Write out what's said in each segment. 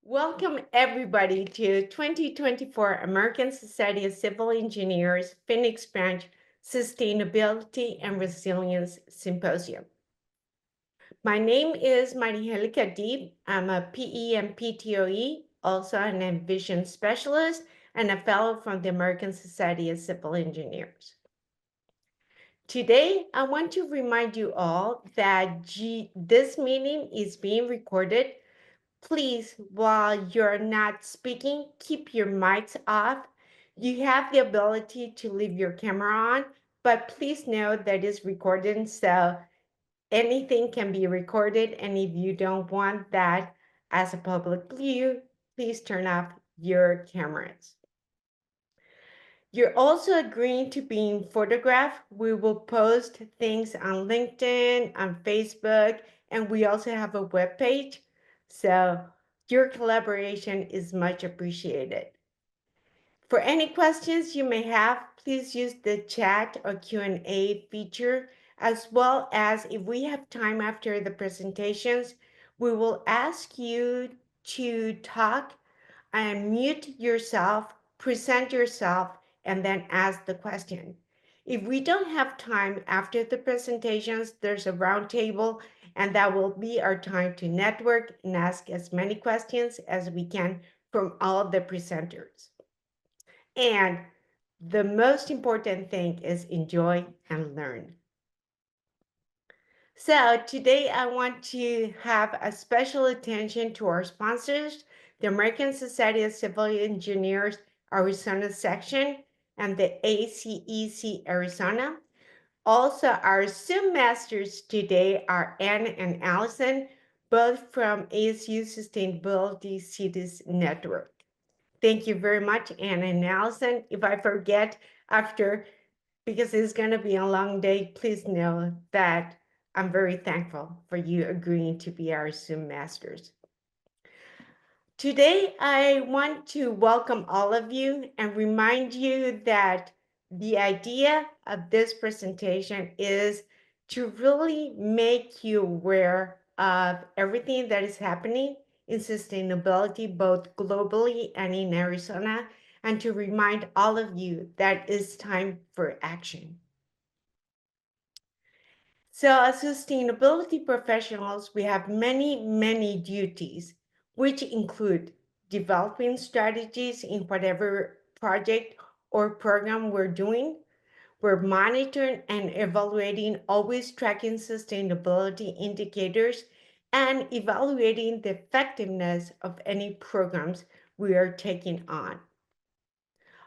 Welcome everybody to 2024 American Society of Civil Engineers Phoenix Branch Sustainability and Resilience Symposium. My name is MariaAngélica Deeb. I'm a PE and PTOE, also an Envision specialist and a fellow from the American Society of Civil Engineers. Today, I want to remind you all that this meeting is being recorded. Please, while you're not speaking, keep your mics off. You have the ability to leave your camera on, but please know that it's recorded, so anything can be recorded. And if you don't want that as a public view, please turn off your cameras. You're also agreeing to being photographed. We will post things on LinkedIn, on Facebook, and we also have a webpage. So your collaboration is much appreciated. For any questions you may have, please use the chat or Q&A feature, as well as if we have time after the presentations, we will ask you to talk and mute yourself, present yourself, and then ask the question. If we don't have time after the presentations, there's a roundtable, and that will be our time to network and ask as many questions as we can from all the presenters. And the most important thing is enjoy and learn. So today I want to have a special attention to our sponsors, the American Society of Civil Engineers Arizona section and the ACEC Arizona. Also, our Zoom masters today are Anne and Allison, both from ASU Sustainability Cities Network. Thank you very much, Anne and Allison. If I forget after, because it's going to be a long day, please know that I'm very thankful for you agreeing to be our Zoom masters. Today, I want to welcome all of you and remind you that the idea of this presentation is to really make you aware of everything that is happening in sustainability, both globally and in Arizona, and to remind all of you that it's time for action. So as sustainability professionals, we have many duties, which include developing strategies in whatever project or program we're doing. We're monitoring and evaluating, always tracking sustainability indicators and evaluating the effectiveness of any programs we are taking on.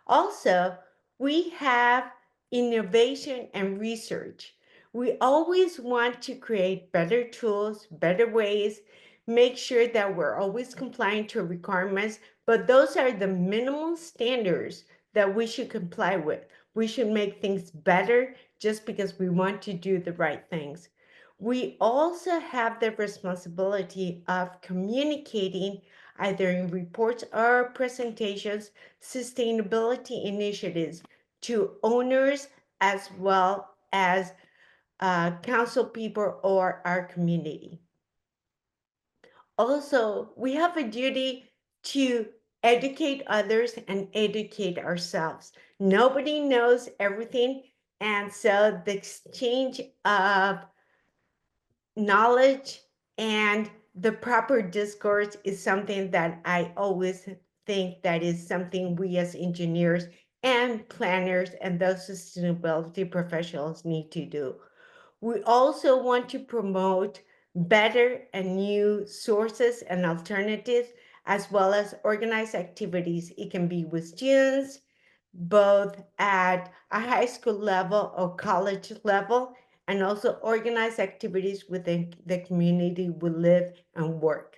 Also, we have innovation and research. We always want to create better tools, better ways, make sure that we're always complying to requirements, but those are the minimum standards that we should comply with. We should make things better just because we want to do the right things. We also have the responsibility of communicating either in reports or presentations, sustainability initiatives to owners as well as council people or our community. Also, we have a duty to educate others and educate ourselves. Nobody knows everything, and so the exchange of knowledge and the proper discourse is something that I always think that is something we as engineers and planners and those sustainability professionals need to do. We also want to promote better and new sources and alternatives, as well as organized activities. It can be with students, both at a high school level or college level, and also organize activities within the community we live and work.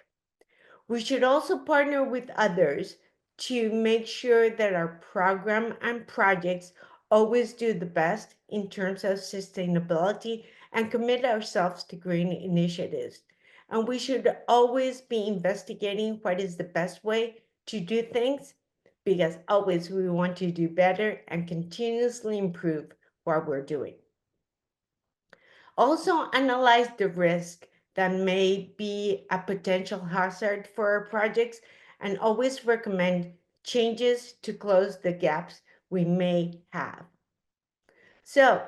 We should also partner with others to make sure that our program and projects always do the best in terms of sustainability and commit ourselves to green initiatives. And we should always be investigating what is the best way to do things, because always we want to do better and continuously improve what we're doing. Also analyze the risk that may be a potential hazard for our projects and always recommend changes to close the gaps we may have. So,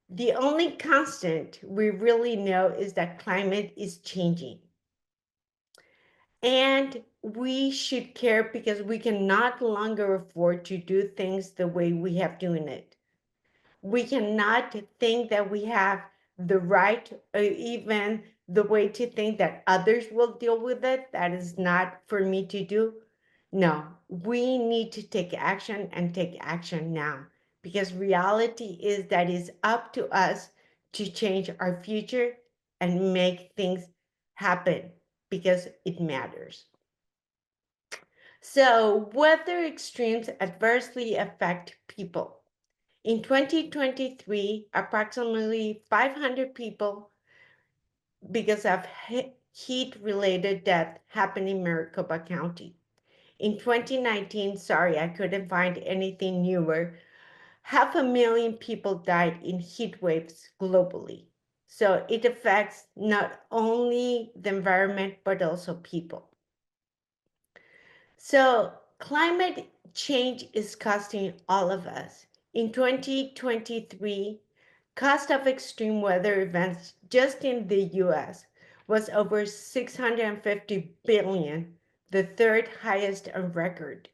the only constant we really know is that climate is changing. And we should care because we can not longer afford to do things the way we have doing it. We cannot think that we have the right or even the way to think that others will deal with it. That is not for me to do. No, we need to take action and take action now because reality is that it's up to us to change our future and make things happen because it matters. So, weather extremes adversely affect people. In 2023, approximately 500 people because of heat-related death happened in Maricopa County. In 2019, sorry, I couldn't find anything newer, 500,000 people died in heat waves globally. So it affects not only the environment, but also people. So climate change is costing all of us. In 2023, cost of extreme weather events just in the US was over 650 billion, the third highest on record.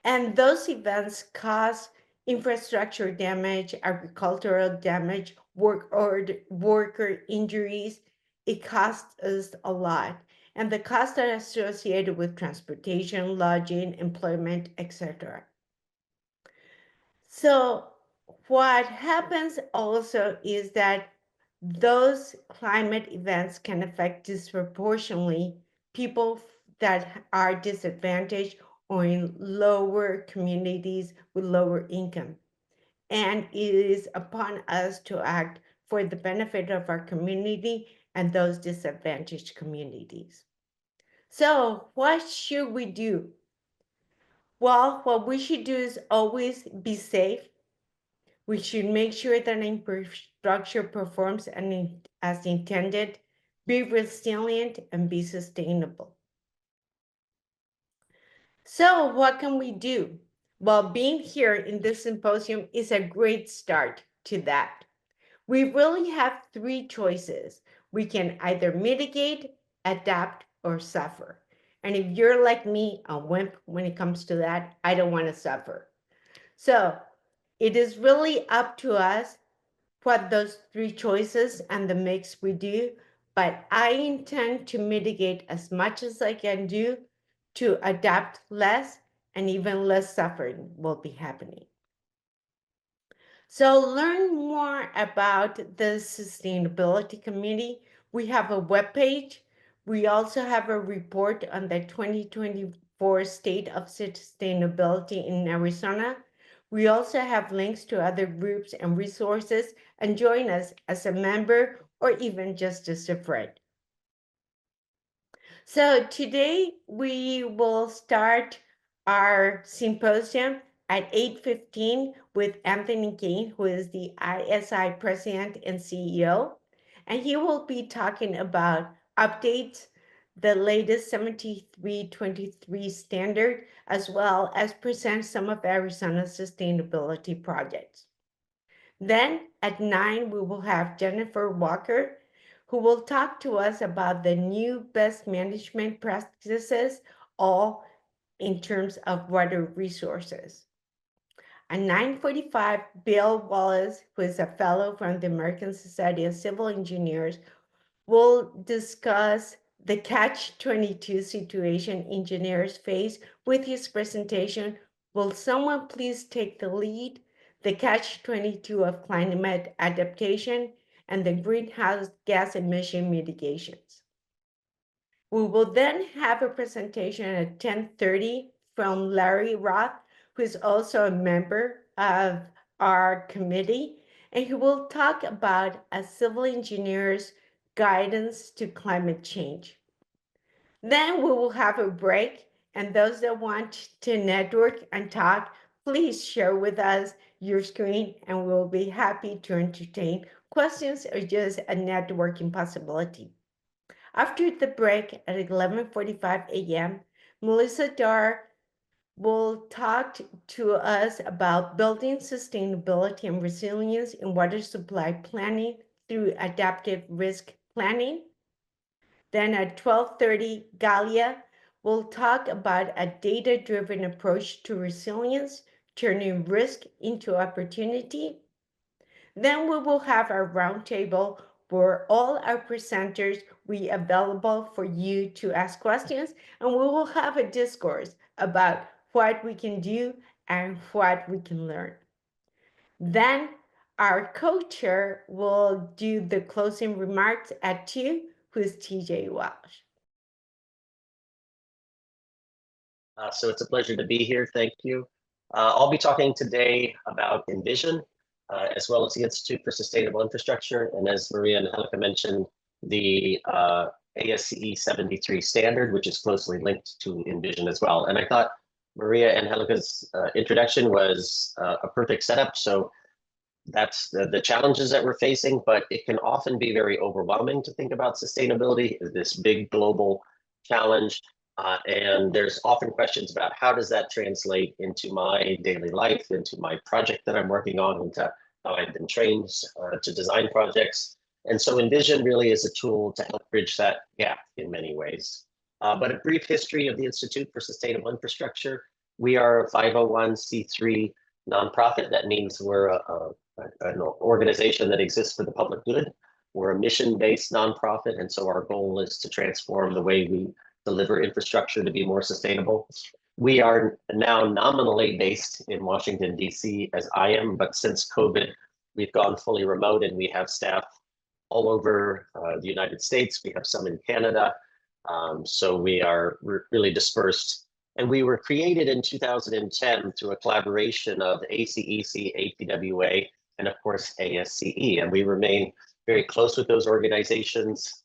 And those events cause infrastructure damage, agricultural damage, worker injuries. It costs us a lot. And the costs are associated with transportation, lodging, employment, etc. So what happens also is that those climate events can affect disproportionately people that are disadvantaged or in lower communities with lower income. And it is upon us to act for the benefit of our community and those disadvantaged communities. So what should we do? Well, what we should do is always be safe. We should make sure that infrastructure performs as intended, be resilient, and be sustainable. So what can we do? Well, being here in this symposium is a great start to that. We really have three choices. We can either mitigate, adapt, or suffer. And if you're like me, a wimp when it comes to that, I don't want to suffer. So it is really up to us what those three choices and the mix we do, but I intend to mitigate as much as I can do to adapt less, and even less suffering will be happening. So learn more about the sustainability committee. We have a webpage. We also have a report on the 2024 state of sustainability in Arizona. We also have links to other groups and resources, and join us as a member or even just as a friend. So today we will start our symposium at 8:15 with Anthony Kane, who is the ISI President and CEO. And he will be talking about updates, the latest 7323 standard, as well as present some of Arizona's sustainability projects. Then at 9, we will have Jennifer Walker, who will talk to us about the new best management practices, all in terms of water resources. At 9:45, Bill Wallace, who is a fellow from the American Society of Civil Engineers, will discuss the catch-22 situation engineers face with his presentation, Will Someone Please Take the Lead? The catch-22 of climate adaptation and the greenhouse gas emission mitigations. We will then have a presentation at 10:30 from Larry Roth, who is also a member of our committee, and he will talk about a civil engineer's guidance to climate change. Then we will have a break, and those that want to network and talk, please share with us your screen, and we'll be happy to entertain questions or just a networking possibility. After the break at 11:45 a.m., Melissa Dar will talk to us about building sustainability and resilience in water supply planning through adaptive risk planning. Then at 12:30, Galia will talk about a data-driven approach to resilience, turning risk into opportunity. Then we will have our roundtable where all our presenters will be available for you to ask questions, and we will have a discourse about what we can do and what we can learn. Then our co-chair will do the closing remarks at 2, who's TJ Welsh. So it's a pleasure to be here. Thank you. I'll be talking today about Envision, as well as the Institute for Sustainable Infrastructure. And as MariaAngélica mentioned, the ASCE 73 standard, which is closely linked to Envision as well. And I thought MariaAngélica's introduction was a perfect setup. So that's the challenges that we're facing, but it can often be very overwhelming to think about sustainability, this big global challenge. And there's often questions about how does that translate into my daily life, into my project that I'm working on, into how I've been trained to design projects. And so Envision really is a tool to help bridge that gap in many ways. But a brief history of the Institute for Sustainable Infrastructure. We are a 501c3 nonprofit. That means we're an organization that exists for the public good. We're a mission-based nonprofit, and so our goal is to transform the way we deliver infrastructure to be more sustainable. We are now nominally based in Washington, D.C., as I am, but since COVID, we've gone fully remote and we have staff all over the United States. We have some in Canada, so we are really dispersed. And we were created in 2010 through a collaboration of ACEC, APWA, and of course, ASCE. And we remain very close with those organizations,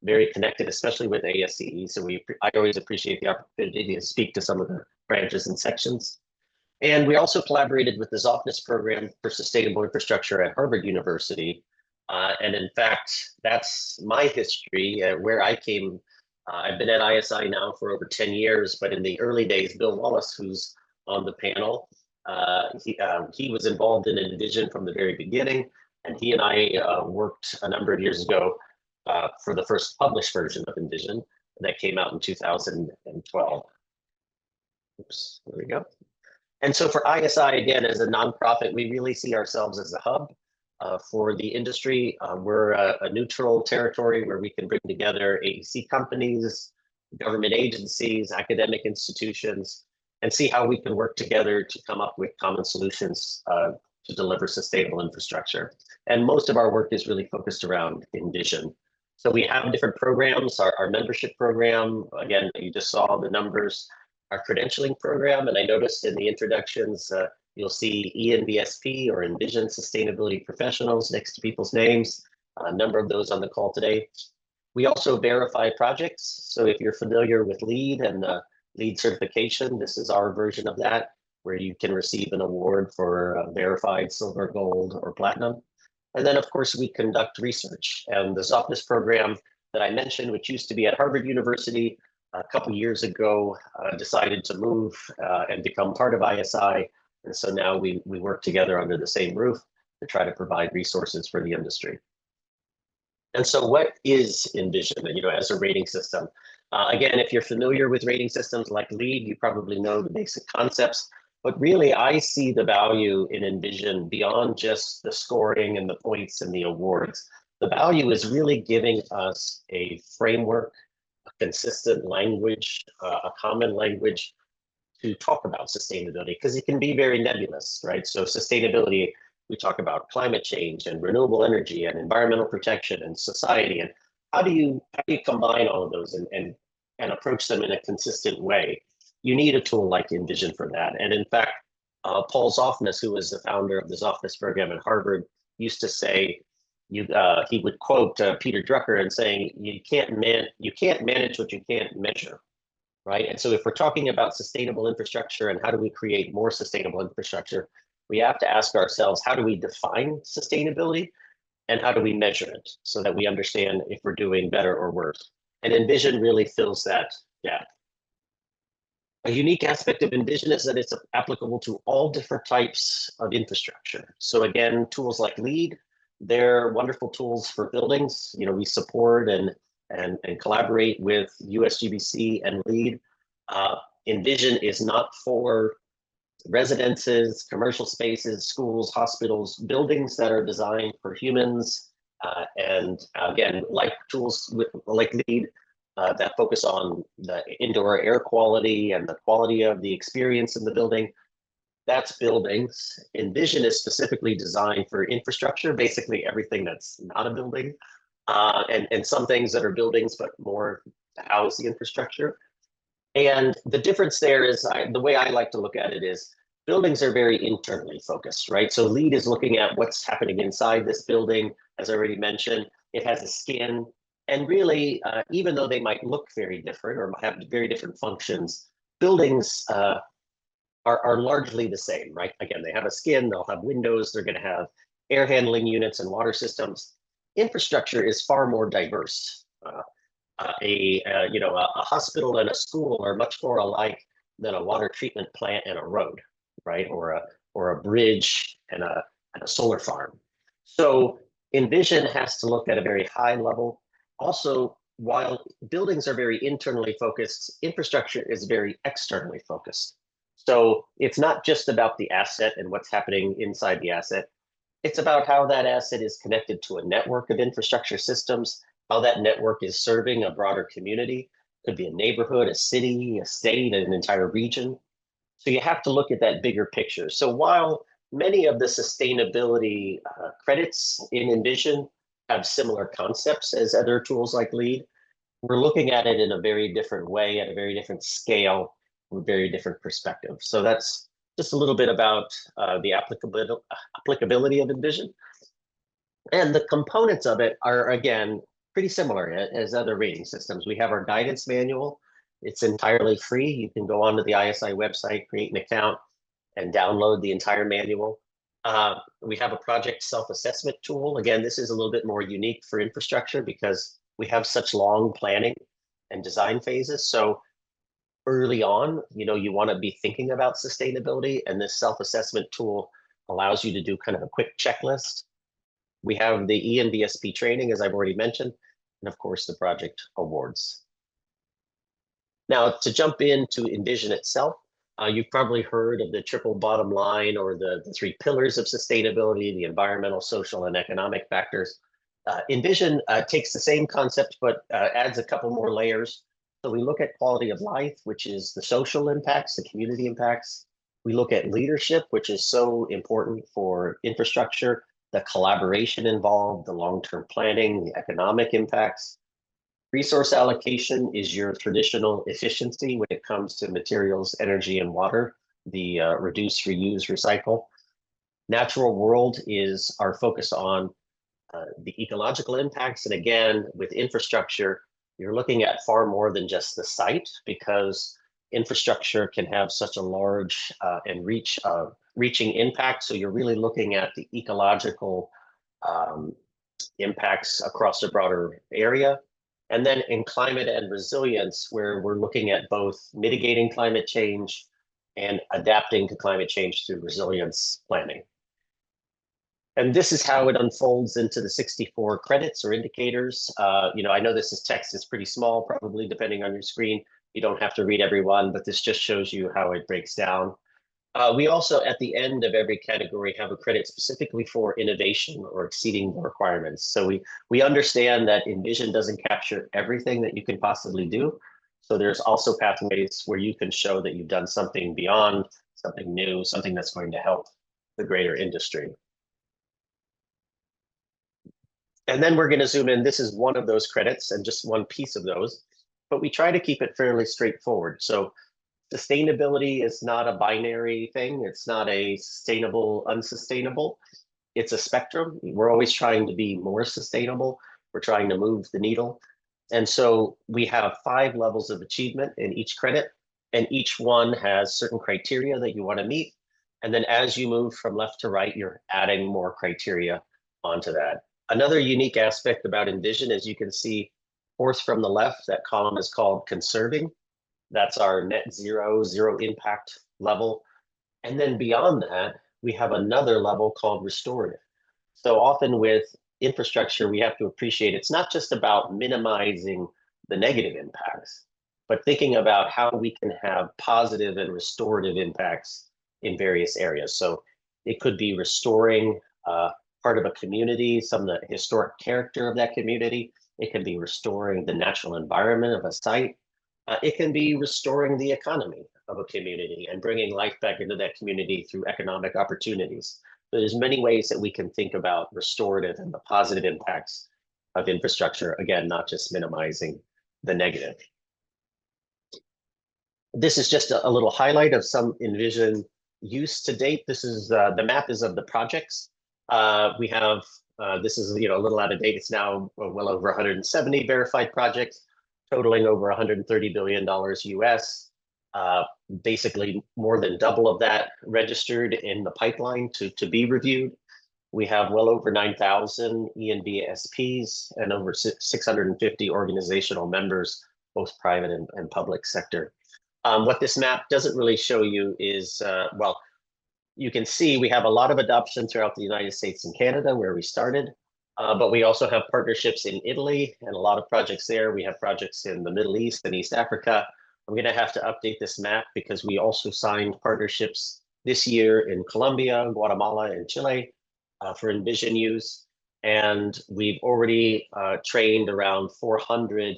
very connected, especially with ASCE. So I always appreciate the opportunity to speak to some of the branches and sections. And we also collaborated with the F.ASCE program for sustainable infrastructure at Harvard University. And in fact, that's my history, where I came. I've been at ISI now for over 10 years, but in the early days, Bill Wallace, who's on the panel, he was involved in Envision from the very beginning, and he and I worked a number of years ago for the first published version of Envision that came out in 2012. Oops, there we go. And so for ISI, again, as a nonprofit, we really see ourselves as a hub for the industry. We're a neutral territory where we can bring together AEC companies, government agencies, academic institutions, and see how we can work together to come up with common solutions to deliver sustainable infrastructure. And most of our work is really focused around Envision. So we have different programs, our membership program, again, you just saw the numbers, our credentialing program, and I noticed in the introductions, you'll see ENVSP or Envision Sustainability Professionals next to people's names, a number of those on the call today. We also verify projects. So if you're familiar with LEED and LEED certification, this is our version of that, where you can receive an award for verified silver, gold, or platinum. And then, of course, we conduct research. And the F.ASCE program that I mentioned, which used to be at Harvard University, a couple years ago, decided to move and become part of ISI. And so now we work together under the same roof to try to provide resources for the industry. And so what is Envision, as a rating system? Again, if you're familiar with rating systems like LEED, you probably know the basic concepts. But really, I see the value in Envision beyond just the scoring and the points and the awards. The value is really giving us a framework, a consistent language, a common language to talk about sustainability, because it can be very nebulous, right? So sustainability, we talk about climate change and renewable energy and environmental protection and society. And how do you combine all of those and approach them in a consistent way? You need a tool like Envision for that. And in fact, Paul Zofnass, who was the founder of the Zofnass program at Harvard, used to say, he would quote Peter Drucker and saying, you can't manage what you can't measure, right? And so if we're talking about sustainable infrastructure and how do we create more sustainable infrastructure, we have to ask ourselves, how do we define sustainability and how do we measure it so that we understand if we're doing better or worse? And Envision really fills that gap. A unique aspect of Envision is that it's applicable to all different types of infrastructure. So again, tools like LEED, they're wonderful tools for buildings. You know, we support and collaborate with USGBC and LEED. Envision is not for residences, commercial spaces, schools, hospitals, buildings that are designed for humans. And again, like tools like LEED, that focus on the indoor air quality and the quality of the experience in the building. That's buildings. Envision is specifically designed for infrastructure, basically everything that's not a building, and some things that are buildings, but more to house the infrastructure. And the difference there is the way I like to look at it is buildings are very internally focused, right? So LEED is looking at what's happening inside this building. As I already mentioned, it has a skin. And really, even though they might look very different or have very different functions, buildings are largely the same, right? Again, they have a skin, they'll have windows, they're going to have air handling units and water systems. Infrastructure is far more diverse. A hospital and a school are much more alike than a water treatment plant and a road, right? Or a bridge and a solar farm. So Envision has to look at a very high level. Also, while buildings are very internally focused, infrastructure is very externally focused. So it's not just about the asset and what's happening inside the asset. It's about how that asset is connected to a network of infrastructure systems, how that network is serving a broader community. Could be a neighborhood, a city, a state, an entire region. So you have to look at that bigger picture. So while many of the sustainability credits in Envision have similar concepts as other tools like LEED, we're looking at it in a very different way, at a very different scale, with very different perspective. So that's just a little bit about the applicability of Envision. And the components of it are, again, pretty similar as other rating systems. We have our guidance manual. It's entirely free. You can go onto the ISI website, create an account, and download the entire manual. We have a project self-assessment tool. Again, this is a little bit more unique for infrastructure because we have such long planning and design phases. So early on, you want to be thinking about sustainability, and this self-assessment tool allows you to do kind of a quick checklist. We have the ENVSP training, as I've already mentioned, and of course the project awards. Now, to jump into Envision itself, you've probably heard of the triple bottom line or the three pillars of sustainability, the environmental, social, and economic factors. Envision takes the same concept, but adds a couple more layers. So we look at quality of life, which is the social impacts, the community impacts. We look at leadership, which is so important for infrastructure, the collaboration involved, the long-term planning, the economic impacts. Resource allocation is your traditional efficiency when it comes to materials, energy, and water, the reduce, reuse, recycle. Natural world is our focus on the ecological impacts. And again, with infrastructure, you're looking at far more than just the site because infrastructure can have such a large and reaching impact. So you're really looking at the ecological impacts across a broader area. And then in climate and resilience, where we're looking at both mitigating climate change and adapting to climate change through resilience planning. And this is how it unfolds into the 64 credits or indicators. I know this is text, it's pretty small, probably depending on your screen. You don't have to read every one, but this just shows you how it breaks down. We also, at the end of every category, have a credit specifically for innovation or exceeding the requirements. So we understand that Envision doesn't capture everything that you can possibly do. So there's also pathways where you can show that you've done something beyond, something new, something that's going to help the greater industry. And then we're going to zoom in. This is one of those credits and just one piece of those, but we try to keep it fairly straightforward. So sustainability is not a binary thing. It's not a sustainable, unsustainable. It's a spectrum. We're always trying to be more sustainable. We're trying to move the needle. And so we have 5 levels of achievement in each credit, and each one has certain criteria that you want to meet. And then as you move from left to right, you're adding more criteria onto that. Another unique aspect about Envision, as you can see, fourth from the left, that column is called conserving. That's our net zero, zero impact level. And then beyond that, we have another level called restorative. So often with infrastructure, we have to appreciate it's not just about minimizing the negative impacts, but thinking about how we can have positive and restorative impacts in various areas. So it could be restoring part of a community, some of the historic character of that community. It can be restoring the natural environment of a site. It can be restoring the economy of a community and bringing life back into that community through economic opportunities. So there's many ways that we can think about restorative and the positive impacts of infrastructure, again, not just minimizing the negative. This is just a little highlight of some Envision use to date. This is the map is of the projects. We have, this is a little out of date. It's now well over 170 verified projects, totaling over $130 billion US. Basically more than double of that registered in the pipeline to be reviewed. We have well over 9,000 ENVSPs and over 650 organizational members, both private and public sector. What this map doesn't really show you is, well, you can see we have a lot of adoption throughout the United States and Canada where we started, but we also have partnerships in Italy and a lot of projects there. We have projects in the Middle East and East Africa. I'm going to have to update this map because we also signed partnerships this year in Colombia, Guatemala, and Chile for Envision use. And we've already trained around 400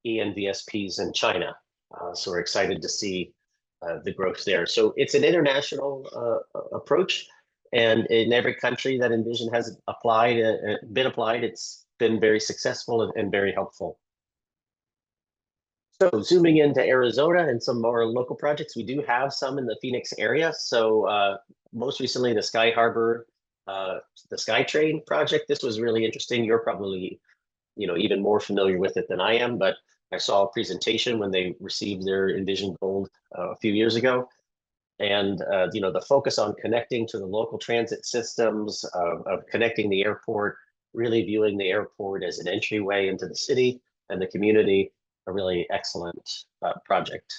ENVSPs in China. So we're excited to see the growth there. So it's an international approach. And in every country that Envision has been applied, it's been very successful and very helpful. So zooming into Arizona and some more local projects, we do have some in the Phoenix area. So most recently, the Sky Harbor, the SkyTrain project. This was really interesting. You're probably, even more familiar with it than I am, but I saw a presentation when they received their Envision Gold a few years ago. And, the focus on connecting to the local transit systems, of connecting the airport, really viewing the airport as an entryway into the city and the community, a really excellent project.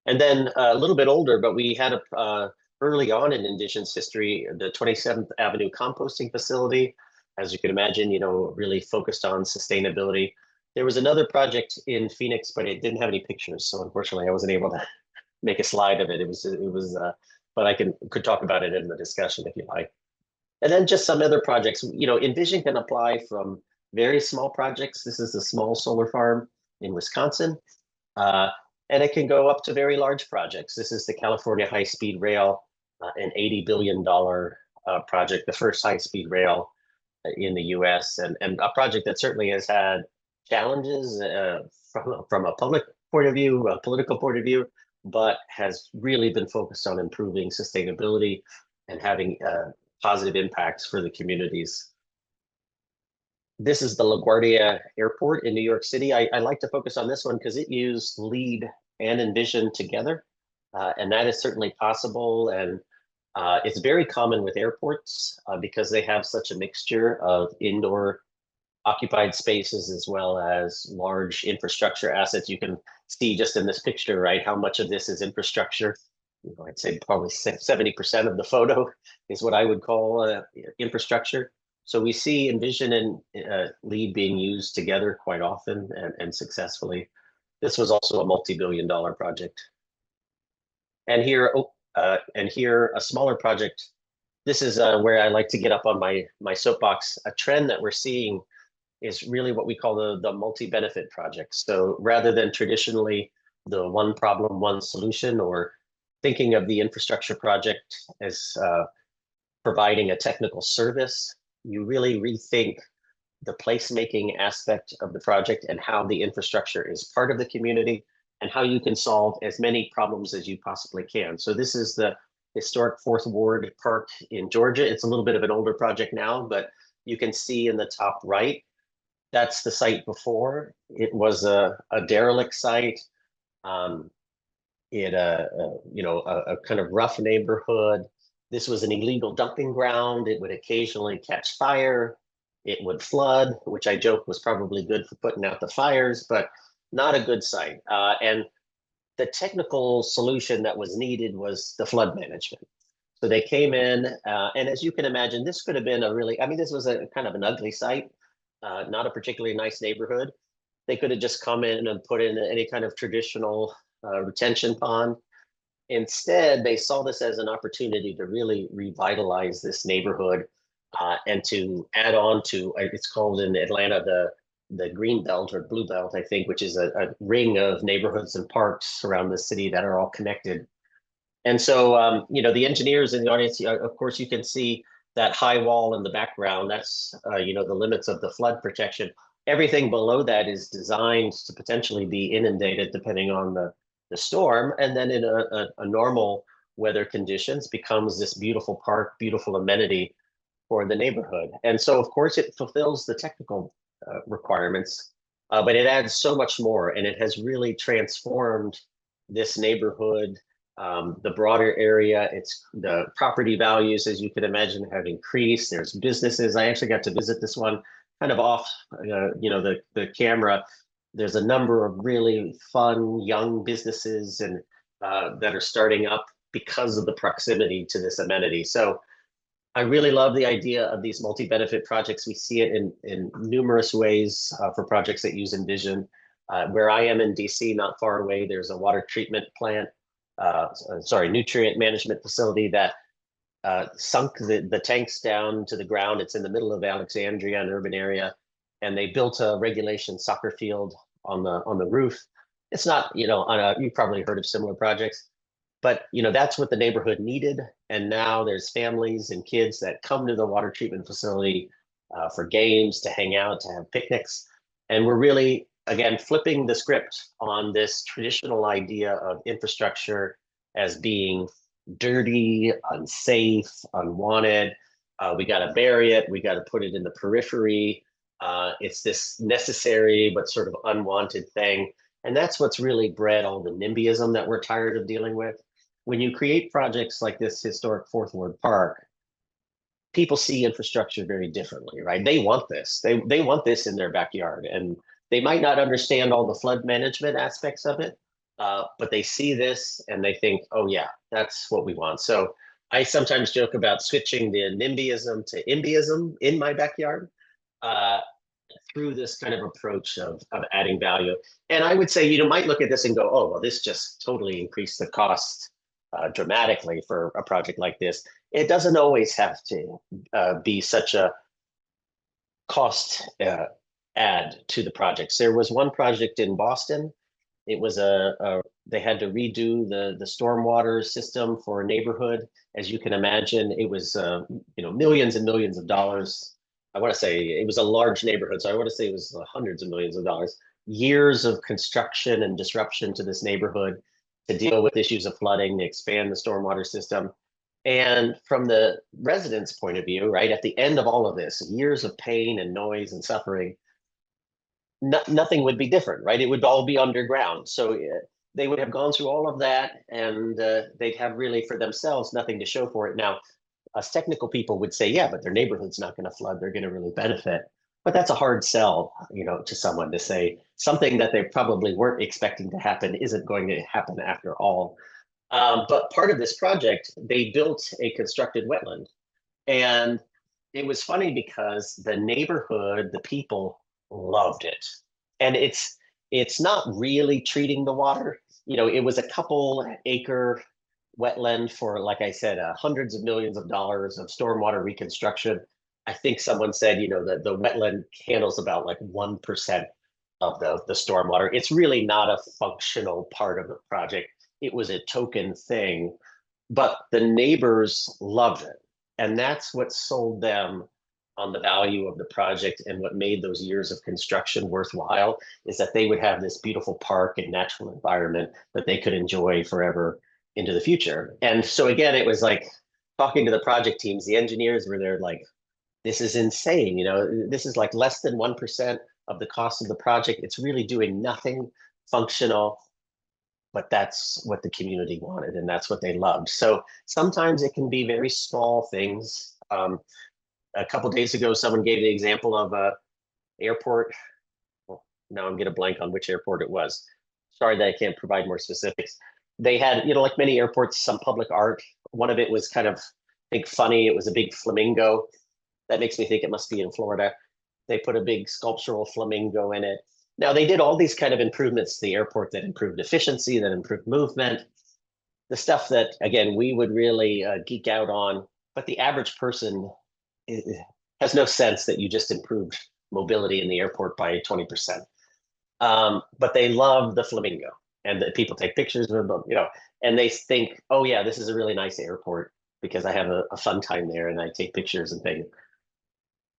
And then a little bit older, but we had early on in Envision's history, the 27th Avenue composting facility, as you can imagine, really focused on sustainability. There was another project in Phoenix, but it didn't have any pictures. So unfortunately, I wasn't able to make a slide of it. But I could talk about it in the discussion if you like. And then just some other projects, Envision can apply from very small projects. This is a small solar farm in Wisconsin. And it can go up to very large projects. This is the California high-speed rail, an $80 billion project, the first high-speed rail in the US, and a project that certainly has had challenges from a public point of view, a political point of view, but has really been focused on improving sustainability and having positive impacts for the communities. This is the LaGuardia Airport in New York City. I like to focus on this one because it used LEED and Envision together, and that is certainly possible. And it's very common with airports because they have such a mixture of indoor occupied spaces as well as large infrastructure assets. You can see just in this picture, right, how much of this is infrastructure. I'd say probably 70% of the photo is what I would call infrastructure. So we see Envision and LEED being used together quite often and successfully. This was also a multi-billion-dollar project. And here a smaller project. This is where I like to get up on my soapbox. A trend that we're seeing is really what we call the multi-benefit projects. So rather than traditionally the one problem, one solution, or thinking of the infrastructure project as providing a technical service, you really rethink the placemaking aspect of the project and how the infrastructure is part of the community and how you can solve as many problems as you possibly can. So this is the historic Fourth Ward Park in Georgia. It's a little bit of an older project now, but you can see in the top right, that's the site before. It was a derelict site. A kind of rough neighborhood. This was an illegal dumping ground. It would occasionally catch fire. It would flood, which I joke was probably good for putting out the fires, but not a good site. And the technical solution that was needed was the flood management. So they came in, and as you can imagine, this could have been a really, I mean, this was a kind of an ugly site, not a particularly nice neighborhood. They could have just come in and put in any kind of traditional retention pond. Instead, they saw this as an opportunity to really revitalize this neighborhood and to add on to, it's called in Atlanta, the Green Belt or Blue Belt, I think, which is a ring of neighborhoods and parks around the city that are all connected. And so, you know, the engineers in the audience, of course, you can see that high wall in the background. That's, you know, the limits of the flood protection. Everything below that is designed to potentially be inundated depending on the storm. And then in a normal weather conditions becomes this beautiful park, beautiful amenity for the neighborhood. And so, of course, it fulfills the technical requirements, but it adds so much more. And it has really transformed this neighborhood. The broader area, it's the property values, as you can imagine, have increased. There's businesses. I actually got to visit this one kind of off, you know, the camera. There's a number of really fun young businesses and that are starting up because of the proximity to this amenity. So I really love the idea of these multi-benefit projects. We see it in numerous ways for projects that use Envision. Where I am in DC, not far away, there's a water treatment plant, nutrient management facility that sunk the tanks down to the ground. It's in the middle of Alexandria, an urban area, and they built a regulation soccer field on the roof. It's not, you know, you've probably heard of similar projects, but you know, that's what the neighborhood needed. And now there's families and kids that come to the water treatment facility for games, to hang out, to have picnics. And we're really, again, flipping the script on this traditional idea of infrastructure as being dirty, unsafe, unwanted. We got to bury it. We got to put it in the periphery. It's this necessary but sort of unwanted thing. And that's what's really bred all the NIMBYism that we're tired of dealing with. When you create projects like this historic Fourth Ward Park, people see infrastructure very differently, right? They want this. They want this in their backyard. And they might not understand all the flood management aspects of it, but they see this and they think, oh yeah, that's what we want. So I sometimes joke about switching the NIMBYism to IMBYism in my backyard through this kind of approach of adding value. And I would say, you know, might look at this and go, oh, well, this just totally increased the cost dramatically for a project like this. It doesn't always have to be such a cost add to the projects. There was one project in Boston. It was they had to redo the stormwater system for a neighborhood. As you can imagine, it was you know, millions and millions of dollars. I want to say it was a large neighborhood, so I want to say it was hundreds of millions of dollars. Years of construction and disruption to this neighborhood to deal with issues of flooding, to expand the stormwater system. And from the residents' point of view, right, at the end of all of this, years of pain and noise and suffering, nothing would be different, right? It would all be underground. So they would have gone through all of that, and they'd have really for themselves nothing to show for it. Now, us technical people would say, yeah, but their neighborhood's not going to flood. They're going to really benefit. But that's a hard sell, you know, to someone to say something that they probably weren't expecting to happen isn't going to happen after all. But part of this project, they built a constructed wetland. And it was funny because the neighborhood, the people loved it. And it's not really treating the water. You know, it was a couple acre wetland for, like I said, hundreds of millions of dollars of stormwater reconstruction. I think someone said, you know, that the wetland handles about like 1% of the stormwater. It's really not a functional part of the project. It was a token thing, but the neighbors loved it. And that's what sold them on the value of the project, and what made those years of construction worthwhile is that they would have this beautiful park and natural environment that they could enjoy forever into the future. And so again, it was like talking to the project teams, the engineers were there like, this is insane. You know, this is like less than 1% of the cost of the project. It's really doing nothing functional, but that's what the community wanted and that's what they loved. So sometimes it can be very small things. A couple days ago, someone gave the example of a airport. Well, now I'm gonna blank on which airport it was. sorry that I can't provide more specifics. They had, like many airports, some public art. One of it was kind of, I think, funny. It was a big flamingo. That makes me think it must be in Florida. They put a big sculptural flamingo in it. Now, they did all these kind of improvements to the airport that improved efficiency, that improved movement, the stuff that, again, we would really geek out on. But the average person has no sense that you just improved mobility in the airport by 20%. But they love the flamingo, and the people take pictures of them, and they think, oh yeah, this is a really nice airport because I have a fun time there and I take pictures and things.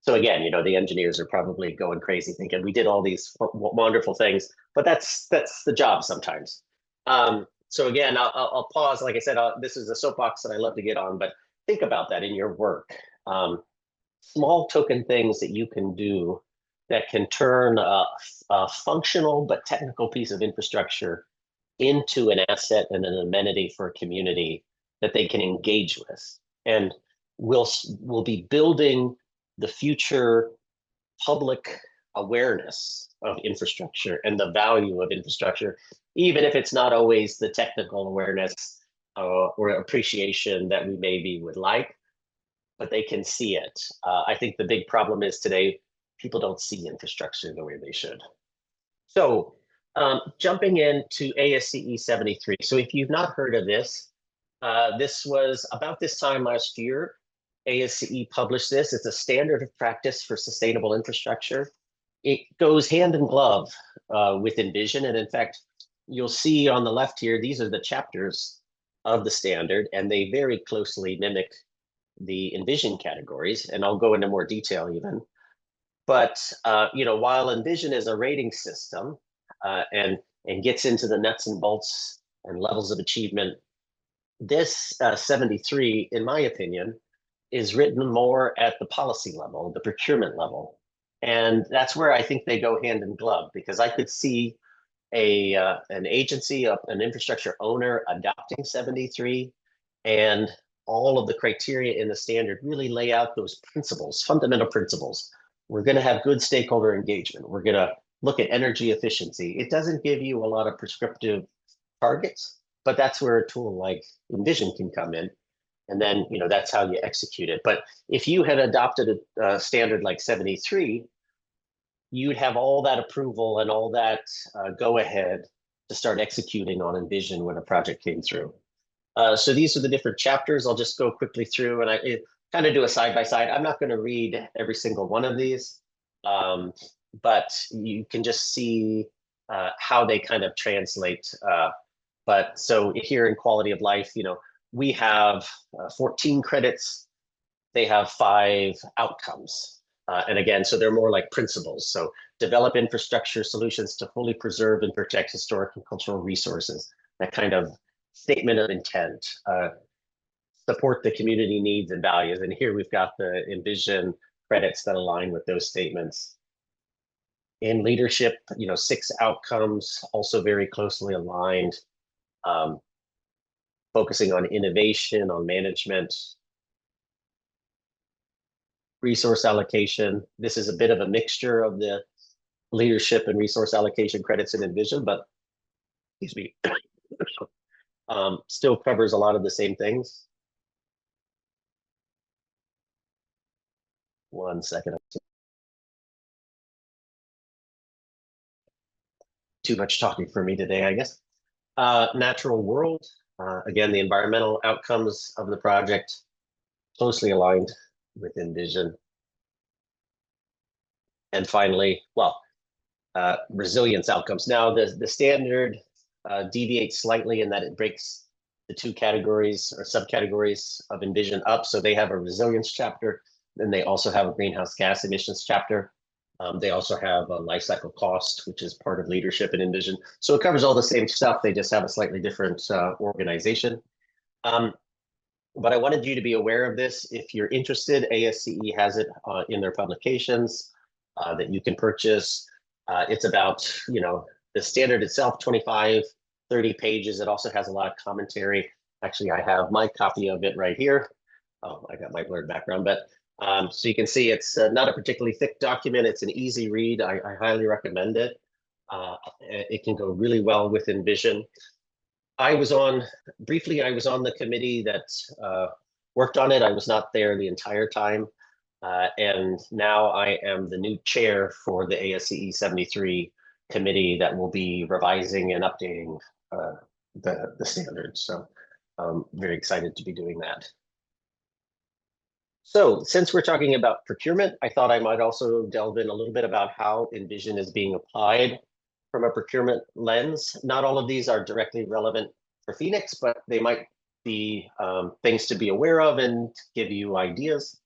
So again, the engineers are probably going crazy thinking we did all these wonderful things, but that's the job sometimes. So again, I'll pause. Like I said, this is a soapbox that I love to get on, but think about that in your work. Small token things that you can do that can turn a functional but technical piece of infrastructure into an asset and an amenity for a community that they can engage with. And we'll be building the future public awareness of infrastructure and the value of infrastructure, even if it's not always the technical awareness or appreciation that we maybe would like, but they can see it. I think the big problem is today, people don't see infrastructure the way they should. So jumping into ASCE 73. So if you've not heard of this, this was about this time last year. ASCE published this. It's a standard of practice for sustainable infrastructure. It goes hand in glove with Envision. And in fact, you'll see on the left here, these are the chapters of the standard, and they very closely mimic the Envision categories. And I'll go into more detail even. But while Envision is a rating system and gets into the nuts and bolts and levels of achievement, this 73, in my opinion, is written more at the policy level, the procurement level. And that's where I think they go hand in glove, because I could see an agency, an infrastructure owner adopting 73, and all of the criteria in the standard really lay out those principles, fundamental principles. We're going to have good stakeholder engagement. We're going to look at energy efficiency. It doesn't give you a lot of prescriptive targets, but that's where a tool like Envision can come in. And then, that's how you execute it. But if you had adopted a standard like 73, you'd have all that approval and all that go ahead to start executing on Envision when a project came through. So these are the different chapters. I'll just go quickly through and I kind of do a side by side. I'm not going to read every single one of these, but you can just see how they kind of translate. But so here in quality of life, we have 14 credits. They have 5 outcomes. And again, so they're more like principles. So develop infrastructure solutions to fully preserve and protect historic and cultural resources. That kind of statement of intent. Support the community needs and values. And here we've got the Envision credits that align with those statements. In leadership, 6 outcomes, also very closely aligned. Focusing on innovation, on management, resource allocation. This is a bit of a mixture of the leadership and resource allocation credits in Envision, but excuse me, still covers a lot of the same things. One second. Too much talking for me today, I guess. Natural world. Again, the environmental outcomes of the project closely aligned with Envision. And finally, resilience outcomes. Now, the standard deviates slightly in that it breaks the 2 categories or subcategories of Envision up. So they have a resilience chapter, then they also have a greenhouse gas emissions chapter. They also have a life cycle cost, which is part of leadership in Envision. So it covers all the same stuff. They just have a slightly different organization. But I wanted you to be aware of this. If you're interested, ASCE has it in their publications that you can purchase. It's about, the standard itself, 25, 30 pages. It also has a lot of commentary. Actually, I have my copy of it right here. Oh, I got my blurred background, but so you can see it's not a particularly thick document. It's an easy read. I highly recommend it. It can go really well with Envision. I was on the committee that worked on it. I was not there the entire time. And now I am the new chair for the ASCE 73 committee that will be revising and updating the standards. So I'm very excited to be doing that. So since we're talking about procurement, I thought I might also delve in a little bit about how Envision is being applied from a procurement lens. Not all of these are directly relevant for Phoenix, but they might be things to be aware of and give you ideas.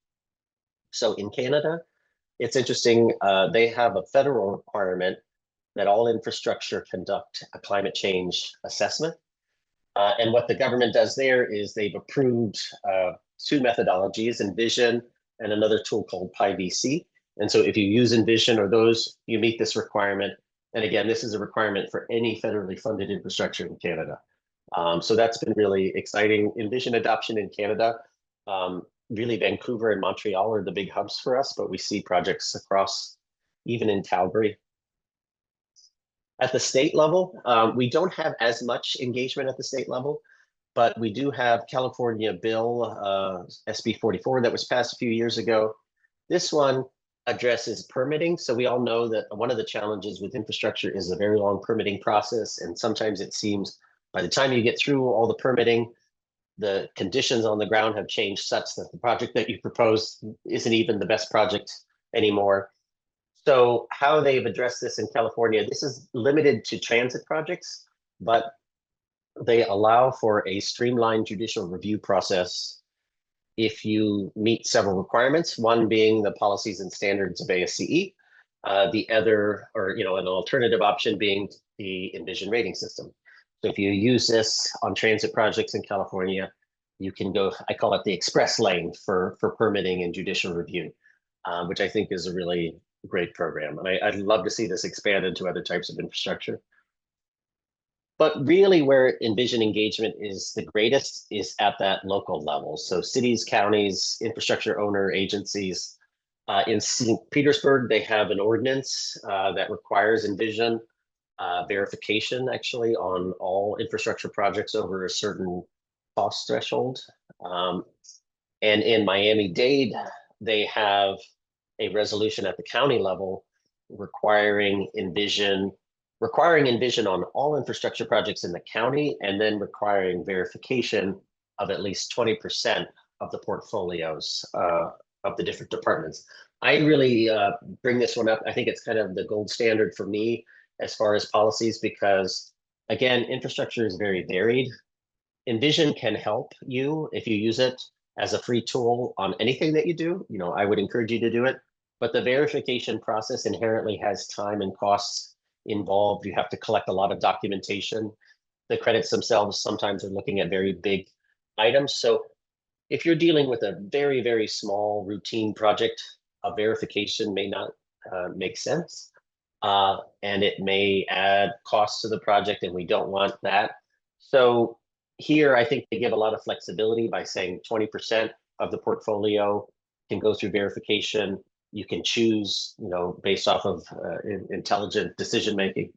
So in Canada, it's interesting, they have a federal requirement that all infrastructure conduct a climate change assessment. And what the government does there is they've approved two methodologies, Envision and another tool called PIVC. And so if you use Envision or those, you meet this requirement. And again, this is a requirement for any federally funded infrastructure in Canada. So that's been really exciting. Envision adoption in Canada, really Vancouver and Montreal are the big hubs for us, but we see projects across, even in Calgary. At the state level, we don't have as much engagement at the state level, but we do have California bill, SB 44 that was passed a few years ago. This one addresses permitting. So we all know that one of the challenges with infrastructure is a very long permitting process. And sometimes it seems by the time you get through all the permitting, the conditions on the ground have changed such that the project that you proposed isn't even the best project anymore. So how they've addressed this in California, this is limited to transit projects, but they allow for a streamlined judicial review process if you meet several requirements, one being the policies and standards of ASCE, the other, or an alternative option being the Envision rating system. So if you use this on transit projects in California, you can go, I call it the express lane for permitting and judicial review, which I think is a really great program. And I'd love to see this expand into other types of infrastructure. But really where Envision engagement is the greatest is at that local level. So cities, counties, infrastructure owner agencies. In St. Petersburg, they have an ordinance that requires Envision verification actually on all infrastructure projects over a certain cost threshold. And in Miami-Dade, they have a resolution at the county level requiring Envision on all infrastructure projects in the county, and then requiring verification of at least 20% of the portfolios of the different departments. I really bring this one up. I think it's kind of the gold standard for me as far as policies, because again, infrastructure is very varied. Envision can help you if you use it as a free tool on anything that you do. I would encourage you to do it, but the verification process inherently has time and costs involved. You have to collect a lot of documentation. The credits themselves sometimes are looking at very big items. So if you're dealing with a very, very small routine project, a verification may not make sense. And it may add costs to the project, and we don't want that. So here, I think they give a lot of flexibility by saying 20% of the portfolio can go through verification. You can choose, based off of intelligent decision making,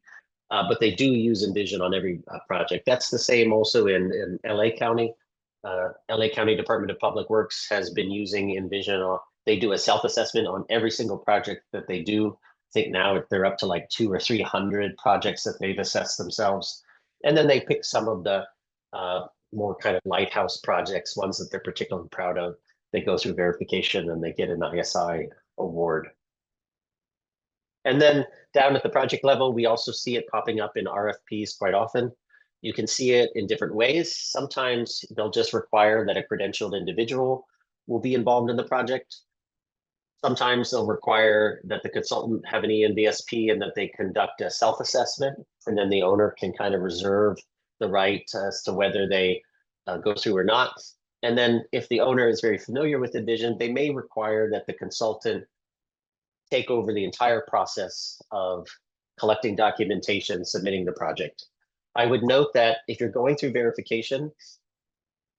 but they do use Envision on every project. That's the same also in LA County. LA County Department of Public Works has been using Envision. They do a self-assessment on every single project that they do. I think now they're up to like 200 or 300 projects that they've assessed themselves. And then they pick some of the more kind of lighthouse projects, ones that they're particularly proud of. They go through verification and they get an ISI award. And then down at the project level, we also see it popping up in RFPs quite often. You can see it in different ways. Sometimes they'll just require that a credentialed individual will be involved in the project. Sometimes they'll require that the consultant have an ENVSP and that they conduct a self-assessment, and then the owner can kind of reserve the right as to whether they go through or not. And then if the owner is very familiar with Envision, they may require that the consultant take over the entire process of collecting documentation, submitting the project. I would note that if you're going through verification,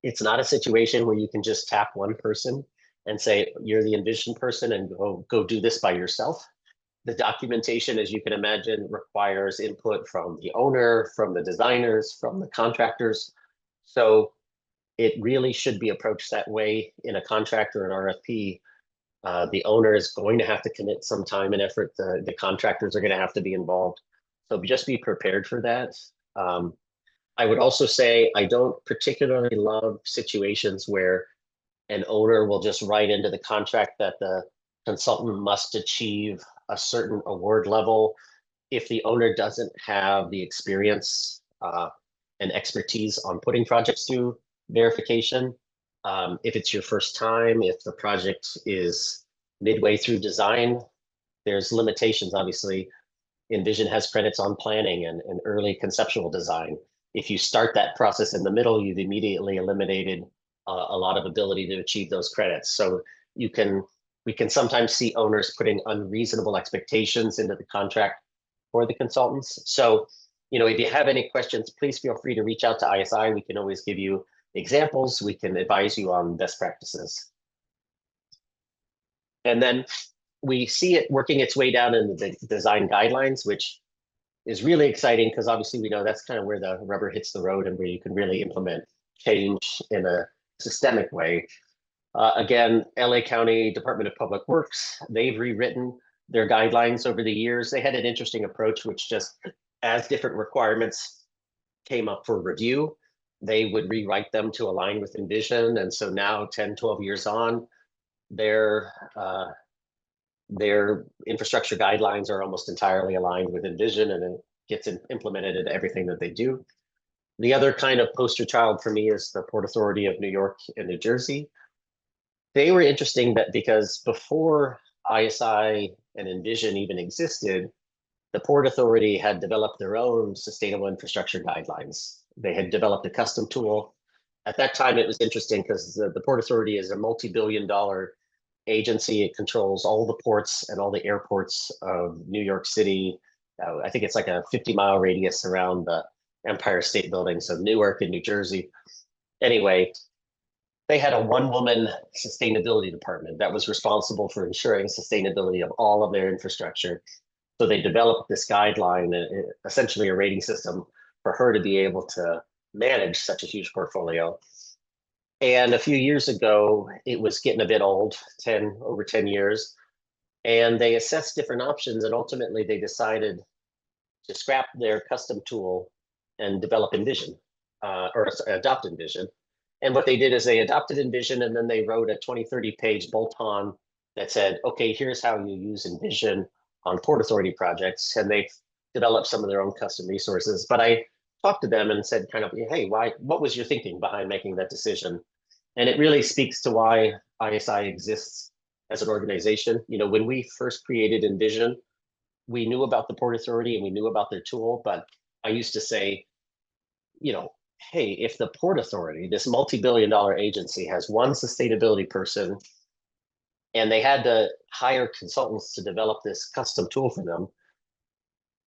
it's not a situation where you can just tap one person and say, you're the Envision person and go do this by yourself. The documentation, as you can imagine, requires input from the owner, from the designers, from the contractors. So it really should be approached that way in a contract or an RFP. The owner is going to have to commit some time and effort. The contractors are going to have to be involved. So just be prepared for that. I would also say I don't particularly love situations where an owner will just write into the contract that the consultant must achieve a certain award level if the owner doesn't have the experience and expertise on putting projects through verification. If it's your first time, if the project is midway through design, there's limitations, obviously. Envision has credits on planning and early conceptual design. If you start that process in the middle, you've immediately eliminated a lot of ability to achieve those credits. So we can sometimes see owners putting unreasonable expectations into the contract for the consultants. So, if you have any questions, please feel free to reach out to ISI. We can always give you examples. We can advise you on best practices. And then we see it working its way down in the design guidelines, which is really exciting because obviously we know that's kind of where the rubber hits the road and where you can really implement change in a systemic way. Again, LA County Department of Public Works, they've rewritten their guidelines over the years. They had an interesting approach, which just as different requirements came up for review, they would rewrite them to align with Envision. And so now 10, 12 years on, their infrastructure guidelines are almost entirely aligned with Envision, and it gets implemented in everything that they do. The other kind of poster child for me is the Port Authority of New York and New Jersey. They were interesting because before ISI and Envision even existed, the Port Authority had developed their own sustainable infrastructure guidelines. They had developed a custom tool. At that time, it was interesting because the Port Authority is a multi-billion-dollar agency. It controls all the ports and all the airports of New York City. I think it's like a 50-mile radius around the Empire State Building, so Newark and New Jersey. Anyway, they had a one-woman sustainability department that was responsible for ensuring sustainability of all of their infrastructure. So they developed this guideline, essentially a rating system for her to be able to manage such a huge portfolio. And a few years ago, it was getting a bit old, over 10 years, and they assessed different options, and ultimately they decided to scrap their custom tool and develop Envision, or adopt Envision. And what they did is they adopted Envision, and then they wrote a 20, 30-page bolt-on that said, okay, here's how you use Envision on Port Authority projects, and they developed some of their own custom resources. But I talked to them and said kind of, hey, what was your thinking behind making that decision? And it really speaks to why ISI exists as an organization. When we first created Envision, we knew about the Port Authority and we knew about their tool, but I used to say, hey, if the Port Authority, this multi-billion-dollar agency, has one sustainability person and they had to hire consultants to develop this custom tool for them,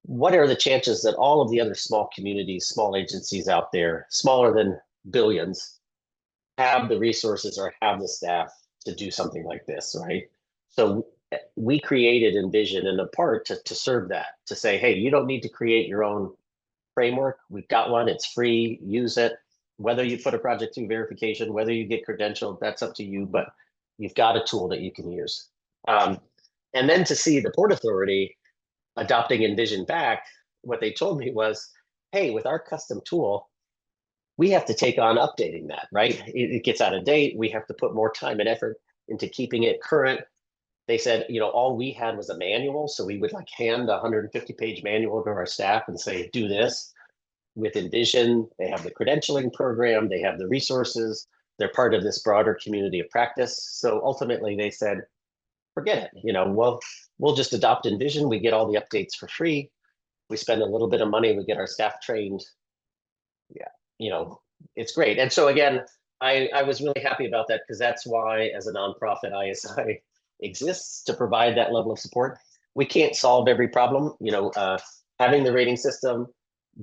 what are the chances that all of the other small communities, small agencies out there, smaller than billions, have the resources or have the staff to do something like this, right? So we created Envision in a part to serve that, to say, hey, you don't need to create your own framework. We've got one, it's free, use it. Whether you put a project through verification, whether you get credentialed, that's up to you, but you've got a tool that you can use. And then to see the Port Authority adopting Envision back, what they told me was, hey, with our custom tool, we have to take on updating that, right? It gets out of date. We have to put more time and effort into keeping it current. They said, all we had was a manual. So we would hand a 150-page manual to our staff and say, do this. With Envision, they have the credentialing program, they have the resources, they're part of this broader community of practice. So ultimately they said, forget it, we'll just adopt Envision. We get all the updates for free. We spend a little bit of money, we get our staff trained. Yeah, it's great. And so again, I was really happy about that because that's why as a nonprofit ISI exists, to provide that level of support. We can't solve every problem. Having the rating system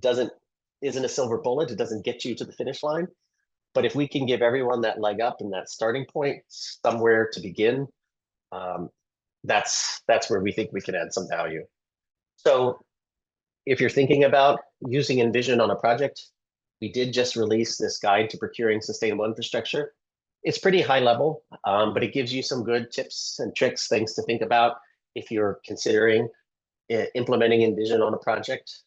isn't a silver bullet. It doesn't get you to the finish line. But if we can give everyone that leg up and that starting point somewhere to begin, that's where we think we can add some value. So if you're thinking about using Envision on a project, we did just release this guide to procuring sustainable infrastructure. It's pretty high level, but it gives you some good tips and tricks, things to think about if you're considering implementing Envision on a project.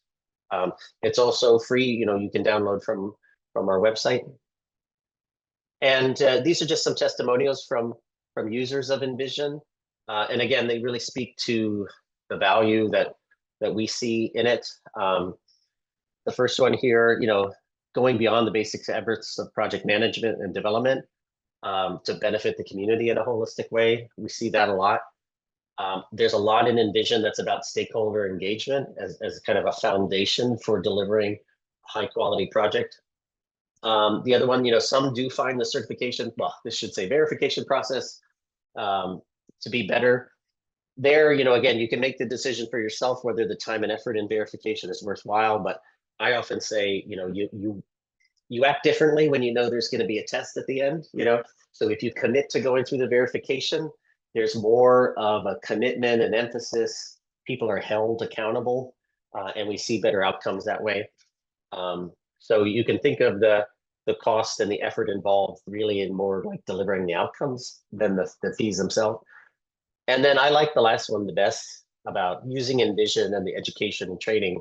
It's also free, you can download from our website. And these are just some testimonials from users of Envision. And again, they really speak to the value that we see in it. The first one here, going beyond the basic efforts of project management and development to benefit the community in a holistic way. We see that a lot. There's a lot in Envision that's about stakeholder engagement as kind of a foundation for delivering a high quality project. The other one, some do find the certification, well, this should say verification process to be better. There, again, you can make the decision for yourself whether the time and effort in verification is worthwhile, but I often say, you act differently when you know there's going to be a test at the end, So if you commit to going through the verification, there's more of a commitment and emphasis. People are held accountable, and we see better outcomes that way. So you can think of the cost and the effort involved really in more like delivering the outcomes than the fees themselves. And then I like the last one the best, about using Envision and the education and training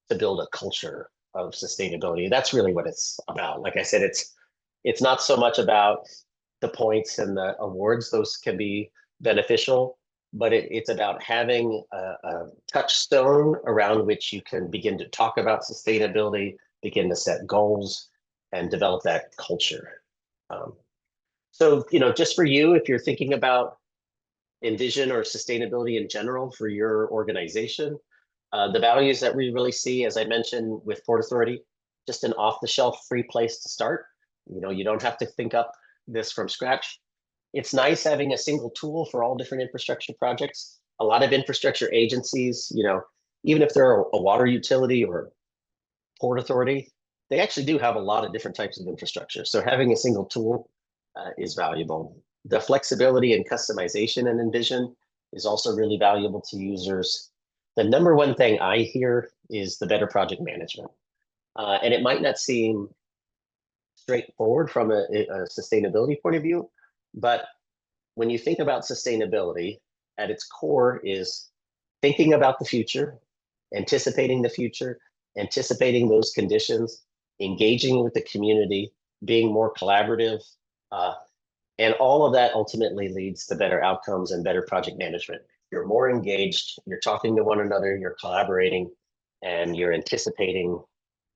to build a culture of sustainability. That's really what it's about. Like I said, it's not so much about the points and the awards. Those can be beneficial, but it's about having a touchstone around which you can begin to talk about sustainability, begin to set goals, and develop that culture. So, just for you, if you're thinking about Envision or sustainability in general for your organization, the values that we really see, as I mentioned with Port Authority, just an off-the-shelf free place to start. You don't have to think up this from scratch. It's nice having a single tool for all different infrastructure projects. A lot of infrastructure agencies, even if they're a water utility or Port Authority, they actually do have a lot of different types of infrastructure. So having a single tool is valuable. The flexibility and customization in Envision is also really valuable to users. The number one thing I hear is the better project management. And it might not seem straightforward from a sustainability point of view, but when you think about sustainability, at its core is thinking about the future, anticipating the future, anticipating those conditions, engaging with the community, being more collaborative, and all of that ultimately leads to better outcomes and better project management. You're more engaged, you're talking to one another, you're collaborating, and you're anticipating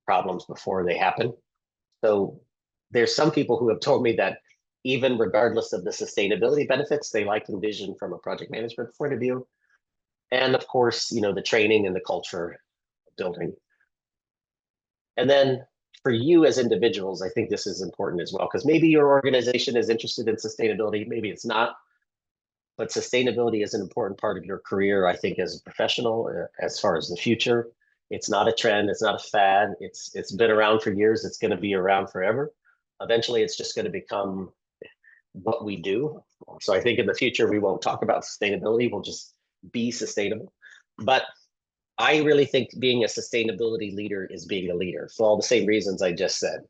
problems before they happen. So there's some people who have told me that even regardless of the sustainability benefits, they like Envision from a project management point of view. And of course, the training and the culture building. And then for you as individuals, I think this is important as well, because maybe your organization is interested in sustainability, maybe it's not, but sustainability is an important part of your career, I think, as a professional, as far as the future. It's not a trend, it's not a fad, it's been around for years, it's going to be around forever. Eventually, it's just going to become what we do. So I think in the future, we won't talk about sustainability, we'll just be sustainable. But I really think being a sustainability leader is being a leader for all the same reasons I just said.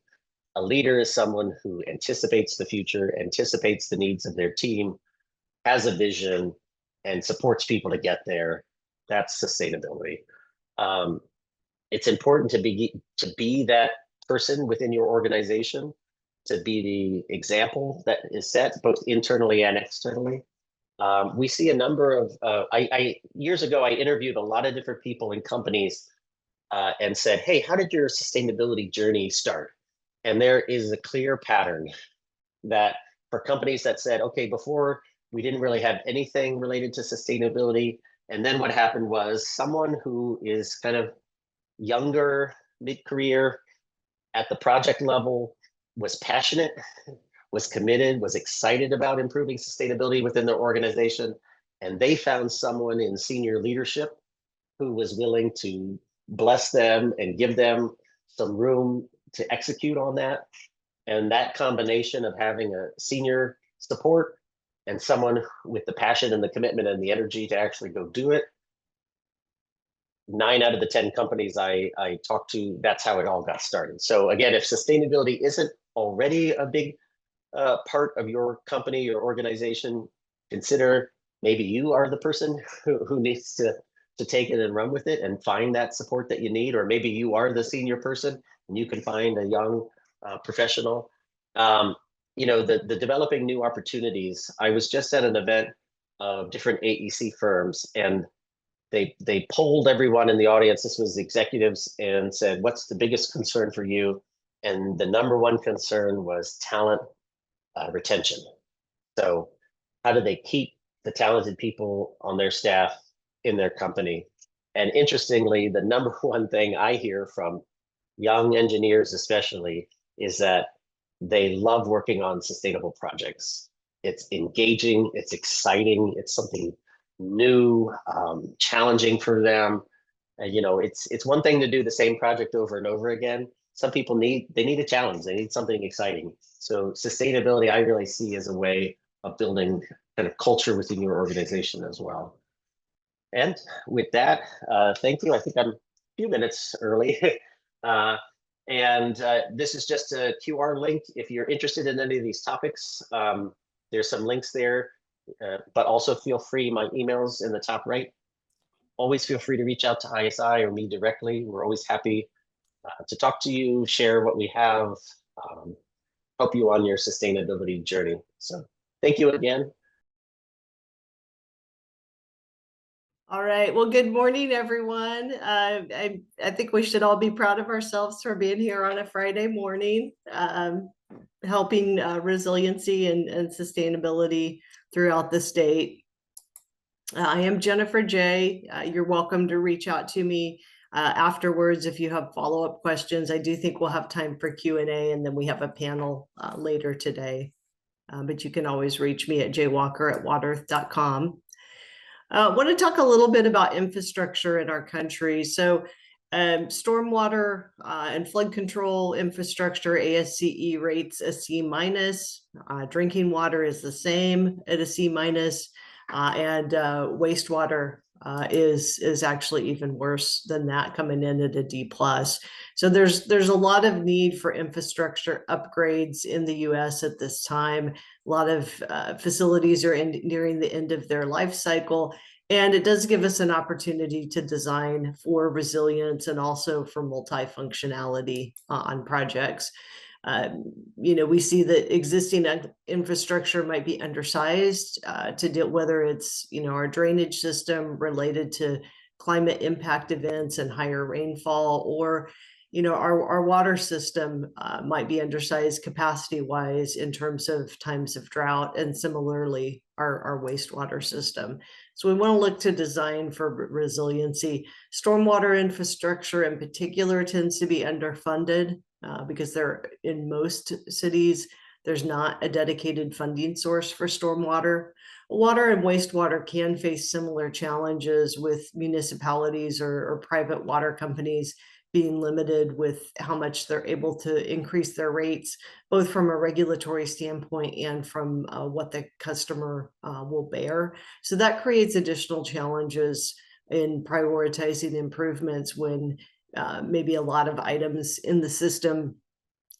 A leader is someone who anticipates the future, anticipates the needs of their team, has a vision, and supports people to get there. That's sustainability. It's important to be that person within your organization, to be the example that is set both internally and externally. We see a number of, years ago, I interviewed a lot of different people in companies and said, hey, how did your sustainability journey start? And there is a clear pattern that for companies that said, okay, before we didn't really have anything related to sustainability. And then what happened was someone who is kind of younger, mid-career, at the project level, was passionate, was committed, was excited about improving sustainability within their organization. And they found someone in senior leadership who was willing to bless them and give them some room to execute on that. And that combination of having a senior support and someone with the passion and the commitment and the energy to actually go do it. 9 out of the 10 companies I talked to, that's how it all got started. So again, if sustainability isn't already a big part of your company or organization, consider maybe you are the person who needs to take it and run with it and find that support that you need, or maybe you are the senior person and you can find a young professional. You know, the developing new opportunities. I was just at an event of different AEC firms, and they polled everyone in the audience. This was executives, and said, "What's the biggest concern for you?" And the number one concern was talent retention. So how do they keep the talented people on their staff in their company? And interestingly, the number one thing I hear from young engineers especially is that they love working on sustainable projects. It's engaging, it's exciting, it's something new, challenging for them. You know, it's one thing to do the same project over and over again. Some people need a challenge, they need something exciting. So sustainability, I really see as a way of building kind of culture within your organization as well. And with that, thank you. I think I'm a few minutes early. This is just a QR link. If you're interested in any of these topics, there's some links there, but also feel free, my email's in the top right. Always feel free to reach out to ISI or me directly. We're always happy to talk to you, share what we have, help you on your sustainability journey. So thank you again. All right. Well, good morning, everyone. I think we should all be proud of ourselves for being here on a Friday morning, helping resiliency and sustainability throughout the state. I am Jennifer J. You're welcome to reach out to me afterwards if you have follow-up questions. I do think we'll have time for Q&A, and then we have a panel later today. But you can always reach me at jwalker@watearth.com. I want to talk a little bit about infrastructure in our country. So stormwater and flood control infrastructure, ASCE rates a C-. Drinking water is the same at a C-, and wastewater is actually even worse than that, coming in at a D+. So there's a lot of need for infrastructure upgrades in the US at this time. A lot of facilities are nearing the end of their life cycle, and it does give us an opportunity to design for resilience and also for multifunctionality on projects. You know, we see that existing infrastructure might be undersized to deal, whether it's, you know, our drainage system related to climate impact events and higher rainfall, or, you know, our water system might be undersized capacity wise in terms of times of drought, and similarly our wastewater system. So we want to look to design for resiliency. Stormwater infrastructure in particular tends to be underfunded because in most cities, there's not a dedicated funding source for stormwater. Water and wastewater can face similar challenges, with municipalities or private water companies being limited with how much they're able to increase their rates, both from a regulatory standpoint and from what the customer will bear. So that creates additional challenges in prioritizing improvements when maybe a lot of items in the system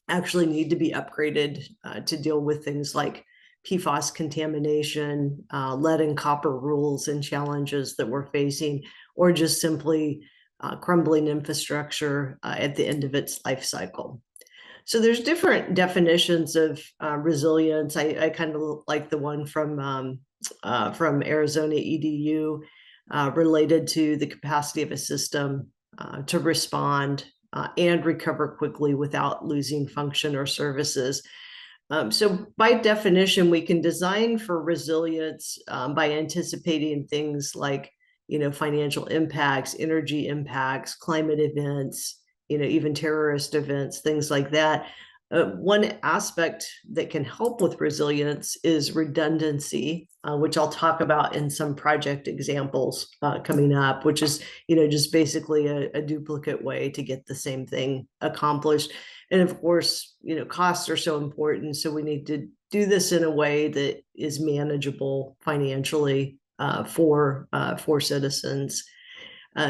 actually need to be upgraded to deal with things like PFAS contamination, lead and copper rules and challenges that we're facing, or just simply crumbling infrastructure at the end of its life cycle. So there's different definitions of resilience. I kind of like the one from Arizona EDU related to the capacity of a system to respond and recover quickly without losing function or services. So by definition, we can design for resilience by anticipating things like, you know, financial impacts, energy impacts, climate events, you know, even terrorist events, things like that. One aspect that can help with resilience is redundancy, which I'll talk about in some project examples coming up, which is, you know, just basically a duplicate way to get the same thing accomplished. And of course, you know, costs are so important, so we need to do this in a way that is manageable financially for citizens.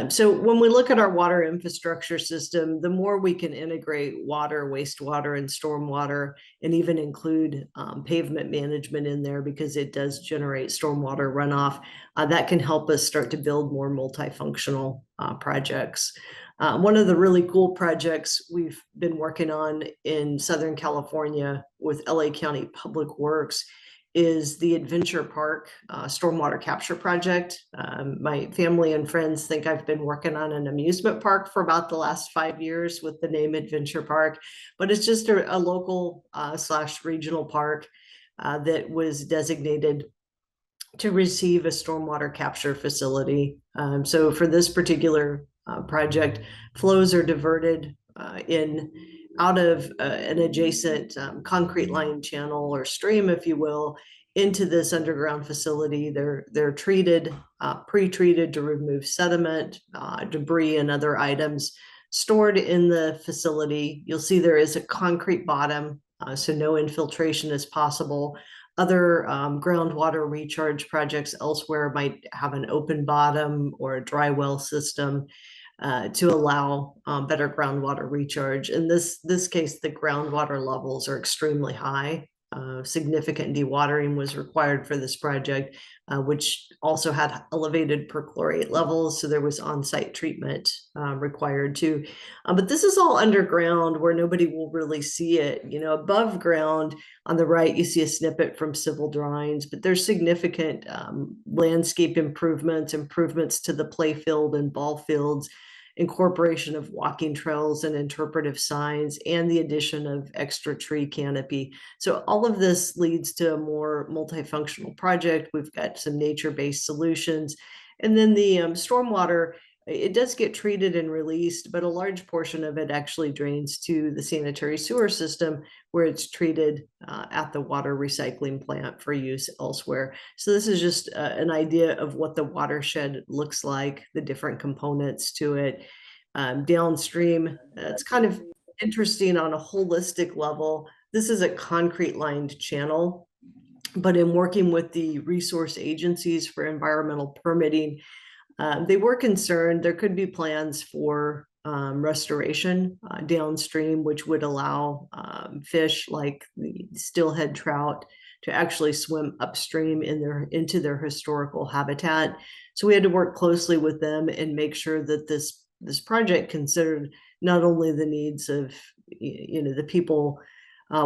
So when we look at our water infrastructure system, the more we can integrate water, wastewater, and stormwater, and even include pavement management in there because it does generate stormwater runoff, that can help us start to build more multifunctional projects. One of the really cool projects we've been working on in Southern California with LA County Public Works is the Adventure Park stormwater capture project. My family and friends think I've been working on an amusement park for about the last 5 years with the name Adventure Park, but it's just a local / regional park that was designated to receive a stormwater capture facility. So for this particular project, flows are diverted out of an adjacent concrete lined channel or stream, if you will, into this underground facility. They're treated, pre-treated to remove sediment, debris, and other items stored in the facility. You'll see there is a concrete bottom, so no infiltration is possible. Other groundwater recharge projects elsewhere might have an open bottom or a dry well system to allow better groundwater recharge. In this case, the groundwater levels are extremely high. Significant dewatering was required for this project, which also had elevated perchlorate levels, so there was on-site treatment required too. But this is all underground where nobody will really see it. Above ground on the right, you see a snippet from civil drawings, but there's significant landscape improvements to the play field and ball fields, incorporation of walking trails and interpretive signs, and the addition of extra tree canopy. So all of this leads to a more multifunctional project. We've got some nature-based solutions. And then the stormwater, it does get treated and released, but a large portion of it actually drains to the sanitary sewer system where it's treated at the water recycling plant for use elsewhere. So this is just an idea of what the watershed looks like, the different components to it. Downstream, it's kind of interesting on a holistic level. This is a concrete lined channel, but in working with the resource agencies for environmental permitting, they were concerned there could be plans for restoration downstream, which would allow fish like the steelhead trout to actually swim upstream into their historical habitat. So we had to work closely with them and make sure that this project considered not only the needs of the people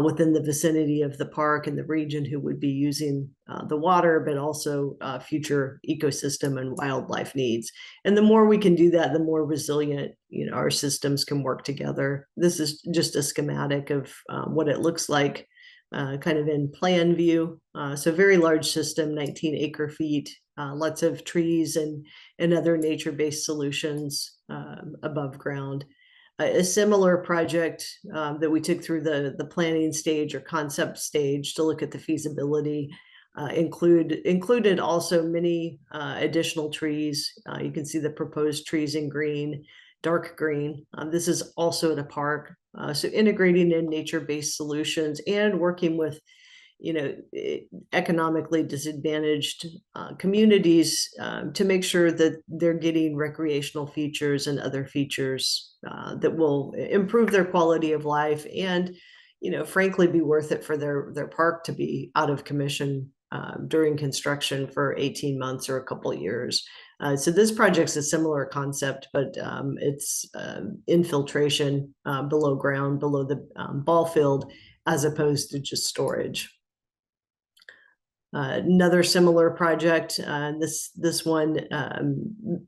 within the vicinity of the park and the region who would be using the water, but also future ecosystem and wildlife needs. And the more we can do that, the more resilient our systems can work together. This is just a schematic of what it looks like kind of in plan view. So very large system, 19 acre feet, lots of trees and other nature-based solutions above ground. A similar project that we took through the planning stage or concept stage to look at the feasibility included also many additional trees. You can see the proposed trees in green, dark green. This is also at a park. So integrating in nature-based solutions and working with economically disadvantaged communities to make sure that they're getting recreational features and other features that will improve their quality of life and, frankly, be worth it for their park to be out of commission during construction for 18 months or a couple of years. So this project's a similar concept, but it's infiltration below ground, below the ball field, as opposed to just storage. Another similar project, this one,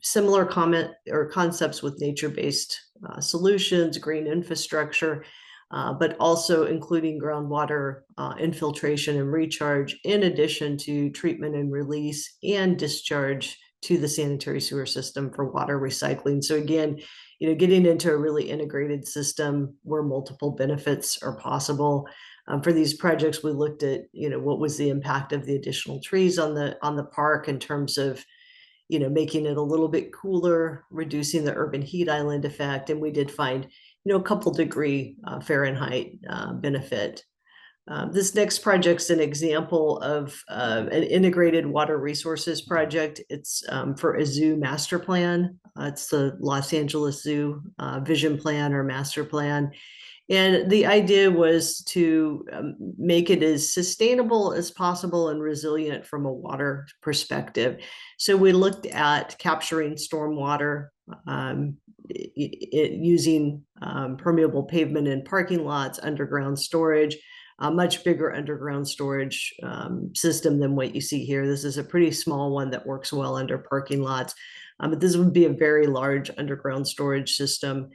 similar comment or concepts with nature-based solutions, green infrastructure, but also including groundwater infiltration and recharge, in addition to treatment and release and discharge to the sanitary sewer system for water recycling. So again, getting into a really integrated system where multiple benefits are possible. For these projects, we looked at, what was the impact of the additional trees on the park in terms of, making it a little bit cooler, reducing the urban heat island effect. And we did find, a couple degree Fahrenheit benefit. This next project's an example of an integrated water resources project. It's for a zoo master plan. It's the Los Angeles Zoo vision plan or master plan. And the idea was to make it as sustainable as possible and resilient from a water perspective. So we looked at capturing stormwater using permeable pavement in parking lots, underground storage, a much bigger underground storage system than what you see here. This is a pretty small one that works well under parking lots. But this would be a very large underground storage system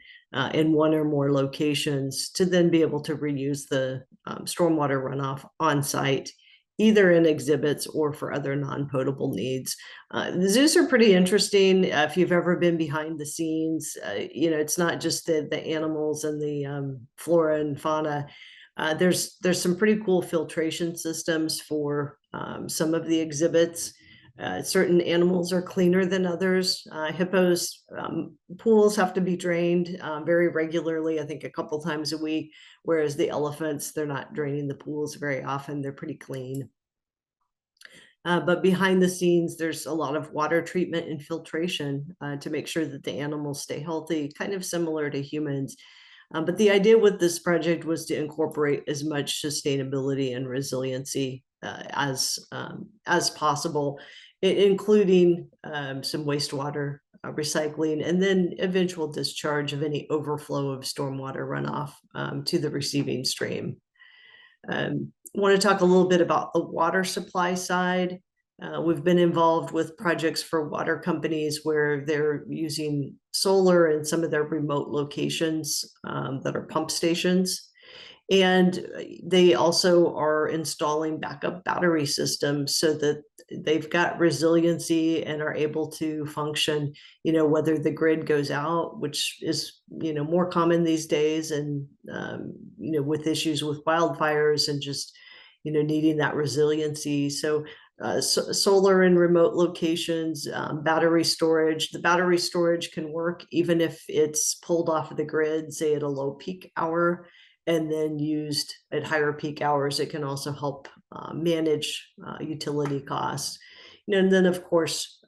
in one or more locations to then be able to reuse the stormwater runoff on site, either in exhibits or for other non-potable needs. The zoos are pretty interesting. If you've ever been behind the scenes, it's not just the animals and the flora and fauna. There's some pretty cool filtration systems for some of the exhibits. Certain animals are cleaner than others. Hippos pools have to be drained very regularly, I think a couple times a week, whereas the elephants, they're not draining the pools very often. They're pretty clean. But behind the scenes, there's a lot of water treatment and filtration to make sure that the animals stay healthy, kind of similar to humans. But the idea with this project was to incorporate as much sustainability and resiliency as possible, including some wastewater recycling and then eventual discharge of any overflow of stormwater runoff to the receiving stream. I want to talk a little bit about the water supply side. We've been involved with projects for water companies where they're using solar in some of their remote locations that are pump stations. And they also are installing backup battery systems so that they've got resiliency and are able to function, whether the grid goes out, which is, more common these days, and, with issues with wildfires and just, needing that resiliency. So solar in remote locations, battery storage. The battery storage can work even if it's pulled off of the grid, say at a low peak hour, and then used at higher peak hours. It can also help manage utility costs. And then, of course,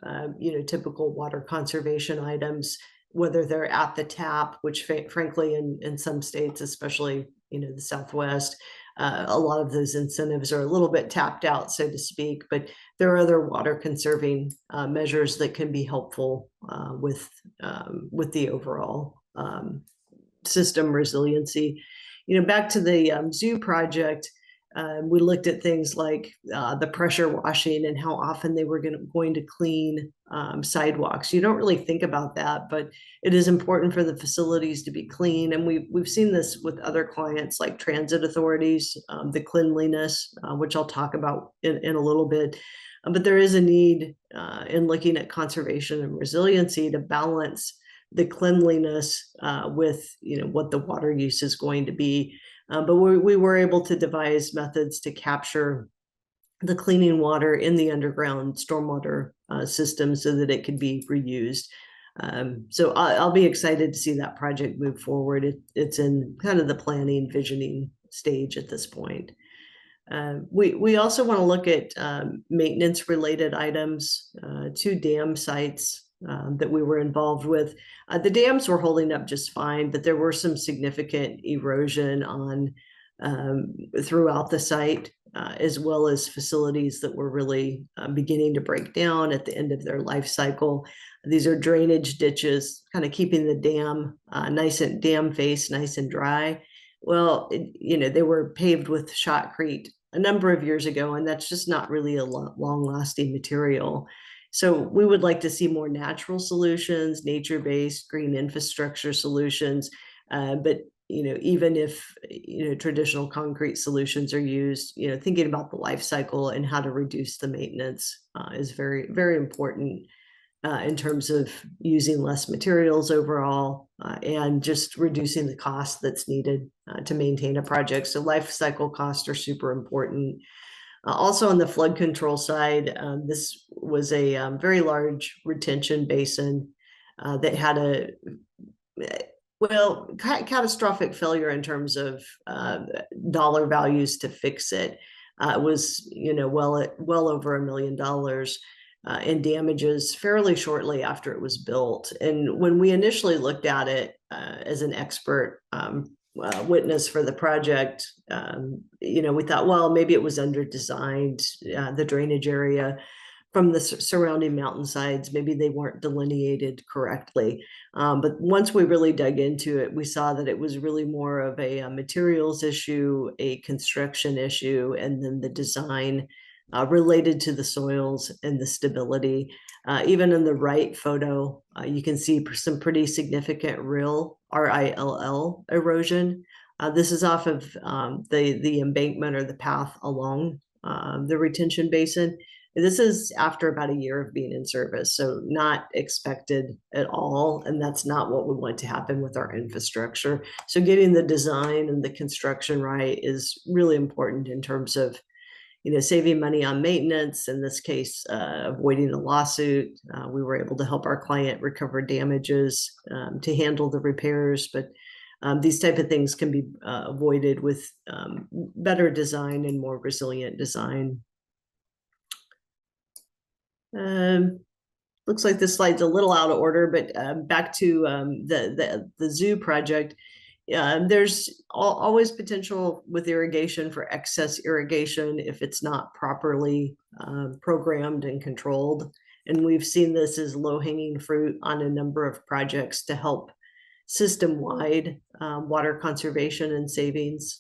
typical water conservation items, whether they're at the tap, which frankly, in some states, especially, the Southwest, a lot of those incentives are a little bit tapped out, so to speak, but there are other water conserving measures that can be helpful with the overall system resiliency. Back to the zoo project, we looked at things like the pressure washing and how often they were going to clean sidewalks. You don't really think about that, but it is important for the facilities to be clean. And we've seen this with other clients like transit authorities, the cleanliness, which I'll talk about in a little bit. But there is a need in looking at conservation and resiliency to balance the cleanliness with what the water use is going to be. But we were able to devise methods to capture the cleaning water in the underground stormwater system so that it could be reused. So I'll be excited to see that project move forward. It's in kind of the planning, visioning stage at this point. We also want to look at maintenance related items, 2 dam sites that we were involved with. The dams were holding up just fine, but there were some significant erosion on throughout the site, as well as facilities that were really beginning to break down at the end of their life cycle. These are drainage ditches, kind of keeping the dam dam face nice and dry. Well, they were paved with shotcrete a number of years ago, and that's just not really a long-lasting material. So we would like to see more natural solutions, nature-based green infrastructure solutions. But even if traditional concrete solutions are used, thinking about the life cycle and how to reduce the maintenance is very, very important in terms of using less materials overall and just reducing the cost that's needed to maintain a project. So life cycle costs are super important. Also on the flood control side, this was a very large retention basin that had Well, catastrophic failure in terms of dollar values to fix it was, well over $1 million in damages fairly shortly after it was built. And when we initially looked at it as an expert witness for the project, we thought, well, maybe it was under designed, the drainage area from the surrounding mountainsides, maybe they weren't delineated correctly. But once we really dug into it, we saw that it was really more of a materials issue, a construction issue, and then the design related to the soils and the stability. Even in the right photo, you can see some pretty significant rill erosion. This is off of the embankment or the path along the retention basin. This is after about a year of being in service, so not expected at all, and that's not what we want to happen with our infrastructure. So getting the design and the construction right is really important in terms of, saving money on maintenance, in this case, avoiding a lawsuit. We were able to help our client recover damages to handle the repairs, but these type of things can be avoided with better design and more resilient design. Looks like this slide's a little out of order, but back to the zoo project. There's always potential with irrigation for excess irrigation if it's not properly programmed and controlled. And we've seen this as low-hanging fruit on a number of projects to help system-wide water conservation and savings.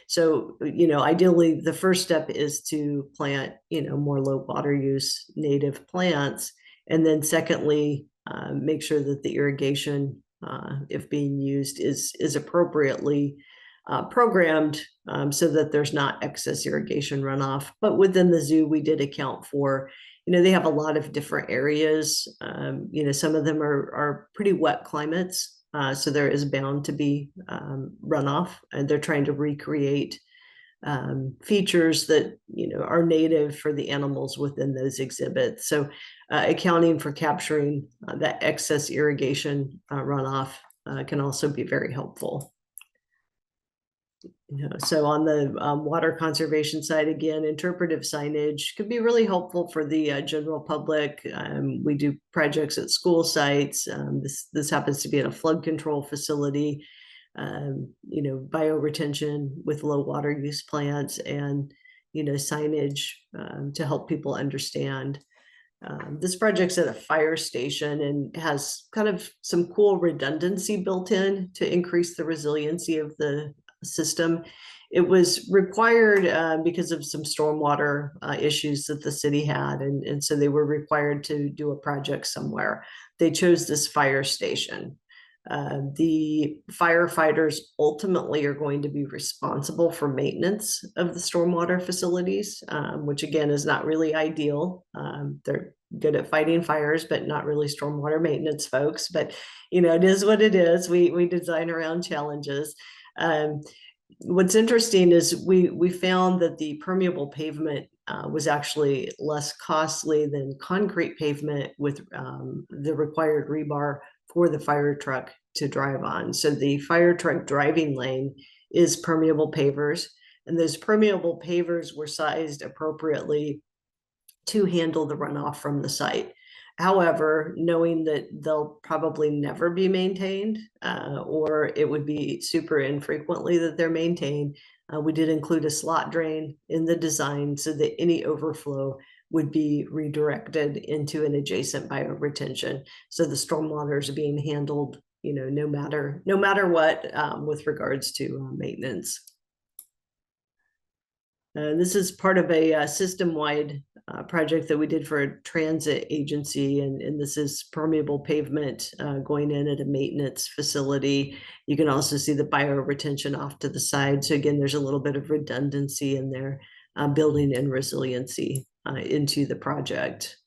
So, ideally, the first step is to plant, more low water use native plants. And then secondly, make sure that the irrigation, if being used, is appropriately programmed so that there's not excess irrigation runoff. But within the zoo, we did account for, they have a lot of different areas. Some of them are pretty wet climates. So there is bound to be runoff, and they're trying to recreate features that are native for the animals within those exhibits. So accounting for capturing that excess irrigation runoff can also be very helpful. So on the water conservation side, again, interpretive signage could be really helpful for the general public. We do projects at school sites. This happens to be at a flood control facility, bioretention with low water use plants, and signage to help people understand. This project's at a fire station and has kind of some cool redundancy built in to increase the resiliency of the system. It was required because of some stormwater issues that the city had, and so they were required to do a project somewhere. They chose this fire station. The firefighters ultimately are going to be responsible for maintenance of the stormwater facilities, which again is not really ideal. They're good at fighting fires, but not really stormwater maintenance folks. But it is what it is. We design around challenges. What's interesting is we found that the permeable pavement was actually less costly than concrete pavement with the required rebar for the fire truck to drive on. So the fire truck driving lane is permeable pavers, and those permeable pavers were sized appropriately to handle the runoff from the site. However, knowing that they'll probably never be maintained, or it would be super infrequently that they're maintained, we did include a slot drain in the design so that any overflow would be redirected into an adjacent bioretention. So the stormwater is being handled, no matter what, with regards to maintenance. This is part of a system-wide project that we did for a transit agency, and this is permeable pavement going in at a maintenance facility. You can also see the bioretention off to the side. So again, there's a little bit of redundancy in there, building in resiliency into the project.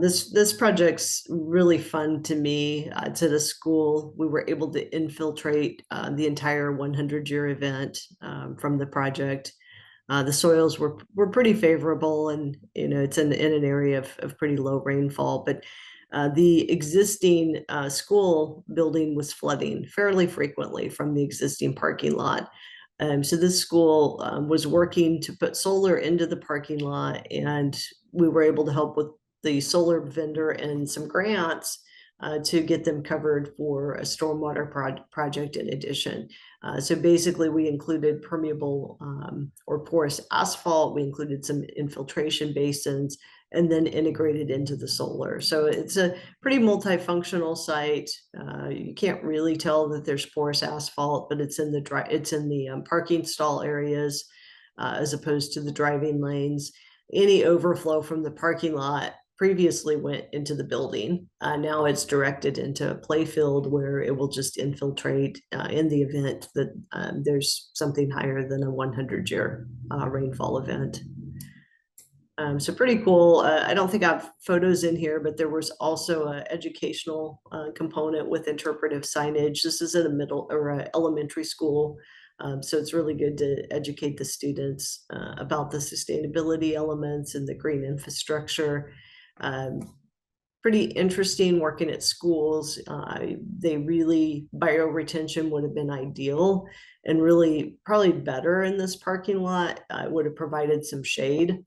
This project's really fun to me. It's at a school. We were able to infiltrate the entire 100-year event from the project. The soils were pretty favorable, and it's in an area of pretty low rainfall. But The existing school building was flooding fairly frequently from the existing parking lot. So this school was working to put solar into the parking lot, and we were able to help with the solar vendor and some grants to get them covered for a stormwater project in addition. So basically we included permeable or porous asphalt, we included some infiltration basins, and then integrated into the solar. So it's a pretty multifunctional site. You can't really tell that there's porous asphalt, but it's in the parking stall areas as opposed to the driving lanes. Any overflow from the parking lot previously went into the building. Now it's directed into a play field where it will just infiltrate in the event that there's something higher than a 100-year rainfall event. So pretty cool. I don't think I have photos in here, but there was also an educational component with interpretive signage. This is at a middle or a elementary school. So it's really good to educate the students about the sustainability elements and the green infrastructure. Pretty interesting working at schools. They really, bioretention would have been ideal and really probably better in this parking lot. It would have provided some shade.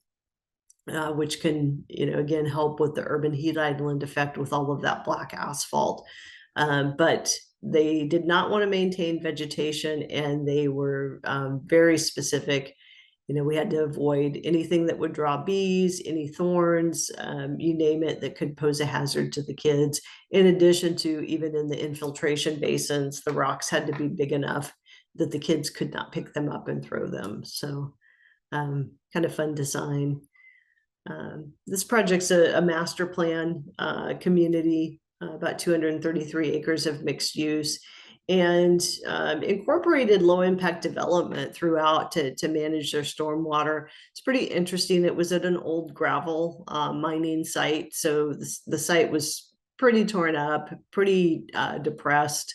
Which can, again, help with the urban heat island effect with all of that black asphalt. But they did not want to maintain vegetation, and they were very specific. We had to avoid anything that would draw bees, any thorns, you name it, that could pose a hazard to the kids. In addition to, even in the infiltration basins, the rocks had to be big enough that the kids could not pick them up and throw them. So kind of fun design. This project's a master plan community, about 233 acres of mixed use, and incorporated low impact development throughout to manage their stormwater. It's pretty interesting. It was at an old gravel mining site. So the site was pretty torn up, pretty depressed.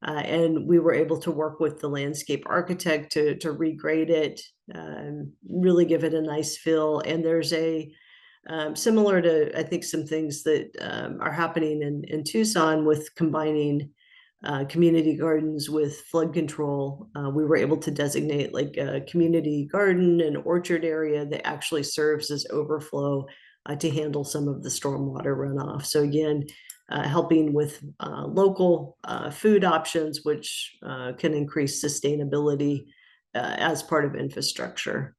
And we were able to work with the landscape architect to regrade it, really give it a nice feel. And there's a similar to, I think, some things that are happening in Tucson with combining community gardens with flood control. We were able to designate like a community garden and orchard area that actually serves as overflow to handle some of the stormwater runoff. So again, helping with local food options, which can increase sustainability as part of infrastructure.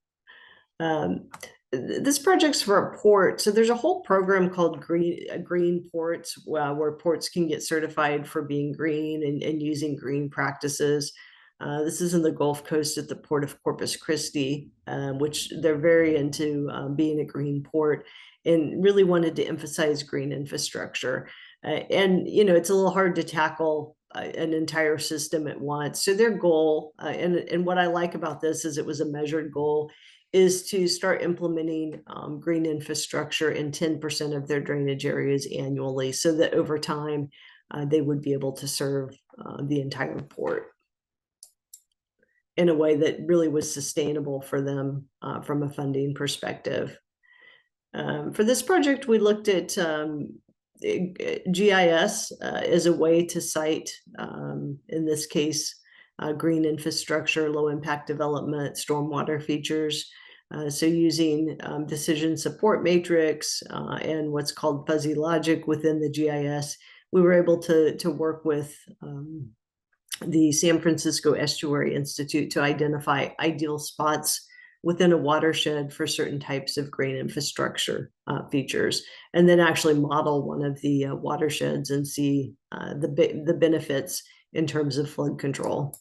This project's for a port. So there's a whole program called Green Ports, where ports can get certified for being green and using green practices. This is in the Gulf Coast at the Port of Corpus Christi, which they're very into being a green port and really wanted to emphasize green infrastructure. And, it's a little hard to tackle an entire system at once. So their goal, and what I like about this is it was a measured goal, is to start implementing green infrastructure in 10% of their drainage areas annually, so that over time they would be able to serve the entire port in a way that really was sustainable for them from a funding perspective. For this project, we looked at GIS as a way to cite, in this case, green infrastructure, low impact development, stormwater features. So using decision support matrix and what's called fuzzy logic within the GIS, we were able to work with the San Francisco Estuary Institute to identify ideal spots within a watershed for certain types of green infrastructure features, and then actually model one of the watersheds and see the benefits in terms of flood control.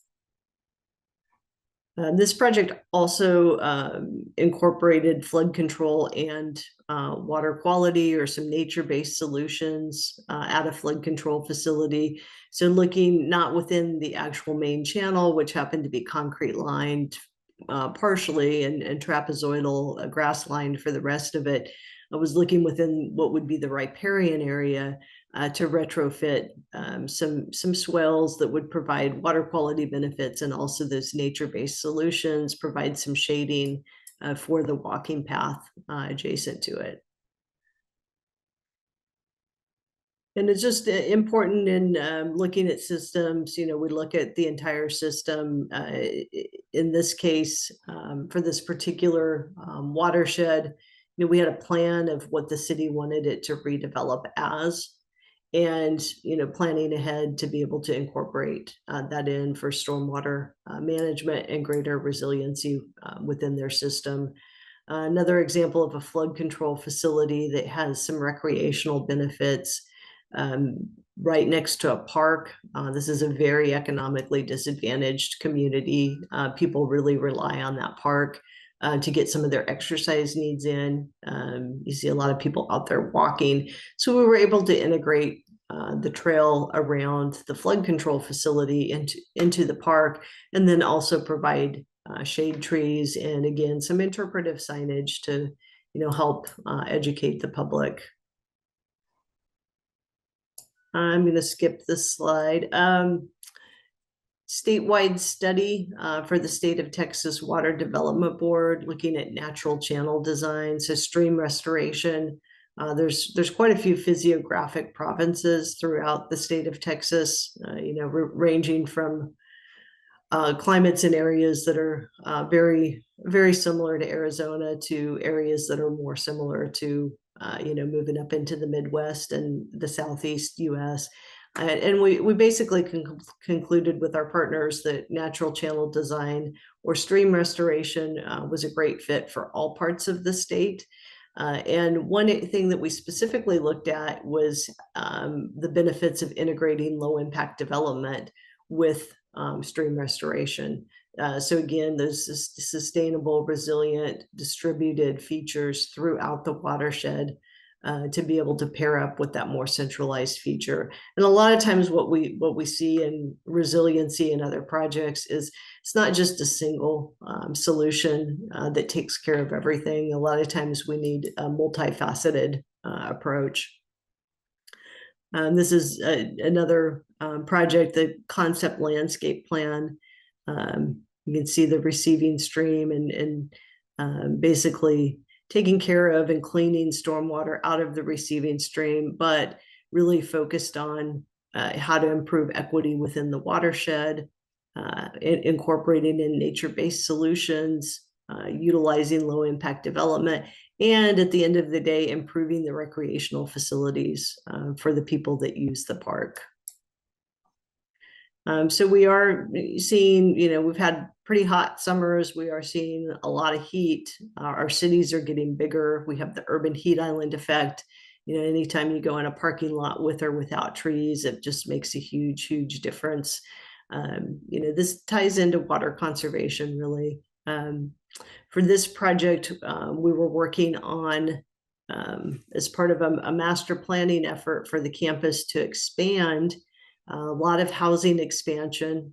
This project also incorporated flood control and water quality, or some nature-based solutions at a flood control facility. So looking not within the actual main channel, which happened to be concrete lined partially and trapezoidal grass lined for the rest of it. I was looking within what would be the riparian area to retrofit some swales that would provide water quality benefits, and also those nature-based solutions provide some shading for the walking path adjacent to it. And it's just important in looking at systems. We look at the entire system. In this case, for this particular watershed, we had a plan of what the city wanted it to redevelop as, and planning ahead to be able to incorporate that in for stormwater management and greater resiliency within their system. Another example of a flood control facility that has some recreational benefits right next to a park. This is a very economically disadvantaged community. People really rely on that park to get some of their exercise needs in. You see a lot of people out there walking. So we were able to integrate the trail around the flood control facility into the park, and then also provide shade trees and, again, some interpretive signage to help educate the public. I'm going to skip this slide. Statewide study for the State of Texas Water Development Board, looking at natural channel design, so stream restoration. There's quite a few physiographic provinces throughout the state of Texas, ranging from climates in areas that are very, very similar to Arizona to areas that are more similar to moving up into the Midwest and the Southeast US. And we basically concluded with our partners that natural channel design or stream restoration was a great fit for all parts of the state. And one thing that we specifically looked at was the benefits of integrating low impact development with stream restoration. So again, there's this sustainable, resilient, distributed features throughout the watershed to be able to pair up with that more centralized feature. And a lot of times what we see in resiliency and other projects is it's not just a single solution that takes care of everything. A lot of times we need a multifaceted approach. This is another project, the concept landscape plan. You can see the receiving stream and basically taking care of and cleaning stormwater out of the receiving stream, but really focused on how to improve equity within the watershed, incorporating in nature-based solutions, utilizing low impact development, and at the end of the day, improving the recreational facilities for the people that use the park. So we are seeing, we've had pretty hot summers. We are seeing a lot of heat. Our cities are getting bigger. We have the urban heat island effect. Anytime you go in a parking lot with or without trees, it just makes a huge, huge difference. This ties into water conservation, really. For this project, we were working on, as part of a master planning effort for the campus to expand, a lot of housing expansion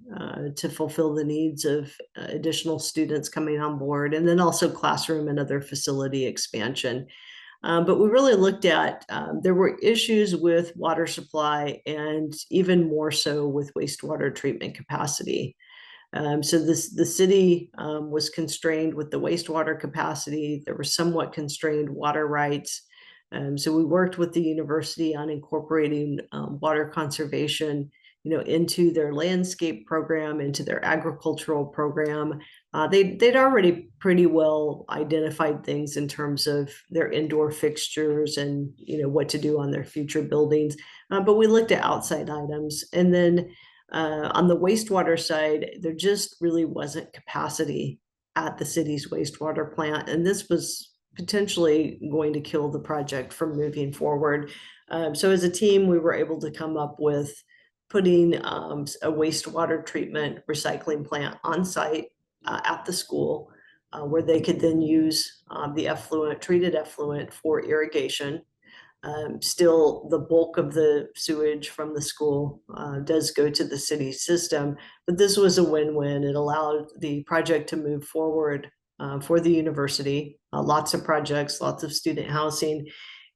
to fulfill the needs of additional students coming on board, and then also classroom and other facility expansion. But we really looked at, there were issues with water supply and even more so with wastewater treatment capacity. So the city was constrained with the wastewater capacity. There were somewhat constrained water rights. So we worked with the university on incorporating water conservation, into their landscape program, into their agricultural program. They'd already pretty well identified things in terms of their indoor fixtures and what to do on their future buildings. But we looked at outside items, and then on the wastewater side, there just really wasn't capacity at the city's wastewater plant, and this was potentially going to kill the project from moving forward. So as a team, we were able to come up with putting a wastewater treatment recycling plant on site at the school, where they could then use the treated effluent for irrigation. Still, the bulk of the sewage from the school does go to the city system, but this was a win-win. It allowed the project to move forward for the university, lots of projects, lots of student housing,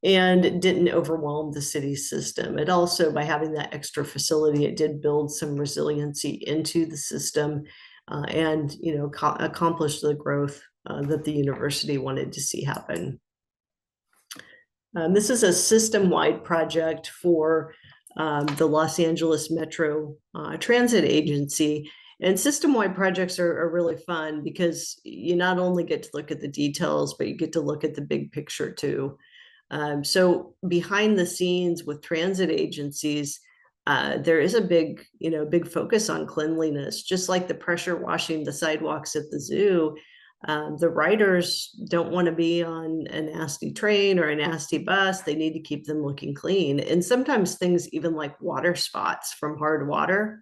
and didn't overwhelm the city's system. It also, by having that extra facility, it did build some resiliency into the system and accomplish the growth that the university wanted to see happen. This is a system-wide project for the Los Angeles Metro Transit Agency. And system-wide projects are really fun because you not only get to look at the details, but you get to look at the big picture too. So behind the scenes with transit agencies, there is a big focus on cleanliness, just like the pressure washing the sidewalks at the zoo. The riders don't want to be on a nasty train or a nasty bus. They need to keep them looking clean. And sometimes things even like water spots from hard water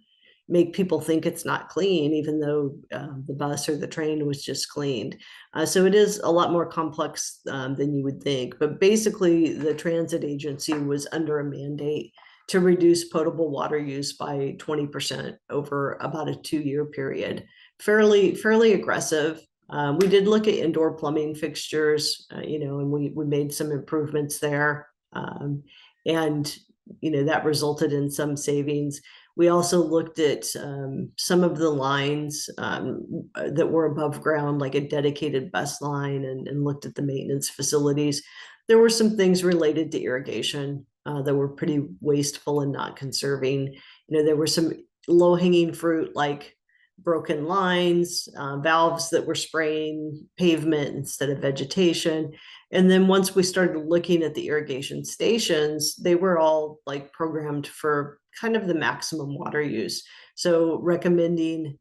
make people think it's not clean, even though the bus or the train was just cleaned. So it is a lot more complex than you would think. But basically, the transit agency was under a mandate to reduce potable water use by 20% over about a 2-year period. Fairly aggressive. We did look at indoor plumbing fixtures, and we made some improvements there. And that resulted in some savings. We also looked at some of the lines that were above ground, like a dedicated bus line, and looked at the maintenance facilities. There were some things related to irrigation that were pretty wasteful and not conserving. There were some low-hanging fruit like broken lines, valves that were spraying pavement instead of vegetation. And then once we started looking at the irrigation stations, they were all like programmed for kind of the maximum water use. So recommending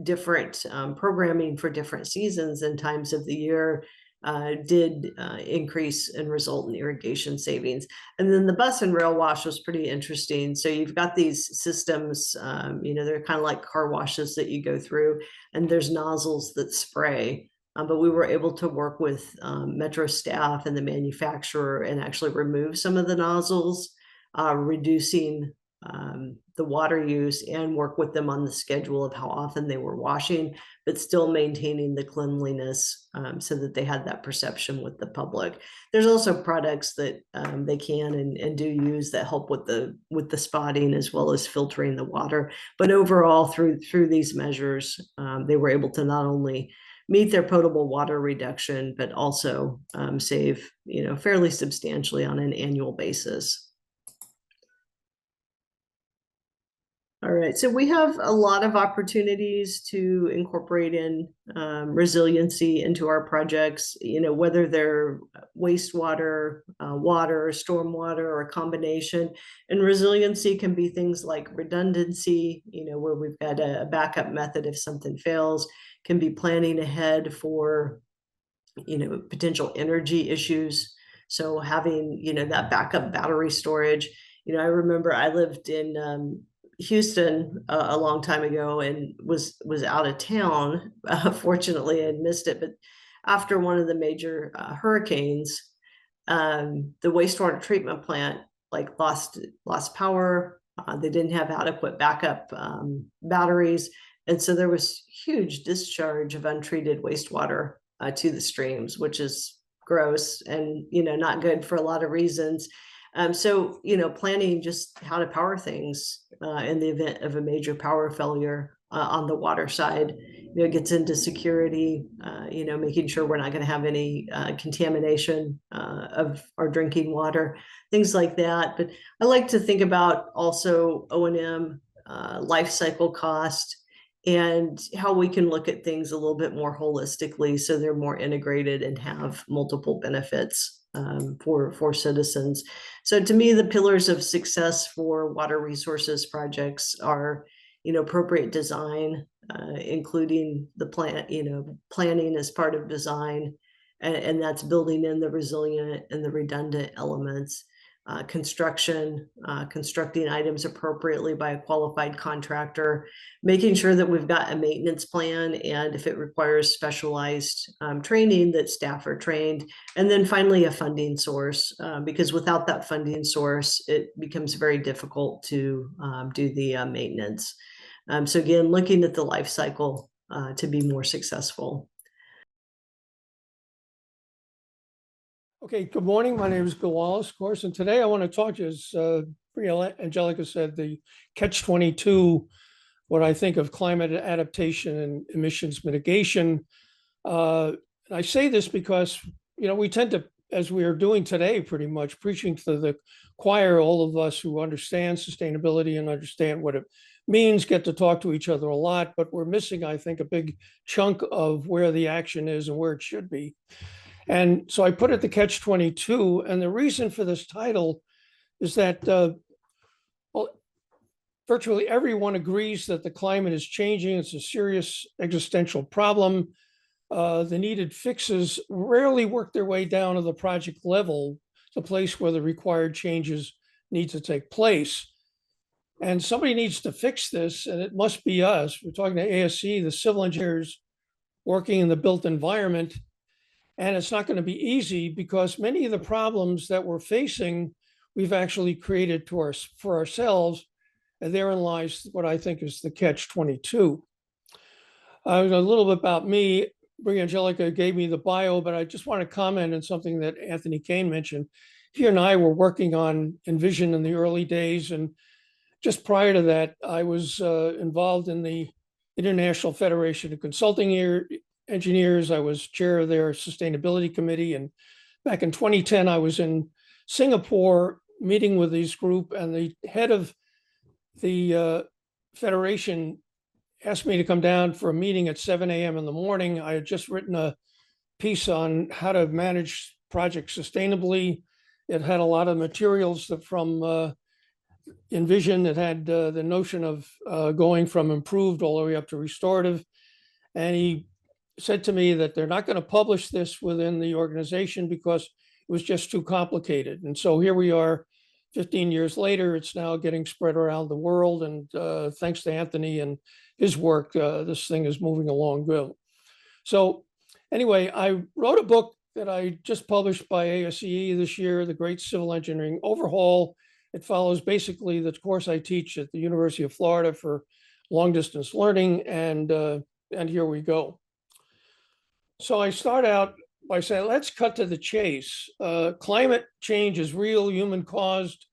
different programming for different seasons and times of the year did increase and result in irrigation savings. And then the bus and rail wash was pretty interesting. So you've got these systems, they're kind of like car washes that you go through, and there's nozzles that spray. But we were able to work with Metro staff and the manufacturer and actually remove some of the nozzles, reducing the water use, and work with them on the schedule of how often they were washing, but still maintaining the cleanliness so that they had that perception with the public. There's also products that they can and do use that help with the spotting as well as filtering the water. But overall, through these measures, they were able to not only meet their potable water reduction, but also save fairly substantially on an annual basis. All right, so we have a lot of opportunities to incorporate in resiliency into our projects, whether they're wastewater, water, stormwater, or a combination. And resiliency can be things like redundancy, where we've got a backup method if something fails, can be planning ahead for, potential energy issues. So having, that backup battery storage. I remember I lived in Houston a long time ago and was out of town. Fortunately, I missed it. But after one of the major hurricanes, the wastewater treatment plant lost power. They didn't have adequate backup batteries, and so there was huge discharge of untreated wastewater to the streams, which is gross and not good for a lot of reasons. So, planning just how to power things in the event of a major power failure on the water side, gets into security, making sure we're not going to have any contamination of our drinking water, things like that. But I like to think about also O&M, life cycle cost, and how we can look at things a little bit more holistically so they're more integrated and have multiple benefits for citizens. So to me, the pillars of success for water resources projects are, appropriate design, including the planning as part of design, and that's building in the resilient and the redundant elements. Constructing items appropriately by a qualified contractor, making sure that we've got a maintenance plan, and if it requires specialized training, that staff are trained, and then finally a funding source, because without that funding source, it becomes very difficult to do the maintenance. So again, looking at the life cycle to be more successful. Okay, good morning. My name is Bill Wallace, of course, and today I want to talk to you, as MariaAngélica said, the catch-22, what I think of climate adaptation and emissions mitigation. I say this because, we tend to as we are doing today, pretty much preaching to the choir, all of us who understand sustainability and understand what it means get to talk to each other a lot, but we're missing, I think, a big chunk of where the action is and where it should be. And so I put it the catch-22, and the reason for this title is that well, virtually everyone agrees that the climate is changing. It's a serious existential problem. The needed fixes rarely work their way down to the project level, the place where the required changes need to take place. And somebody needs to fix this, and it must be us. We're talking to ASCE, the civil engineers working in the built environment. And it's not going to be easy because many of the problems that we're facing, we've actually created for ourselves. And therein lies what I think is the catch-22. A little bit about me. MariaAngélica gave me the bio, but I just want to comment on something that Anthony Kane mentioned. He and I were working on Envision in the early days. And just prior to that, I was involved in the International Federation of Consulting Engineers. I was chair of their sustainability committee. And back in 2010, I was in Singapore meeting with this group, and the head of the federation asked me to come down for a meeting at 7 a.m. in the morning. I had just written a piece on how to manage projects sustainably. It had a lot of materials from Envision. It had the notion of going from improved all the way up to restorative. And he said to me that they're not going to publish this within the organization because it was just too complicated. And so here we are 15 years later, it's now getting spread around the world. And thanks to Anthony and his work, this thing is moving along good. So anyway, I wrote a book that I just published by ASCE this year, The Great Civil Engineering Overhaul. It follows basically the course I teach at the University of Florida for long distance learning. And here we go. So I start out by saying, let's cut to the chase. Climate change is real, human-caused,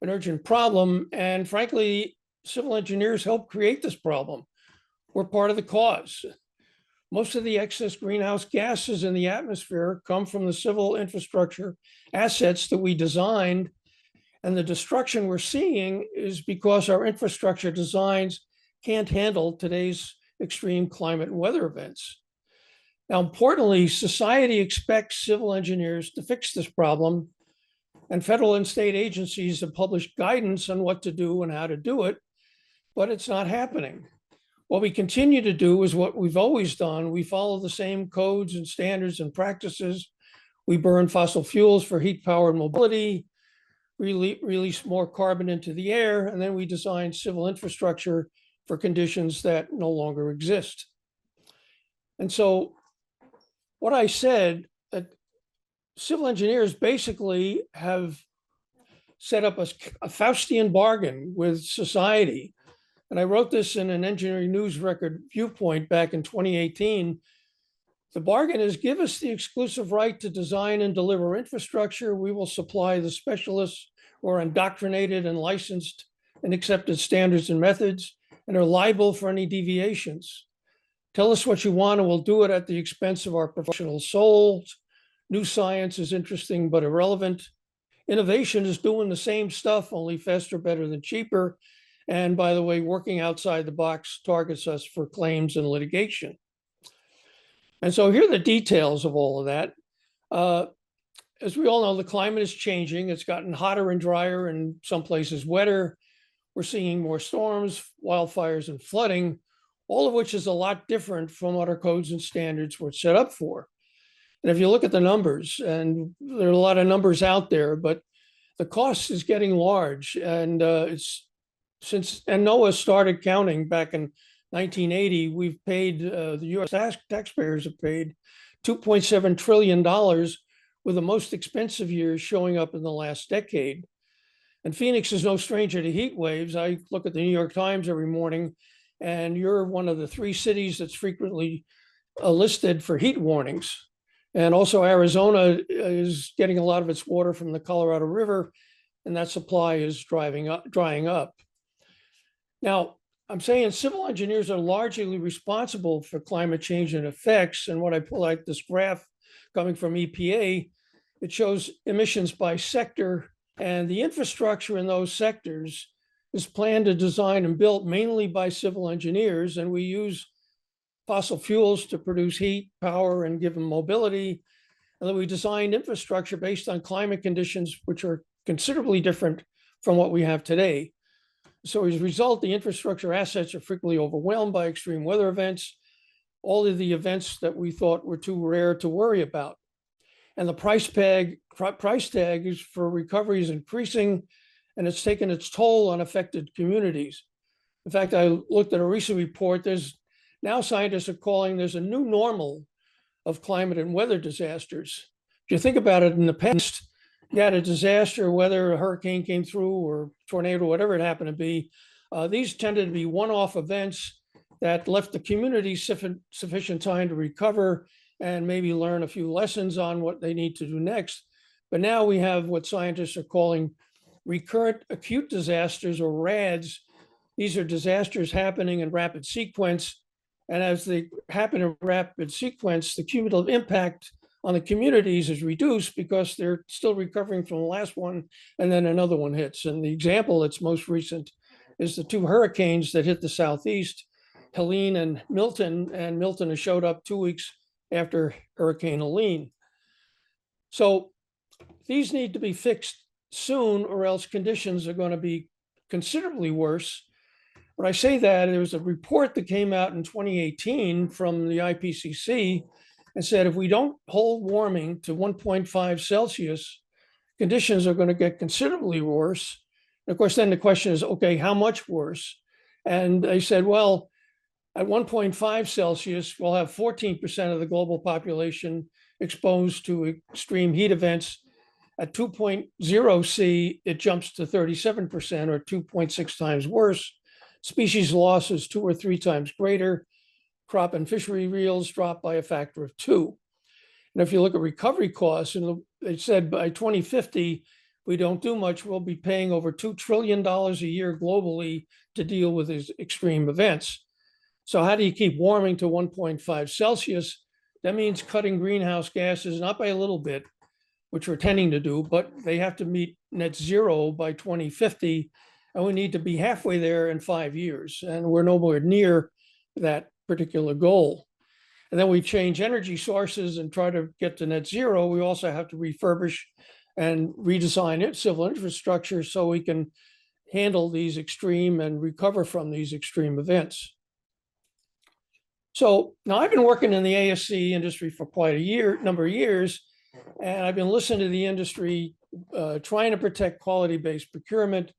an urgent problem. And frankly, civil engineers help create this problem. We're part of the cause. Most of the excess greenhouse gases in the atmosphere come from the civil infrastructure assets that we designed. And the destruction we're seeing is because our infrastructure designs can't handle today's extreme climate and weather events. Now, importantly, society expects civil engineers to fix this problem, and federal and state agencies have published guidance on what to do and how to do it, but it's not happening. What we continue to do is what we've always done. We follow the same codes and standards and practices. We burn fossil fuels for heat, power, and mobility, release more carbon into the air, and then we design civil infrastructure for conditions that no longer exist. And so what I said, that civil engineers basically have set up a Faustian bargain with society. And I wrote this in an Engineering News Record Viewpoint back in 2018. The bargain is, give us the exclusive right to design and deliver infrastructure. We will supply the specialists who are indoctrinated and licensed and accepted standards and methods and are liable for any deviations. Tell us what you want and we'll do it at the expense of our professional souls. New science is interesting but irrelevant. Innovation is doing the same stuff, only faster, better, than cheaper. And by the way, working outside the box targets us for claims and litigation. And so here are the details of all of that. As we all know, the climate is changing. It's gotten hotter and drier and some places wetter. We're seeing more storms, wildfires, and flooding, all of which is a lot different from what our codes and standards were set up for. And if you look at the numbers, and there are a lot of numbers out there, but the cost is getting large. And since NOAA started counting back in 1980, we've paid, the US taxpayers have paid $2.7 trillion, with the most expensive years showing up in the last decade. And Phoenix is no stranger to heat waves. I look at the New York Times every morning, and you're one of the 3 cities that's frequently listed for heat warnings. And also Arizona is getting a lot of its water from the Colorado River, and that supply is drying up. Now, I'm saying civil engineers are largely responsible for climate change and effects. And what I pull out this graph coming from EPA It shows emissions by sector, and the infrastructure in those sectors is planned and designed and built mainly by civil engineers, and we use fossil fuels to produce heat, power, and give them mobility. And then we designed infrastructure based on climate conditions, which are considerably different from what we have today. So as a result, the infrastructure assets are frequently overwhelmed by extreme weather events, all of the events that we thought were too rare to worry about. And the price tag is for recovery is increasing, and it's taken its toll on affected communities. In fact, I looked at a recent report. There's now scientists are calling there's a new normal of climate and weather disasters. If you think about it, in the past, you had a disaster, whether a hurricane came through or tornado, whatever it happened to be. These tended to be one-off events that left the community sufficient time to recover and maybe learn a few lessons on what they need to do next. But now we have what scientists are calling recurrent acute disasters, or RADs. These are disasters happening in rapid sequence. And as they happen in rapid sequence, the cumulative impact on the communities is reduced because they're still recovering from the last one, and then another one hits. And the example that's most recent is the two hurricanes that hit the Southeast, Helene and Milton has showed up 2 weeks after Hurricane Helene. So these need to be fixed soon, or else conditions are going to be considerably worse. When I say that, there was a report that came out in 2018 from the IPCC and said if we don't hold warming to 1.5 Celsius, conditions are going to get considerably worse. And of course, then the question is, okay, how much worse? And they said, well, at 1.5 Celsius, we'll have 14% of the global population exposed to extreme heat events. At 2.0 C, it jumps to 37%, or 2.6 times worse. Species loss is 2 or 3 times greater. Crop and fishery yields drop by a factor of 2. And if you look at recovery costs, and they said by 2050, if we don't do much, we'll be paying over $2 trillion a year globally to deal with these extreme events. So how do you keep warming to 1.5 Celsius? That means cutting greenhouse gases, not by a little bit, which we're tending to do, but they have to meet net zero by 2050. And we need to be halfway there in 5 years. And we're nowhere near that particular goal. And then we change energy sources and try to get to net zero. We also have to refurbish and redesign civil infrastructure so we can handle these extreme and recover from these extreme events. So now I've been working in the ASCE industry for quite a number of years, and I've been listening to the industry, trying to protect quality-based procurement,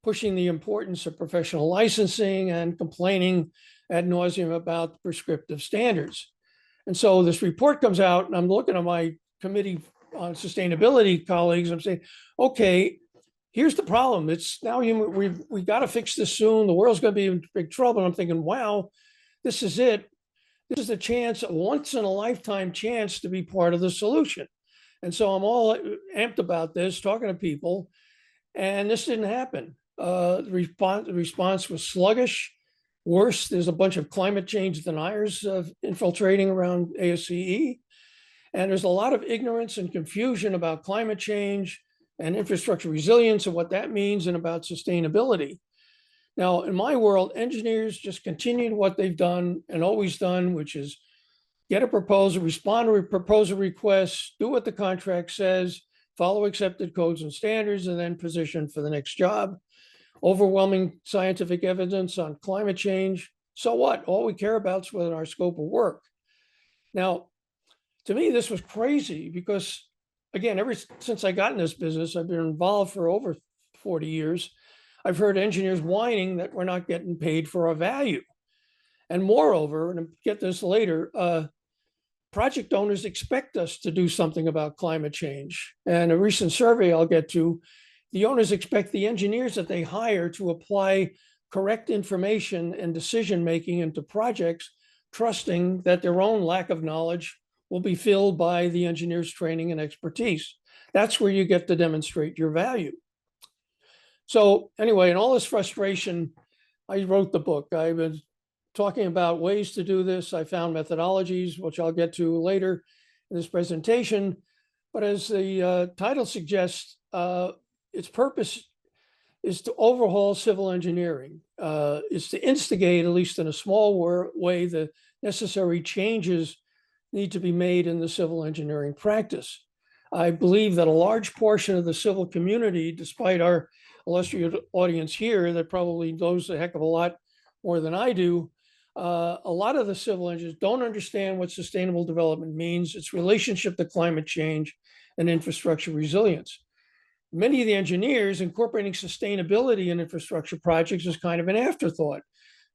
pushing the importance of professional licensing, and complaining ad nauseum about prescriptive standards. And so this report comes out, and I'm looking at my committee on sustainability colleagues. I'm saying, okay, here's the problem. It's now we've got to fix this soon. The world's going to be in big trouble. And I'm thinking, wow, this is it. This is a chance, a once in a lifetime chance to be part of the solution. And so I'm all amped about this, talking to people, and this didn't happen. The response was sluggish. Worse, there's a bunch of climate change deniers infiltrating around ASCE. And there's a lot of ignorance and confusion about climate change and infrastructure resilience and what that means, and about sustainability. Now, in my world, engineers just continued what they've done and always done, which is get a proposal, respond to a proposal request, do what the contract says, follow accepted codes and standards, and then position for the next job. Overwhelming scientific evidence on climate change. So what? All we care about is within our scope of work. Now, to me, this was crazy because, again, ever since I got in this business, I've been involved for over 40 years. I've heard engineers whining that we're not getting paid for our value. And moreover, and I'll get this later, project owners expect us to do something about climate change. And a recent survey I'll get to, the owners expect the engineers that they hire to apply correct information and decision-making into projects, trusting that their own lack of knowledge will be filled by the engineers' training and expertise. That's where you get to demonstrate your value. So anyway, in all this frustration, I wrote the book. I've been talking about ways to do this. I found methodologies, which I'll get to later in this presentation. But as the title suggests, its purpose is to overhaul civil engineering. Is to instigate, at least in a small way, the necessary changes need to be made in the civil engineering practice. I believe that a large portion of the civil community, despite our illustrious audience here that probably knows a heck of a lot more than I do, a lot of the civil engineers don't understand what sustainable development means, its relationship to climate change and infrastructure resilience. Many of the engineers incorporating sustainability in infrastructure projects is kind of an afterthought.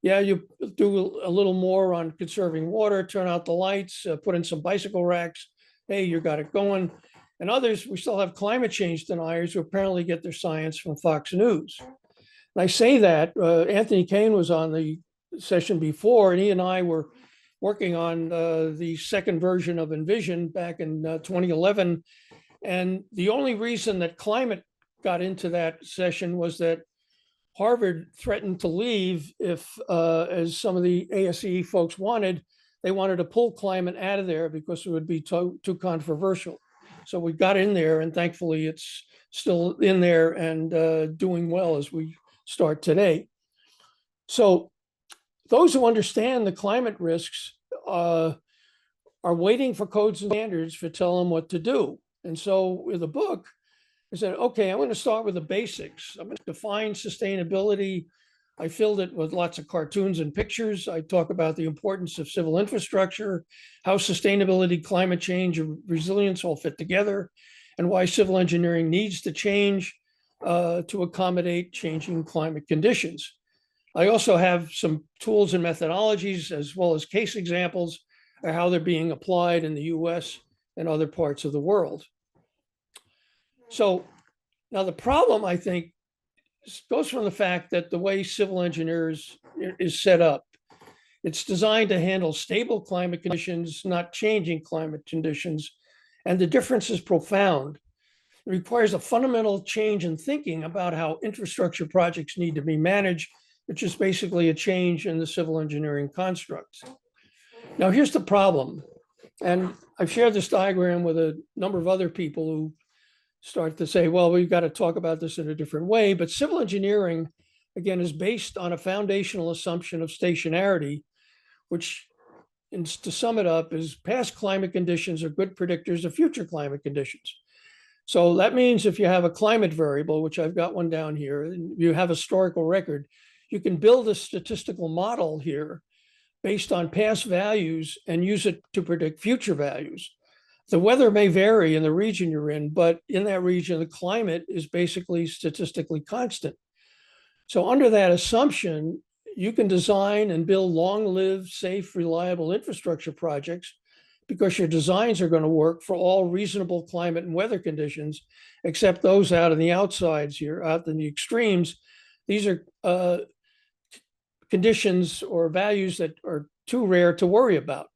Yeah, you do a little more on conserving water, turn out the lights, put in some bicycle racks. Hey, you got it going. And others, we still have climate change deniers who apparently get their science from Fox News. And I say that, Anthony Kane was on the session before, and he and I were working on the second version of Envision back in 2011. And the only reason that climate got into that session was that Harvard threatened to leave if, as some of the ASCE folks wanted, they wanted to pull climate out of there because it would be too controversial. So we got in there, and thankfully it's still in there and doing well as we start today. So those who understand the climate risks are waiting for codes and standards to tell them what to do. And so with the book, I said, okay, I'm going to start with the basics. I'm going to define sustainability. I filled it with lots of cartoons and pictures. I talk about the importance of civil infrastructure, how sustainability, climate change, and resilience all fit together, and why civil engineering needs to change to accommodate changing climate conditions. I also have some tools and methodologies, as well as case examples of how they're being applied in the US and other parts of the world. So now the problem, I think, goes from the fact that the way civil engineers is set up, it's designed to handle stable climate conditions, not changing climate conditions. And the difference is profound. It requires a fundamental change in thinking about how infrastructure projects need to be managed, which is basically a change in the civil engineering constructs. Now, here's the problem. And I've shared this diagram with a number of other people who start to say, well, we've got to talk about this in a different way. But civil engineering, again, is based on a foundational assumption of stationarity, which, to sum it up, is past climate conditions are good predictors of future climate conditions. So that means if you have a climate variable, which I've got one down here, and you have a historical record, you can build a statistical model here based on past values and use it to predict future values. The weather may vary in the region you're in, but in that region, the climate is basically statistically constant. So under that assumption, you can design and build long-lived, safe, reliable infrastructure projects because your designs are going to work for all reasonable climate and weather conditions, except those out in the outsides here, out in the extremes. These are conditions or values that are too rare to worry about.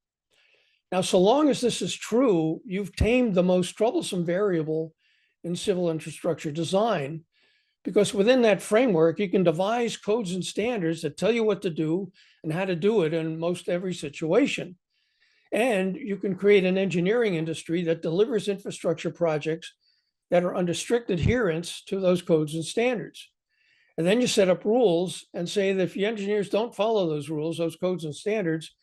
Now, so long as this is true, you've tamed the most troublesome variable in civil infrastructure design, because within that framework, you can devise codes and standards that tell you what to do and how to do it in most every situation. And you can create an engineering industry that delivers infrastructure projects that are under strict adherence to those codes and standards. And then you set up rules and say that if the engineers don't follow those rules, those codes and standards,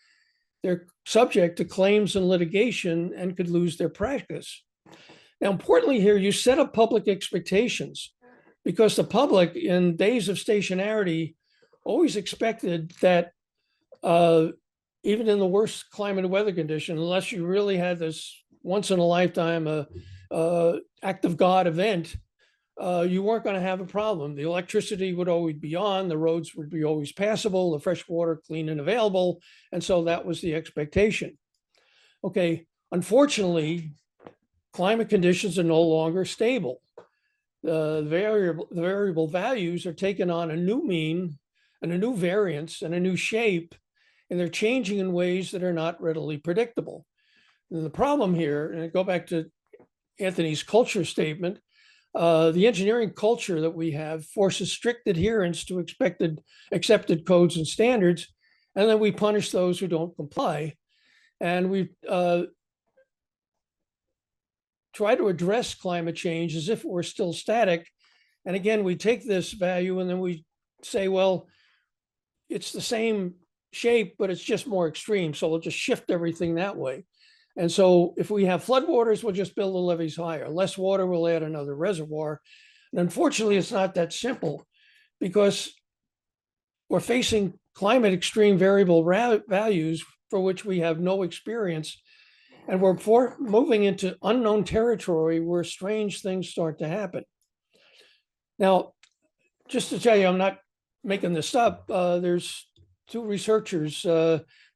they're subject to claims and litigation and could lose their practice. Now, importantly here, you set up public expectations, because the public in days of stationarity always expected that even in the worst climate and weather condition, unless you really had this once in a lifetime act of God event, you weren't going to have a problem. The electricity would always be on, the roads would be always passable, the fresh water clean and available. And so that was the expectation. Okay, unfortunately, climate conditions are no longer stable. The variable values are taking on a new mean and a new variance and a new shape, and they're changing in ways that are not readily predictable. And the problem here, and I go back to Anthony's culture statement, the engineering culture that we have forces strict adherence to accepted codes and standards, and then we punish those who don't comply. And we try to address climate change as if it were still static. And again, we take this value and then we say, well, it's the same shape, but it's just more extreme. So we'll just shift everything that way. And so if we have floodwaters, we'll just build the levees higher. Less water, we'll add another reservoir. And unfortunately, it's not that simple because we're facing climate extreme variable values for which we have no experience. And we're moving into unknown territory where strange things start to happen. Now, just to tell you, I'm not making this up. There's two researchers,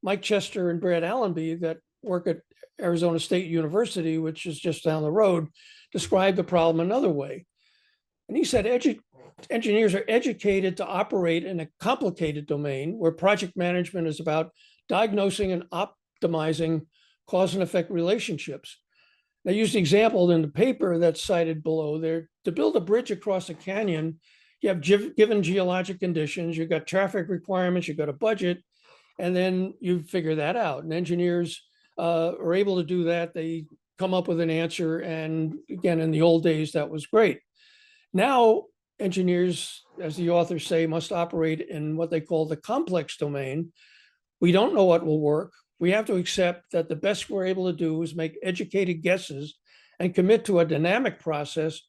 Mike Chester and Brad Allenby, that work at Arizona State University, which is just down the road, describe the problem another way. And he said engineers are educated to operate in a complicated domain where project management is about diagnosing and optimizing cause and effect relationships. I used the example in the paper that's cited below there. To build a bridge across a canyon, you have given geologic conditions, you've got traffic requirements, you've got a budget, and then you figure that out. And engineers are able to do that. They come up with an answer. And again, in the old days, that was great. Now, engineers, as the authors say, must operate in what they call the complex domain. We don't know what will work. We have to accept that the best we're able to do is make educated guesses and commit to a dynamic process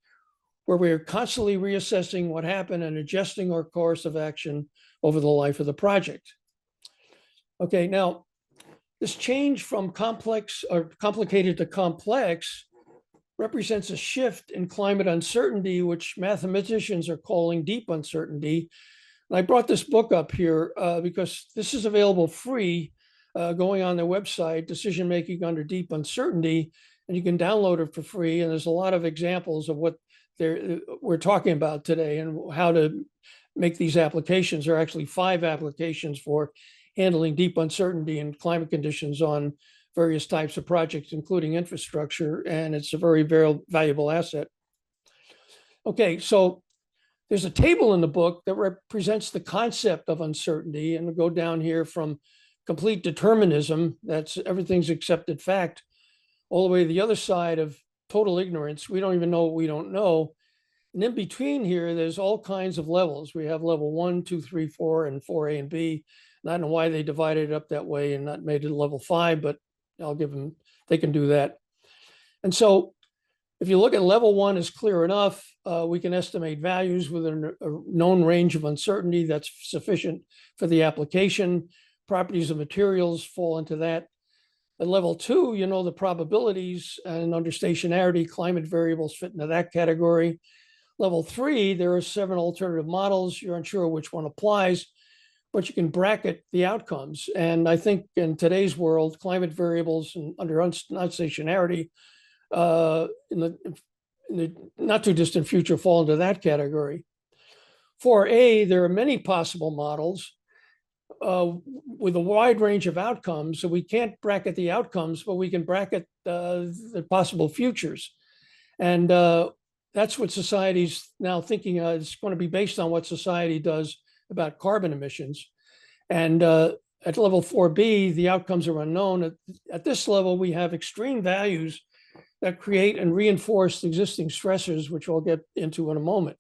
where we're constantly reassessing what happened and adjusting our course of action over the life of the project. Okay, now, this change from complex or complicated to complex represents a shift in climate uncertainty, which mathematicians are calling deep uncertainty. And I brought this book up here because this is available free going on their website, Decision Making Under Deep Uncertainty, and you can download it for free. And there's a lot of examples of what we're talking about today and how to make these applications. There are actually 5 applications for handling deep uncertainty and climate conditions on various types of projects, including infrastructure, and it's a very, very valuable asset. Okay, so there's a table in the book that represents the concept of uncertainty, and we'll go down here from complete determinism, that's everything's accepted fact, all the way to the other side of total ignorance. We don't even know what we don't know. And in between here, there's all kinds of levels. We have level 1, 2, 3, 4, and 4A and B. And I don't know why they divided it up that way and not made it level 5, but I'll give them, they can do that. And so if you look at level 1 is clear enough, we can estimate values within a known range of uncertainty that's sufficient for the application. Properties of materials fall into that. At level 2, you know the probabilities, and under stationarity, climate variables fit into that category. Level 3, there are 7 alternative models. You're unsure which one applies, but you can bracket the outcomes. And I think in today's world, climate variables and under unstationarity in the not too distant future fall into that category. For A, there are many possible models with a wide range of outcomes. So we can't bracket the outcomes, but we can bracket the possible futures. And that's what society's now thinking is going to be based on what society does about carbon emissions. And at level 4B, the outcomes are unknown. At this level, we have extreme values that create and reinforce existing stressors, which we'll get into in a moment.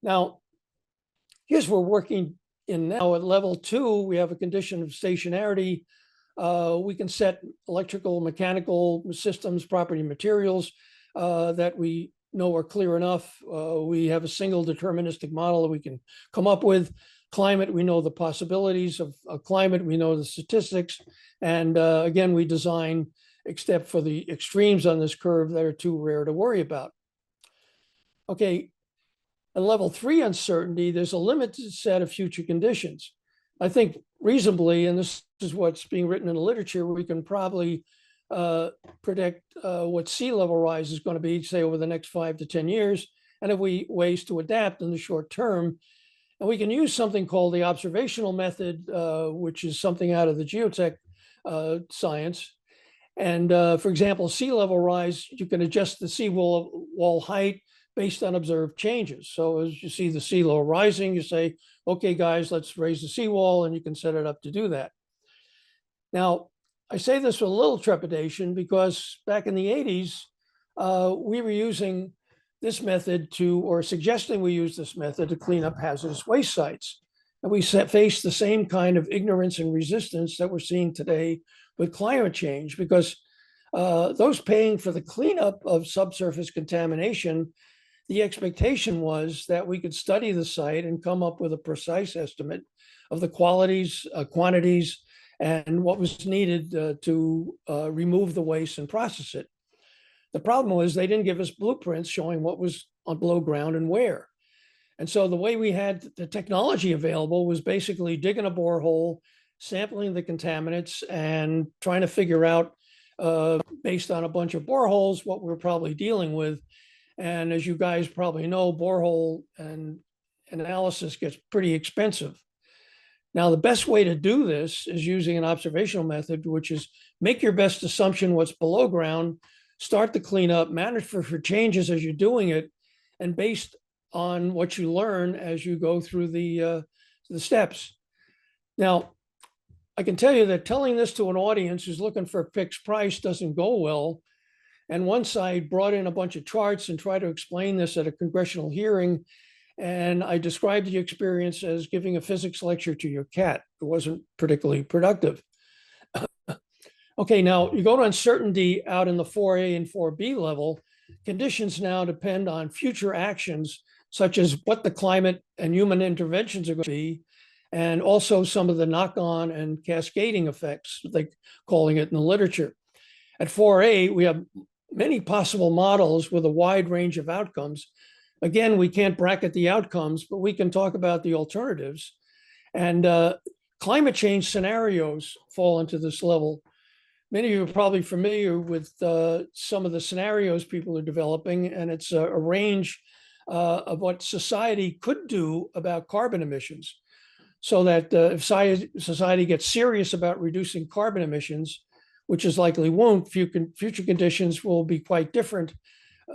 Now, here's where we're working in now. At level 2, we have a condition of stationarity. We can set electrical, mechanical systems, property materials that we know are clear enough. We have a single deterministic model that we can come up with. Climate, we know the possibilities of climate, we know the statistics. And again, we design, except for the extremes on this curve that are too rare to worry about. Okay, at level 3 uncertainty, there's a limited set of future conditions. I think reasonably, and this is what's being written in the literature, we can probably predict what sea level rise is going to be, say, over the next 5 to 10 years, and if we ways to adapt in the short term. And we can use something called the observational method, which is something out of the geotech science. And for example, sea level rise, you can adjust the seawall height based on observed changes. So as you see the sea level rising, you say, okay, guys, let's raise the seawall, and you can set it up to do that. Now, I say this with a little trepidation because back in the 80s, we were using this method to, or suggesting we use this method to clean up hazardous waste sites. And we faced the same kind of ignorance and resistance that we're seeing today with climate change, because those paying for the cleanup of subsurface contamination, the expectation was that we could study the site and come up with a precise estimate of the qualities, quantities, and what was needed to remove the waste and process it. The problem was they didn't give us blueprints showing what was on below ground and where. And so the way we had the technology available was basically digging a borehole, sampling the contaminants, and trying to figure out, based on a bunch of boreholes, what we're probably dealing with. And as you guys probably know, borehole and analysis gets pretty expensive. Now, the best way to do this is using an observational method, which is make your best assumption what's below ground, start the cleanup, manage for changes as you're doing it, and based on what you learn as you go through the steps. Now, I can tell you that telling this to an audience who's looking for a fixed price doesn't go well. And once I brought in a bunch of charts and tried to explain this at a congressional hearing, and I described the experience as giving a physics lecture to your cat. It wasn't particularly productive. Okay, now you go to uncertainty out in the 4A and 4B level. Conditions now depend on future actions, such as what the climate and human interventions are going to be, and also some of the knock-on and cascading effects, like calling it in the literature. At 4A, we have many possible models with a wide range of outcomes. Again, we can't bracket the outcomes, but we can talk about the alternatives. And climate change scenarios fall into this level. Many of you are probably familiar with some of the scenarios people are developing, and it's a range of what society could do about carbon emissions. So that if society gets serious about reducing carbon emissions, which is likely won't, future conditions will be quite different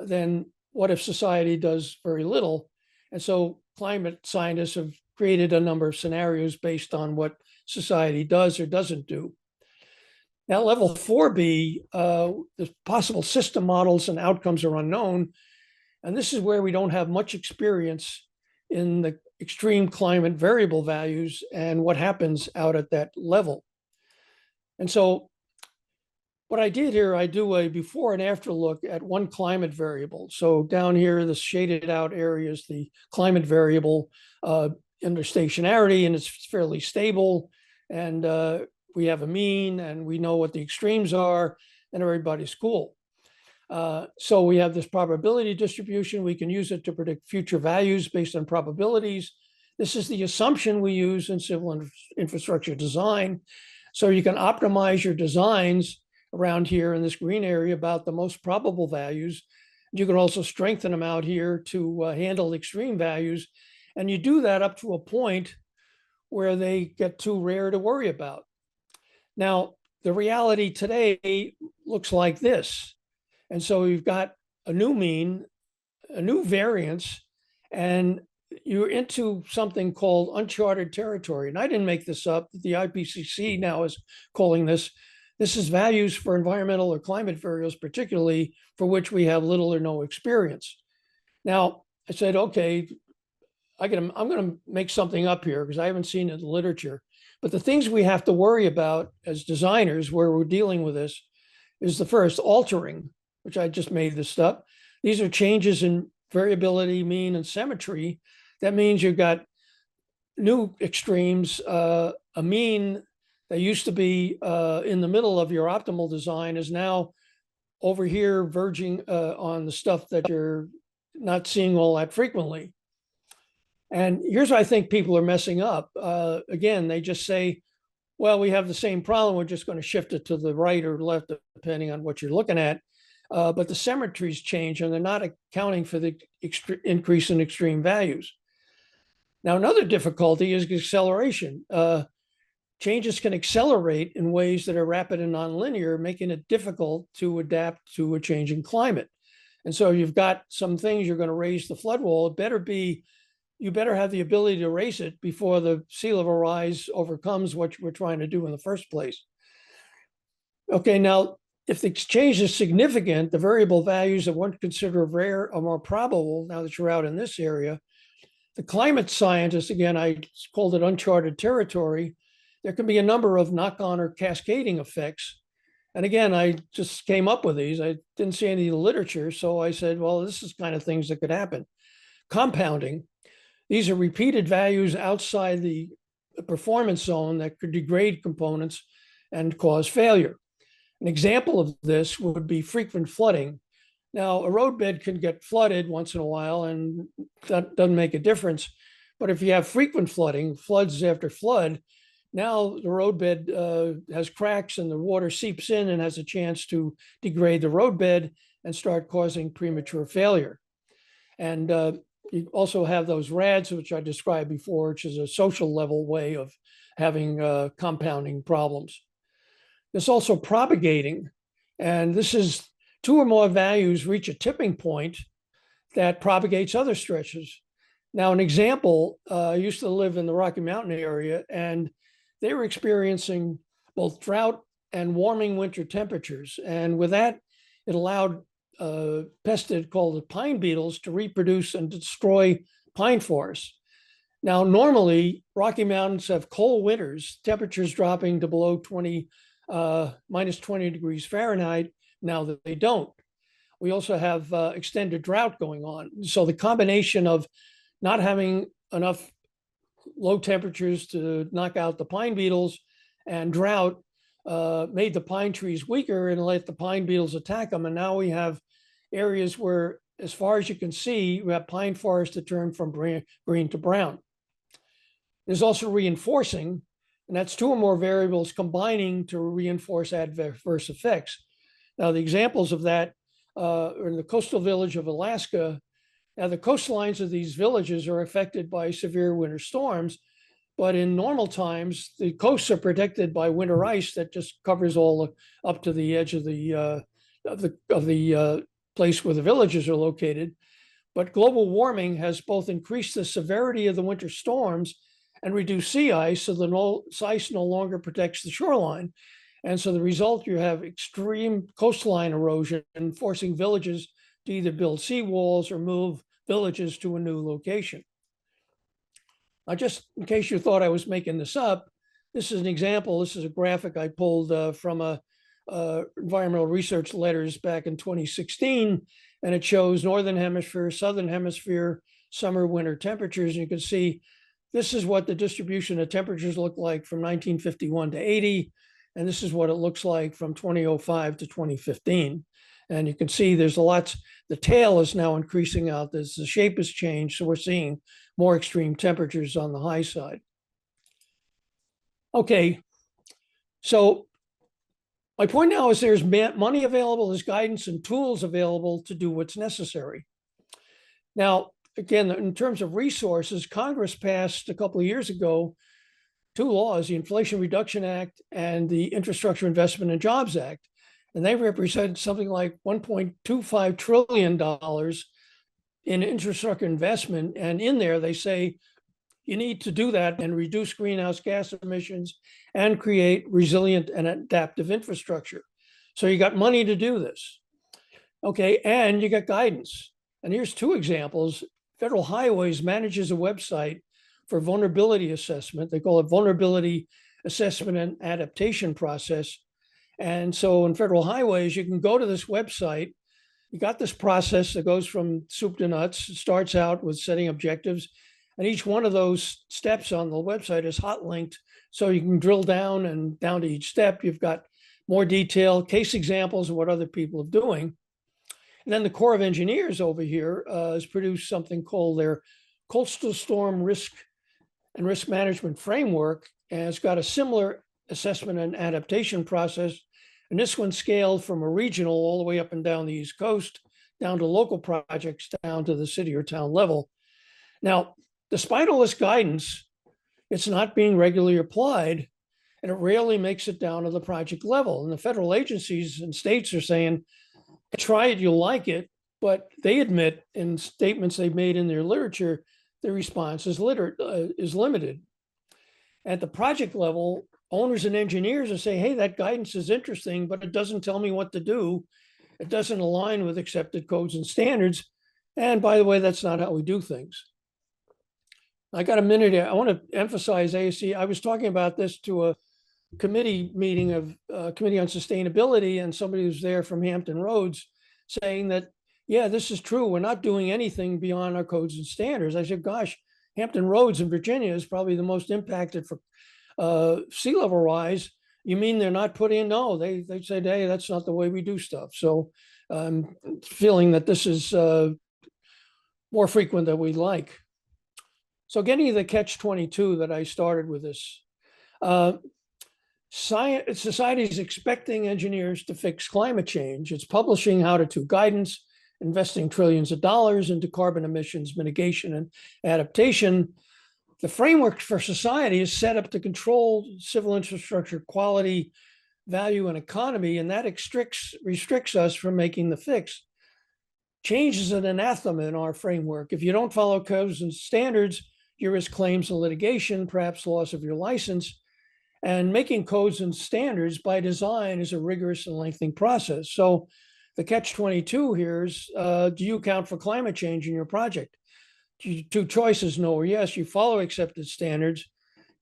than what if society does very little. And so climate scientists have created a number of scenarios based on what society does or doesn't do. Now, level 4B, the possible system models and outcomes are unknown. And this is where we don't have much experience in the extreme climate variable values and what happens out at that level. And so what I did here, I do a before and after look at one climate variable. So down here, the shaded out area is the climate variable under stationarity, and it's fairly stable. And we have a mean, and we know what the extremes are, and everybody's cool. So we have this probability distribution. We can use it to predict future values based on probabilities. This is the assumption we use in civil infrastructure design. So you can optimize your designs around here in this green area about the most probable values. You can also strengthen them out here to handle extreme values. And you do that up to a point where they get too rare to worry about. Now, the reality today looks like this. And so we've got a new mean, a new variance, and you're into something called uncharted territory. And I didn't make this up. The IPCC now is calling this. This is values for environmental or climate variables, particularly for which we have little or no experience. Now, I said, okay, I'm going to make something up here because I haven't seen it in the literature. But the things we have to worry about as designers where we're dealing with this is the first, altering, which I just made this up. These are changes in variability, mean, and symmetry. That means you've got new extremes, a mean that used to be in the middle of your optimal design is now over here verging on the stuff that you're not seeing all that frequently. And here's what I think people are messing up. Again, they just say, well, we have the same problem. We're just going to shift it to the right or left, depending on what you're looking at. But the symmetries change, and they're not accounting for the increase in extreme values. Now, another difficulty is acceleration. Changes can accelerate in ways that are rapid and nonlinear, making it difficult to adapt to a changing climate. And so you've got some things you're going to raise the flood wall. It better be, you better have the ability to raise it before the sea level rise overcomes what we're trying to do in the first place. Okay, now, if the exchange is significant, the variable values that one consider rare are more probable now that you're out in this area. The climate scientists, again, I called it uncharted territory. There can be a number of knock-on or cascading effects. And again, I just came up with these. I didn't see any of the literature. So I said, well, this is kind of things that could happen. Compounding. These are repeated values outside the performance zone that could degrade components and cause failure. An example of this would be frequent flooding. Now, a roadbed can get flooded once in a while, and that doesn't make a difference. But if you have frequent flooding, floods after flood, now the roadbed has cracks and the water seeps in and has a chance to degrade the roadbed and start causing premature failure. And you also have those RADs, which I described before, which is a social level way of having compounding problems. There's also propagating, and this is 2 or more values reach a tipping point that propagates other stretches. Now, an example, I used to live in the Rocky Mountain area, and they were experiencing both drought and warming winter temperatures. And with that, it allowed pests called the pine beetles to reproduce and destroy pine forests. Now, normally, Rocky Mountains have cold winters, temperatures dropping to below minus 20 degrees Fahrenheit. Now that they don't. We also have extended drought going on. So the combination of not having enough low temperatures to knock out the pine beetles and drought made the pine trees weaker and let the pine beetles attack them. And now we have areas where, as far as you can see, we have pine forests that turn from green to brown. There's also reinforcing, and that's 2 or more variables combining to reinforce adverse effects. Now, the examples of that are in the coastal village of Alaska. Now, the coastlines of these villages are affected by severe winter storms, but in normal times, the coasts are protected by winter ice that just covers all up to the edge of the place where the villages are located. But global warming has both increased the severity of the winter storms and reduced sea ice, so the ice no longer protects the shoreline. And so the result, you have extreme coastline erosion, forcing villages to either build seawalls or move villages to a new location. Now, just in case you thought I was making this up, this is an example. This is a graphic I pulled from environmental research letters back in 2016, and it shows Northern Hemisphere, Southern Hemisphere, summer, winter temperatures. And you can see this is what the distribution of temperatures look like from 1951 to 80. And this is what it looks like from 2005 to 2015. And you can see there's the tail is now increasing out. The shape has changed. So we're seeing more extreme temperatures on the high side. Okay, so my point now is there's money available, there's guidance and tools available to do what's necessary. Now, again, in terms of resources, Congress passed a couple of years ago 2 laws, the Inflation Reduction Act and the Infrastructure Investment and Jobs Act. And they represent something like $1.25 trillion in infrastructure investment. And in there, they say you need to do that and reduce greenhouse gas emissions and create resilient and adaptive infrastructure. So you got money to do this. Okay, and you got guidance. And here's 2 examples. Federal Highways manages a website for vulnerability assessment. They call it Vulnerability Assessment and Adaptation Process. And so in Federal Highways, you can go to this website. You got this process that goes from soup to nuts. It starts out with setting objectives. And each one of those steps on the website is hot linked. So you can drill down, and down to each step, you've got more detail, case examples of what other people are doing. And then the Corps of Engineers over here has produced something called their Coastal Storm Risk and Risk Management Framework. And it's got a similar assessment and adaptation process. And this one scaled from a regional all the way up and down the East Coast, down to local projects, down to the city or town level. Now, despite all this guidance, it's not being regularly applied, and it rarely makes it down to the project level. And the federal agencies and states are saying, try it, you'll like it, but they admit in statements they've made in their literature, their response is limited. At the project level, owners and engineers are saying, hey, that guidance is interesting, but it doesn't tell me what to do. It doesn't align with accepted codes and standards. And by the way, that's not how we do things. I got a minute here. I want to emphasize ASCE. I was talking about this to a committee meeting of Committee on Sustainability, and somebody was there from Hampton Roads saying that, yeah, this is true. We're not doing anything beyond our codes and standards. I said, gosh, Hampton Roads in Virginia is probably the most impacted for sea level rise. You mean they're not put in? No, they said, hey, that's not the way we do stuff. So I'm feeling that this is more frequent than we'd like. So getting to the catch-22 that I started with this, society is expecting engineers to fix climate change. It's publishing how-to guidance, investing trillions of dollars into carbon emissions mitigation and adaptation. The framework for society is set up to control civil infrastructure quality, value, and economy, and that restricts us from making the fix. Change is an anathema in our framework. If you don't follow codes and standards, you risk claims and litigation, perhaps loss of your license. And making codes and standards by design is a rigorous and lengthy process. So the catch-22 here is, do you account for climate change in your project? Two choices, no or yes. You follow accepted standards.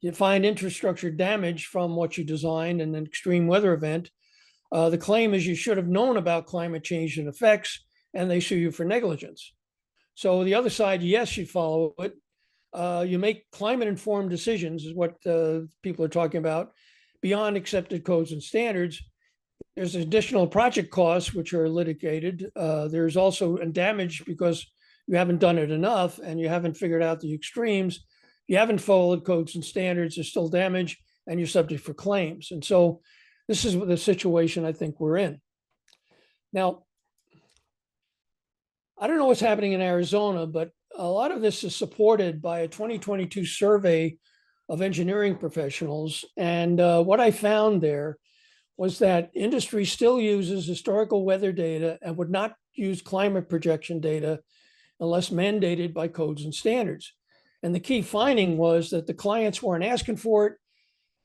You find infrastructure damage from what you designed in an extreme weather event. The claim is you should have known about climate change and effects, and they sue you for negligence. So the other side, yes, you follow it. You make climate-informed decisions, is what people are talking about, beyond accepted codes and standards. There's additional project costs, which are litigated. There's also damage because you haven't done it enough and you haven't figured out the extremes. You haven't followed codes and standards, there's still damage, and you're subject for claims. And so this is the situation I think we're in. Now, I don't know what's happening in Arizona, but a lot of this is supported by a 2022 survey of engineering professionals. And what I found there was that industry still uses historical weather data and would not use climate projection data unless mandated by codes and standards. And the key finding was that the clients weren't asking for it,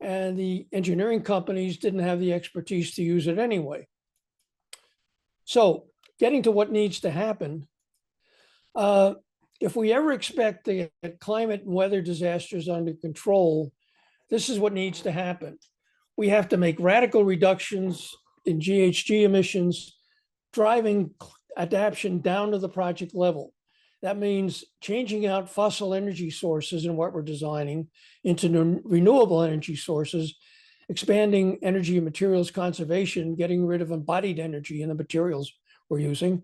and the engineering companies didn't have the expertise to use it anyway. So getting to what needs to happen, if we ever expect to get climate and weather disasters under control, this is what needs to happen. We have to make radical reductions in GHG emissions, driving adaptation down to the project level. That means changing out fossil energy sources in what we're designing into renewable energy sources, expanding energy and materials conservation, getting rid of embodied energy in the materials we're using.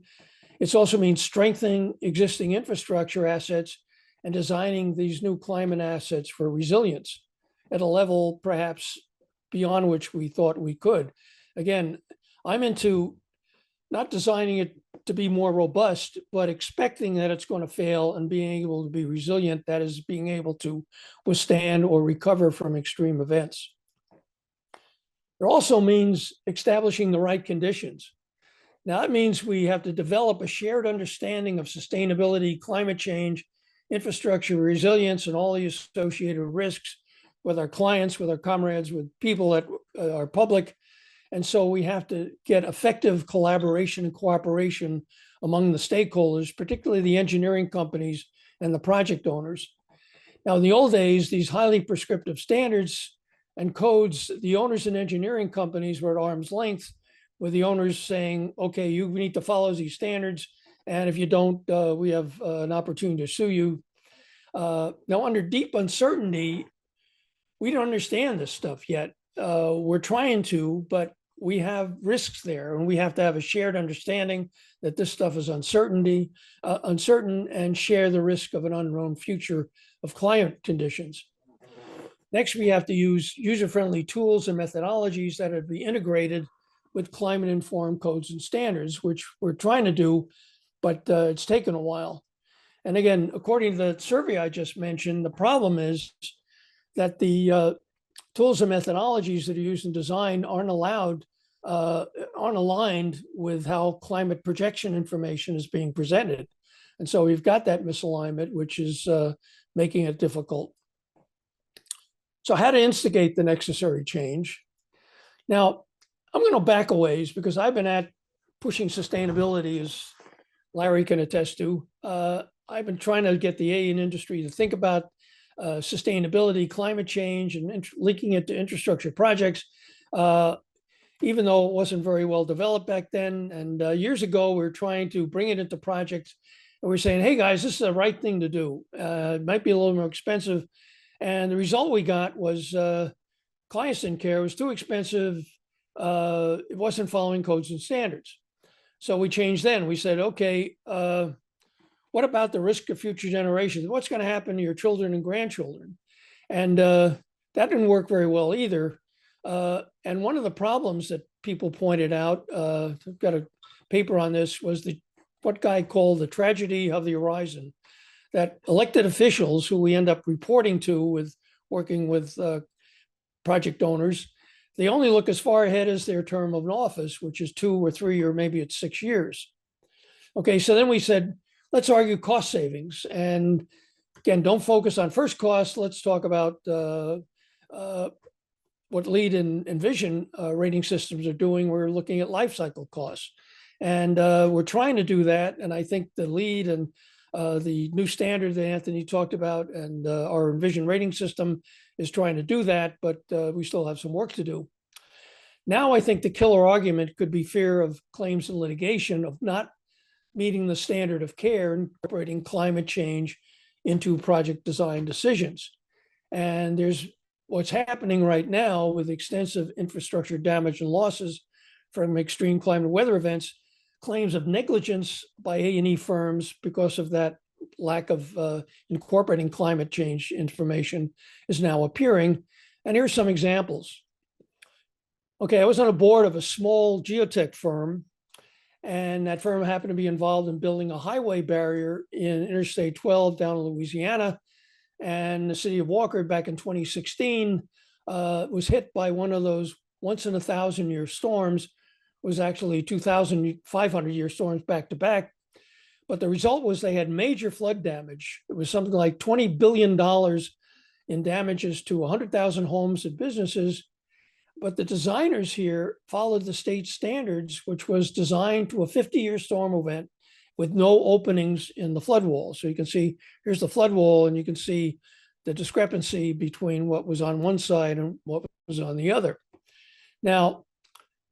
It also means strengthening existing infrastructure assets and designing these new climate assets for resilience at a level perhaps beyond which we thought we could. Again, I'm into not designing it to be more robust, but expecting that it's going to fail and being able to be resilient, that is, being able to withstand or recover from extreme events. It also means establishing the right conditions. Now, that means we have to develop a shared understanding of sustainability, climate change, infrastructure resilience, and all the associated risks with our clients, with our comrades, with people that are public. And so we have to get effective collaboration and cooperation among the stakeholders, particularly the engineering companies and the project owners. Now, in the old days, these highly prescriptive standards and codes, the owners and engineering companies were at arm's length, with the owners saying, okay, you need to follow these standards, and if you don't, we have an opportunity to sue you. Now, under deep uncertainty, we don't understand this stuff yet. We're trying to, but we have risks there, and we have to have a shared understanding that this stuff is uncertain, and share the risk of an unknown future of climate conditions. Next, we have to use user-friendly tools and methodologies that would be integrated with climate-informed codes and standards, which we're trying to do, but it's taken a while. And again, according to the survey I just mentioned, the problem is that the tools and methodologies that are used in design aren't aligned with how climate projection information is being presented. And so we've got that misalignment, which is making it difficult. So how to instigate the necessary change. Now, I'm going to back a ways because I've been at pushing sustainability, as Larry can attest to. I've been trying to get the AE industry to think about sustainability, climate change, and linking it to infrastructure projects, even though it wasn't very well developed back then. And years ago, we were trying to bring it into projects. And we're saying, hey, guys, this is the right thing to do. It might be a little more expensive. And the result we got was clients didn't care. It was too expensive. It wasn't following codes and standards. So we changed then. We said, okay, what about the risk of future generations? What's going to happen to your children and grandchildren? And that didn't work very well either. And one of the problems that people pointed out, I've got a paper on this, was what guy called the tragedy of the horizon, that elected officials who we end up reporting to with working with project owners, they only look as far ahead as their term of office, which is 2 or 3, or maybe it's 6 years. Okay, so then we said, let's argue cost savings. And again, don't focus on first cost. Let's talk about what LEED and Envision rating systems are doing. We're looking at life cycle costs. And we're trying to do that. And I think the LEED and the new standard that Anthony talked about and our Envision rating system is trying to do that, but we still have some work to do. Now, I think the killer argument could be fear of claims and litigation of not meeting the standard of care and incorporating climate change into project design decisions. And there's what's happening right now with extensive infrastructure damage and losses from extreme climate weather events. Claims of negligence by A&E firms because of that lack of incorporating climate change information is now appearing. And here's some examples. Okay, I was on a board of a small geotech firm, and that firm happened to be involved in building a highway barrier in Interstate 12 down in Louisiana. And the city of Walker back in 2016 was hit by one of those once in a 1,000-year storms. Was actually 2,500-year storms back to back. But the result was they had major flood damage. It was something like $20 billion in damages to 100,000 homes and businesses. But the designers here followed the state standards, which was designed to a 50-year storm event with no openings in the flood wall. So you can see, here's the flood wall, and you can see the discrepancy between what was on one side and what was on the other. Now,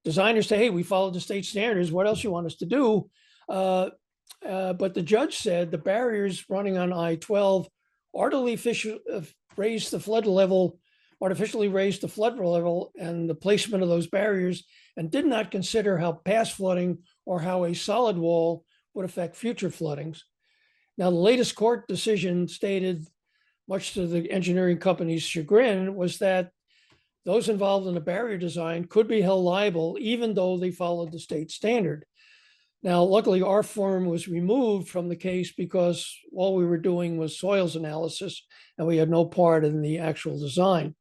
designers say, hey, we followed the state standards. What else you want us to do? But the judge said the barriers running on I-12 artificially raised the flood level and the placement of those barriers, and did not consider how past flooding or how a solid wall would affect future floodings. Now, the latest court decision stated, much to the engineering company's chagrin, was that those involved in the barrier design could be held liable even though they followed the state standard. Now, luckily, our firm was removed from the case because all we were doing was soils analysis and we had no part in the actual design.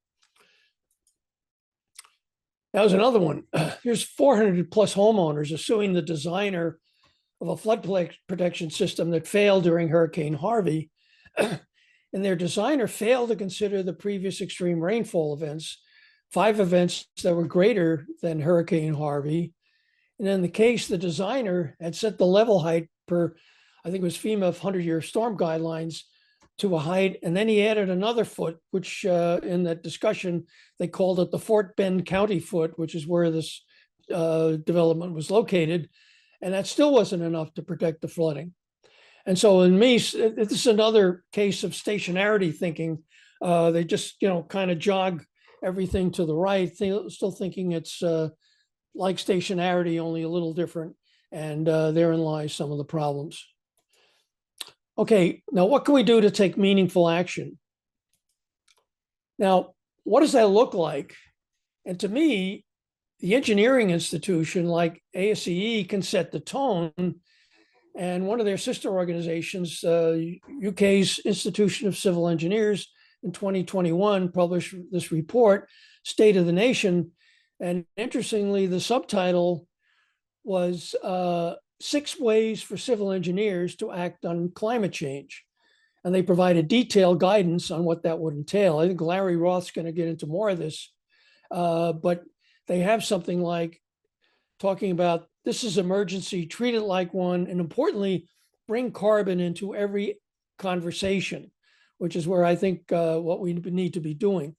That was another one. Here's 400 plus homeowners are suing the designer of a flood protection system that failed during Hurricane Harvey. And their designer failed to consider the previous extreme rainfall events, 5 events that were greater than Hurricane Harvey. And in the case, the designer had set the level height per, I think it was FEMA 100-year storm guidelines, to a height. And then he added another foot, which in that discussion, they called it the Fort Bend County foot, which is where this development was located. And that still wasn't enough to protect the flooding. And so in me, this is another case of stationarity thinking. They just, kind of jog everything to the right, still thinking it's like stationarity, only a little different. And therein lies some of the problems. Okay, now what can we do to take meaningful action? Now, what does that look like? And to me, the engineering institution like ASCE can set the tone. And one of their sister organizations, UK's Institution of Civil Engineers, in 2021 published this report, State of the Nation. And interestingly, the subtitle was 6 Ways for Civil Engineers to Act on Climate Change. and they provided detailed guidance on what that would entail. I think Larry Roth's going to get into more of this, but they have something like talking about this is emergency, treat it like one, and importantly, bring carbon into every conversation, which is where I think what we need to be doing.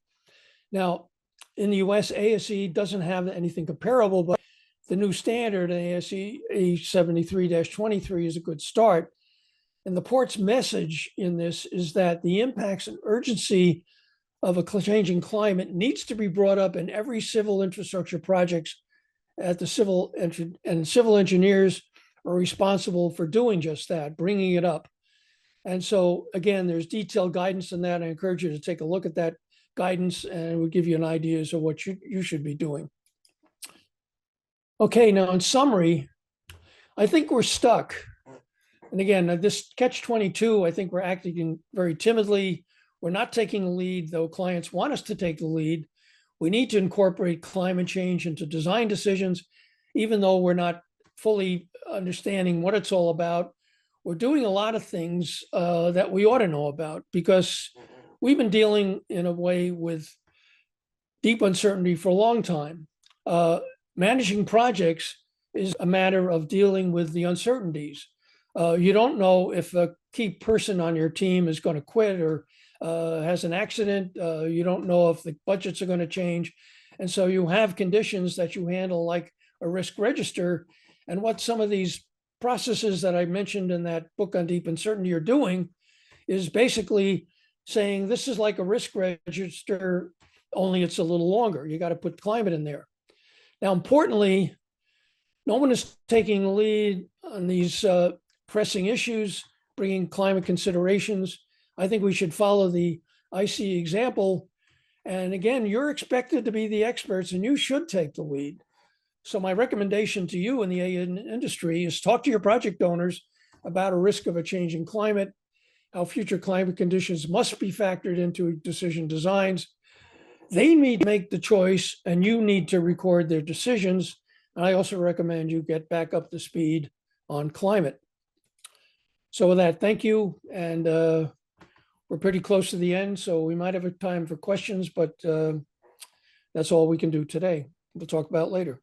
Now, in the US, ASCE doesn't have anything comparable, but the new standard, ASCE 73-23, is a good start. And the port's message in this is that the impacts and urgency of a changing climate needs to be brought up in every civil infrastructure projects at the civil engineers are responsible for doing just that, bringing it up. And so again, there's detailed guidance in that. I encourage you to take a look at that guidance, and it will give you an idea as to what you should be doing. Okay, now in summary, I think we're stuck. And again, this catch-22, I think we're acting very timidly. We're not taking the lead, though clients want us to take the lead. We need to incorporate climate change into design decisions, even though we're not fully understanding what it's all about. We're doing a lot of things that we ought to know about, because we've been dealing in a way with deep uncertainty for a long time. Managing projects is a matter of dealing with the uncertainties. You don't know if a key person on your team is going to quit or has an accident. You don't know if the budgets are going to change. And so you have conditions that you handle like a risk register. And what some of these processes that I mentioned in that book on deep uncertainty are doing is basically saying this is like a risk register, only it's a little longer. You got to put climate in there. Now, importantly, no one is taking the lead on these pressing issues, bringing climate considerations. I think we should follow the IC example. And again, you're expected to be the experts, and you should take the lead. So my recommendation to you in the industry is talk to your project owners about a risk of a changing climate, how future climate conditions must be factored into decision designs. They need to make the choice, and you need to record their decisions. And I also recommend you get back up to speed on climate. So with that, thank you. And we're pretty close to the end, so we might have a time for questions, but that's all we can do today. We'll talk about it later.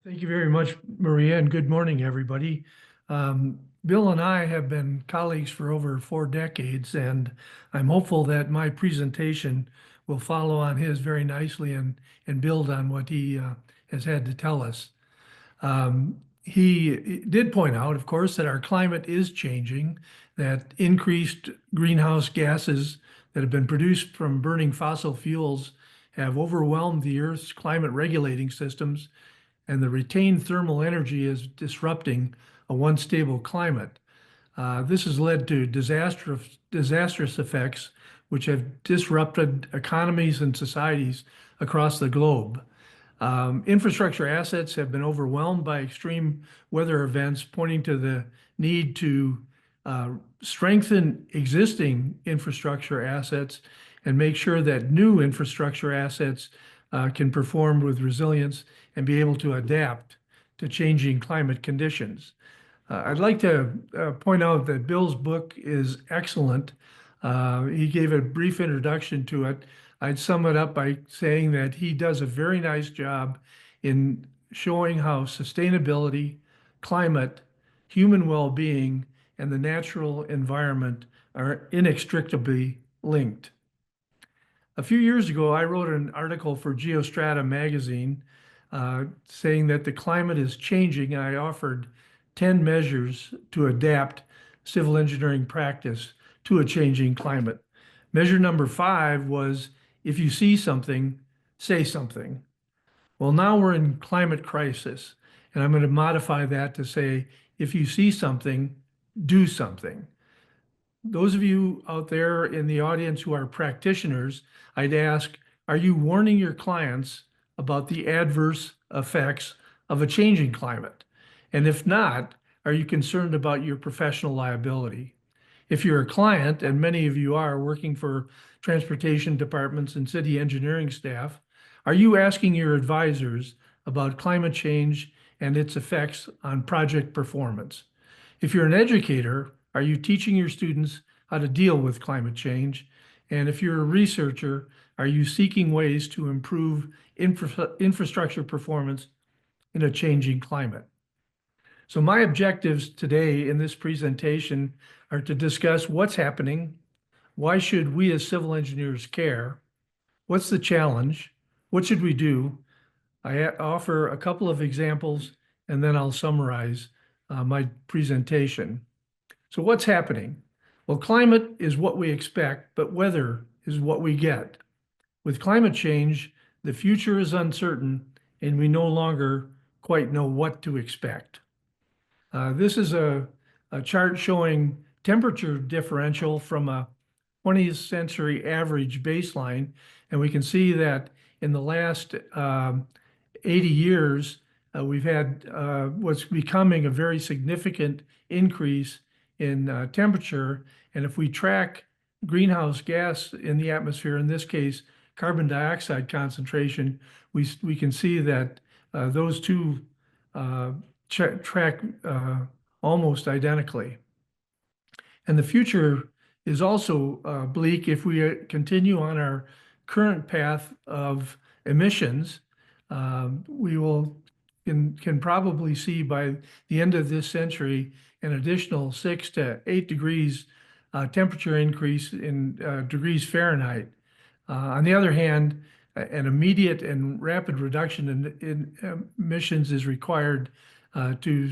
Thank you very much, Maria, and good morning, everybody. Bill and I have been colleagues for over 4 decades, and I'm hopeful that my presentation will follow on his very nicely and build on what he has had to tell us. He did point out, of course, that our climate is changing, that increased greenhouse gases that have been produced from burning fossil fuels have overwhelmed the Earth's climate regulating systems, and the retained thermal energy is disrupting a once stable climate. This has led to disastrous effects which have disrupted economies and societies across the globe. Infrastructure assets have been overwhelmed by extreme weather events, pointing to the need to strengthen existing infrastructure assets and make sure that new infrastructure assets can perform with resilience and be able to adapt to changing climate conditions. I'd like to point out that Bill's book is excellent. He gave a brief introduction to it. I'd sum it up by saying that he does a very nice job in showing how sustainability, climate, human well-being, and the natural environment are inextricably linked. A few years ago, I wrote an article for Geostrata magazine saying that the climate is changing. I offered 10 measures to adapt civil engineering practice to a changing climate. Measure number 5 was, if you see something, say something. Well, now we're in climate crisis, and I'm going to modify that to say, if you see something, do something. Those of you out there in the audience who are practitioners, I'd ask, are you warning your clients about the adverse effects of a changing climate? And if not, are you concerned about your professional liability? If you're a client, and many of you are working for transportation departments and city engineering staff, are you asking your advisors about climate change and its effects on project performance? If you're an educator, are you teaching your students how to deal with climate change? And if you're a researcher, are you seeking ways to improve infrastructure performance in a changing climate? So my objectives today in this presentation are to discuss what's happening, why should we as civil engineers care, what's the challenge, what should we do? I offer a couple of examples, and then I'll summarize my presentation. So what's happening? Well, climate is what we expect, but weather is what we get. With climate change, the future is uncertain, and we no longer quite know what to expect. This is a chart showing temperature differential from a 20th century average baseline, and we can see that in the last 80 years, we've had what's becoming a very significant increase in temperature. And if we track greenhouse gas in the atmosphere, in this case, carbon dioxide concentration, we can see that those two track almost identically. And the future is also bleak if we continue on our current path of emissions. We can probably see by the end of this century an additional 6 to 8 degrees temperature increase in degrees Fahrenheit. On the other hand, an immediate and rapid reduction in emissions is required to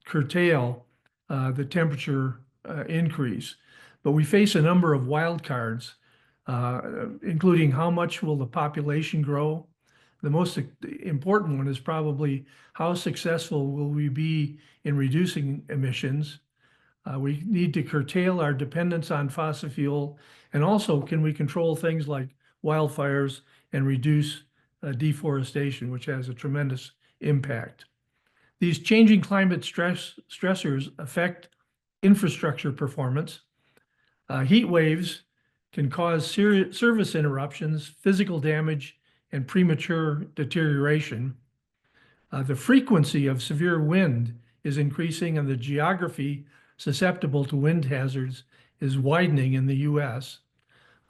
curtail the temperature increase. But we face a number of wild cards, including how much will the population grow. The most important one is probably how successful will we be in reducing emissions. We need to curtail our dependence on fossil fuel, and also can we control things like wildfires and reduce deforestation, which has a tremendous impact. These changing climate stressors affect infrastructure performance. Heat waves can cause service interruptions, physical damage, and premature deterioration. The frequency of severe wind is increasing, and the geography susceptible to wind hazards is widening in the US.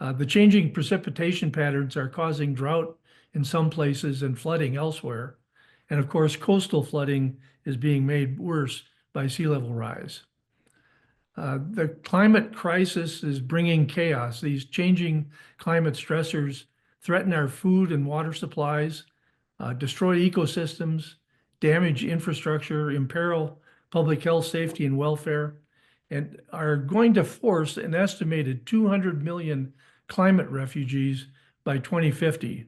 The changing precipitation patterns are causing drought in some places and flooding elsewhere. And of course, coastal flooding is being made worse by sea level rise. The climate crisis is bringing chaos. These changing climate stressors threaten our food and water supplies, destroy ecosystems, damage infrastructure, imperil public health, safety, and welfare, and are going to force an estimated 200 million climate refugees by 2050.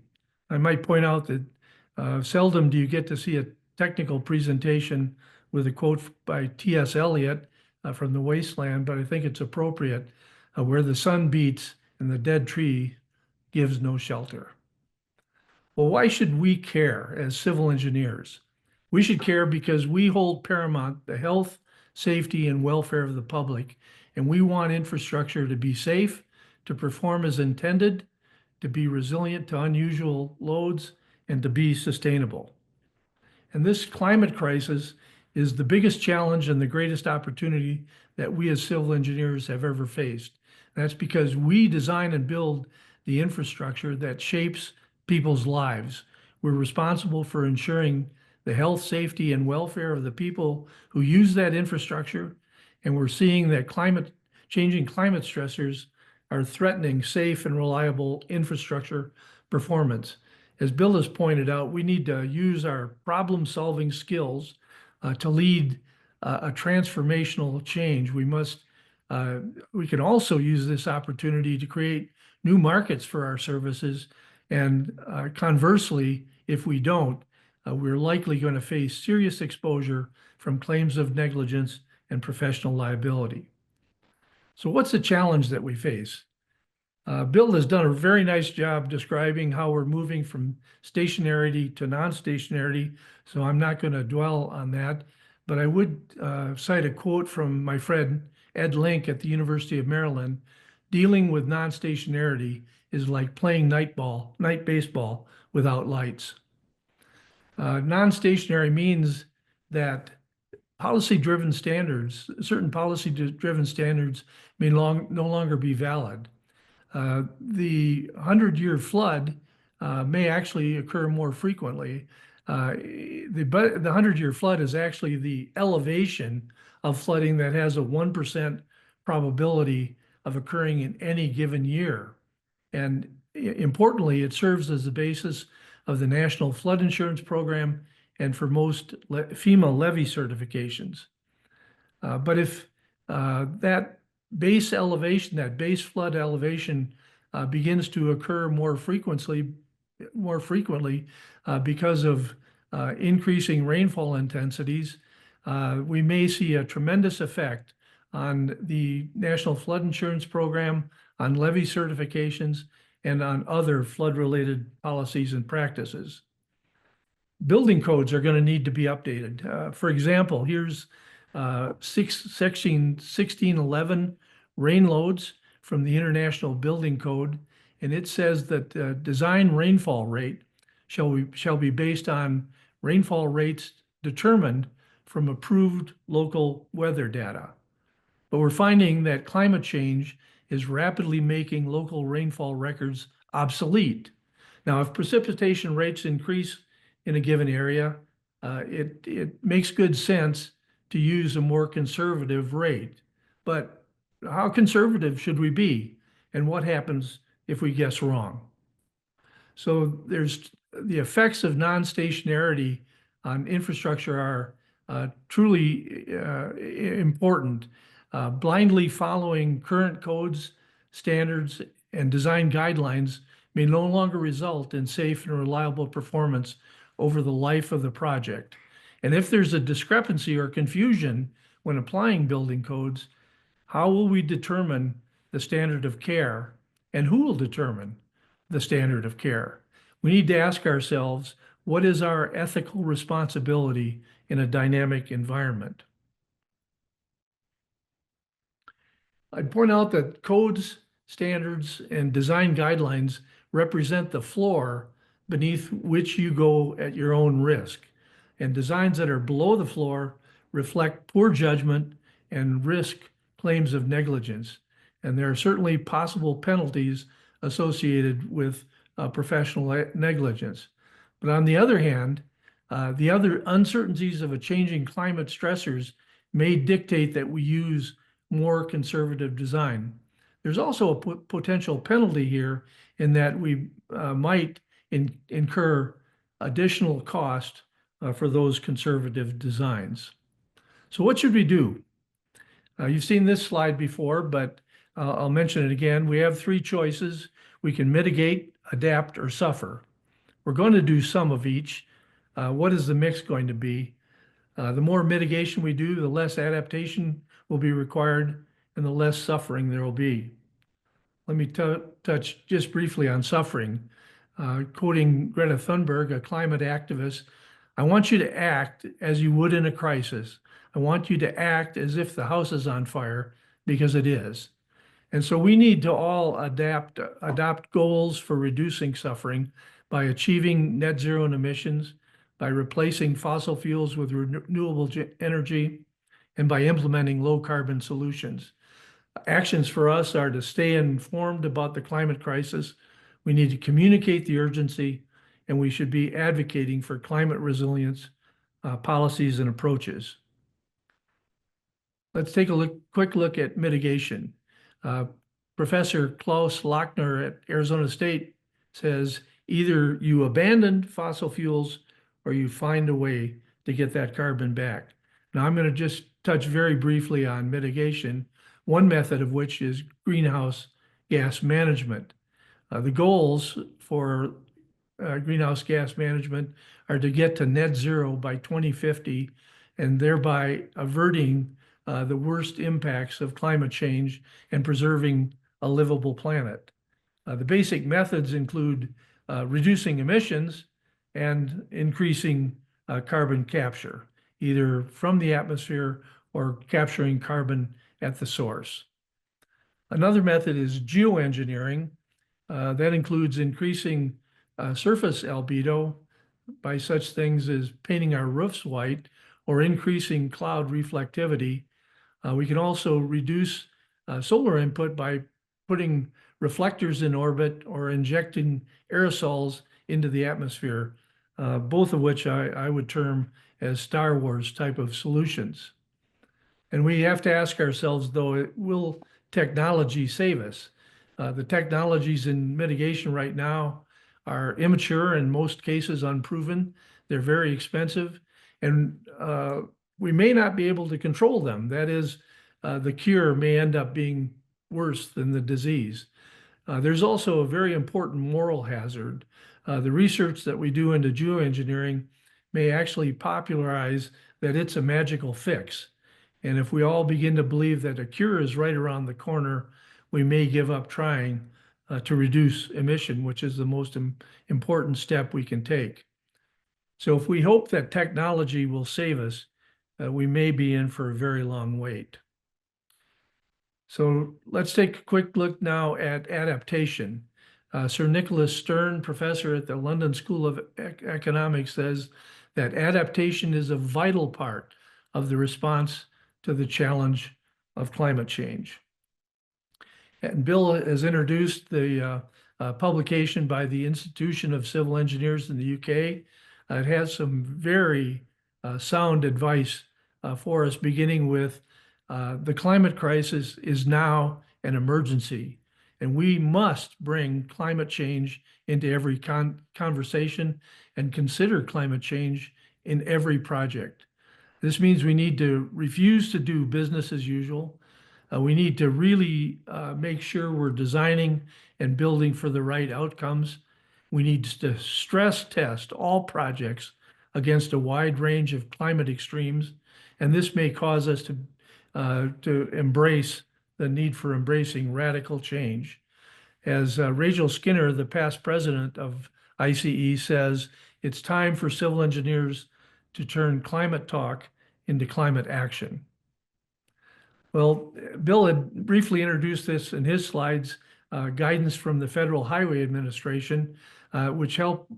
I might point out that seldom do you get to see a technical presentation with a quote by T.S. Eliot from The Wasteland, but I think it's appropriate. Where the sun beats and the dead tree gives no shelter. Well, why should we care as civil engineers? We should care because we hold paramount the health, safety, and welfare of the public, and we want infrastructure to be safe, to perform as intended, to be resilient to unusual loads, and to be sustainable. And this climate crisis is the biggest challenge and the greatest opportunity that we as civil engineers have ever faced. That's because we design and build the infrastructure that shapes people's lives. We're responsible for ensuring the health, safety, and welfare of the people who use that infrastructure. And we're seeing that changing climate stressors are threatening safe and reliable infrastructure performance. As Bill has pointed out, we need to use our problem-solving skills to lead a transformational change. We can also use this opportunity to create new markets for our services. And conversely, if we don't, we're likely going to face serious exposure from claims of negligence and professional liability. So what's the challenge that we face? Bill has done a very nice job describing how we're moving from stationarity to non-stationarity, so I'm not going to dwell on that. But I would cite a quote from my friend Ed Link at the University of Maryland. Dealing with non-stationarity is like playing night baseball without lights. Non-stationary means that policy-driven standards, certain policy-driven standards may no longer be valid. The 100-year flood may actually occur more frequently. The 100-year flood is actually the elevation of flooding that has a 1% probability of occurring in any given year. And importantly, it serves as the basis of the National Flood Insurance Program and for most FEMA levy certifications. But if that base elevation, that base flood elevation begins to occur more frequently because of increasing rainfall intensities, we may see a tremendous effect on the National Flood Insurance Program, on levy certifications, and on other flood-related policies and practices. Building codes are going to need to be updated. For example, here's Section 1611 rain loads from the International Building Code, and it says that design rainfall rate shall be based on rainfall rates determined from approved local weather data. But we're finding that climate change is rapidly making local rainfall records obsolete. Now, if precipitation rates increase in a given area, it makes good sense to use a more conservative rate. But how conservative should we be? And what happens if we guess wrong? So there's the effects of non-stationarity on infrastructure are truly important. Blindly following current codes, standards, and design guidelines may no longer result in safe and reliable performance over the life of the project. And if there's a discrepancy or confusion when applying building codes, how will we determine the standard of care, and who will determine the standard of care? We need to ask ourselves, what is our ethical responsibility in a dynamic environment? I'd point out that codes, standards, and design guidelines represent the floor beneath which you go at your own risk. And designs that are below the floor reflect poor judgment and risk claims of negligence. And there are certainly possible penalties associated with professional negligence. But on the other hand, the other uncertainties of a changing climate stressors may dictate that we use more conservative design. There's also a potential penalty here in that we might incur additional cost for those conservative designs. So what should we do? You've seen this slide before, but I'll mention it again. We have three choices. We can mitigate, adapt, or suffer. We're going to do some of each. What is the mix going to be? The more mitigation we do, the less adaptation will be required and the less suffering there will be. Let me touch just briefly on suffering. Quoting Greta Thunberg, a climate activist, I want you to act as you would in a crisis. I want you to act as if the house is on fire, because it is. And so we need to all adopt goals for reducing suffering by achieving net zero in emissions, by replacing fossil fuels with renewable energy, and by implementing low carbon solutions. Actions for us are to stay informed about the climate crisis. We need to communicate the urgency, and we should be advocating for climate resilience policies and approaches. Let's take a quick look at mitigation. Professor Klaus Lochner at Arizona State says, either you abandon fossil fuels or you find a way to get that carbon back. Now, I'm going to just touch very briefly on mitigation, one method of which is greenhouse gas management. The goals for greenhouse gas management are to get to net zero by 2050 and thereby averting the worst impacts of climate change and preserving a livable planet. The basic methods include reducing emissions and increasing carbon capture, either from the atmosphere or capturing carbon at the source. Another method is geoengineering. That includes increasing surface albedo by such things as painting our roofs white or increasing cloud reflectivity. We can also reduce solar input by putting reflectors in orbit or injecting aerosols into the atmosphere, both of which I would term as Star Wars type of solutions. And we have to ask ourselves, though, will technology save us? The technologies in mitigation right now are immature, in most cases unproven. They're very expensive, and we may not be able to control them. That is, the cure may end up being worse than the disease. There's also a very important moral hazard. The research that we do into geoengineering may actually popularize that it's a magical fix. And if we all begin to believe that a cure is right around the corner, we may give up trying to reduce emission, which is the most important step we can take. So if we hope that technology will save us, we may be in for a very long wait. So let's take a quick look now at adaptation. Sir Nicholas Stern, professor at the London School of Economics, says that adaptation is a vital part of the response to the challenge of climate change. And Bill has introduced the publication by the Institution of Civil Engineers in the UK. It has some very sound advice for us, beginning with the climate crisis is now an emergency, and we must bring climate change into every conversation and consider climate change in every project. This means we need to refuse to do business as usual. We need to really make sure we're designing and building for the right outcomes. We need to stress test all projects against a wide range of climate extremes, and this may cause us to embrace the need for embracing radical change. As Rachel Skinner, the past president of ICE, says, it's time for civil engineers to turn climate talk into climate action. Well, Bill had briefly introduced this in his slides, guidance from the Federal Highway Administration, which helps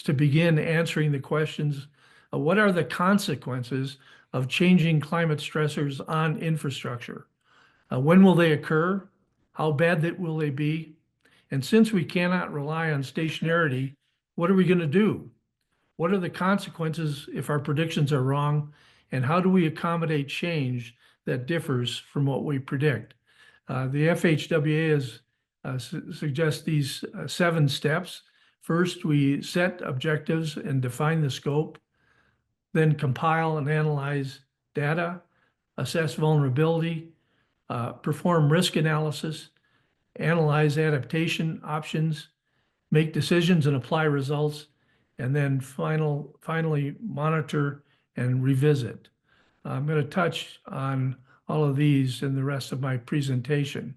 to begin answering the questions, what are the consequences of changing climate stressors on infrastructure? When will they occur? How bad will they be? And since we cannot rely on stationarity, what are we going to do? What are the consequences if our predictions are wrong? And how do we accommodate change that differs from what we predict? The FHWA suggests these 7 steps. First, we set objectives and define the scope, then compile and analyze data, assess vulnerability, perform risk analysis, analyze adaptation options, make decisions and apply results, and then finally monitor and revisit. I'm going to touch on all of these in the rest of my presentation.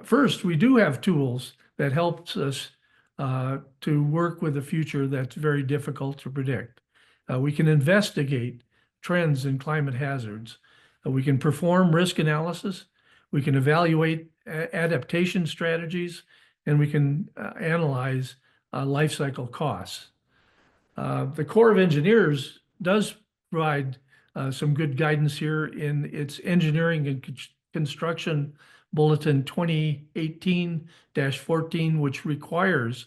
First, we do have tools that helps us to work with a future that's very difficult to predict. We can investigate trends in climate hazards. We can perform risk analysis. We can evaluate adaptation strategies, and we can analyze life cycle costs. The Corps of Engineers does provide some good guidance here in its Engineering and Construction Bulletin 2018-14, which requires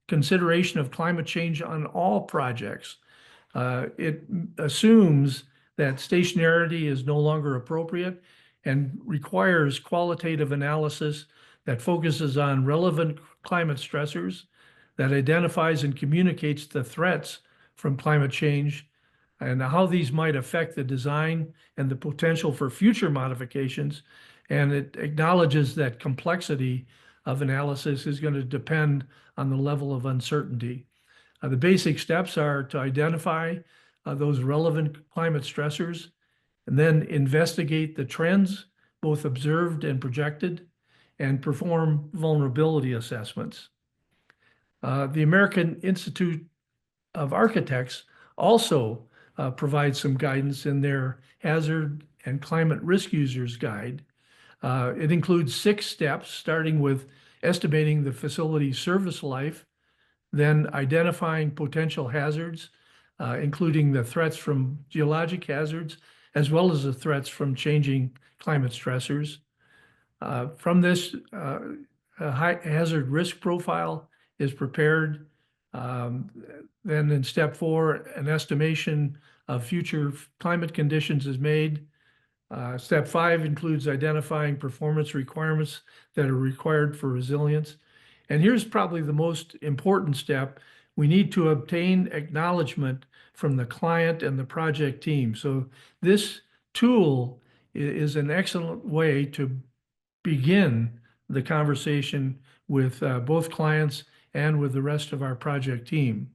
consideration of climate change on all projects. It assumes that stationarity is no longer appropriate and requires qualitative analysis that focuses on relevant climate stressors, that identifies and communicates the threats from climate change and how these might affect the design and the potential for future modifications. And it acknowledges that complexity of analysis is going to depend on the level of uncertainty. The basic steps are to identify those relevant climate stressors and then investigate the trends, both observed and projected, and perform vulnerability assessments. The American Institute of Architects also provides some guidance in their Hazard and Climate Risk Users Guide. It includes 6 steps, starting with estimating the facility's service life, then identifying potential hazards, including the threats from geologic hazards, as well as the threats from changing climate stressors. From this, a high hazard risk profile is prepared. Then in step 4, an estimation of future climate conditions is made. Step 5 includes identifying performance requirements that are required for resilience. And here's probably the most important step. We need to obtain acknowledgement from the client and the project team. So this tool is an excellent way to begin the conversation with both clients and with the rest of our project team.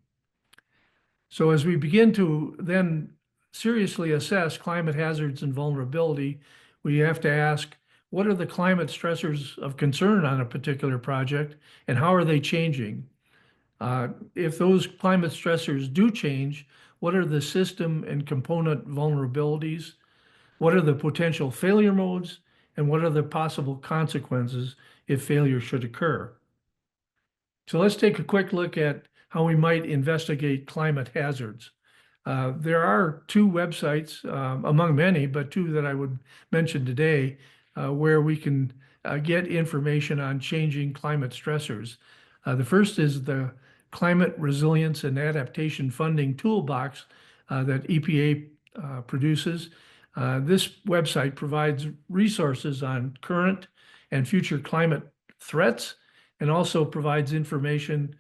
So as we begin to then seriously assess climate hazards and vulnerability, we have to ask, what are the climate stressors of concern on a particular project, and how are they changing? If those climate stressors do change, what are the system and component vulnerabilities? What are the potential failure modes? And what are the possible consequences if failure should occur? So let's take a quick look at how we might investigate climate hazards. There are 2 websites, among many, but 2 that I would mention today, where we can get information on changing climate stressors. The first is the Climate Resilience and Adaptation Funding Toolbox that EPA produces. This website provides resources on current and future climate threats, and also provides information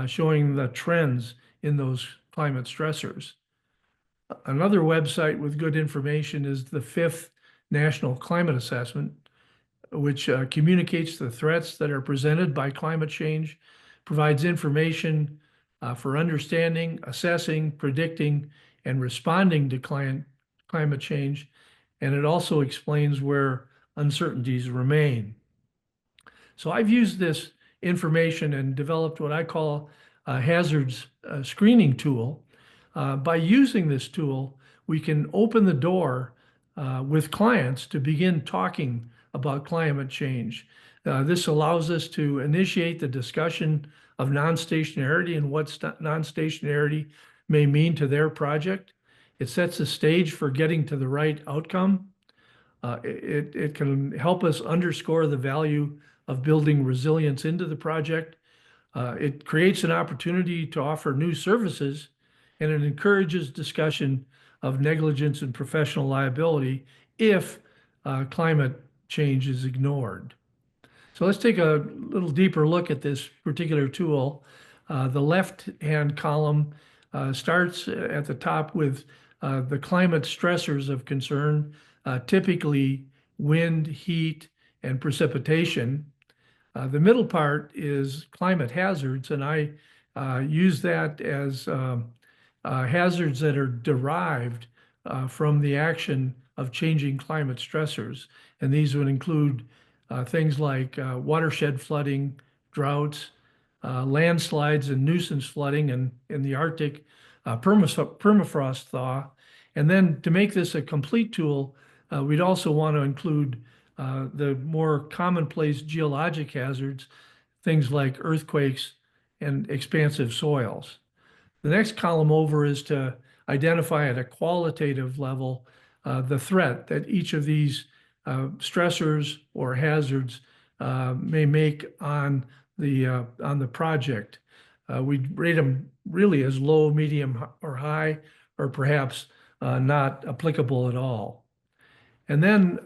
showing the trends in those climate stressors. Another website with good information is the 5th National Climate Assessment, which communicates the threats that are presented by climate change, provides information for understanding, assessing, predicting, and responding to climate change, and it also explains where uncertainties remain. So I've used this information and developed what I call a hazards screening tool. By using this tool, we can open the door with clients to begin talking about climate change. This allows us to initiate the discussion of non-stationarity and what non-stationarity may mean to their project. It sets the stage for getting to the right outcome. It can help us underscore the value of building resilience into the project. It creates an opportunity to offer new services, and it encourages discussion of negligence and professional liability if climate change is ignored. So let's take a little deeper look at this particular tool. The left-hand column starts at the top with the climate stressors of concern, typically wind, heat, and precipitation. The middle part is climate hazards, and I use that as hazards that are derived from the action of changing climate stressors. And these would include things like watershed flooding, droughts, landslides and nuisance flooding in the Arctic, permafrost thaw. And then to make this a complete tool, we'd also want to include the more commonplace geologic hazards, things like earthquakes and expansive soils. The next column over is to identify at a qualitative level the threat that each of these stressors or hazards may make on the project. We rate them really as low, medium, or high, or perhaps not applicable at all. And then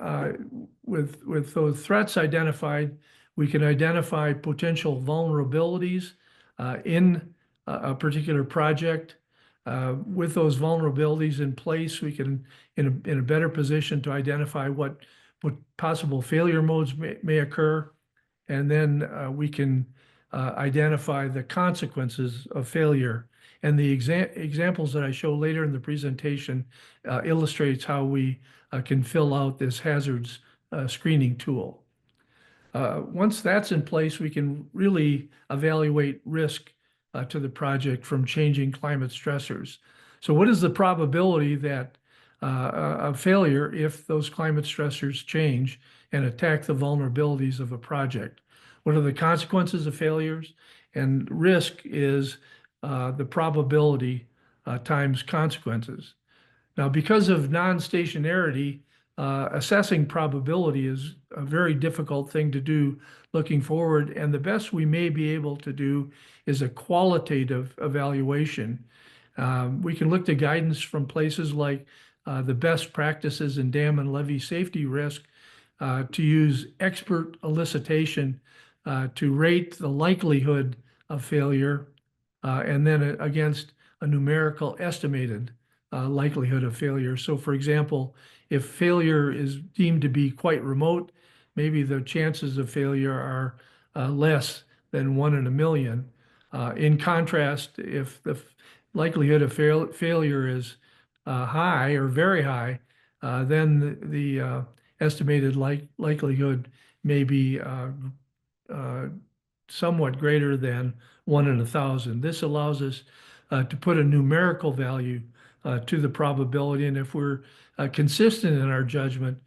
with those threats identified, we can identify potential vulnerabilities in a particular project. With those vulnerabilities in place, we can, in a better position to identify what possible failure modes may occur. And then we can identify the consequences of failure. And the examples that I show later in the presentation illustrates how we can fill out this hazards screening tool. Once that's in place, we can really evaluate risk to the project from changing climate stressors. So what is the probability that of failure if those climate stressors change and attack the vulnerabilities of a project? What are the consequences of failures? And risk is the probability times consequences. Now, because of non-stationarity, assessing probability is a very difficult thing to do looking forward, and the best we may be able to do is a qualitative evaluation. We can look to guidance from places like the best practices in dam and levee safety risk to use expert elicitation to rate the likelihood of failure and then against a numerical estimated likelihood of failure. So for example, if failure is deemed to be quite remote, maybe the chances of failure are less than 1 in a million. In contrast, if the likelihood of failure is high or very high, then the estimated likelihood may be somewhat greater than 1 in 1,000. This allows us to put a numerical value to the probability, and if we're consistent in our judgment,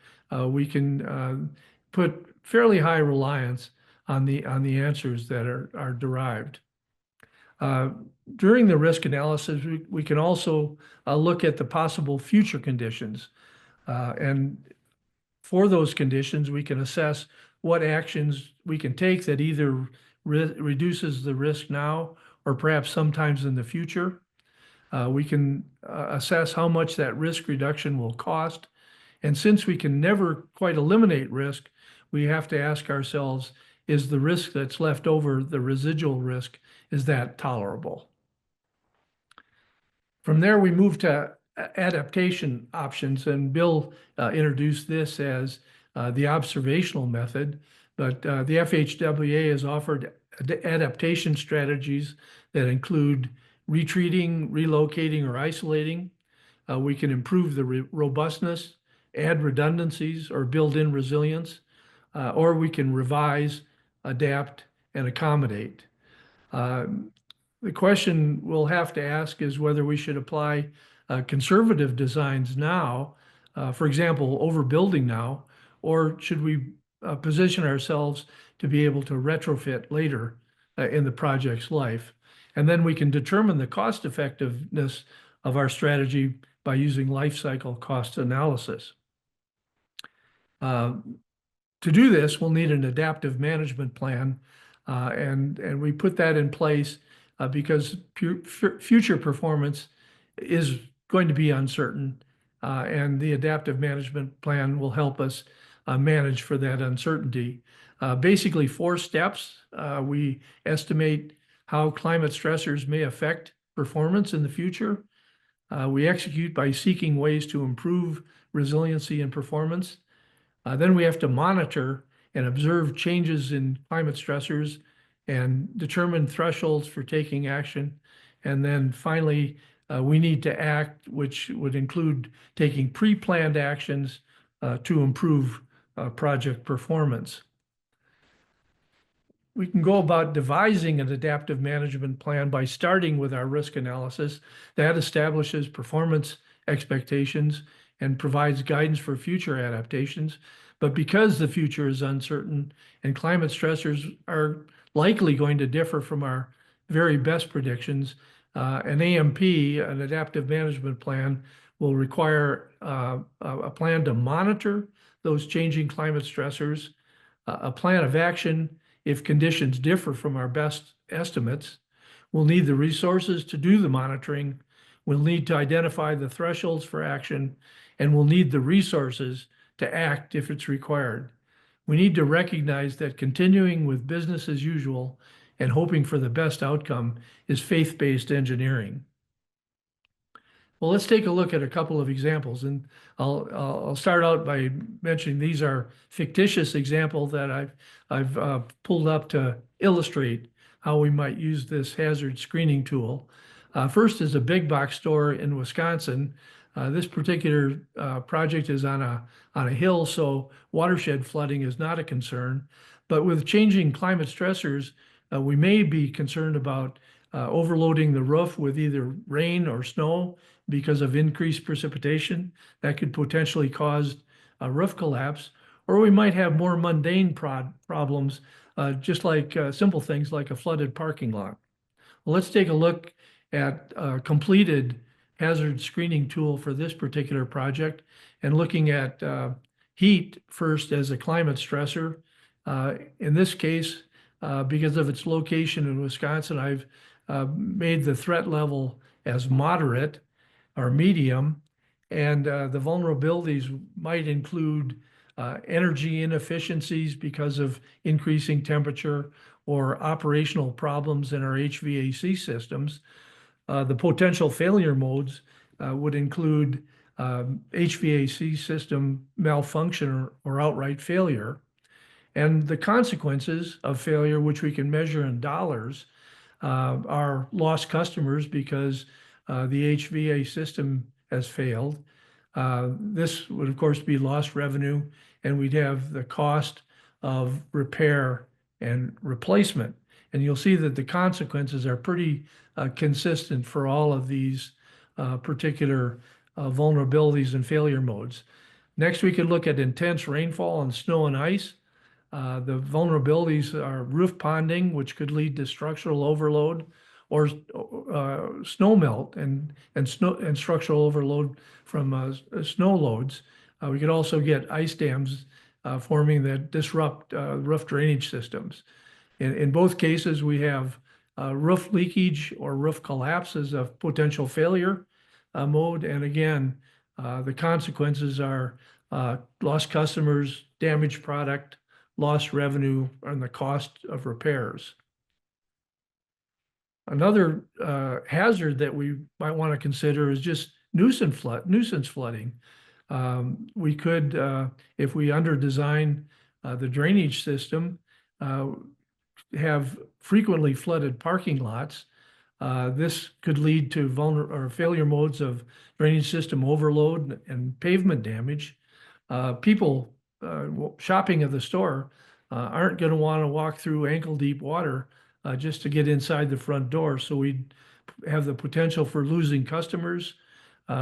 we can put fairly high reliance on the answers that are derived. During the risk analysis, we can also look at the possible future conditions, and for those conditions, we can assess what actions we can take that either reduces the risk now or perhaps sometimes in the future. We can assess how much that risk reduction will cost. And since we can never quite eliminate risk, we have to ask ourselves, is the risk that's left over, the residual risk, is that tolerable? From there, we move to adaptation options, and Bill introduced this as the observational method, but the FHWA has offered adaptation strategies that include retreating, relocating, or isolating. We can improve the robustness, add redundancies, or build in resilience, or we can revise, adapt, and accommodate. The question we'll have to ask is whether we should apply conservative designs now, for example, overbuilding now, or should we position ourselves to be able to retrofit later in the project's life. And then we can determine the cost effectiveness of our strategy by using life cycle cost analysis. To do this, we'll need an adaptive management plan, and we put that in place because future performance is going to be uncertain, and the adaptive management plan will help us manage for that uncertainty. Basically, 4 steps. We estimate how climate stressors may affect performance in the future. We execute by seeking ways to improve resiliency and performance. Then we have to monitor and observe changes in climate stressors and determine thresholds for taking action. And then finally, we need to act, which would include taking pre-planned actions to improve project performance. We can go about devising an adaptive management plan by starting with our risk analysis. That establishes performance expectations and provides guidance for future adaptations. But because the future is uncertain and climate stressors are likely going to differ from our very best predictions, an AMP, an adaptive management plan, will require a plan to monitor those changing climate stressors, a plan of action if conditions differ from our best estimates. We'll need the resources to do the monitoring. We'll need to identify the thresholds for action, and we'll need the resources to act if it's required. We need to recognize that continuing with business as usual and hoping for the best outcome is faith-based engineering. Well, let's take a look at a couple of examples, and I'll start out by mentioning these are fictitious examples that I've pulled up to illustrate how we might use this hazard screening tool. First is a big box store in Wisconsin. This particular project is on a hill, so watershed flooding is not a concern. But with changing climate stressors, we may be concerned about overloading the roof with either rain or snow because of increased precipitation. That could potentially cause a roof collapse. Or we might have more mundane problems, just like simple things like a flooded parking lot. Well, let's take a look at completed hazard screening tool for this particular project and looking at heat first as a climate stressor. In this case, because of its location in Wisconsin, I've made the threat level as moderate or medium, and the vulnerabilities might include energy inefficiencies because of increasing temperature or operational problems in our HVAC systems. The potential failure modes would include HVAC system malfunction or outright failure. And the consequences of failure, which we can measure in dollars, are lost customers because the HVAC system has failed. This would, of course, be lost revenue, and we'd have the cost of repair and replacement. And you'll see that the consequences are pretty consistent for all of these particular vulnerabilities and failure modes. Next, we could look at intense rainfall and snow and ice. The vulnerabilities are roof ponding, which could lead to structural overload, or snow melt and structural overload from snow loads. We could also get ice dams forming that disrupt roof drainage systems. In both cases, we have roof leakage or roof collapse as a potential failure mode. And again, the consequences are lost customers, damaged product, lost revenue, and the cost of repairs. Another hazard that we might want to consider is just nuisance flooding. We could, if we under-design the drainage system, have frequently flooded parking lots. This could lead to failure modes of drainage system overload and pavement damage. People shopping at the store aren't going to want to walk through ankle-deep water just to get inside the front door. So we'd have the potential for losing customers.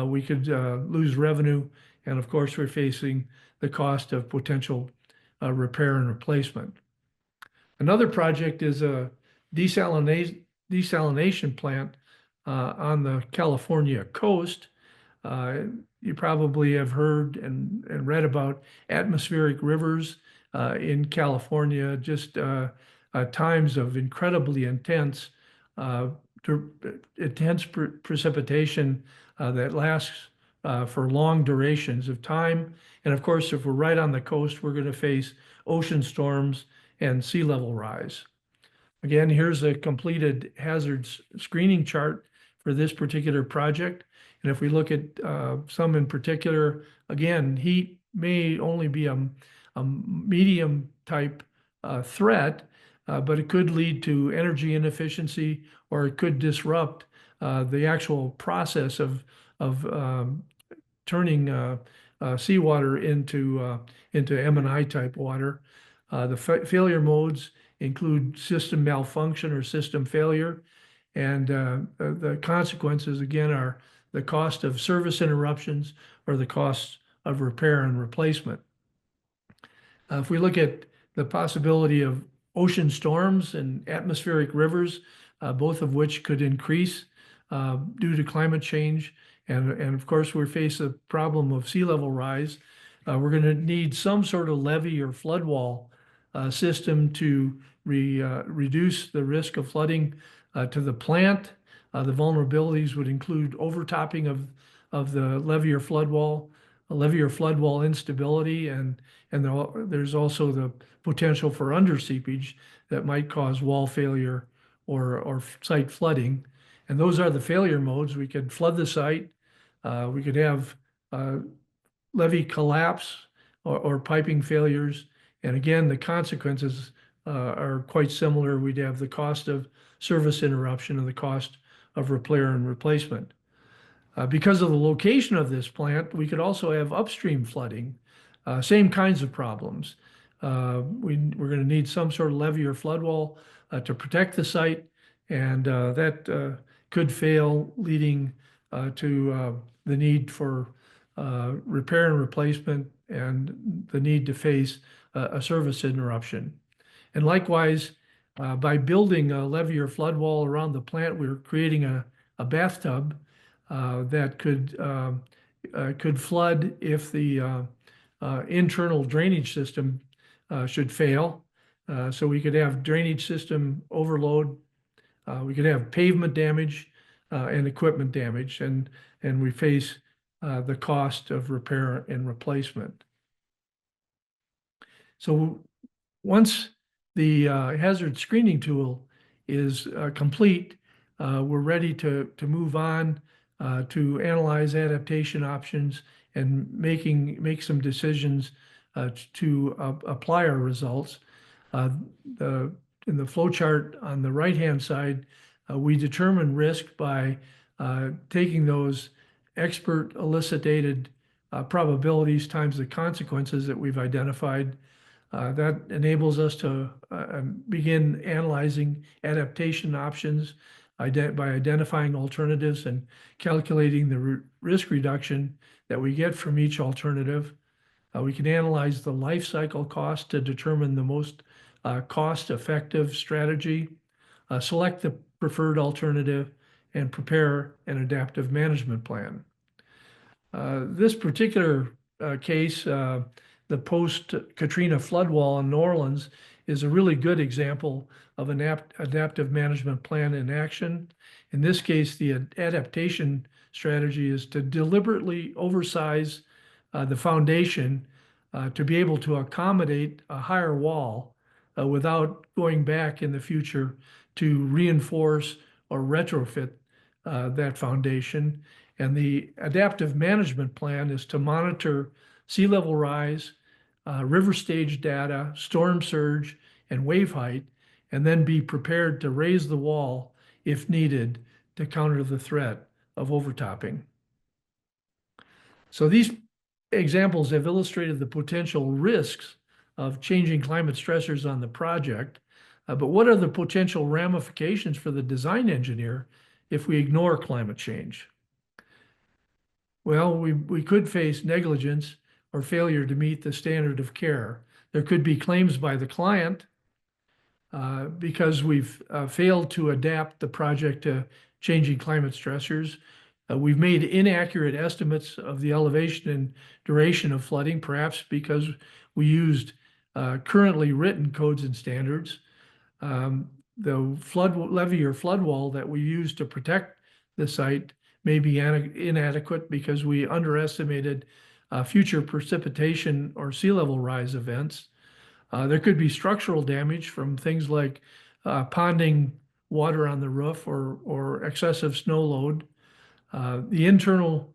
We could lose revenue. And of course, we're facing the cost of potential repair and replacement. Another project is a desalination plant on the California coast. You probably have heard and read about atmospheric rivers in California, just times of incredibly intense precipitation that lasts for long durations of time. And of course, if we're right on the coast, we're going to face ocean storms and sea level rise. Again, here's a completed hazards screening chart for this particular project. And if we look at some in particular, again, heat may only be a medium type threat, but it could lead to energy inefficiency, or it could disrupt the actual process of turning seawater into M&I type water. The failure modes include system malfunction or system failure. And the consequences, again, are the cost of service interruptions or the cost of repair and replacement. If we look at the possibility of ocean storms and atmospheric rivers, both of which could increase due to climate change, and of course, we face a problem of sea level rise, we're going to need some sort of levee or flood wall system to reduce the risk of flooding to the plant. The vulnerabilities would include overtopping of the levee or flood wall instability, and there's also the potential for underseepage that might cause wall failure or site flooding. And those are the failure modes. We could flood the site. We could have levee collapse or piping failures. And again, the consequences are quite similar. We'd have the cost of service interruption and the cost of repair and replacement. Because of the location of this plant, we could also have upstream flooding, same kinds of problems. We're going to need some sort of levee or flood wall to protect the site, and that could fail, leading to the need for repair and replacement and the need to face a service interruption. And likewise, by building a levee or flood wall around the plant, we're creating a bathtub that could flood if the internal drainage system should fail. So we could have drainage system overload. We could have pavement damage and equipment damage, and we face the cost of repair and replacement. So once the hazard screening tool is complete, we're ready to move on to analyze adaptation options and make some decisions to apply our results. In the flow chart on the right-hand side, we determine risk by taking those expert elucidated probabilities times the consequences that we've identified. That enables us to begin analyzing adaptation options by identifying alternatives and calculating the risk reduction that we get from each alternative. We can analyze the life cycle cost to determine the most cost-effective strategy, select the preferred alternative, and prepare an adaptive management plan. This particular case, the post-Katrina flood wall in New Orleans, is a really good example of an adaptive management plan in action. In this case, the adaptation strategy is to deliberately oversize the foundation to be able to accommodate a higher wall without going back in the future to reinforce or retrofit that foundation. And the adaptive management plan is to monitor sea level rise, river stage data, storm surge, and wave height, and then be prepared to raise the wall if needed to counter the threat of overtopping. So these examples have illustrated the potential risks of changing climate stressors on the project, but what are the potential ramifications for the design engineer if we ignore climate change? Well, we could face negligence or failure to meet the standard of care. There could be claims by the client because we've failed to adapt the project to changing climate stressors. We've made inaccurate estimates of the elevation and duration of flooding, perhaps because we used currently written codes and standards. The flood levee or flood wall that we use to protect the site may be inadequate because we underestimated future precipitation or sea level rise events. There could be structural damage from things like ponding water on the roof or excessive snow load. The internal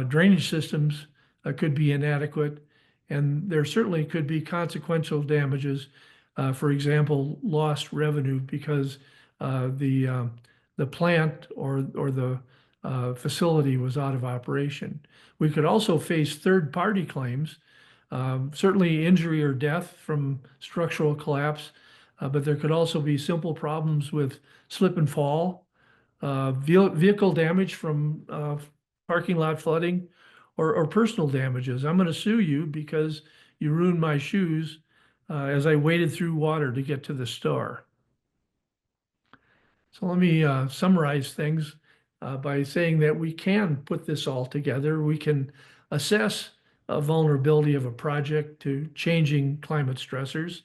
drainage systems could be inadequate, and there certainly could be consequential damages. For example, lost revenue because the plant or the facility was out of operation. We could also face third-party claims, certainly injury or death from structural collapse, but there could also be simple problems with slip and fall, vehicle damage from parking lot flooding, or personal damages. I'm going to sue you because you ruined my shoes as I waded through water to get to the store. So let me summarize things by saying that we can put this all together. We can assess a vulnerability of a project to changing climate stressors.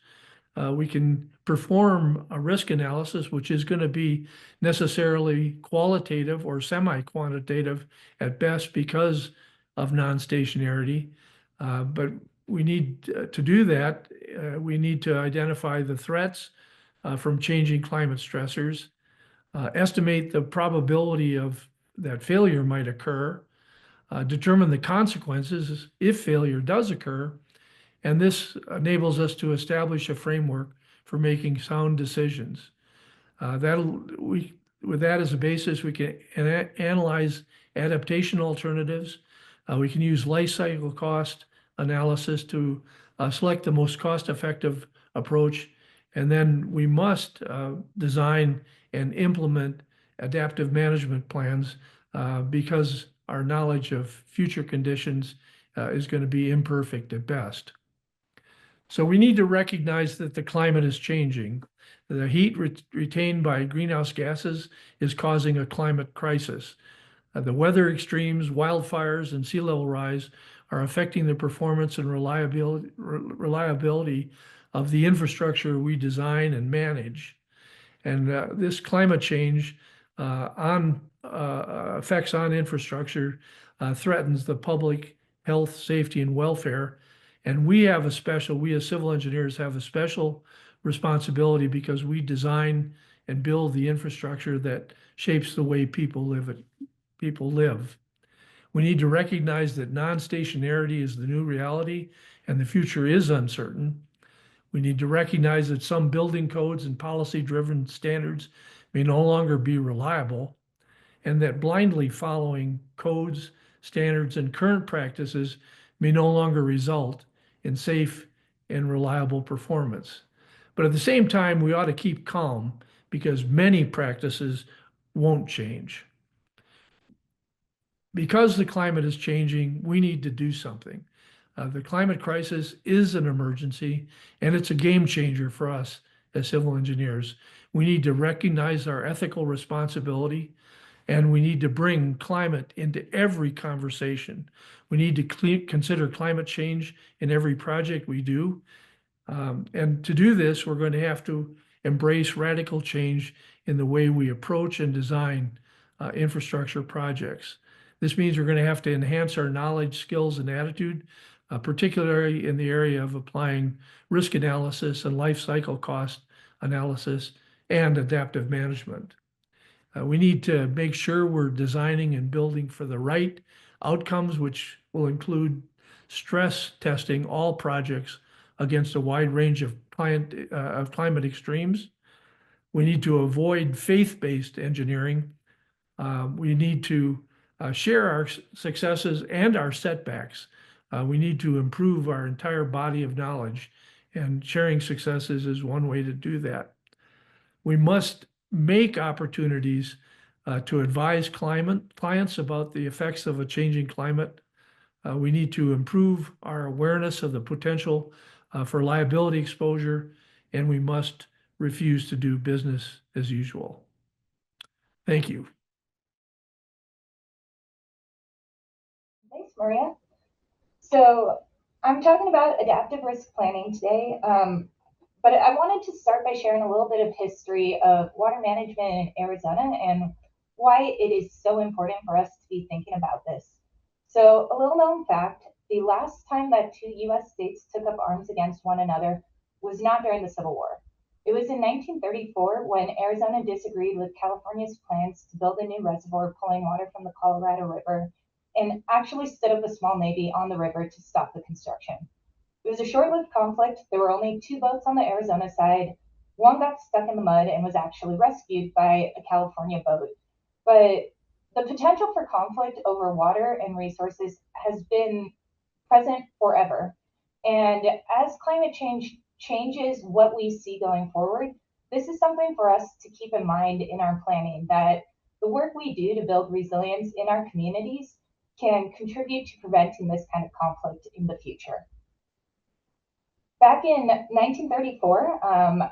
We can perform a risk analysis, which is going to be necessarily qualitative or semi-quantitative at best because of non-stationarity. But we need to do that. We need to identify the threats from changing climate stressors, estimate the probability of that failure might occur, determine the consequences if failure does occur, and this enables us to establish a framework for making sound decisions. With that as a basis, we can analyze adaptation alternatives. We can use life cycle cost analysis to select the most cost-effective approach, and then we must design and implement adaptive management plans because our knowledge of future conditions is going to be imperfect at best. So we need to recognize that the climate is changing. The heat retained by greenhouse gases is causing a climate crisis. The weather extremes, wildfires, and sea level rise are affecting the performance and reliability of the infrastructure we design and manage. And this climate change effects on infrastructure threatens the public health, safety, and welfare. And we as civil engineers have a special responsibility because we design and build the infrastructure that shapes the way people live. We need to recognize that non-stationarity is the new reality and the future is uncertain. We need to recognize that some building codes and policy-driven standards may no longer be reliable, and that blindly following codes, standards, and current practices may no longer result in safe and reliable performance. But at the same time, we ought to keep calm because many practices won't change. Because the climate is changing, we need to do something. The climate crisis is an emergency, and it's a game changer for us as civil engineers. We need to recognize our ethical responsibility, and we need to bring climate into every conversation. We need to consider climate change in every project we do. And to do this, we're going to have to embrace radical change in the way we approach and design infrastructure projects. This means we're going to have to enhance our knowledge, skills, and attitude, particularly in the area of applying risk analysis and life cycle cost analysis and adaptive management. We need to make sure we're designing and building for the right outcomes, which will include stress testing all projects against a wide range of climate extremes. We need to avoid faith-based engineering. We need to share our successes and our setbacks. We need to improve our entire body of knowledge, and sharing successes is one way to do that. We must make opportunities to advise clients about the effects of a changing climate. We need to improve our awareness of the potential for liability exposure, and we must refuse to do business as usual. Thank you. Thanks, Maria. So I'm talking about adaptive risk planning today, but I wanted to start by sharing a little bit of history of water management in Arizona and why it is so important for us to be thinking about this. So a little known fact, the last time that two US states took up arms against one another was not during the Civil War. It was in 1934 when Arizona disagreed with California's plans to build a new reservoir pulling water from the Colorado River and actually stood up a small navy on the river to stop the construction. It was a short-lived conflict. There were only two boats on the Arizona side. One got stuck in the mud and was actually rescued by a California boat. But the potential for conflict over water and resources has been present forever. And as climate change changes what we see going forward, this is something for us to keep in mind in our planning, that the work we do to build resilience in our communities can contribute to preventing this kind of conflict in the future. Back in 1934,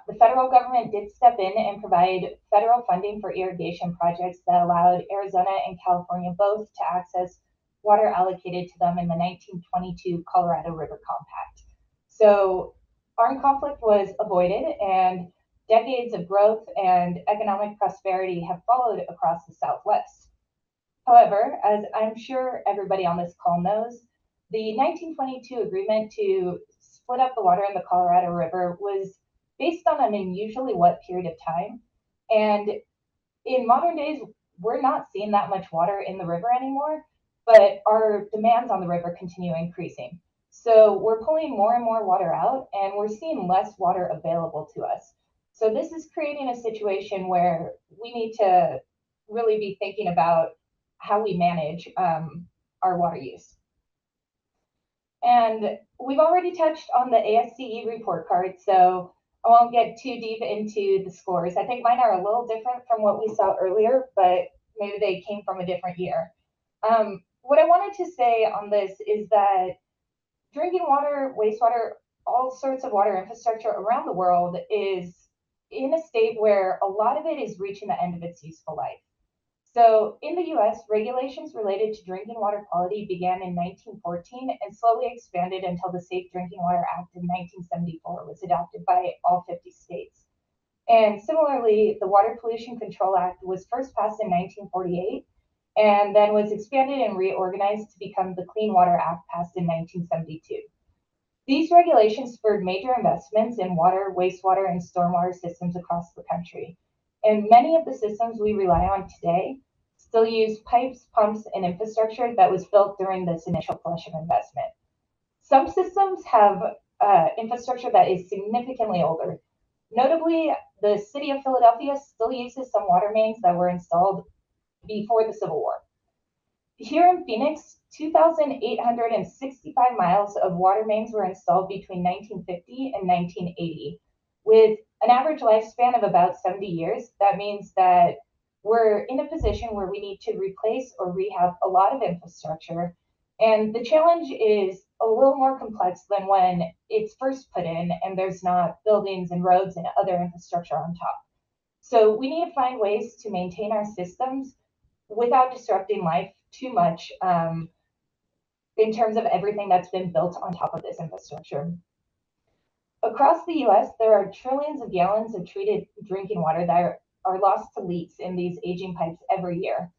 the federal government did step in and provide federal funding for irrigation projects that allowed Arizona and California both to access water allocated to them in the 1922 Colorado River Compact. So armed conflict was avoided, and decades of growth and economic prosperity have followed across the Southwest. However, as I'm sure everybody on this call knows, the 1922 agreement to split up the water in the Colorado River was based on an unusually wet period of time. And in modern days, we're not seeing that much water in the river anymore, but our demands on the river continue increasing. So we're pulling more and more water out, and we're seeing less water available to us. So this is creating a situation where we need to really be thinking about how we manage our water use. And we've already touched on the ASCE report card, so I won't get too deep into the scores. I think mine are a little different from what we saw earlier, but maybe they came from a different year. What I wanted to say on this is that drinking water, wastewater, all sorts of water infrastructure around the world is in a state where a lot of it is reaching the end of its useful life. So in the US, regulations related to drinking water quality began in 1914 and slowly expanded until the Safe Drinking Water Act of 1974 was adopted by all 50 states. And similarly, the Water Pollution Control Act was first passed in 1948 and then was expanded and reorganized to become the Clean Water Act passed in 1972. These regulations spurred major investments in water, wastewater, and stormwater systems across the country. And many of the systems we rely on today still use pipes, pumps, and infrastructure that was built during this initial flush of investment. Some systems have infrastructure that is significantly older. Notably, the city of Philadelphia still uses some water mains that were installed before the Civil War. Here in Phoenix, 2,865 miles of water mains were installed between 1950 and 1980. With an average lifespan of about 70 years, that means that we're in a position where we need to replace or rehab a lot of infrastructure. And the challenge is a little more complex than when it's first put in and there's not buildings and roads and other infrastructure on top. So we need to find ways to maintain our systems without disrupting life too much in terms of everything that's been built on top of this infrastructure. Across the US, there are trillions of gallons of treated drinking water that are lost to leaks in these aging pipes every year.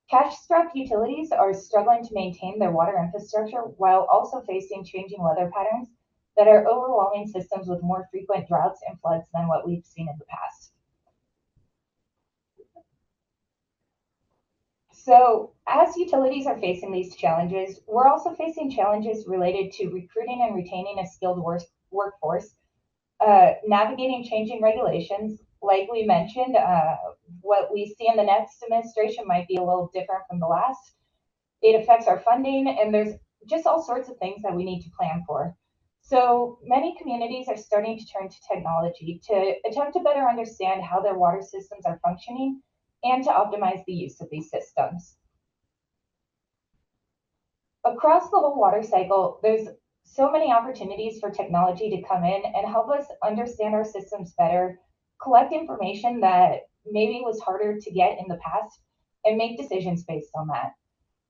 Cash-strapped utilities are struggling to maintain their water infrastructure while also facing changing weather patterns that are overwhelming systems with more frequent droughts and floods than what we've seen in the past. So as utilities are facing these challenges, we're also facing challenges related to recruiting and retaining a skilled workforce, navigating changing regulations. Like we mentioned, what we see in the next administration might be a little different from the last. It affects our funding, and there's just all sorts of things that we need to plan for. So many communities are starting to turn to technology to attempt to better understand how their water systems are functioning and to optimize the use of these systems. Across the whole water cycle, there's so many opportunities for technology to come in and help us understand our systems better, collect information that maybe was harder to get in the past, and make decisions based on that.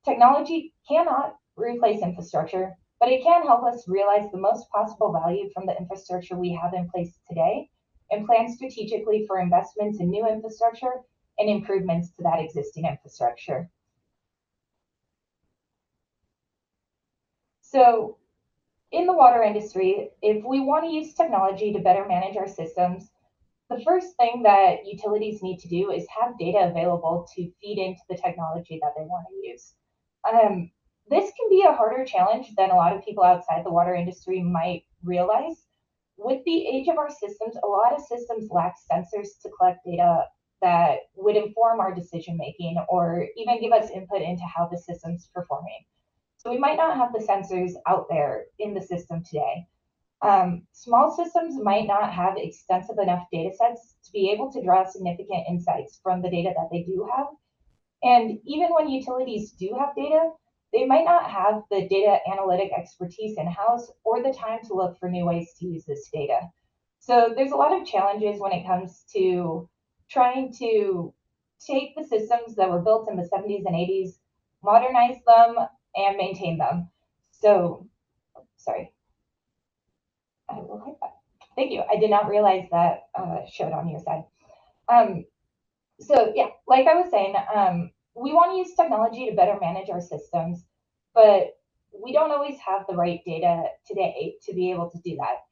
Technology cannot replace infrastructure, but it can help us realize the most possible value from the infrastructure we have in place today and plan strategically for investments in new infrastructure and improvements to that existing infrastructure. So in the water industry, if we want to use technology to better manage our systems, the first thing that utilities need to do is have data available to feed into the technology that they want to use. This can be a harder challenge than a lot of people outside the water industry might realize. With the age of our systems, a lot of systems lack sensors to collect data that would inform our decision making or even give us input into how the system's performing. So we might not have the sensors out there in the system today. Small systems might not have extensive enough data sets to be able to draw significant insights from the data that they do have. And even when utilities do have data, they might not have the data analytic expertise in-house or the time to look for new ways to use this data. So there's a lot of challenges when it comes to trying to take the systems that were built in the 70s and 80s, modernize them, and maintain them. So, sorry. I will hit that. Thank you. I did not realize that showed on your side. So yeah, like I was saying, we want to use technology to better manage our systems, but we don't always have the right data today to be able to do that.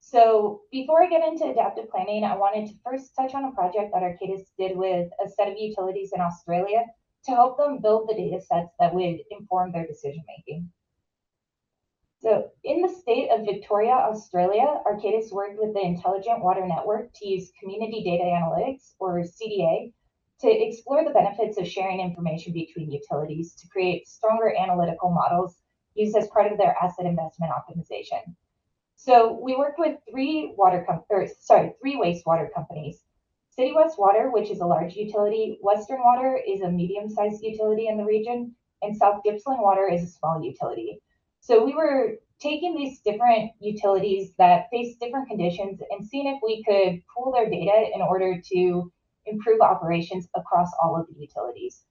So before I get into adaptive planning, I wanted to first touch on a project that ASCE did with a set of utilities in Australia to help them build the data sets that would inform their decision making. So in the state of Victoria, Australia, ASCE worked with the Intelligent Water Network to use Community Data Analytics, or CDA, to explore the benefits of sharing information between utilities to create stronger analytical models used as part of their asset investment optimization. So we worked with three wastewater companies. City West Water, which is a large utility, Western Water is a medium-sized utility in the region, and South Gippsland Water is a small utility. So we were taking these different utilities that face different conditions and seeing if we could pool their data in order to improve operations across all of the utilities.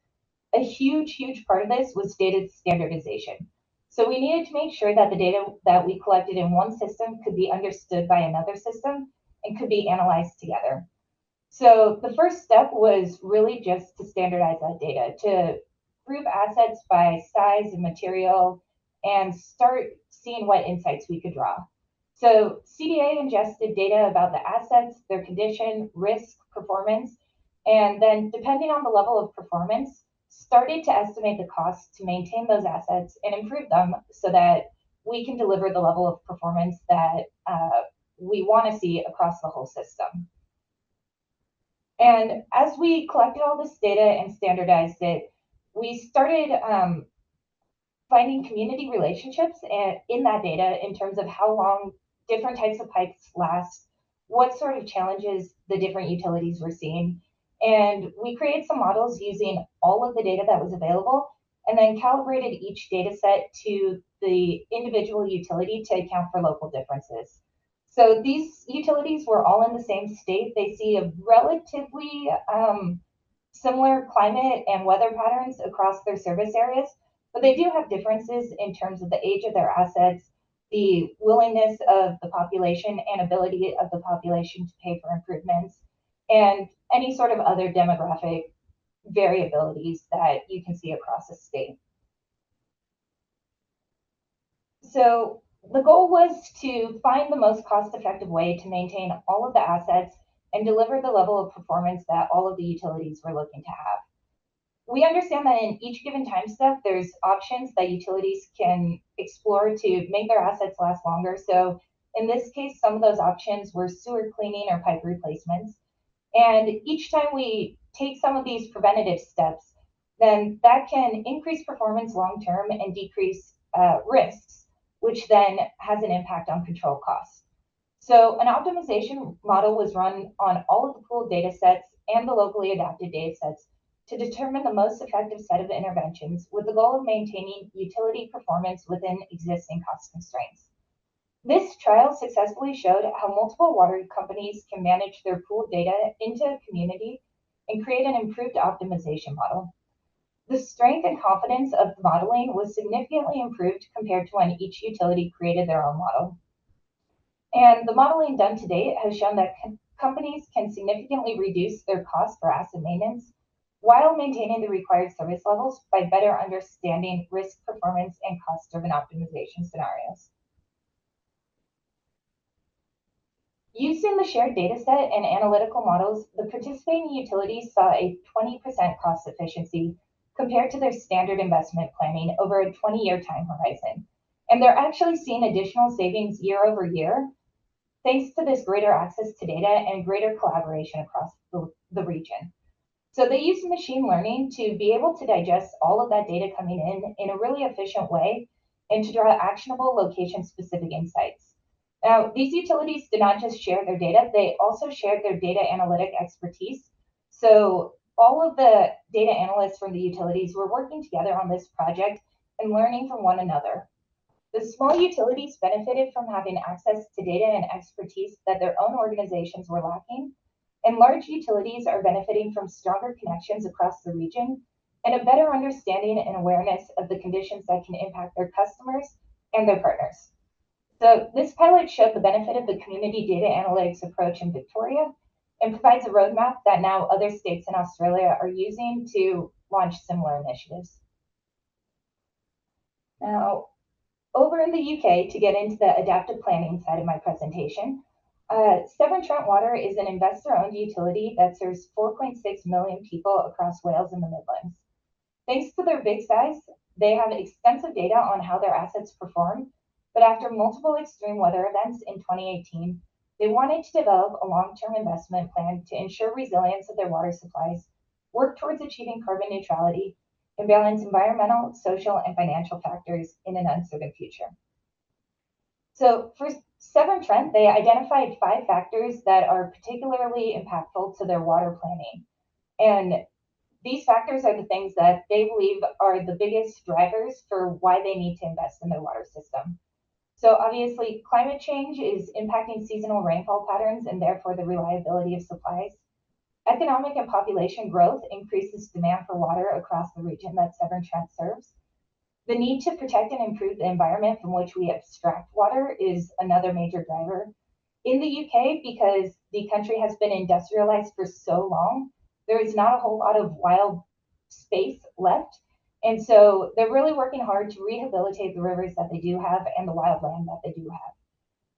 A huge part of this was data standardization. So we needed to make sure that the data that we collected in one system could be understood by another system and could be analyzed together. So the first step was really just to standardize that data, to group assets by size and material, and start seeing what insights we could draw. So CDA ingested data about the assets, their condition, risk, performance, and then depending on the level of performance, started to estimate the cost to maintain those assets and improve them so that we can deliver the level of performance that we want to see across the whole system. And as we collected all this data and standardized it, we started finding community relationships in that data in terms of how long different types of pipes last, what sort of challenges the different utilities were seeing. And we created some models using all of the data that was available and then calibrated each data set to the individual utility to account for local differences. So these utilities were all in the same state. They see a relatively similar climate and weather patterns across their service areas, but they do have differences in terms of the age of their assets, the willingness of the population and ability of the population to pay for improvements, and any sort of other demographic variabilities that you can see across the state. So the goal was to find the most cost-effective way to maintain all of the assets and deliver the level of performance that all of the utilities were looking to have. We understand that in each given time step, there's options that utilities can explore to make their assets last longer. So in this case, some of those options were sewer cleaning or pipe replacements. And each time we take some of these preventative steps, then that can increase performance long-term and decrease risks, which then has an impact on control costs. So an optimization model was run on all of the pooled data sets and the locally adapted data sets to determine the most effective set of interventions with the goal of maintaining utility performance within existing cost constraints. This trial successfully showed how multiple water companies can manage their pooled data into a community and create an improved optimization model. The strength and confidence of the modeling was significantly improved compared to when each utility created their own model. And the modeling done to date has shown that companies can significantly reduce their cost for asset maintenance while maintaining the required service levels by better understanding risk, performance, and cost-driven optimization scenarios. Using the shared dataset and analytical models, the participating utilities saw a 20% cost efficiency compared to their standard investment planning over a 20-year time horizon. And they're actually seeing additional savings year over year, thanks to this greater access to data and greater collaboration across the region. So they use machine learning to be able to digest all of that data coming in a really efficient way and to draw actionable location-specific insights. Now, these utilities did not just share their data, they also shared their data analytic expertise. So all of the data analysts from the utilities were working together on this project and learning from one another. The small utilities benefited from having access to data and expertise that their own organizations were lacking, and large utilities are benefiting from stronger connections across the region and a better understanding and awareness of the conditions that can impact their customers and their partners. So this pilot showed the benefit of the community data analytics approach in Victoria and provides a roadmap that now other states in Australia are using to launch similar initiatives. Now, over in the UK, to get into the adaptive planning side of my presentation, Severn-Trent Water is an investor-owned utility that serves 4.6 million people across Wales and the Midlands. Thanks to their big size, they have extensive data on how their assets perform, but after multiple extreme weather events in 2018, they wanted to develop a long-term investment plan to ensure resilience of their water supplies, work towards achieving carbon neutrality, and balance environmental, social, and financial factors in an uncertain future. So for Severn-Trent, they identified 5 factors that are particularly impactful to their water planning. And these factors are the things that they believe are the biggest drivers for why they need to invest in their water system. So obviously, climate change is impacting seasonal rainfall patterns and therefore the reliability of supplies. Economic and population growth increases demand for water across the region that Severn-Trent serves. The need to protect and improve the environment from which we extract water is another major driver. In the UK, because the country has been industrialized for so long, there is not a whole lot of wild space left. And so they're really working hard to rehabilitate the rivers that they do have and the wildland that they do have.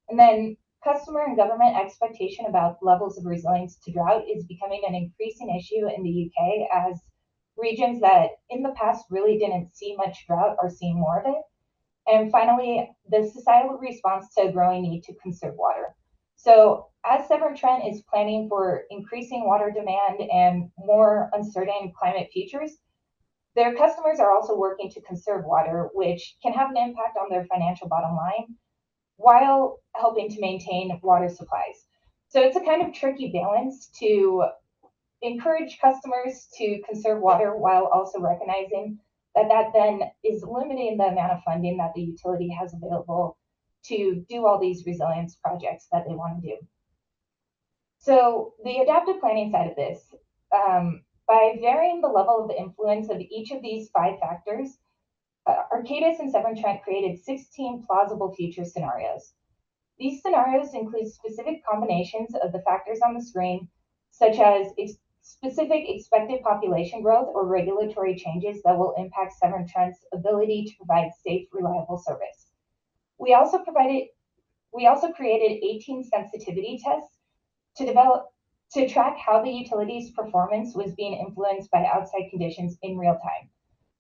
And then customer and government expectation about levels of resilience to drought is becoming an increasing issue in the UK, as regions that in the past really didn't see much drought are seeing more of it. And finally, the societal response to a growing need to conserve water. So as Severn-Trent is planning for increasing water demand and more uncertain climate futures, their customers are also working to conserve water, which can have an impact on their financial bottom line while helping to maintain water supplies. So it's a kind of tricky balance to encourage customers to conserve water while also recognizing that that then is limiting the amount of funding that the utility has available to do all these resilience projects that they want to do. So the adaptive planning side of this, by varying the level of influence of each of these 5 factors, Arcadis and Severn-Trent created 16 plausible future scenarios. These scenarios include specific combinations of the factors on the screen, such as specific expected population growth or regulatory changes that will impact Severn-Trent's ability to provide safe, reliable service. We also created 18 sensitivity tests to track how the utility's performance was being influenced by outside conditions in real time.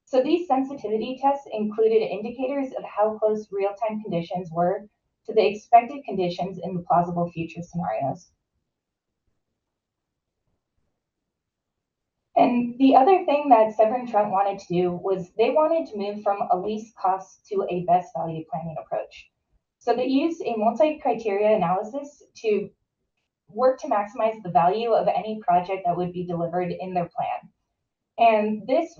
So these sensitivity tests included indicators of how close real-time conditions were to the expected conditions in the plausible future scenarios. And the other thing that Severn-Trent wanted to do was they wanted to move from a least cost to a best value planning approach. So they used a multi-criteria analysis to work to maximize the value of any project that would be delivered in their plan. And this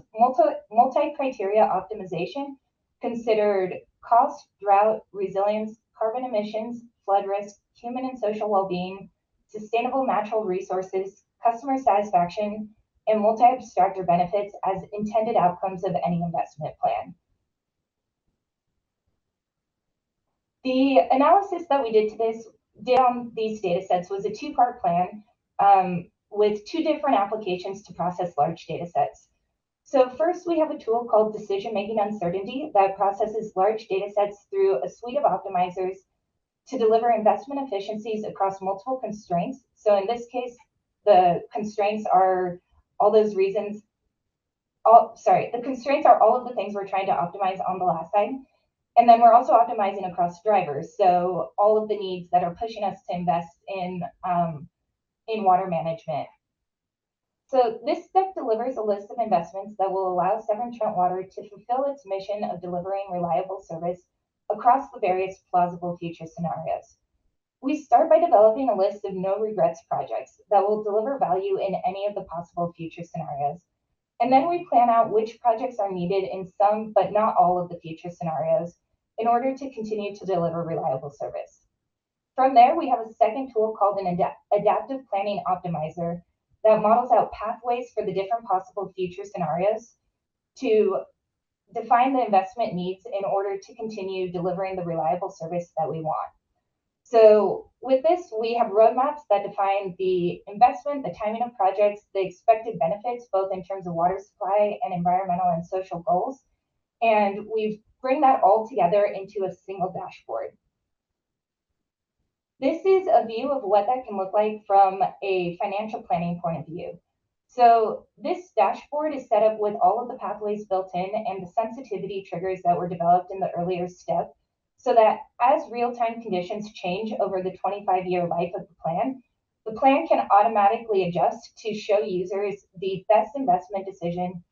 multi-criteria optimization considered cost, drought, resilience, carbon emissions, flood risk, human and social well-being, sustainable natural resources, customer satisfaction, and multi-abstractor benefits as intended outcomes of any investment plan. The analysis that we did on these data sets was a 2-part plan with 2 different applications to process large data sets. So first, we have a tool called Decision-Making Uncertainty that processes large data sets through a suite of optimizers to deliver investment efficiencies across multiple constraints. So in this case, the constraints are all those reasons. The constraints are all of the things we're trying to optimize on the last side. And then we're also optimizing across drivers. So all of the needs that are pushing us to invest in water management. So this step delivers a list of investments that will allow Severn-Trent Water to fulfill its mission of delivering reliable service across the various plausible future scenarios. We start by developing a list of no regrets projects that will deliver value in any of the possible future scenarios. And then we plan out which projects are needed in some, but not all of the future scenarios in order to continue to deliver reliable service. From there, we have a second tool called an adaptive planning optimizer that models out pathways for the different possible future scenarios to define the investment needs in order to continue delivering the reliable service that we want. So with this, we have roadmaps that define the investment, the timing of projects, the expected benefits, both in terms of water supply and environmental and social goals. And we bring that all together into a single dashboard. This is a view of what that can look like from a financial planning point of view. So this dashboard is set up with all of the pathways built in and the sensitivity triggers that were developed in the earlier step, so that as real-time conditions change over the 25-year life of the plan can automatically adjust to show users the best investment decision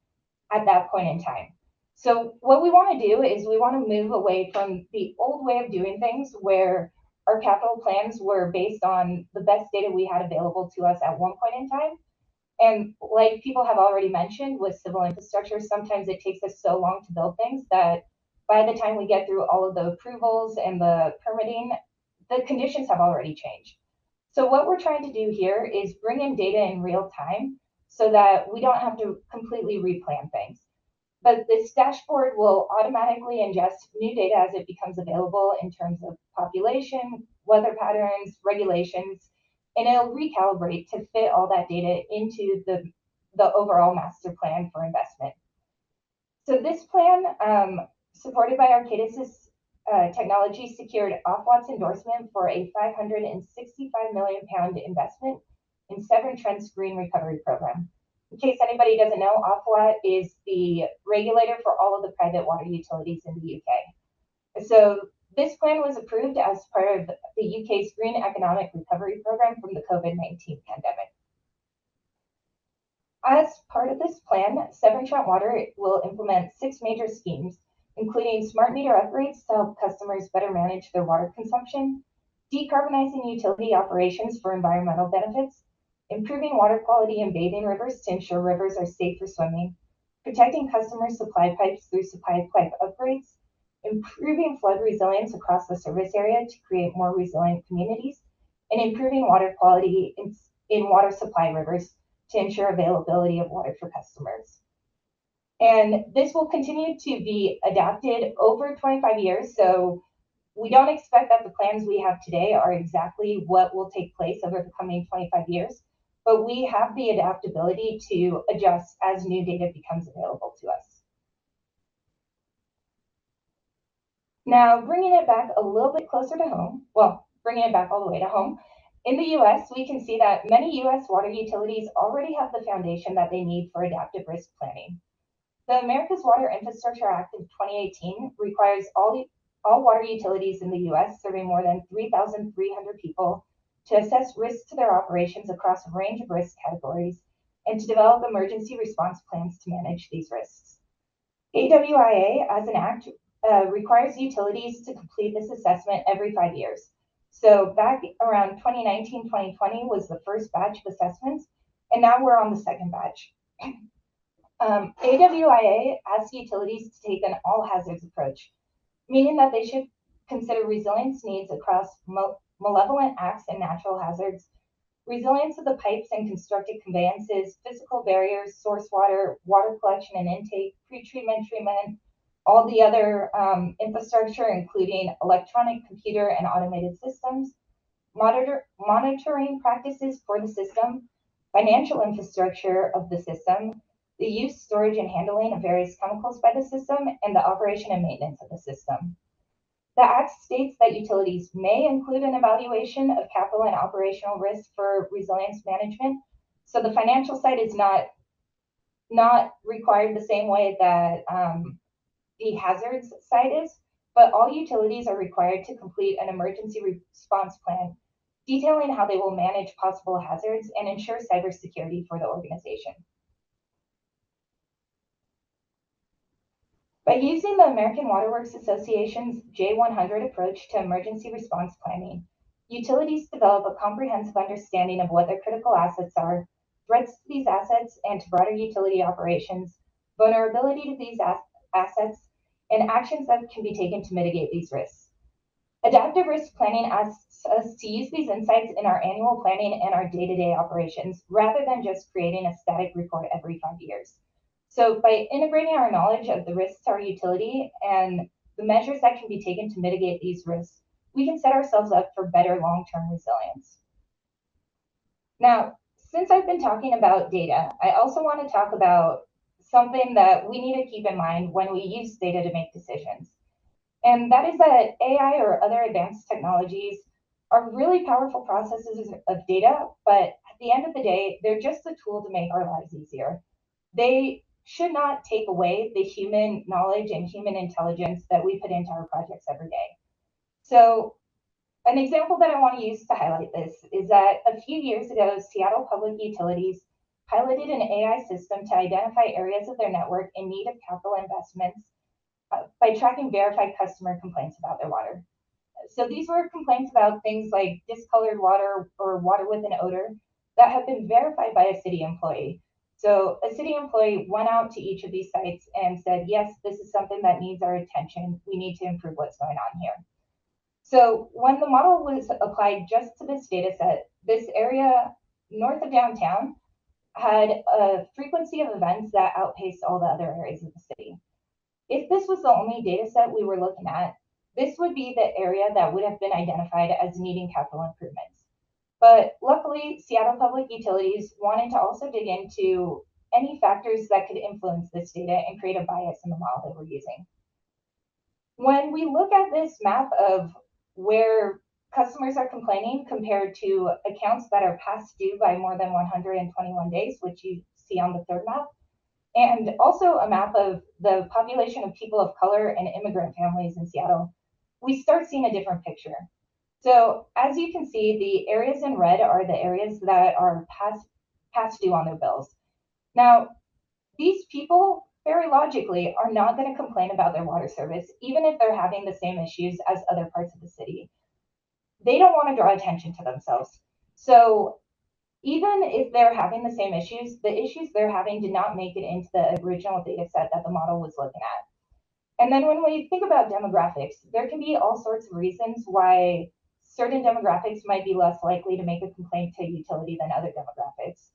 at that point in time. So what we want to do is we want to move away from the old way of doing things where our capital plans were based on the best data we had available to us at one point in time. And like people have already mentioned with civil infrastructure, sometimes it takes us so long to build things that by the time we get through all of the approvals and the permitting, the conditions have already changed. So what we're trying to do here is bring in data in real time so that we don't have to completely replan things. But this dashboard will automatically ingest new data as it becomes available in terms of population, weather patterns, regulations, and it'll recalibrate to fit all that data into the overall master plan for investment. So this plan, supported by Arcadis' technology, secured Ofwat's endorsement for a £565 million investment in Severn Trent's Green Recovery Program. In case anybody doesn't know, Ofwat is the regulator for all of the private water utilities in the UK. So this plan was approved as part of the UK's Green Economic Recovery Program from the COVID-19 pandemic. As part of this plan, Severn Trent Water will implement 6 major schemes, including smart meter upgrades to help customers better manage their water consumption, decarbonizing utility operations for environmental benefits, improving water quality in bathing rivers to ensure rivers are safe for swimming, protecting customer supply pipes through supply pipe upgrades, improving flood resilience across the service area to create more resilient communities, and improving water quality in water supply rivers to ensure availability of water for customers. And this will continue to be adapted over 25 years. So we don't expect that the plans we have today are exactly what will take place over the coming 25 years, but we have the adaptability to adjust as new data becomes available to us. Now, bringing it back a little bit closer to home, well, bringing it back all the way to home, in the US, we can see that many US water utilities already have the foundation that they need for adaptive risk planning. The America's Water Infrastructure Act of 2018 requires all water utilities in the US serving more than 3,300 people to assess risks to their operations across a range of risk categories and to develop emergency response plans to manage these risks. DWRE, as an act, requires utilities to complete this assessment every 5 years. So back around 2019-2020 was the first batch of assessments, and now we're on the second batch. AWIA asks utilities to take an all hazards approach, meaning that they should consider resilience needs across malevolent acts and natural hazards, resilience of the pipes and constructed conveyances, physical barriers, source water, water collection and intake, pretreatment, treatment, all the other infrastructure, including electronic, computer, and automated systems, monitoring practices for the system, financial infrastructure of the system, the use, storage, and handling of various chemicals by the system, and the operation and maintenance of the system. The Act states that utilities may include an evaluation of capital and operational risk for resilience management. So the financial side is not required the same way that the hazards side is, but all utilities are required to complete an emergency response plan detailing how they will manage possible hazards and ensure cybersecurity for the organization. By using the American Water Works Association's J100 approach to emergency response planning, utilities develop a comprehensive understanding of what their critical assets are, threats to these assets and to broader utility operations, vulnerability to these assets, and actions that can be taken to mitigate these risks. Adaptive risk planning asks us to use these insights in our annual planning and our day-to-day operations, rather than just creating a static report every 5 years. So by integrating our knowledge of the risks to our utility and the measures that can be taken to mitigate these risks, we can set ourselves up for better long-term resilience. Now, since I've been talking about data, I also want to talk about something that we need to keep in mind when we use data to make decisions. And that is that AI or other advanced technologies are really powerful processes of data, but at the end of the day, they're just a tool to make our lives easier. They should not take away the human knowledge and human intelligence that we put into our projects every day. So an example that I want to use to highlight this is that a few years ago, Seattle Public Utilities piloted an AI system to identify areas of their network in need of capital investments by tracking verified customer complaints about their water. So these were complaints about things like discolored water or water with an odor that have been verified by a city employee. So a city employee went out to each of these sites and said, yes, this is something that needs our attention. We need to improve what's going on here. So when the model was applied just to this data set, this area north of downtown had a frequency of events that outpaced all the other areas of the city. If this was the only data set we were looking at, this would be the area that would have been identified as needing capital improvements. But luckily, Seattle Public Utilities wanted to also dig into any factors that could influence this data and create a bias in the model that we're using. When we look at this map of where customers are complaining compared to accounts that are past due by more than 121 days, which you see on the third map, and also a map of the population of people of color and immigrant families in Seattle, we start seeing a different picture. So as you can see, the areas in red are the areas that are past due on their bills. Now, these people, very logically, are not going to complain about their water service, even if they're having the same issues as other parts of the city. They don't want to draw attention to themselves. So even if they're having the same issues, the issues they're having did not make it into the original data set that the model was looking at. And then when we think about demographics, there can be all sorts of reasons why certain demographics might be less likely to make a complaint to a utility than other demographics.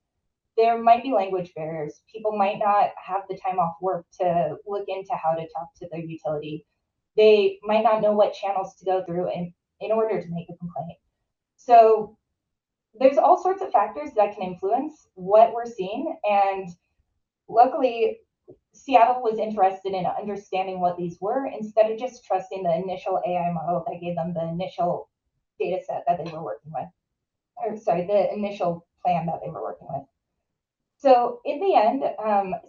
There might be language barriers. People might not have the time off work to look into how to talk to their utility. They might not know what channels to go through in order to make a complaint. So there's all sorts of factors that can influence what we're seeing. And luckily, Seattle was interested in understanding what these were instead of just trusting the initial AI model that gave them the initial data set that they were working with, or sorry, the initial plan that they were working with. So in the end,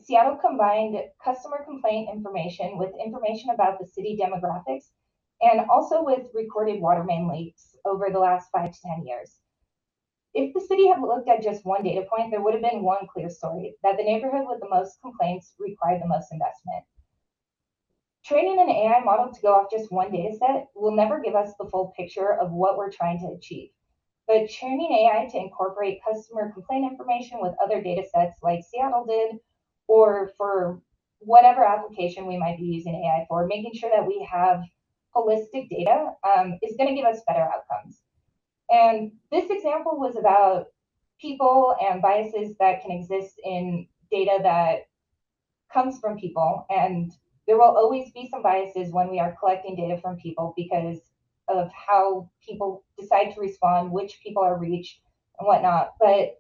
Seattle combined customer complaint information with information about the city demographics and also with recorded water main leaks over the last 5 to 10 years. If the city had looked at just one data point, there would have been one clear story, that the neighborhood with the most complaints required the most investment. Training an AI model to go off just one data set will never give us the full picture of what we're trying to achieve. But training AI to incorporate customer complaint information with other data sets like Seattle did, or for whatever application we might be using AI for, making sure that we have holistic data is going to give us better outcomes. And this example was about people and biases that can exist in data that comes from people. And there will always be some biases when we are collecting data from people because of how people decide to respond, which people are reached, and whatnot. But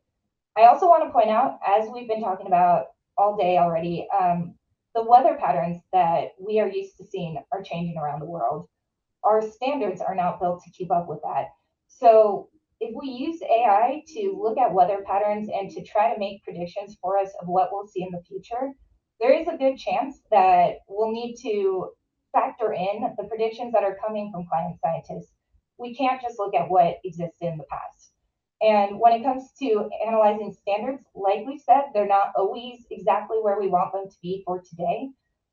I also want to point out, as we've been talking about all day already, the weather patterns that we are used to seeing are changing around the world. Our standards are not built to keep up with that. So if we use AI to look at weather patterns and to try to make predictions for us of what we'll see in the future, there is a good chance that we'll need to factor in the predictions that are coming from climate scientists. We can't just look at what existed in the past. And when it comes to analyzing standards, like we said, they're not always exactly where we want them to be for today.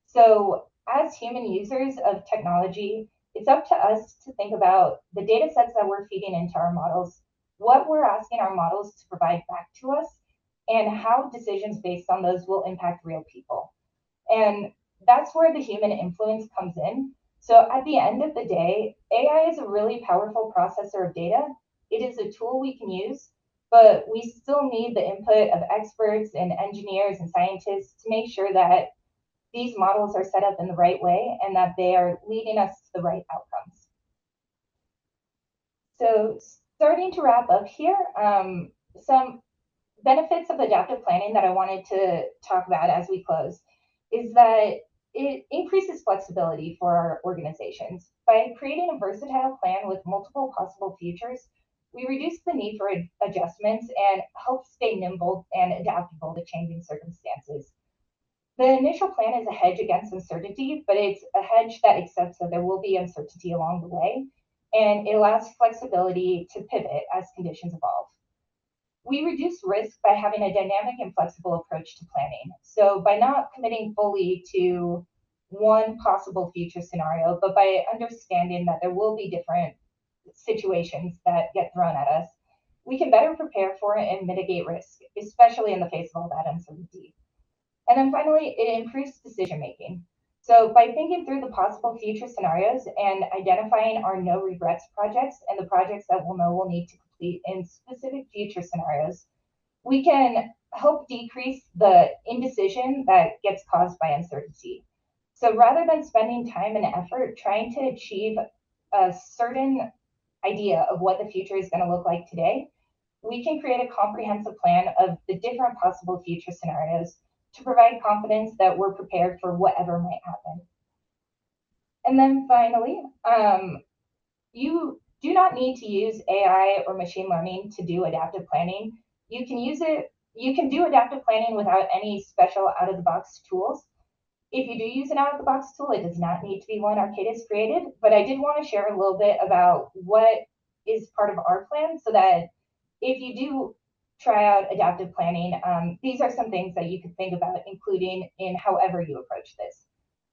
So as human users of technology, it's up to us to think about the data sets that we're feeding into our models, what we're asking our models to provide back to us, and how decisions based on those will impact real people. And that's where the human influence comes in. So at the end of the day, AI is a really powerful processor of data. It is a tool we can use, but we still need the input of experts and engineers and scientists to make sure that these models are set up in the right way and that they are leading us to the right outcomes. So starting to wrap up here, some benefits of adaptive planning that I wanted to talk about as we close is that it increases flexibility for our organizations. By creating a versatile plan with multiple possible futures, we reduce the need for adjustments and help stay nimble and adaptable to changing circumstances. The initial plan is a hedge against uncertainty, but it's a hedge that accepts that there will be uncertainty along the way, and it allows flexibility to pivot as conditions evolve. We reduce risk by having a dynamic and flexible approach to planning. So by not committing fully to one possible future scenario, but by understanding that there will be different situations that get thrown at us, we can better prepare for it and mitigate risk, especially in the face of all that uncertainty. And then finally, it improves decision making. So by thinking through the possible future scenarios and identifying our no regrets projects and the projects that we'll know we'll need to complete in specific future scenarios, we can help decrease the indecision that gets caused by uncertainty. So rather than spending time and effort trying to achieve a certain idea of what the future is going to look like today, we can create a comprehensive plan of the different possible future scenarios to provide confidence that we're prepared for whatever might happen. And then finally, you do not need to use AI or machine learning to do adaptive planning. You can do adaptive planning without any special out-of-the-box tools. If you do use an out-of-the-box tool, it does not need to be one Arcadis created, but I did want to share a little bit about what is part of our plan so that if you do try out adaptive planning, these are some things that you could think about including in however you approach this.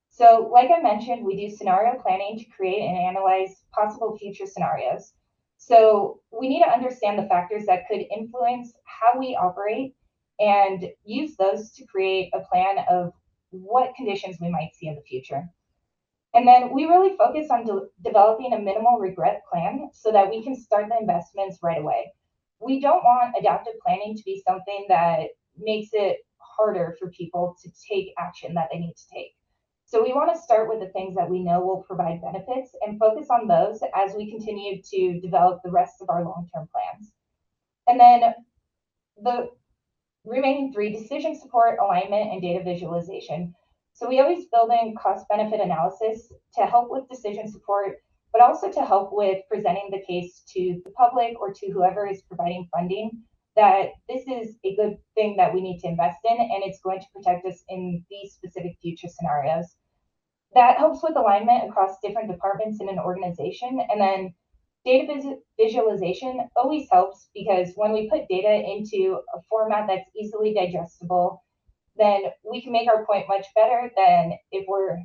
So like I mentioned, we do scenario planning to create and analyze possible future scenarios. So we need to understand the factors that could influence how we operate and use those to create a plan of what conditions we might see in the future. And then we really focus on developing a minimal regret plan so that we can start the investments right away. We don't want adaptive planning to be something that makes it harder for people to take action that they need to take. So we want to start with the things that we know will provide benefits and focus on those as we continue to develop the rest of our long-term plans. And then the remaining three: decision support, alignment, and data visualization. So we always build in cost-benefit analysis to help with decision support, but also to help with presenting the case to the public or to whoever is providing funding that this is a good thing that we need to invest in and it's going to protect us in these specific future scenarios. That helps with alignment across different departments in an organization. And then data visualization always helps because when we put data into a format that's easily digestible, then we can make our point much better than if we're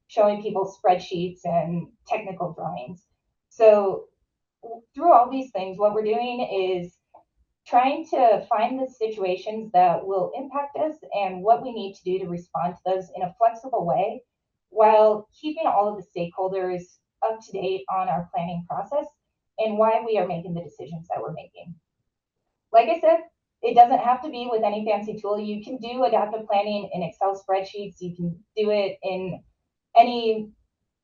showing people spreadsheets and technical drawings. So through all these things, what we're doing is trying to find the situations that will impact us and what we need to do to respond to those in a flexible way while keeping all of the stakeholders up to date on our planning process and why we are making the decisions that we're making. Like I said, it doesn't have to be with any fancy tool. You can do adaptive planning in Excel spreadsheets. You can do it in any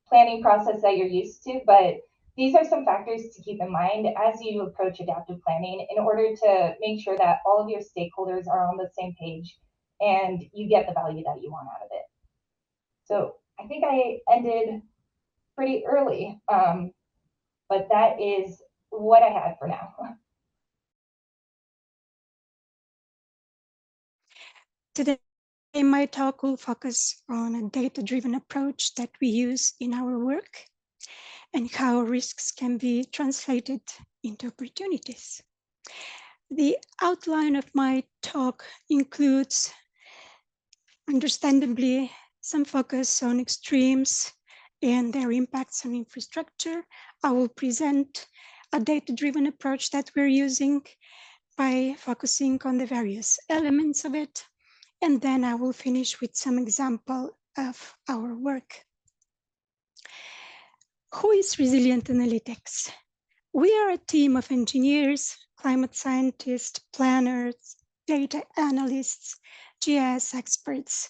planning process that you're used to, but these are some factors to keep in mind as you approach adaptive planning in order to make sure that all of your stakeholders are on the same page and you get the value that you want out of it. So I think I ended pretty early, but that is what I had for now. Today, my talk will focus on a data-driven approach that we use in our work and how risks can be translated into opportunities. The outline of my talk includes, understandably, some focus on extremes and their impacts on infrastructure. I will present a data-driven approach that we're using by focusing on the various elements of it. And then I will finish with some example of our work. Who is Resilient Analytics? We are a team of engineers, climate scientists, planners, data analysts, GIS experts.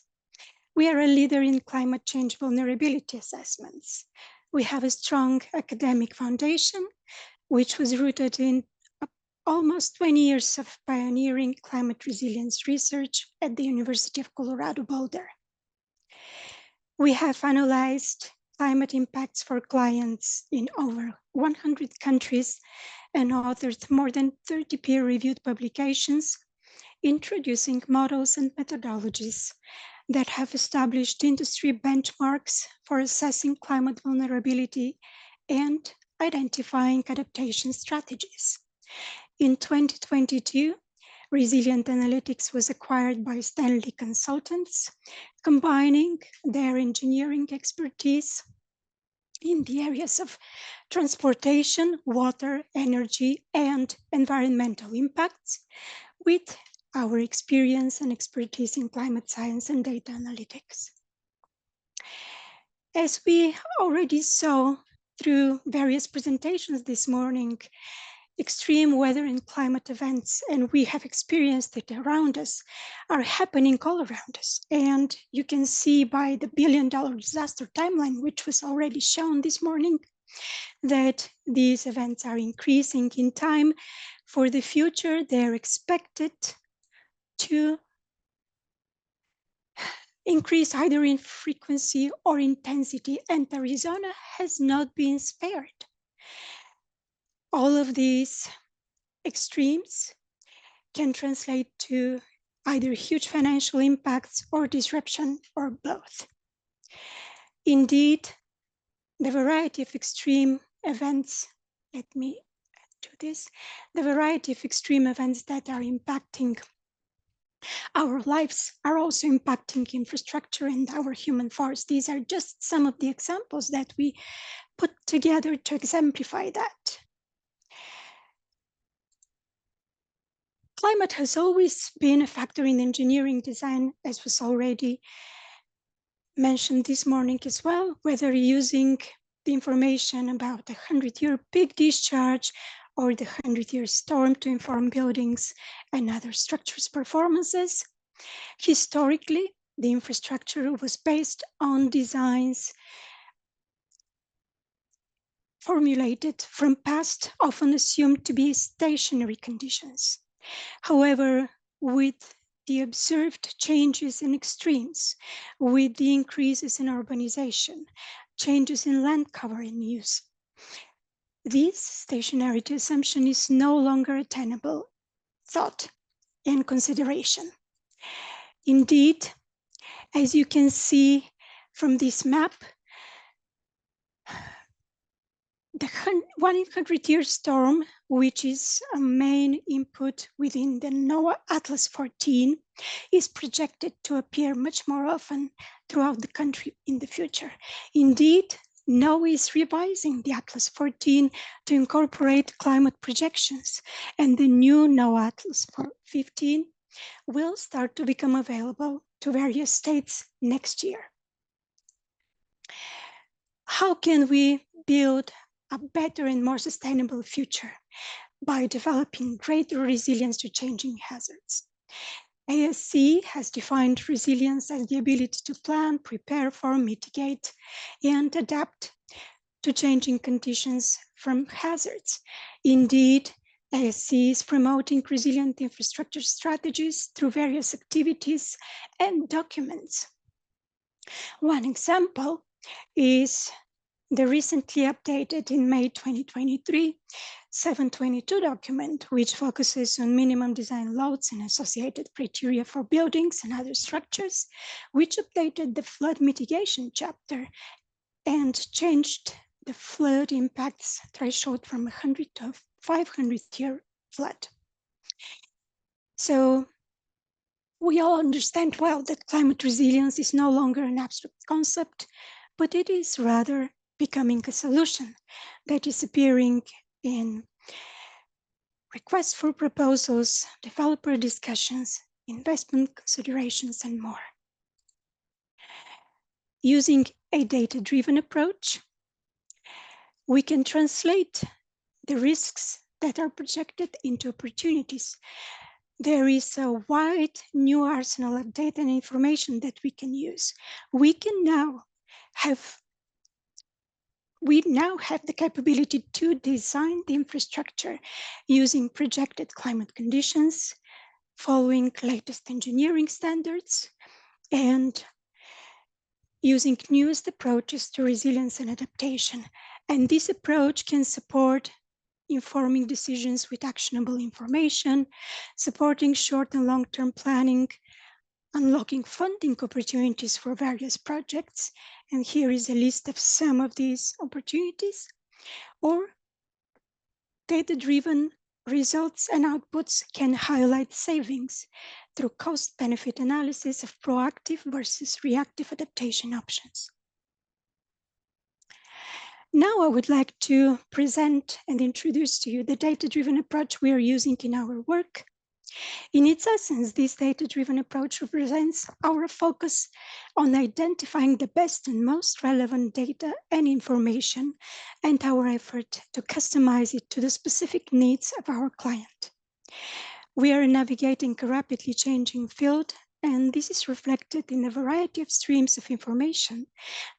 We are a leader in climate change vulnerability assessments. We have a strong academic foundation, which was rooted in almost 20 years of pioneering climate resilience research at the University of Colorado Boulder. We have analyzed climate impacts for clients in over 100 countries and authored more than 30 peer-reviewed publications, introducing models and methodologies that have established industry benchmarks for assessing climate vulnerability and identifying adaptation strategies. In 2022, Resilient Analytics was acquired by Stanley Consultants, combining their engineering expertise in the areas of transportation, water, energy, and environmental impacts with our experience and expertise in climate science and data analytics. As we already saw through various presentations this morning, extreme weather and climate events, and we have experienced it around us, are happening all around us. And you can see by the billion-dollar disaster timeline, which was already shown this morning, that these events are increasing in time. For the future, they're expected to increase either in frequency or intensity, and Arizona has not been spared. All of these extremes can translate to either huge financial impacts or disruption or both. Indeed, the variety of extreme events, let me do this, the variety of extreme events that are impacting our lives are also impacting infrastructure and our human force. These are just some of the examples that we put together to exemplify that. Climate has always been a factor in engineering design, as was already mentioned this morning as well, whether using the information about the 100-year peak discharge or the 100-year storm to inform buildings and other structures' performances. Historically, the infrastructure was based on designs formulated from past, often assumed to be stationary conditions. However, with the observed changes in extremes, with the increases in urbanization, changes in land cover and use, this stationarity assumption is no longer a tenable thought and consideration. Indeed, as you can see from this map, the 100-year storm, which is a main input within the NOAA Atlas 14, is projected to appear much more often throughout the country in the future. Indeed, NOAA is revising the Atlas 14 to incorporate climate projections, and the new NOAA Atlas 15 will start to become available to various states next year. How can we build a better and more sustainable future? By developing greater resilience to changing hazards. ASCE has defined resilience as the ability to plan, prepare for, mitigate, and adapt to changing conditions from hazards. Indeed, ASCE is promoting resilient infrastructure strategies through various activities and documents. One example is the recently updated in May 2023 722 document, which focuses on minimum design loads and associated criteria for buildings and other structures, which updated the flood mitigation chapter and changed the flood impacts threshold from 100 to 500-year flood. So we all understand well that climate resilience is no longer an abstract concept, but it is rather becoming a solution that is appearing in requests for proposals, developer discussions, investment considerations, and more. Using a data-driven approach, we can translate the risks that are projected into opportunities. There is a wide new arsenal of data and information that we can use. We now have the capability to design the infrastructure using projected climate conditions, following latest engineering standards, and using newest approaches to resilience and adaptation. And this approach can support informing decisions with actionable information, supporting short and long-term planning, unlocking funding opportunities for various projects. And here is a list of some of these opportunities, or data-driven results and outputs can highlight savings through cost-benefit analysis of proactive versus reactive adaptation options. Now I would like to present and introduce to you the data-driven approach we are using in our work. In its essence, this data-driven approach represents our focus on identifying the best and most relevant data and information, and our effort to customize it to the specific needs of our client. We are navigating a rapidly changing field, and this is reflected in a variety of streams of information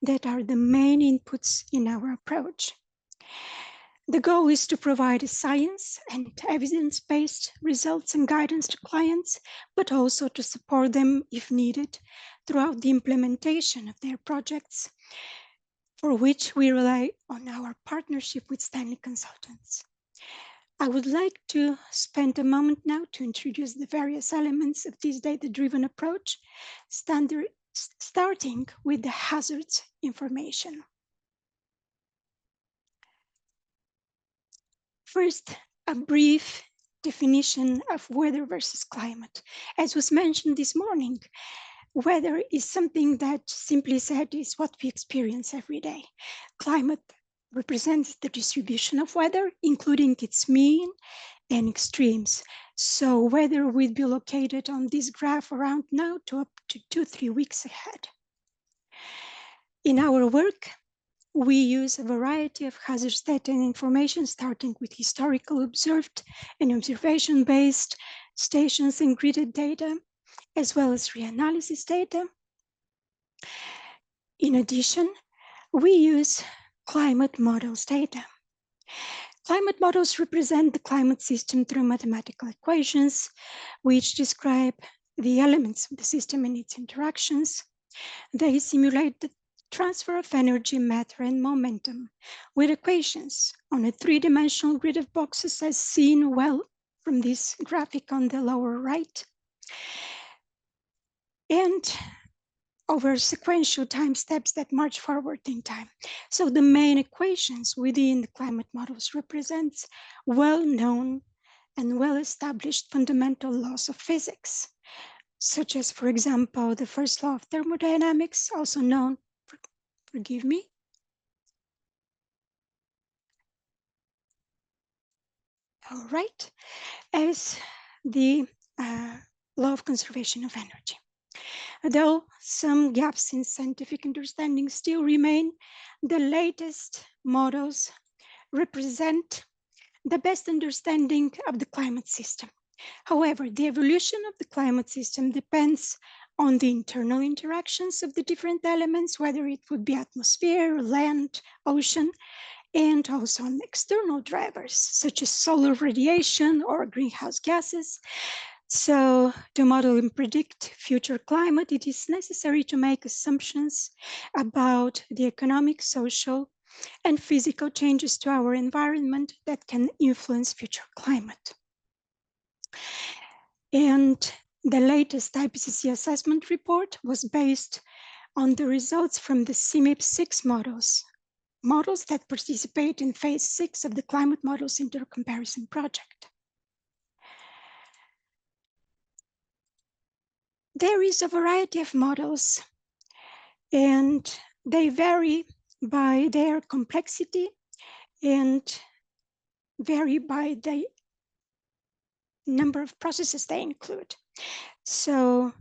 that are the main inputs in our approach. The goal is to provide science and evidence-based results and guidance to clients, but also to support them, if needed, throughout the implementation of their projects, for which we rely on our partnership with Stanley Consultants. I would like to spend a moment now to introduce the various elements of this data-driven approach, starting with the hazards information. First, a brief definition of weather versus climate. As was mentioned this morning, weather is something that, simply said, is what we experience every day. Climate represents the distribution of weather, including its mean and extremes. So weather will be located on this graph around now to up to 2-3 weeks ahead. In our work, we use a variety of hazards data and information, starting with historical observed and observation-based stations and gridded data, as well as reanalysis data. In addition, we use climate models data. Climate models represent the climate system through mathematical equations, which describe the elements of the system and its interactions. They simulate the transfer of energy, matter, and momentum with equations on a three-dimensional grid of boxes, as seen well from this graphic on the lower right, and over sequential time steps that march forward in time. So the main equations within the climate models represents well-known and well-established fundamental laws of physics, such as, for example, the first law of thermodynamics, also known, forgive me, all right, as the law of conservation of energy. Though some gaps in scientific understanding still remain, the latest models represent the best understanding of the climate system. However, the evolution of the climate system depends on the internal interactions of the different elements, whether it would be atmosphere, land, ocean, and also on external drivers, such as solar radiation or greenhouse gases. So to model and predict future climate, it is necessary to make assumptions about the economic, social, and physical changes to our environment that can influence future climate. And the latest IPCC assessment report was based on the results from the CMIP-6 models that participate in phase 6 of the Climate Models Intercomparison Project. There is a variety of models, and they vary by their complexity and vary by the number of processes they include. So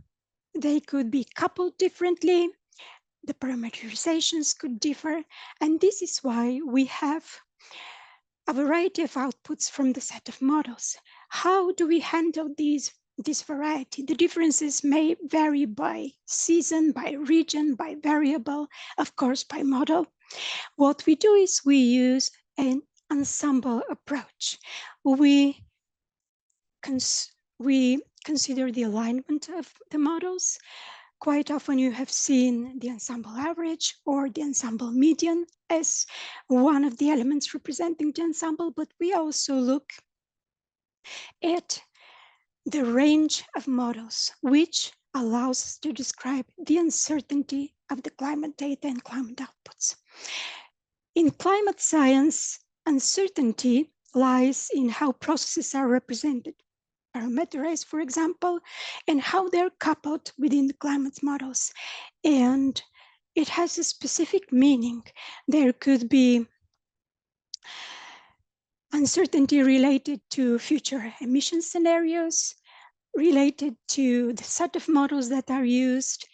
they could be coupled differently, the parameterizations could differ, and this is why we have a variety of outputs from the set of models. How do we handle this variety? The differences may vary by season, by region, by variable, of course, by model. What we do is we use an ensemble approach. We consider the alignment of the models. Quite often you have seen the ensemble average or the ensemble median as one of the elements representing the ensemble, but we also look at the range of models, which allows us to describe the uncertainty of the climate data and climate outputs. In climate science, uncertainty lies in how processes are represented, parameterized, for example, and how they're coupled within the climate models. And it has a specific meaning. There could be uncertainty related to future emission scenarios. related to the set of models that are used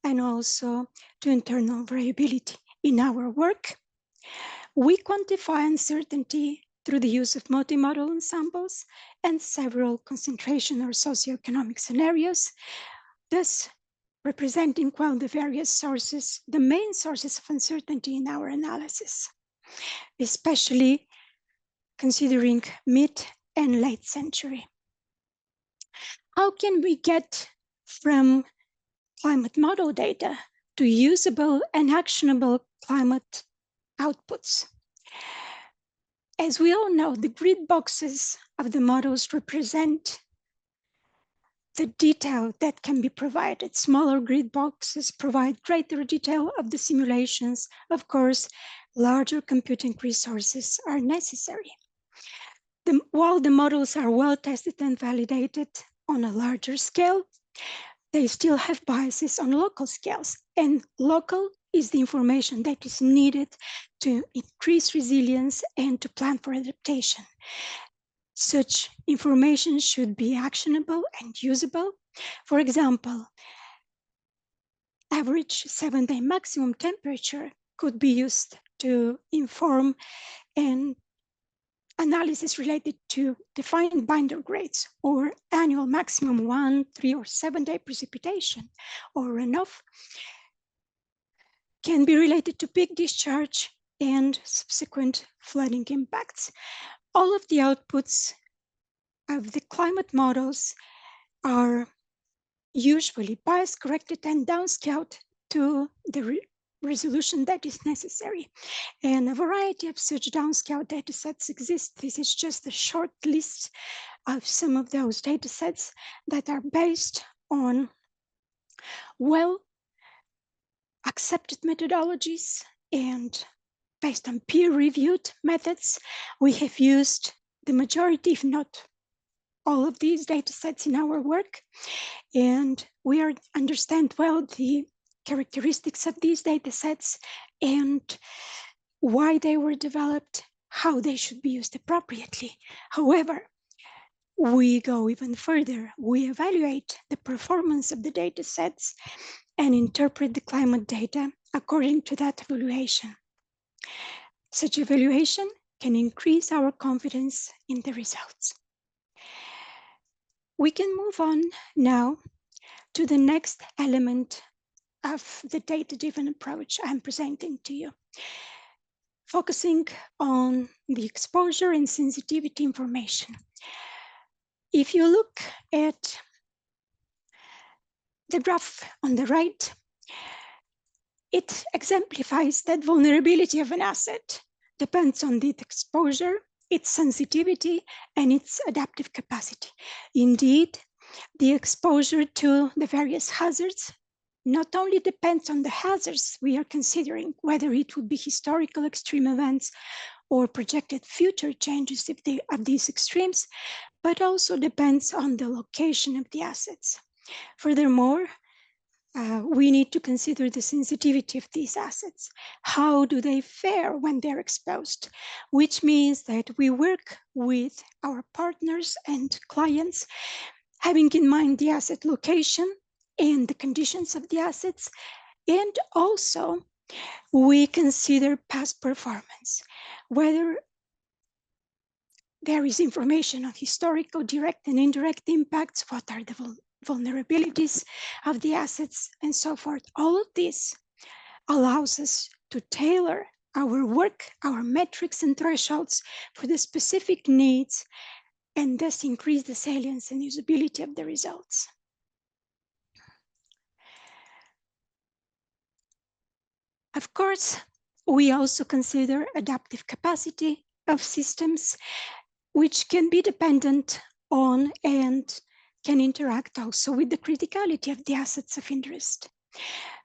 and also to internal variability. In our work, we quantify uncertainty through the use of multimodal ensembles and several concentration or socioeconomic scenarios, thus representing the various sources, the main sources of uncertainty in our analysis, especially considering mid and late century. How can we get from climate model data to usable and actionable climate outputs? As we all know, the grid boxes of the models represent the detail that can be provided. Smaller grid boxes provide greater detail of the simulations. Of course, larger computing resources are necessary. While the models are well tested and validated on a larger scale, they still have biases on local scales, and local is the information that is needed to increase resilience and to plan for adaptation. Such information should be actionable and usable. For example, average 7-day maximum temperature could be used to inform an analysis related to defined binder grades, or annual maximum 1, 3, or 7-day precipitation or runoff can be related to peak discharge and subsequent flooding impacts. All of the outputs of the climate models are usually bias corrected and downscaled to the resolution that is necessary. And a variety of such downscale datasets exist. This is just a short list of some of those datasets that are based on well-accepted methodologies and based on peer-reviewed methods. We have used the majority, if not all of these datasets in our work, and we understand well the characteristics of these datasets and why they were developed, how they should be used appropriately. However, we go even further. We evaluate the performance of the datasets and interpret the climate data according to that evaluation. Such evaluation can increase our confidence in the results. We can move on now to the next element of the data-driven approach I'm presenting to you, focusing on the exposure and sensitivity information. If you look at the graph on the right, it exemplifies that vulnerability of an asset depends on the exposure, its sensitivity, and its adaptive capacity. Indeed, the exposure to the various hazards not only depends on the hazards we are considering, whether it would be historical extreme events or projected future changes of these extremes, but also depends on the location of the assets. Furthermore, we need to consider the sensitivity of these assets. How do they fare when they're exposed? Which means that we work with our partners and clients, having in mind the asset location and the conditions of the assets, and also we consider past performance, whether there is information on historical direct and indirect impacts, what are the vulnerabilities of the assets, and so forth. All of this allows us to tailor our work, our metrics and thresholds for the specific needs, and thus increase the salience and usability of the results. Of course, we also consider adaptive capacity of systems, which can be dependent on and can interact also with the criticality of the assets of interest.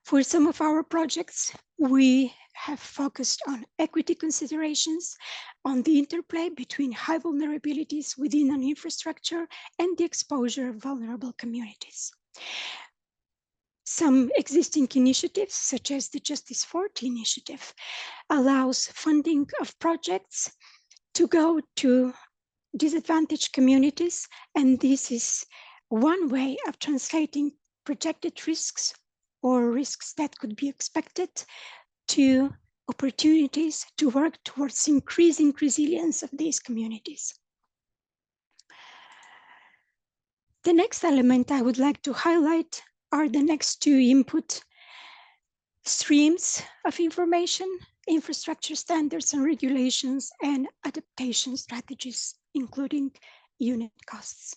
For some of our projects, we have focused on equity considerations, on the interplay between high vulnerabilities within an infrastructure and the exposure of vulnerable communities. Some existing initiatives, such as the Justice 40 initiative, allows funding of projects to go to disadvantaged communities, and this is one way of translating projected risks or risks that could be expected to opportunities to work towards increasing resilience of these communities. The next element I would like to highlight are the next two input streams of information: infrastructure standards and regulations, and adaptation strategies, including unit costs.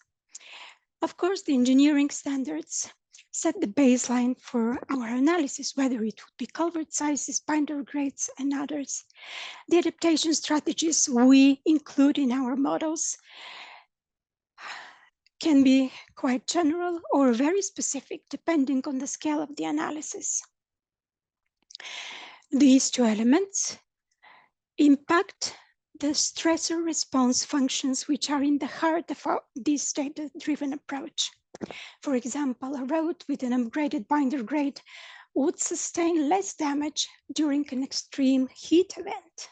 Of course, the engineering standards set the baseline for our analysis, whether it would be culvert sizes, binder grades, and others. The adaptation strategies we include in our models can be quite general or very specific, depending on the scale of the analysis. These two elements impact the stressor response functions, which are in the heart of this data-driven approach. For example, a road with an upgraded binder grade would sustain less damage during an extreme heat event.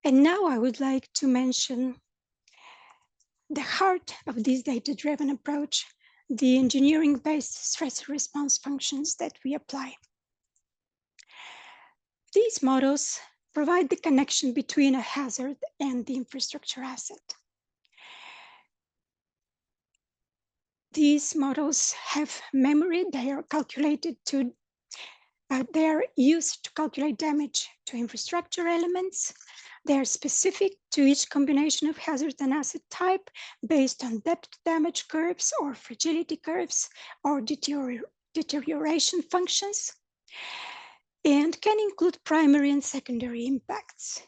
And now I would like to mention the heart of this data-driven approach, the engineering-based stress response functions that we apply. These models provide the connection between a hazard and the infrastructure asset. These models have memory. They are calculated to, they are used to calculate damage to infrastructure elements. They are specific to each combination of hazard and asset type based on depth damage curves or fragility curves or deterioration functions, and can include primary and secondary impacts.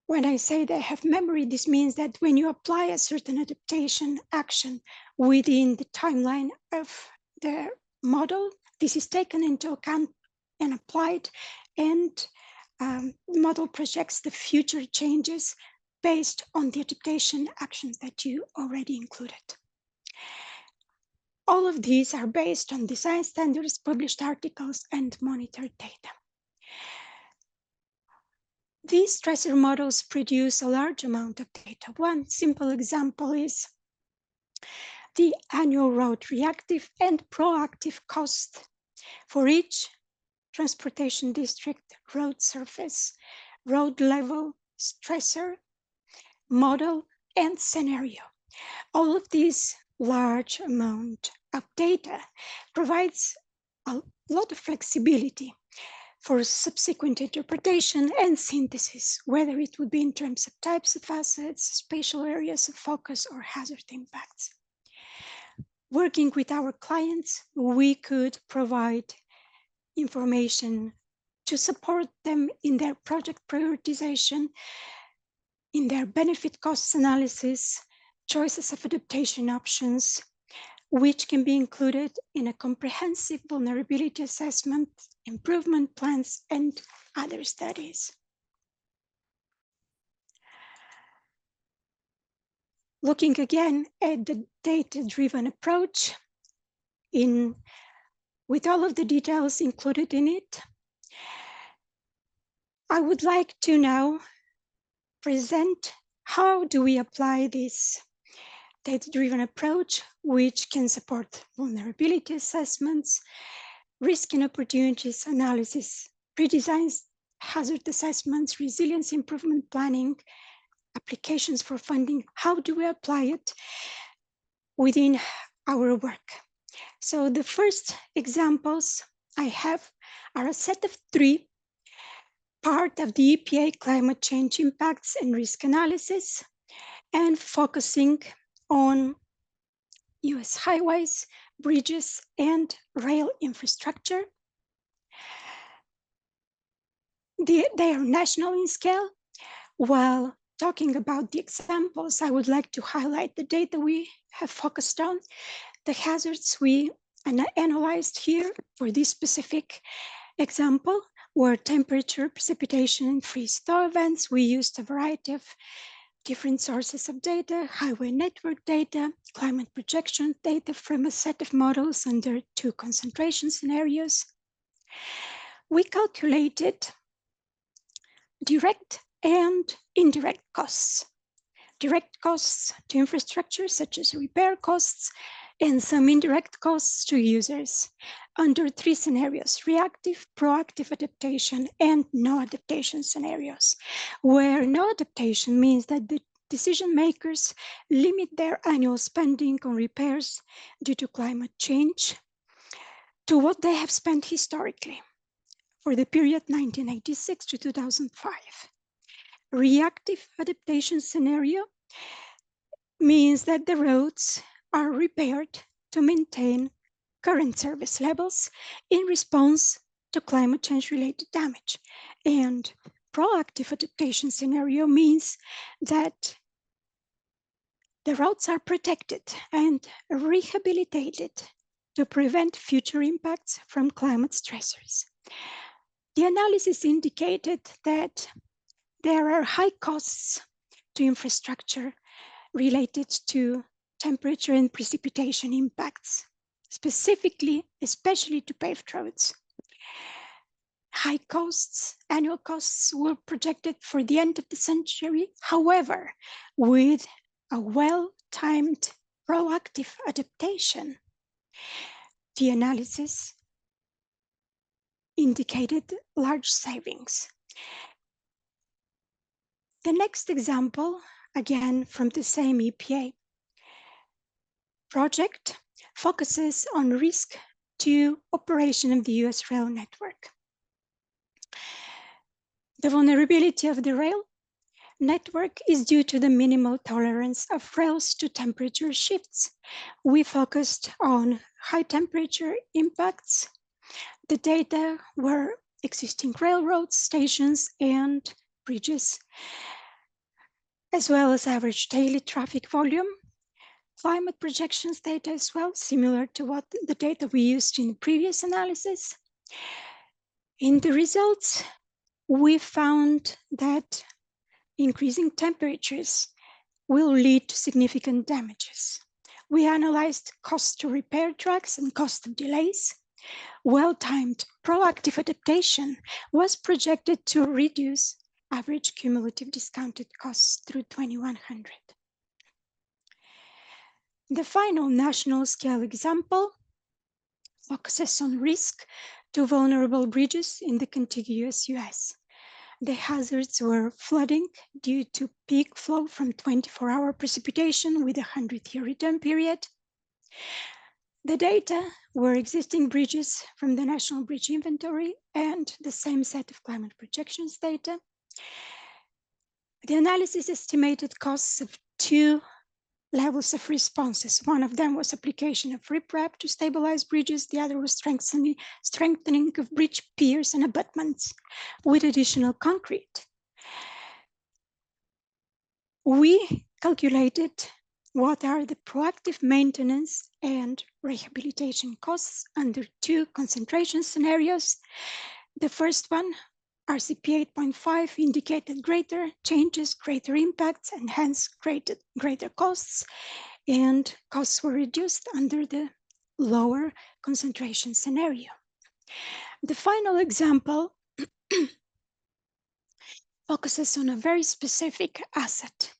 When I say they have memory, this means that when you apply a certain adaptation action within the timeline of the model, this is taken into account and applied, and the model projects the future changes based on the adaptation actions that you already included. All of these are based on design standards, published articles, and monitored data. These stressor models produce a large amount of data. One simple example is the annual road reactive and proactive cost for each transportation district, road surface, road level, stressor, model, and scenario. All of these large amount of data provides a lot of flexibility for subsequent interpretation and synthesis, whether it would be in terms of types of assets, spatial areas of focus, or hazard impacts. Working with our clients, we could provide information to support them in their project prioritization, in their benefit costs analysis, choices of adaptation options, which can be included in a comprehensive vulnerability assessment, improvement plans, and other studies. Looking again at the data-driven approach, with all of the details included in it, I would like to now present how do we apply this data-driven approach, which can support vulnerability assessments, risk and opportunities analysis, pre-designed hazard assessments, resilience improvement planning, applications for funding. How do we apply it within our work? So the first examples I have are a set of 3, part of the EPA climate change impacts and risk analysis, and focusing on US highways, bridges, and rail infrastructure. They are national in scale. While talking about the examples, I would like to highlight the data we have focused on. The hazards we analyzed here for this specific example were temperature, precipitation, and freeze-thaw events. We used a variety of different sources of data, highway network data, climate projection data from a set of models under 2 concentration scenarios. We calculated direct and indirect costs. direct costs to infrastructure, such as repair costs, and some indirect costs to users under 3 scenarios: reactive, proactive adaptation, and no adaptation scenarios, where no adaptation means that the decision makers limit their annual spending on repairs due to climate change to what they have spent historically for the period 1986 to 2005. Reactive adaptation scenario means that the roads are repaired to maintain current service levels in response to climate change related damage. And proactive adaptation scenario means that the roads are protected and rehabilitated to prevent future impacts from climate stressors. The analysis indicated that there are high costs to infrastructure related to temperature and precipitation impacts, specifically, especially to paved roads. High costs, annual costs were projected for the end of the century. However, with a well-timed proactive adaptation, the analysis indicated large savings. The next example, again from the same EPA project, focuses on risk to operation of the US rail network. The vulnerability of the rail network is due to the minimal tolerance of rails to temperature shifts. We focused on high temperature impacts. The data were existing railroads, stations, and bridges, as well as average daily traffic volume. Climate projections data as well, similar to what the data we used in the previous analysis. In the results, we found that increasing temperatures will lead to significant damages. We analyzed cost to repair tracks and cost of delays. Well-timed proactive adaptation was projected to reduce average cumulative discounted costs through 2100. The final national scale example focuses on risk to vulnerable bridges in the contiguous US. The hazards were flooding due to peak flow from 24-hour precipitation with a 100-year return period. The data were existing bridges from the National Bridge Inventory and the same set of climate projections data. The analysis estimated costs of 2 levels of responses. One of them was application of riprap to stabilize bridges. The other was strengthening of bridge piers and abutments with additional concrete. We calculated what are the proactive maintenance and rehabilitation costs under 2 concentration scenarios. The first one, RCP 8.5, indicated greater changes, greater impacts, and hence greater costs, and costs were reduced under the lower concentration scenario. The final example focuses on a very specific asset.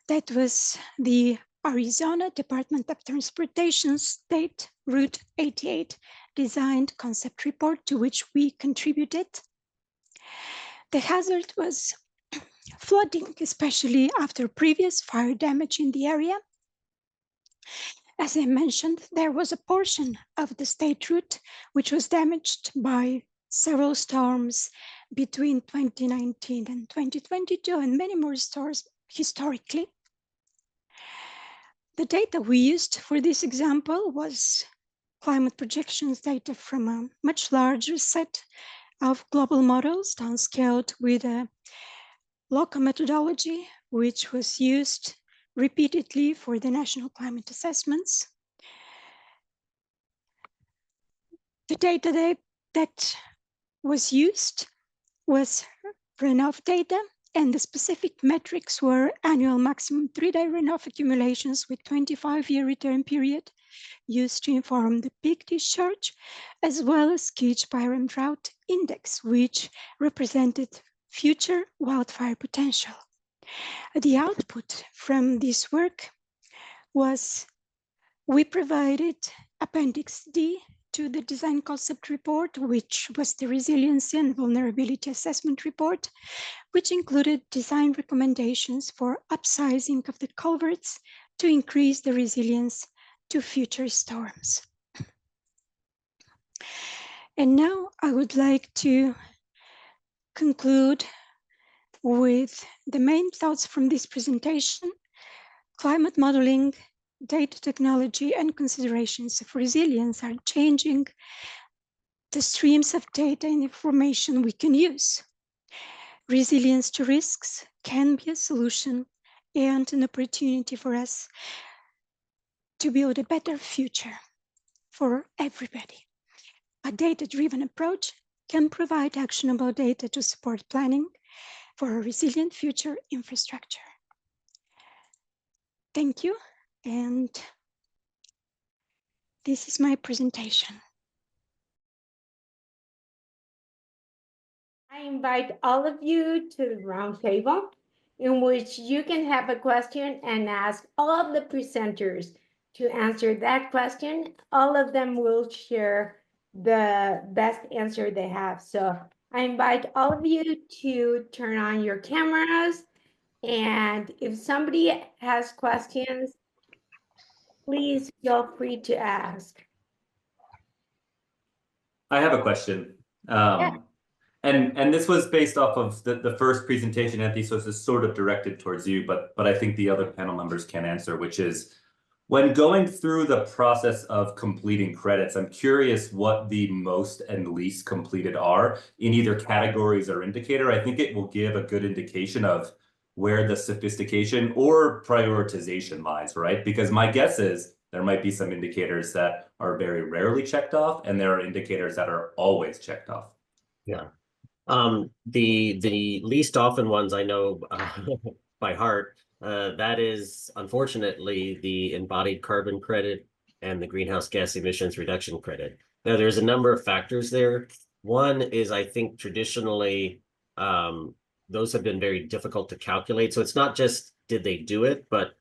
That was the Arizona Department of Transportation State Route 88 designed concept report to which we contributed. The hazard was flooding, especially after previous fire damage in the area. As I mentioned, there was a portion of the state route which was damaged by several storms between 2019 and 2022, and many more storms historically. The data we used for this example was climate projections data from a much larger set of global models downscaled with a local methodology, which was used repeatedly for the national climate assessments. The data that was used was runoff data, and the specific metrics were annual maximum 3-day runoff accumulations with 25-year return period used to inform the peak discharge, as well as Keach Byram Drought Index, which represented future wildfire potential. The output from this work was we provided Appendix D to the design concept report, which was the resiliency and vulnerability assessment report, which included design recommendations for upsizing of the culverts to increase the resilience to future storms. And now I would like to conclude with the main thoughts from this presentation. Climate modeling, data technology, and considerations of resilience are changing the streams of data and information we can use. Resilience to risks can be a solution and an opportunity for us to build a better future for everybody. A data-driven approach can provide actionable data to support planning for a resilient future infrastructure. Thank you, and this is my presentation. I invite all of you to the roundtable in which you can have a question and ask all of the presenters to answer that question. All of them will share the best answer they have. So I invite all of you to turn on your cameras, and if somebody has questions, please feel free to ask. I have a question. And this was based off of the first presentation, Anthony, so this is sort of directed towards you, but I think the other panel members can answer, which is, when going through the process of completing credits, I'm curious what the most and least completed are in either categories or indicator. I think it will give a good indication of where the sophistication or prioritization lies, right? Because my guess is there might be some indicators that are very rarely checked off, and there are indicators that are always checked off. Yeah. The least often ones I know by heart, that is unfortunately the embodied carbon credit and the greenhouse gas emissions reduction credit. Now, there's a number of factors there. One is, I think traditionally, those have been very difficult to calculate. So it's not just did they do it, but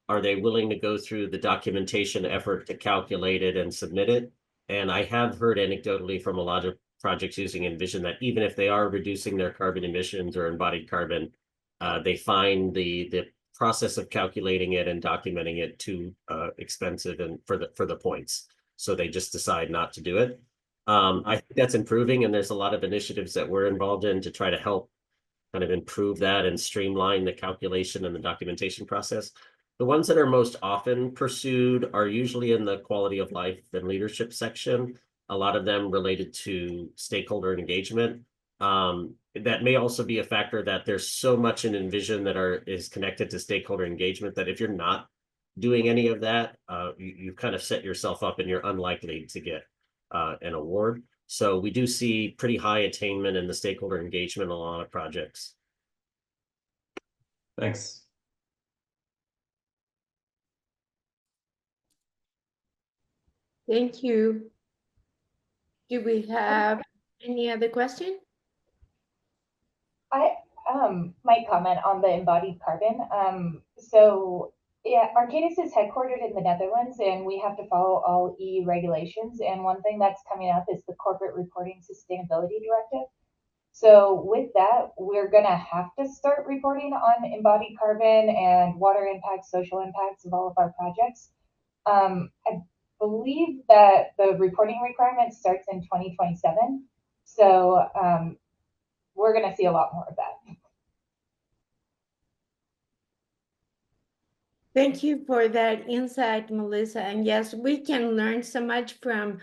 are they willing to go through the documentation effort to calculate it and submit it? And I have heard anecdotally from a lot of projects using Envision that even if they are reducing their carbon emissions or embodied carbon, they find the process of calculating it and documenting it too expensive and for the points. So they just decide not to do it. I think that's improving, and there's a lot of initiatives that we're involved in to try to help kind of improve that and streamline the calculation and the documentation process. The ones that are most often pursued are usually in the quality of life and leadership section, a lot of them related to stakeholder engagement. That may also be a factor that there's so much in Envision that is connected to stakeholder engagement that if you're not doing any of that, you kind of set yourself up and you're unlikely to get an award. So we do see pretty high attainment in the stakeholder engagement on a lot of projects. Thanks. Thank you. Do we have any other question? I might comment on the embodied carbon. So yeah, Arcadis is headquartered in the Netherlands, and we have to follow all EU regulations. And one thing that's coming up is the Corporate Reporting Sustainability Directive. So with that, we're going to have to start reporting on embodied carbon and water impacts, social impacts of all of our projects. I believe that the reporting requirement starts in 2027. So we're going to see a lot more of that. Thank you for that insight, Melissa. And yes, we can learn so much from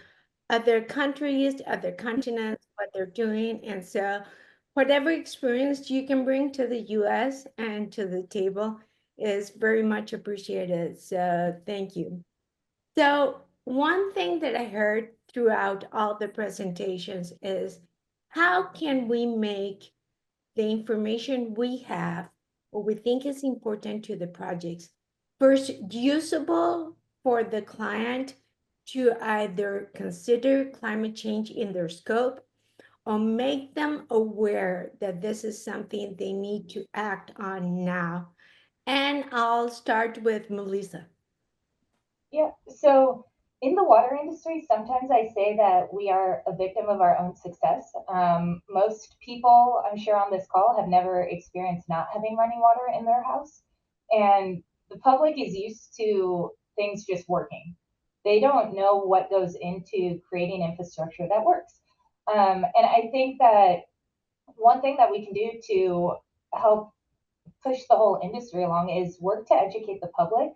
other countries, other continents, what they're doing. And so whatever experience you can bring to the US and to the table is very much appreciated. So thank you. So one thing that I heard throughout all the presentations is, how can we make the information we have, what we think is important to the projects, first usable for the client to either consider climate change in their scope, or make them aware that this is something they need to act on now? And I'll start with Melissa. Yeah, so in the water industry, sometimes I say that we are a victim of our own success. Most people, I'm sure, on this call have never experienced not having running water in their house. And the public is used to things just working. They don't know what goes into creating infrastructure that works. And I think that one thing that we can do to help push the whole industry along is work to educate the public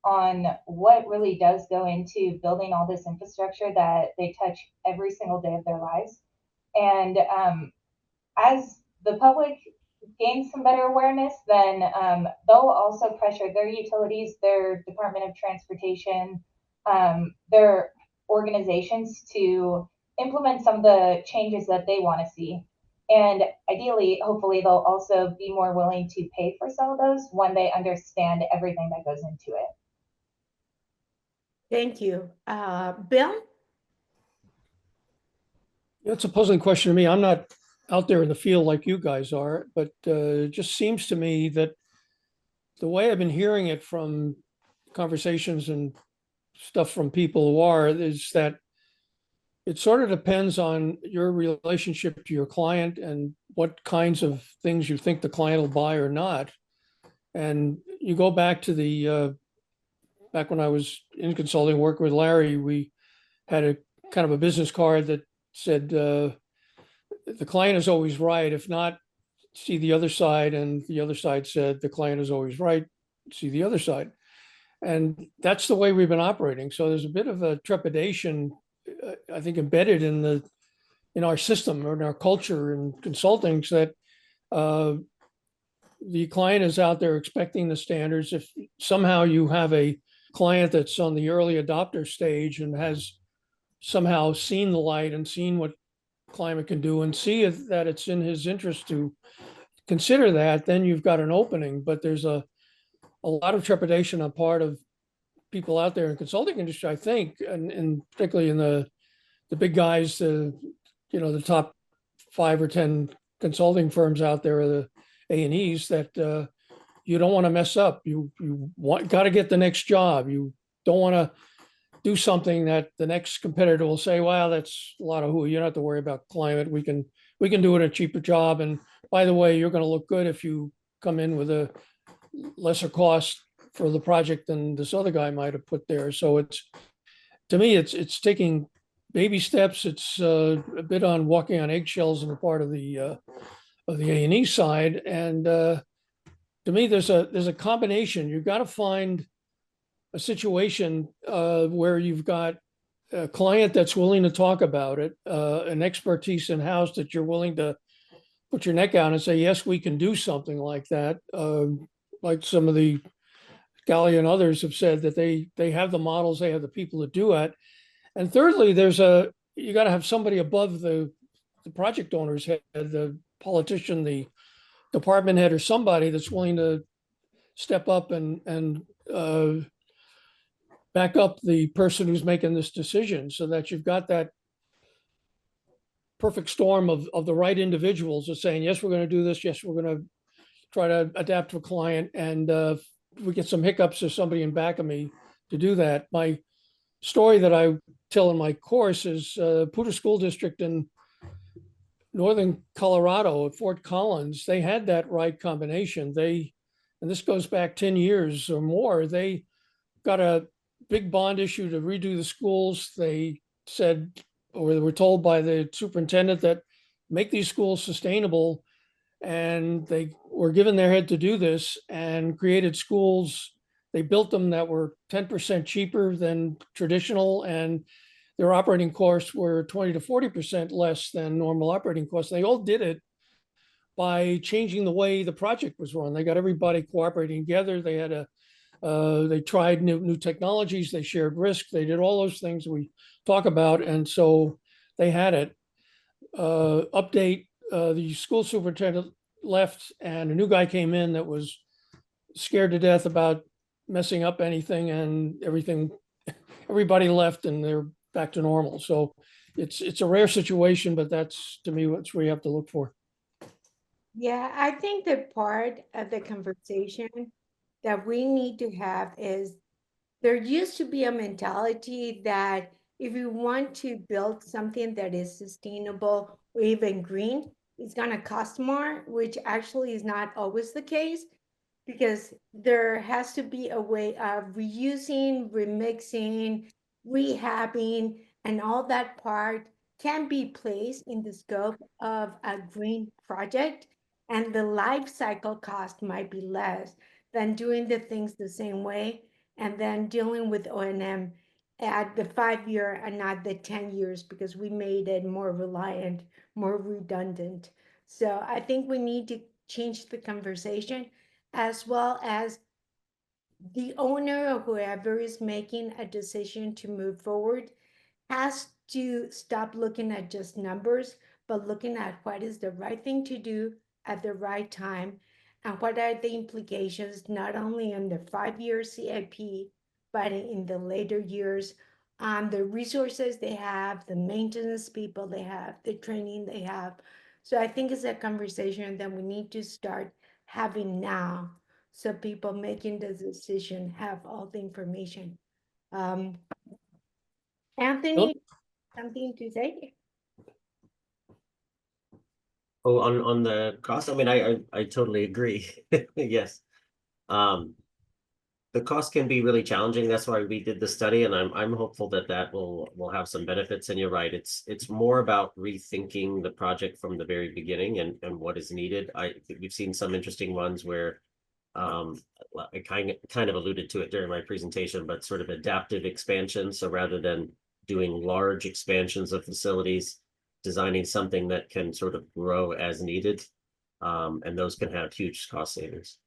on what really does go into building all this infrastructure that they touch every single day of their lives. And as the public gains some better awareness, then they'll also pressure their utilities, their Department of Transportation, their organizations to implement some of the changes that they want to see. And ideally, hopefully, they'll also be more willing to pay for some of those when they understand everything that goes into it. Thank you. Bill? It's a puzzling question to me. I'm not out there in the field like you guys are, but it just seems to me that the way I've been hearing it from conversations and stuff from people who are is that it sort of depends on your relationship to your client and what kinds of things you think the client will buy or not. And you go back to the back when I was in consulting working with Larry, we had a kind of a business card that said the client is always right. If not, see the other side. And the other side said the client is always right. See the other side. And that's the way we've been operating. So there's a bit of a trepidation, I think, embedded in our system or in our culture and consulting, so that the client is out there expecting the standards. If somehow you have a client that's on the early adopter stage and has somehow seen the light and seen what climate can do and see that it's in his interest to consider that, then you've got an opening. But there's a lot of trepidation on part of people out there in the consulting industry, I think, and particularly in the big guys, the top 5 or 10 consulting firms out there, are the A&Es, that you don't want to mess up. You got to get the next job. You don't want to do something that the next competitor will say, "Wow, that's a lot of hooey. You don't have to worry about climate. We can do it at a cheaper job. And by the way, you're going to look good if you come in with a lesser cost for the project than this other guy might have put there." So to me, it's taking baby steps. It's a bit on walking on eggshells on the part of the A&E side. And to me, there's a combination. You've got to find a situation where you've got a client that's willing to talk about it, an expertise in-house that you're willing to put your neck out and say, yes, we can do something like that. Like some of the Galina and others have said, that they have the models, they have the people to do it. And thirdly, you got to have somebody above the project owner's head, the politician, the department head, or somebody that's willing to step up and back up the person who's making this decision, so that you've got that perfect storm of the right individuals are saying, yes, we're going to do this. Yes, we're going to try to adapt to a client. And we get some hiccups, there's somebody in back of me to do that. My story that I tell in my course is Poudre School District in Northern Colorado at Fort Collins. They had that right combination. And this goes back 10 years or more, they got a big bond issue to redo the schools. They said, or they were told by the superintendent, that make these schools sustainable. And they were given their head to do this and created schools. They built them that were 10% cheaper than traditional, and their operating costs were 20 to 40% less than normal operating costs. They all did it by changing the way the project was run. They got everybody cooperating together. They had they tried new technologies. They shared risk. They did all those things we talk about, and so they had it. Update: the school superintendent left, and a new guy came in that was scared to death about messing up anything, and everybody left, and they're back to normal. So it's a rare situation, but that's, to me, what's where you have to look for. Yeah, I think the part of the conversation that we need to have is there used to be a mentality that if you want to build something that is sustainable or even green, it's going to cost more, which actually is not always the case because there has to be a way of reusing, remixing, rehabbing, and all that part can be placed in the scope of a green project. And the life cycle cost might be less than doing the things the same way and then dealing with O&M at the 5 year and not the 10 years because we made it more reliant, more redundant. So I think we need to change the conversation as well as the owner or whoever is making a decision to move forward has to stop looking at just numbers, but looking at what is the right thing to do at the right time and what are the implications not only on the 5 year CIP, but in the later years on the resources they have, the maintenance people they have, the training they have. So I think it's a conversation that we need to start having now so people making the decision have all the information. Um, Anthony, something to say? Oh, on the cost, I mean, I totally agree. Yes. The cost can be really challenging. That's why we did the study, and I'm hopeful that that will have some benefits. And you're right, it's more about rethinking the project from the very beginning and what is needed. We've seen some interesting ones where I kind of alluded to it during my presentation, but sort of adaptive expansion. So rather than doing large expansions of facilities, designing something that can sort of grow as needed, and those can have huge cost savings.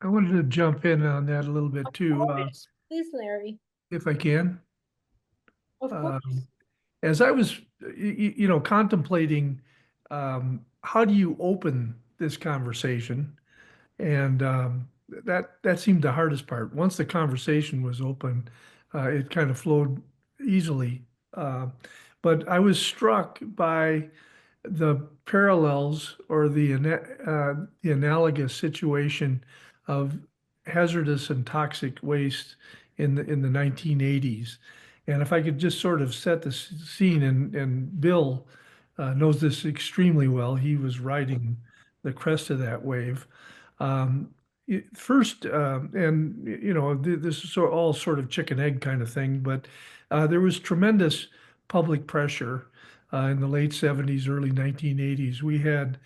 I wanted to jump in on that a little bit too, Please, Larry. if I can. Of course. As I was, contemplating how do you open this conversation, and that seemed the hardest part. Once the conversation was open, it kind of flowed easily. But I was struck by the parallels or the analogous situation of hazardous and toxic waste in the 1980s. And if I could just sort of set the scene, and Bill knows this extremely well. He was riding the crest of that wave. First, and this is all sort of chicken egg kind of thing, but there was tremendous public pressure in the late 70s, early 1980s. We had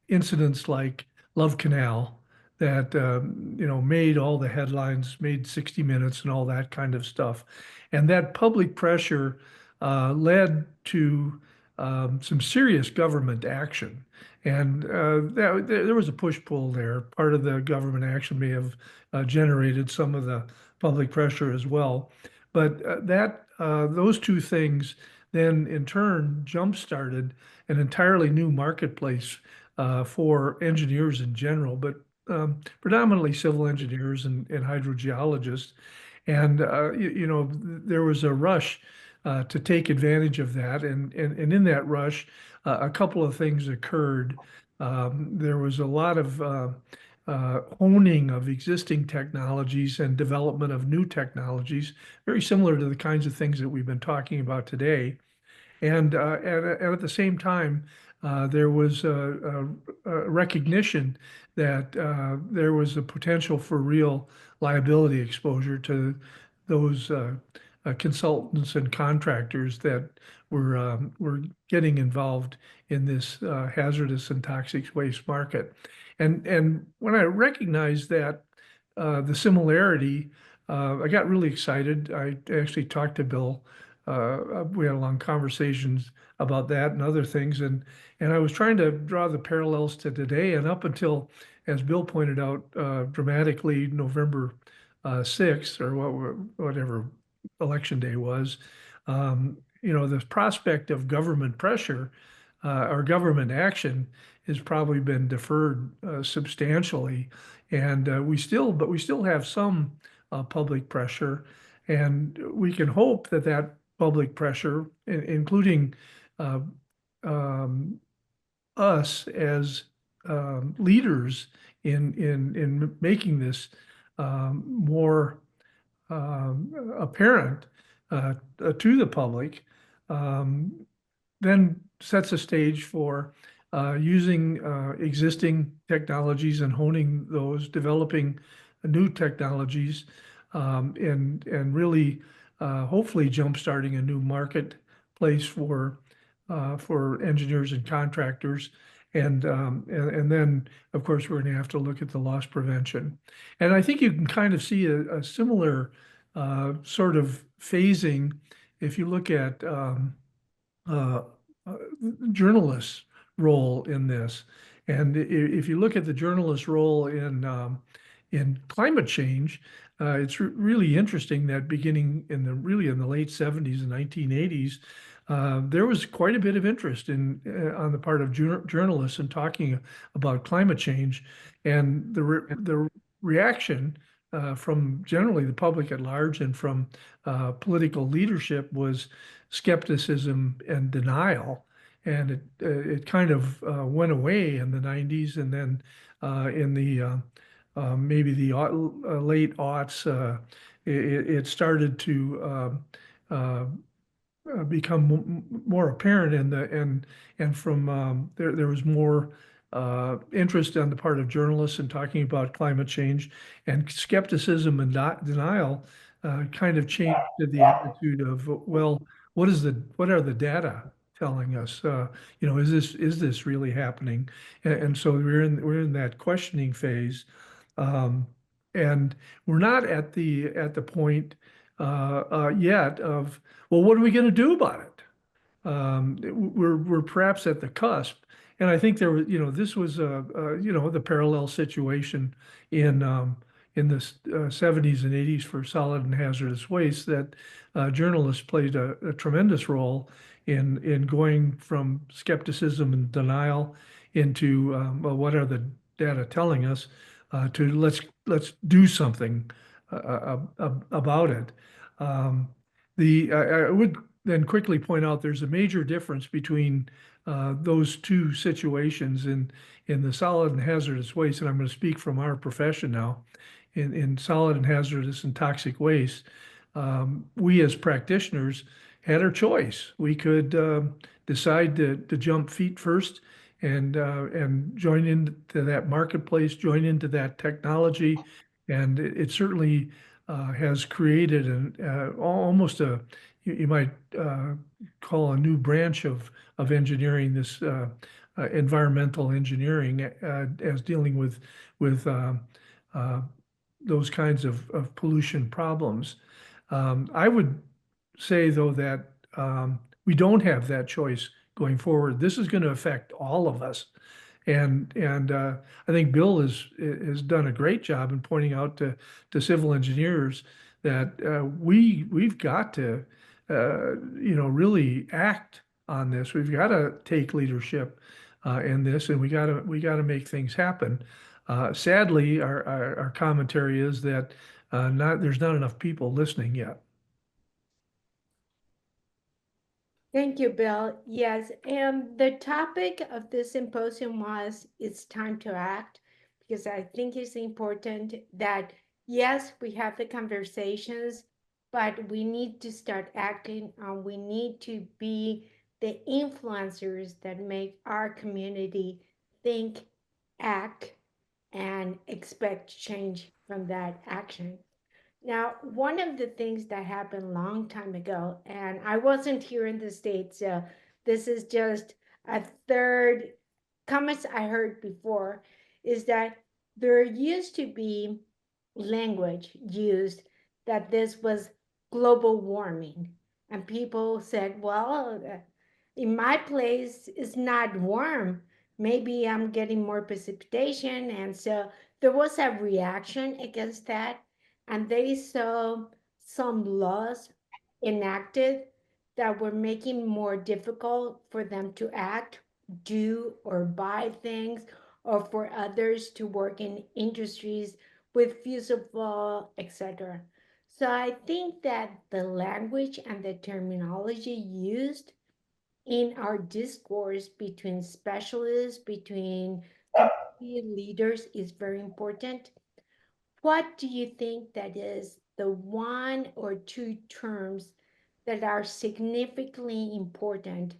incidents like Love Canal that made all the headlines, made 60 Minutes and all that kind of stuff. And that public pressure led to some serious government action. And there was a push-pull there. Part of the government action may have generated some of the public pressure as well. But those two things then in turn jump-started an entirely new marketplace for engineers in general, but predominantly civil engineers and hydrogeologists. And there was a rush to take advantage of that, and in that rush, a couple of things occurred. There was a lot of honing of existing technologies and development of new technologies, very similar to the kinds of things that we've been talking about today. And at the same time, there was a recognition that there was a potential for real liability exposure to those consultants and contractors that were getting involved in this hazardous and toxic waste market. And when I recognized that the similarity, I got really excited. I actually talked to Bill. We had long conversations about that and other things, and I was trying to draw the parallels to today. And up until, as Bill pointed out, dramatically November 6th or whatever election day was, the prospect of government pressure or government action has probably been deferred substantially, and we still have some public pressure. And we can hope that that public pressure, including us as leaders in making this more apparent to the public, then sets a stage for using existing technologies and honing those, developing new technologies, and really hopefully jumpstarting a new marketplace for engineers and contractors. And then, of course, we're going to have to look at the loss prevention. And I think you can kind of see a similar sort of phasing if you look at journalists' role in this. And if you look at the journalist role in climate change, it's really interesting that beginning in the late 70s and 1980s, there was quite a bit of interest on the part of journalists in talking about climate change, and the reaction from generally the public at large and from political leadership was skepticism and denial, and it kind of went away in the 90s, and then in the maybe the late aughts, it started to become more apparent, and from there was more interest on the part of journalists in talking about climate change, and skepticism and denial kind of changed to the attitude of, well, what are the data telling us? Is this really happening? And so we're in that questioning phase, and we're not at the point yet of, well, what are we going to do about it? We're perhaps at the cusp, and I think this was the parallel situation in the 70s and 80s for solid and hazardous waste, that journalists played a tremendous role in going from skepticism and denial into well, what are the data telling us, to let's do something about it. I would then quickly point out there's a major difference between those two situations in the solid and hazardous waste, and I'm going to speak from our profession now. In solid and hazardous and toxic waste, we as practitioners had our choice. We could decide to jump feet first and join into that marketplace, join into that technology, and it certainly has created almost you might call a new branch of engineering, this environmental engineering, as dealing with those kinds of pollution problems. I would say, though, that we don't have that choice going forward. This is going to affect all of us. And I think Bill has done a great job in pointing out to civil engineers that we've got to really act on this. We've got to take leadership in this, and we got to make things happen. Sadly, our commentary is that there's not enough people listening yet. Thank you, Bill. Yes, and the topic of this symposium was "It's time to act," because I think it's important that, yes, we have the conversations, but we need to start acting, and we need to be the influencers that make our community think, act, and expect change from that action. Now, one of the things that happened a long time ago, and I wasn't here in the States, so this is just a third comments I heard before, is that there used to be language used that this was global warming. And people said, well, in my place, it's not warm. Maybe I'm getting more precipitation. And so there was a reaction against that, and they saw some laws enacted that were making more difficult for them to act, do, or buy things, or for others to work in industries with fusible, etc. So I think that the language and the terminology used in our discourse between specialists, between community leaders is very important. What do you think that is the one or two terms that are significantly important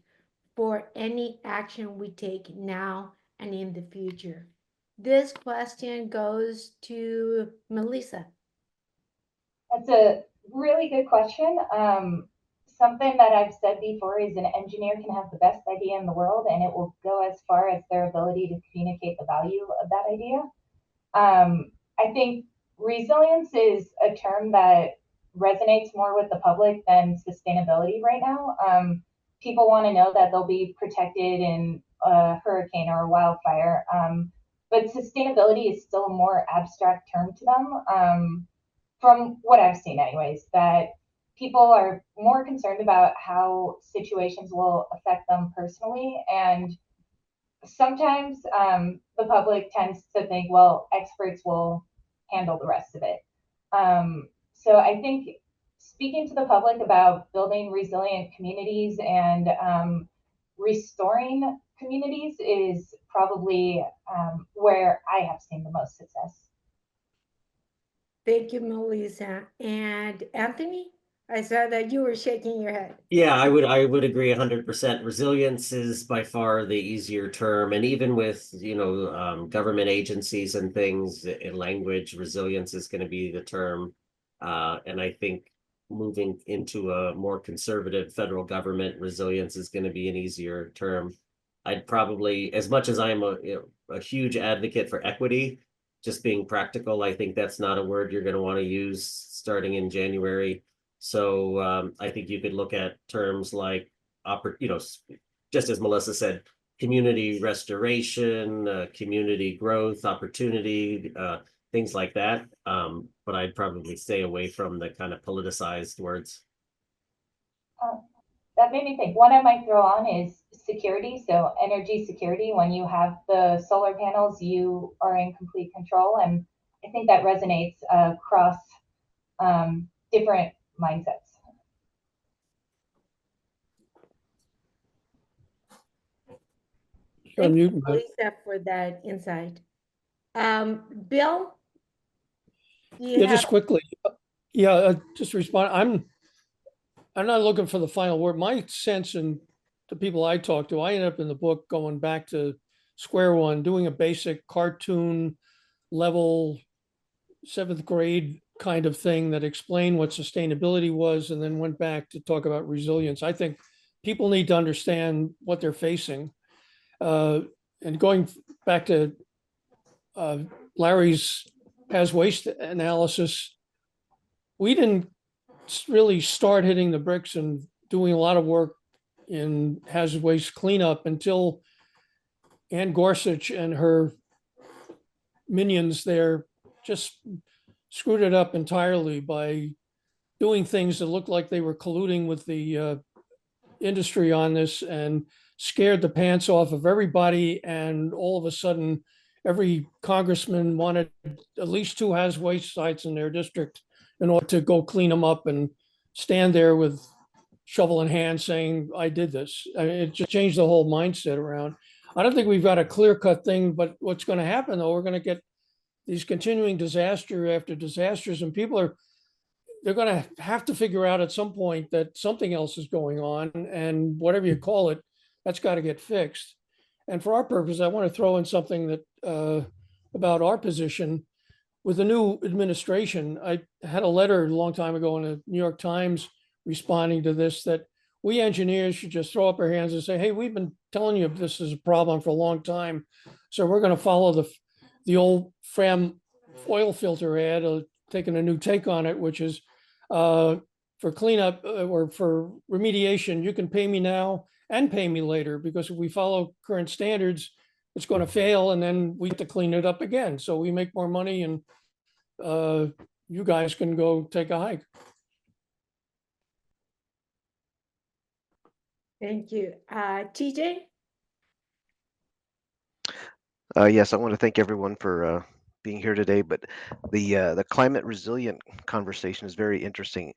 for any action we take now and in the future? This question goes to Melissa. That's a really good question. Something that I've said before is an engineer can have the best idea in the world and it will go as far as their ability to communicate the value of that idea. I think resilience is a term that resonates more with the public than sustainability right now. People want to know that they'll be protected in a hurricane or a wildfire, but sustainability is still a more abstract term to them. From what I've seen anyways, that people are more concerned about how situations will affect them personally. And sometimes the public tends to think, well, experts will handle the rest of it. So I think speaking to the public about building resilient communities and restoring communities is probably where I have seen the most success. Thank you, Melissa. And Anthony, I saw that you were shaking your head. Yeah, I would agree 100%. Resilience is by far the easier term, and even with government agencies and things in language, resilience is going to be the term. And I think moving into a more conservative federal government, resilience is going to be an easier term. I'd probably, as much as I'm a huge advocate for equity, just being practical, I think that's not a word you're going to want to use starting in January. So I think you could look at terms like, just as Melissa said, community restoration, community growth, opportunity, things like that. But I'd probably stay away from the kind of politicized words. That made me think. One I might throw on is security. So energy security. When you have the solar panels, you are in complete control. And I think that resonates across different mindsets. Thank you, Lisa, for that insight. Bill? Yeah, just quickly. Yeah, just respond. I'm not looking for the final word. My sense, and the people I talk to, I ended up in the book going back to square one, doing a basic cartoon level 7th grade kind of thing that explained what sustainability was, and then went back to talk about resilience. I think people need to understand what they're facing. And going back to Larry's ASCE waste analysis, we didn't really start hitting the bricks and doing a lot of work in hazardous waste cleanup until Ann Gorsuch and her minions there just screwed it up entirely by doing things that looked like they were colluding with the industry on this, and scared the pants off of everybody. And all of a sudden, every congressman wanted at least 2 hazardous waste sites in their district in order to go clean them up and stand there with shovel in hand saying, I did this. I mean, it just changed the whole mindset around. I don't think we've got a clear-cut thing, but what's going to happen, though, we're going to get these continuing disaster after disasters, and they're going to have to figure out at some point that something else is going on, and whatever you call it, that's got to get fixed. And for our purpose, I want to throw in something that about our position. With the new administration, I had a letter a long time ago in the New York Times responding to this, that we engineers should just throw up our hands and say, hey, we've been telling you this is a problem for a long time. So we're going to follow the old Fram oil filter ad, taking a new take on it, which is for cleanup or for remediation, you can pay me now and pay me later, because if we follow current standards, it's going to fail, and then we have to clean it up again. So we make more money, and you guys can go take a hike. Thank you. TJ? Yes, I want to thank everyone for being here today, but the climate resilient conversation is very interesting.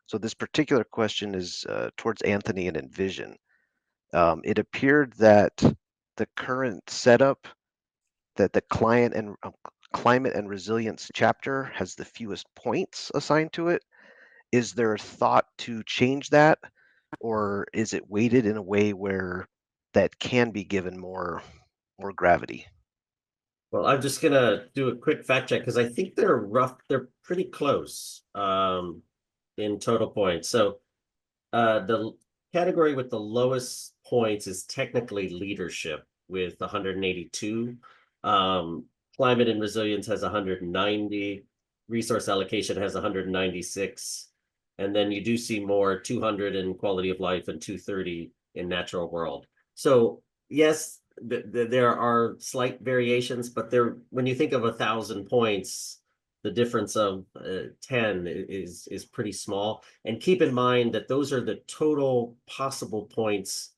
So this particular question is towards Anthony and Envision. It appeared that the current setup, that the climate and resilience chapter has the fewest points assigned to it. Is there a thought to change that, or is it weighted in a way where that can be given more gravity? Well, I'm just gonna do a quick fact check because I think they're pretty close in total points. So the category with the lowest points is technically leadership with 182. Climate and resilience has 190. Resource allocation has 196. And then you do see more 200 in quality of life and 230 in natural world. So yes, there are slight variations, but when you think of 1,000 points, the difference of 10 is pretty small. And keep in mind that those are the total possible points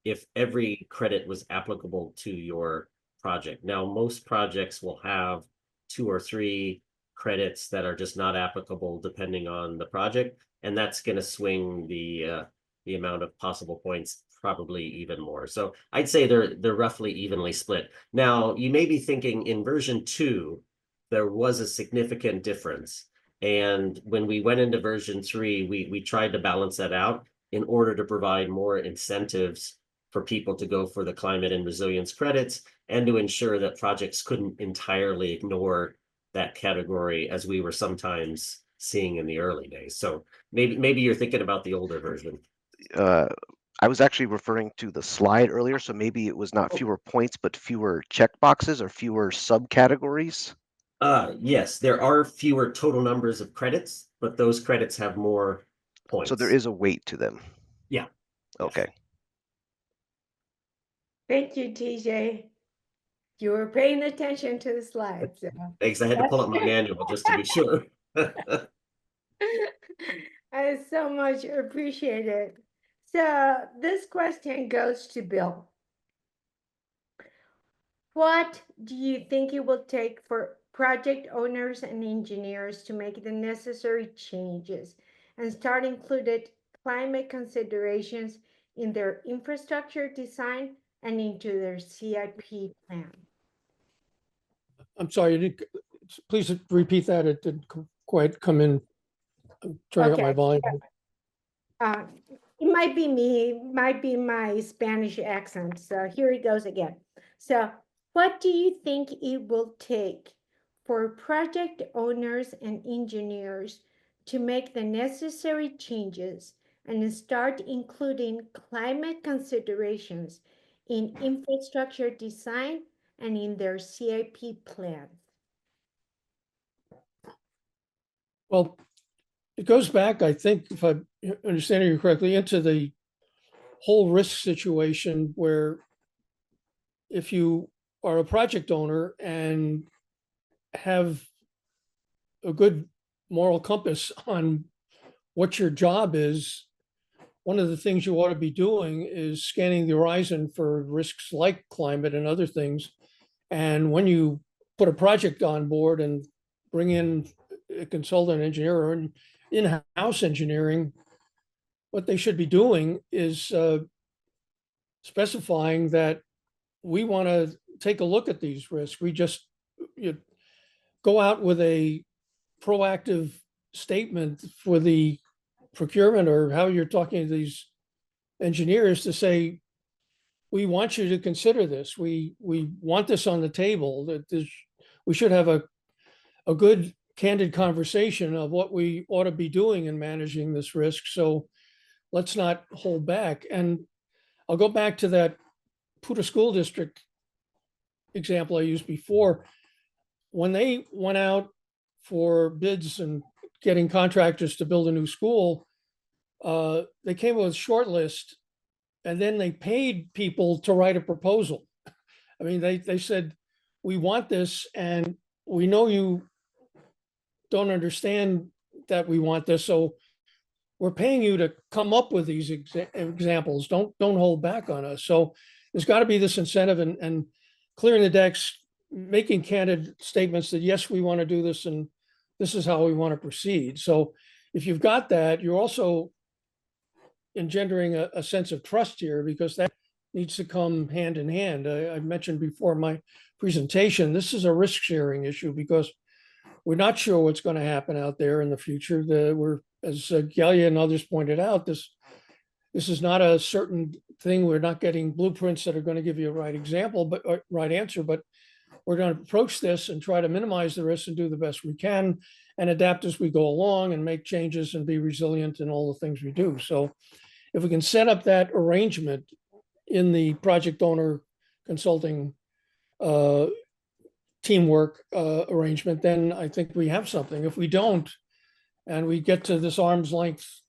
if every credit was applicable to your project. Now, most projects will have 2 or 3 credits that are just not applicable depending on the project, and that's going to swing the amount of possible points probably even more. So I'd say they're roughly evenly split. Now, you may be thinking in version 2, there was a significant difference. And when we went into version 3, we tried to balance that out in order to provide more incentives for people to go for the climate and resilience credits and to ensure that projects couldn't entirely ignore that category as we were sometimes seeing in the early days. So maybe you're thinking about the older version. I was actually referring to the slide earlier, so maybe it was not fewer points, but fewer checkboxes or fewer subcategories. Yes, there are fewer total numbers of credits, but those credits have more points. So there is a weight to them. Yeah. Okay. Thank you, TJ. You were paying attention to the slides. Thanks. I had to pull up my manual just to be sure. I so much appreciate it. So this question goes to Bill. What do you think it will take for project owners and engineers to make the necessary changes and start included climate considerations in their infrastructure design and into their CIP plan? I'm sorry, please repeat that. It didn't quite come in. I'm turning up my volume. It might be me, it might be my Spanish accent. So here it goes again. So what do you think it will take for project owners and engineers to make the necessary changes and start including climate considerations in infrastructure design and in their CIP plans? Well, it goes back, I think, if I'm understanding you correctly, into the whole risk situation where if you are a project owner and have a good moral compass on what your job is, one of the things you ought to be doing is scanning the horizon for risks like climate and other things. And when you put a project on board and bring in a consultant engineer or in-house engineering, what they should be doing is specifying that we want to take a look at these risks. We just go out with a proactive statement for the procurement or how you're talking to these engineers to say, we want you to consider this. We want this on the table. That we should have a good, candid conversation of what we ought to be doing in managing this risk. So let's not hold back. And I'll go back to that Puta School District example I used before. When they went out for bids and getting contractors to build a new school, they came with a short list and then they paid people to write a proposal. I mean, they said, we want this and we know you don't understand that we want this. So we're paying you to come up with these examples. Don't hold back on us. So there's got to be this incentive and clearing the decks making candid statements that, yes, we want to do this and this is how we want to proceed. So if you've got that, you're also engendering a sense of trust here, because that needs to come hand in hand. I mentioned before my presentation, this is a risk sharing issue because we're not sure what's going to happen out there in the future. We're, as Galina and others pointed out, this is not a certain thing. We're not getting blueprints that are going to give you a right example, but right answer, but we're going to approach this and try to minimize the risk and do the best we can and adapt as we go along and make changes and be resilient in all the things we do. So if we can set up that arrangement in the project owner consulting teamwork arrangement, then I think we have something. If we don't, and we get to this arm's length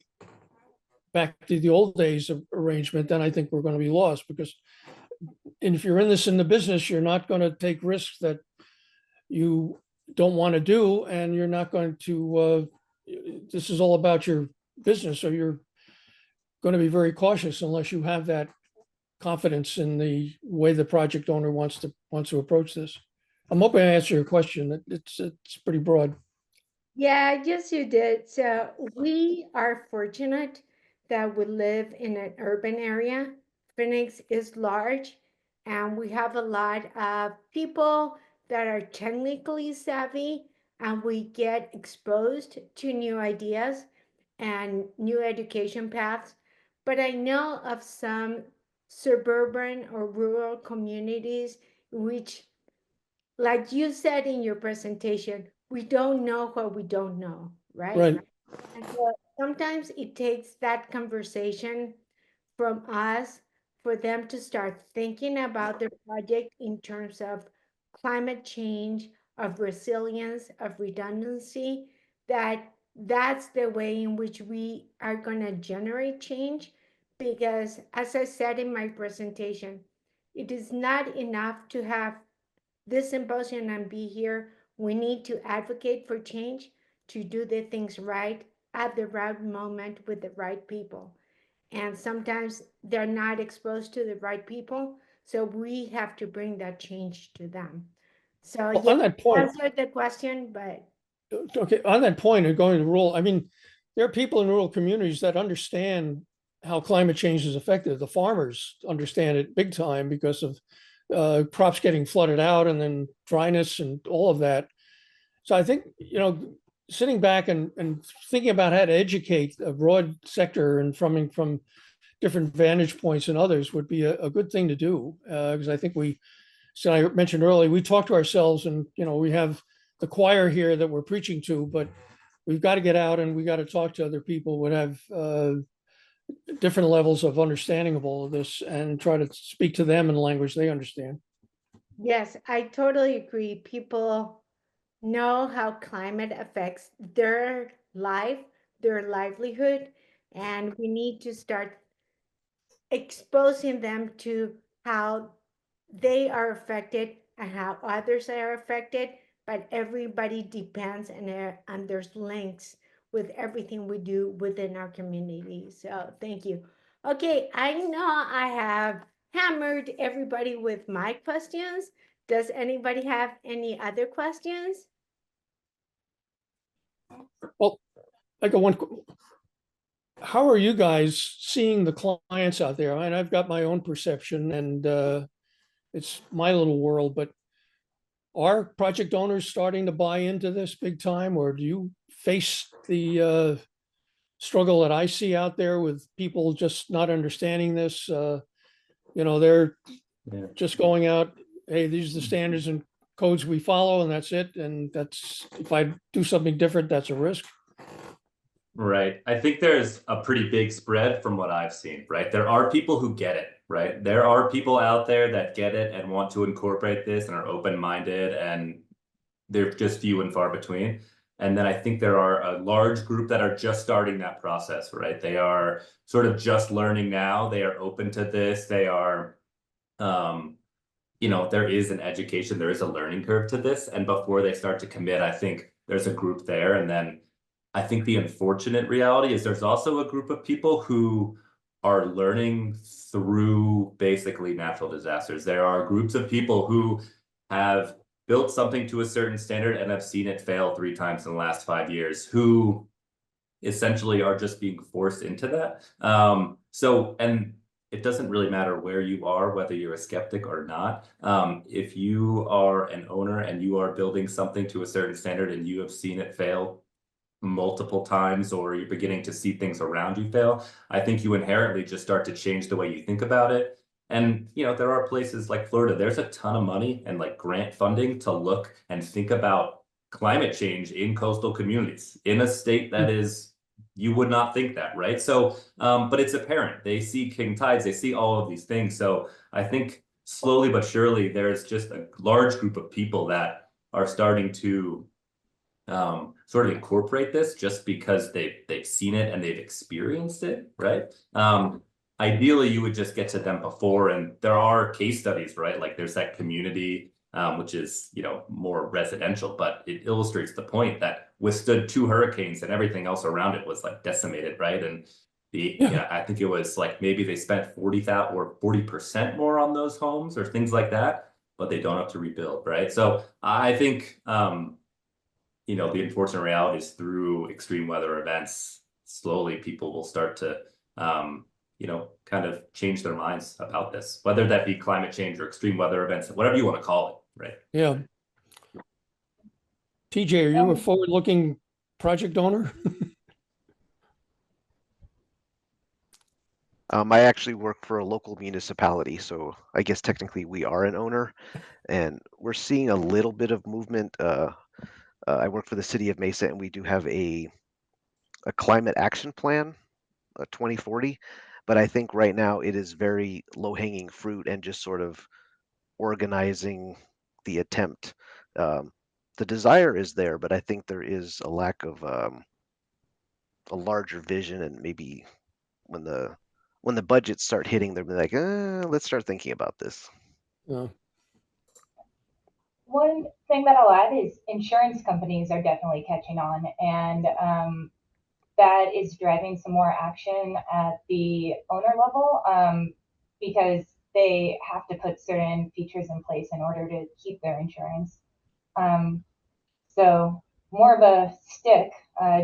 back to the old days of arrangement, then I think we're going to be lost, because and if you're in the business, you're not going to take risks that you don't want to do, and you're not going to, this is all about your business, so you're going to be very cautious unless you have that confidence in the way the project owner wants to approach this. I'm hoping I answered your question. It's pretty broad. Yeah, yes, you did. So we are fortunate that we live in an urban area. Phoenix is large, and we have a lot of people that are technically savvy, and we get exposed to new ideas and new education paths. But I know of some suburban or rural communities which, like you said in your presentation, we don't know what we don't know, right? Right. And so sometimes it takes that conversation from us for them to start thinking about their project in terms of climate change, of resilience, of redundancy, that's the way in which we are going to generate change. Because as I said in my presentation, it is not enough to have this symposium and be here. We need to advocate for change, to do the things right at the right moment with the right people. And sometimes they're not exposed to the right people, so we have to bring that change to them. So Well, yeah, on that point, answered the question, but okay, on that point of going to rural, I mean, there are people in rural communities that understand how climate change is affected. The farmers understand it big time because of crops getting flooded out and then dryness and all of that. So I think, sitting back and thinking about how to educate a broad sector and from different vantage points and others would be a good thing to do. Because I think so I mentioned earlier, we talk to ourselves and, we have the choir here that we're preaching to, but we've got to get out and we got to talk to other people who have different levels of understanding of all of this and try to speak to them in language they understand. yes, I totally agree. People know how climate affects their life, their livelihood, and we need to start exposing them to how they are affected and how others are affected, but everybody depends and there's links with everything we do within our community. So thank you. Okay, I know I have hammered everybody with my questions. Does anybody have any other questions? Well, I got one. How are you guys seeing the clients out there? I mean, I've got my own perception and it's my little world, but are project owners starting to buy into this big time, or do you face the struggle that I see out there with people just not understanding this? They're just going out, hey, these are the standards and codes we follow, and that's it. And that's, if I do something different, that's a risk. Right. I think there's a pretty big spread from what I've seen, right? There are people who get it, right? There are people out there that get it and want to incorporate this and are open-minded, and they're just few and far between. And then I think there are a large group that are just starting that process, right? They are sort of just learning now. They are open to this. They are, there is an education, there is a learning curve to this. And before they start to commit, I think there's a group there. And then I think the unfortunate reality is there's also a group of people who are learning through basically natural disasters. There are groups of people who have built something to a certain standard and have seen it fail 3 times in the last 5 years, who essentially are just being forced into that. And it doesn't really matter where you are, whether you're a skeptic or not. If you are an owner and you are building something to a certain standard and you have seen it fail multiple times, or you're beginning to see things around you fail, I think you inherently just start to change the way you think about it. And, you know, there are places like Florida, there's a ton of money and like grant funding to look and think about climate change in coastal communities in a state that is, you would not think that, right? So, but it's apparent. They see king tides, they see all of these things. So I think slowly but surely, there's just a large group of people that are starting to sort of incorporate this just because they've seen it and they've experienced it, right? Ideally, you would just get to them before, and there are case studies, right? Like there's that community, which is, you know, more residential, but it illustrates the point that withstood 2 hurricanes and everything else around it was like decimated, right? And I think it was like maybe they spent 40,000 or 40% more on those homes or things like that, but they don't have to rebuild, right? So I think, you know, the unfortunate reality is through extreme weather events, slowly people will start to, you know, kind of change their minds about this, whether that be climate change or extreme weather events, whatever you want to call it, right? Yeah. TJ, are you a forward-looking project owner? I actually work for a local municipality, so I guess technically we are an owner, and we're seeing a little bit of movement. I work for the city of Mesa, and we do have a climate action plan, 2040, but I think right now it is very low-hanging fruit and just sort of organizing the attempt. The desire is there, but I think there is a lack of a larger vision, and maybe when the budgets start hitting, they'll be like, let's start thinking about this. Yeah. One thing that I'll add is insurance companies are definitely catching on, and that is driving some more action at the owner level, because they have to put certain features in place in order to keep their insurance. So more of a stick,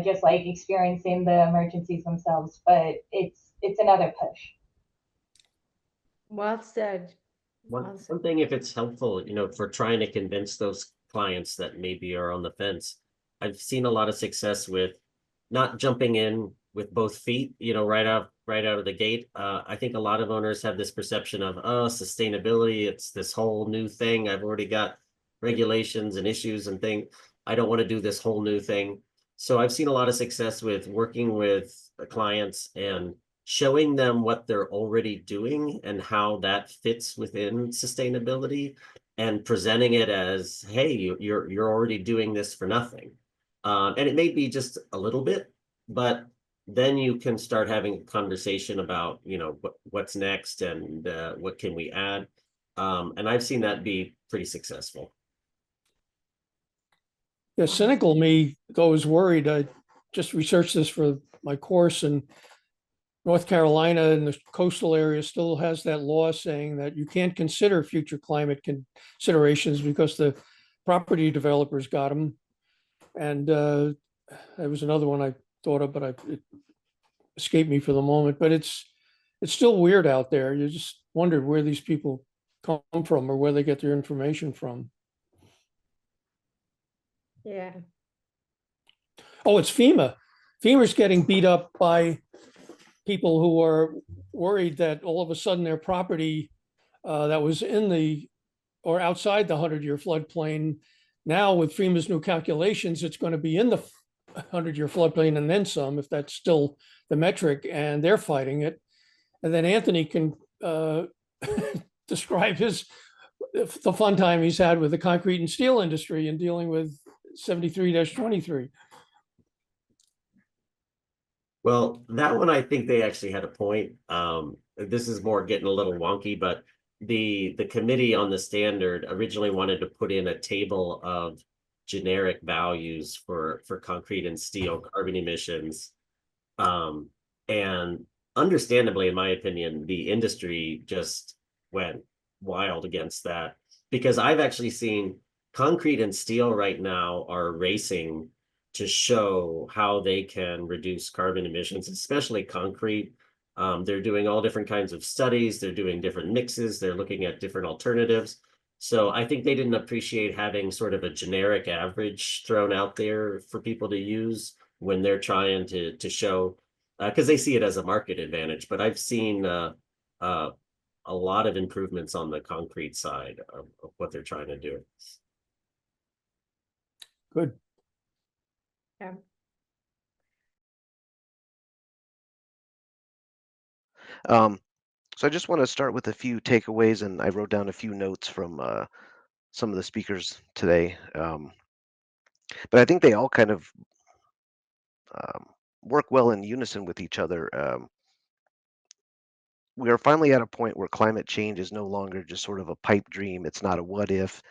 just like experiencing the emergencies themselves, but it's another push. Well said. One thing, if it's helpful, you know, for trying to convince those clients that maybe are on the fence, I've seen a lot of success with not jumping in with both feet, you know, right out of the gate. I think a lot of owners have this perception of, oh, sustainability, it's this whole new thing. I've already got regulations and issues and things. I don't want to do this whole new thing. So I've seen a lot of success with working with clients and showing them what they're already doing and how that fits within sustainability, and presenting it as, hey, you're already doing this for nothing. And it may be just a little bit, but then you can start having a conversation about, you know, what's next and what can we add. And I've seen that be pretty successful. Yeah, cynical me, though, is worried. I just researched this for my course, and North Carolina and the coastal area still has that law saying that you can't consider future climate considerations because the property developers got them. And there was another one I thought of, but it escaped me for the moment. But it's still weird out there. You just wonder where these people come from or where they get their information from. Yeah. Oh, it's FEMA. FEMA's getting beat up by people who are worried that all of a sudden their property that was in the or outside the 100-year floodplain, now with FEMA's new calculations, it's going to be in the 100-year floodplain and then some, if that's still the metric, and they're fighting it. And then Anthony can describe the fun time he's had with the concrete and steel industry and dealing with 73-23. Well, that one, I think they actually had a point. This is more getting a little wonky, but the committee on the standard originally wanted to put in a table of generic values for concrete and steel carbon emissions. And understandably, in my opinion, the industry just went wild against that, because I've actually seen concrete and steel right now are racing to show how they can reduce carbon emissions, especially concrete. They're doing all different kinds of studies. They're doing different mixes. They're looking at different alternatives. So I think they didn't appreciate having sort of a generic average thrown out there for people to use when they're trying to show, because they see it as a market advantage. But I've seen a lot of improvements on the concrete side of what they're trying to do. Good. Yeah. So I just want to start with a few takeaways, and I wrote down a few notes from some of the speakers today. But I think they all kind of work well in unison with each other. We are finally at a point where climate change is no longer just sort of a pipe dream. It's not a what if.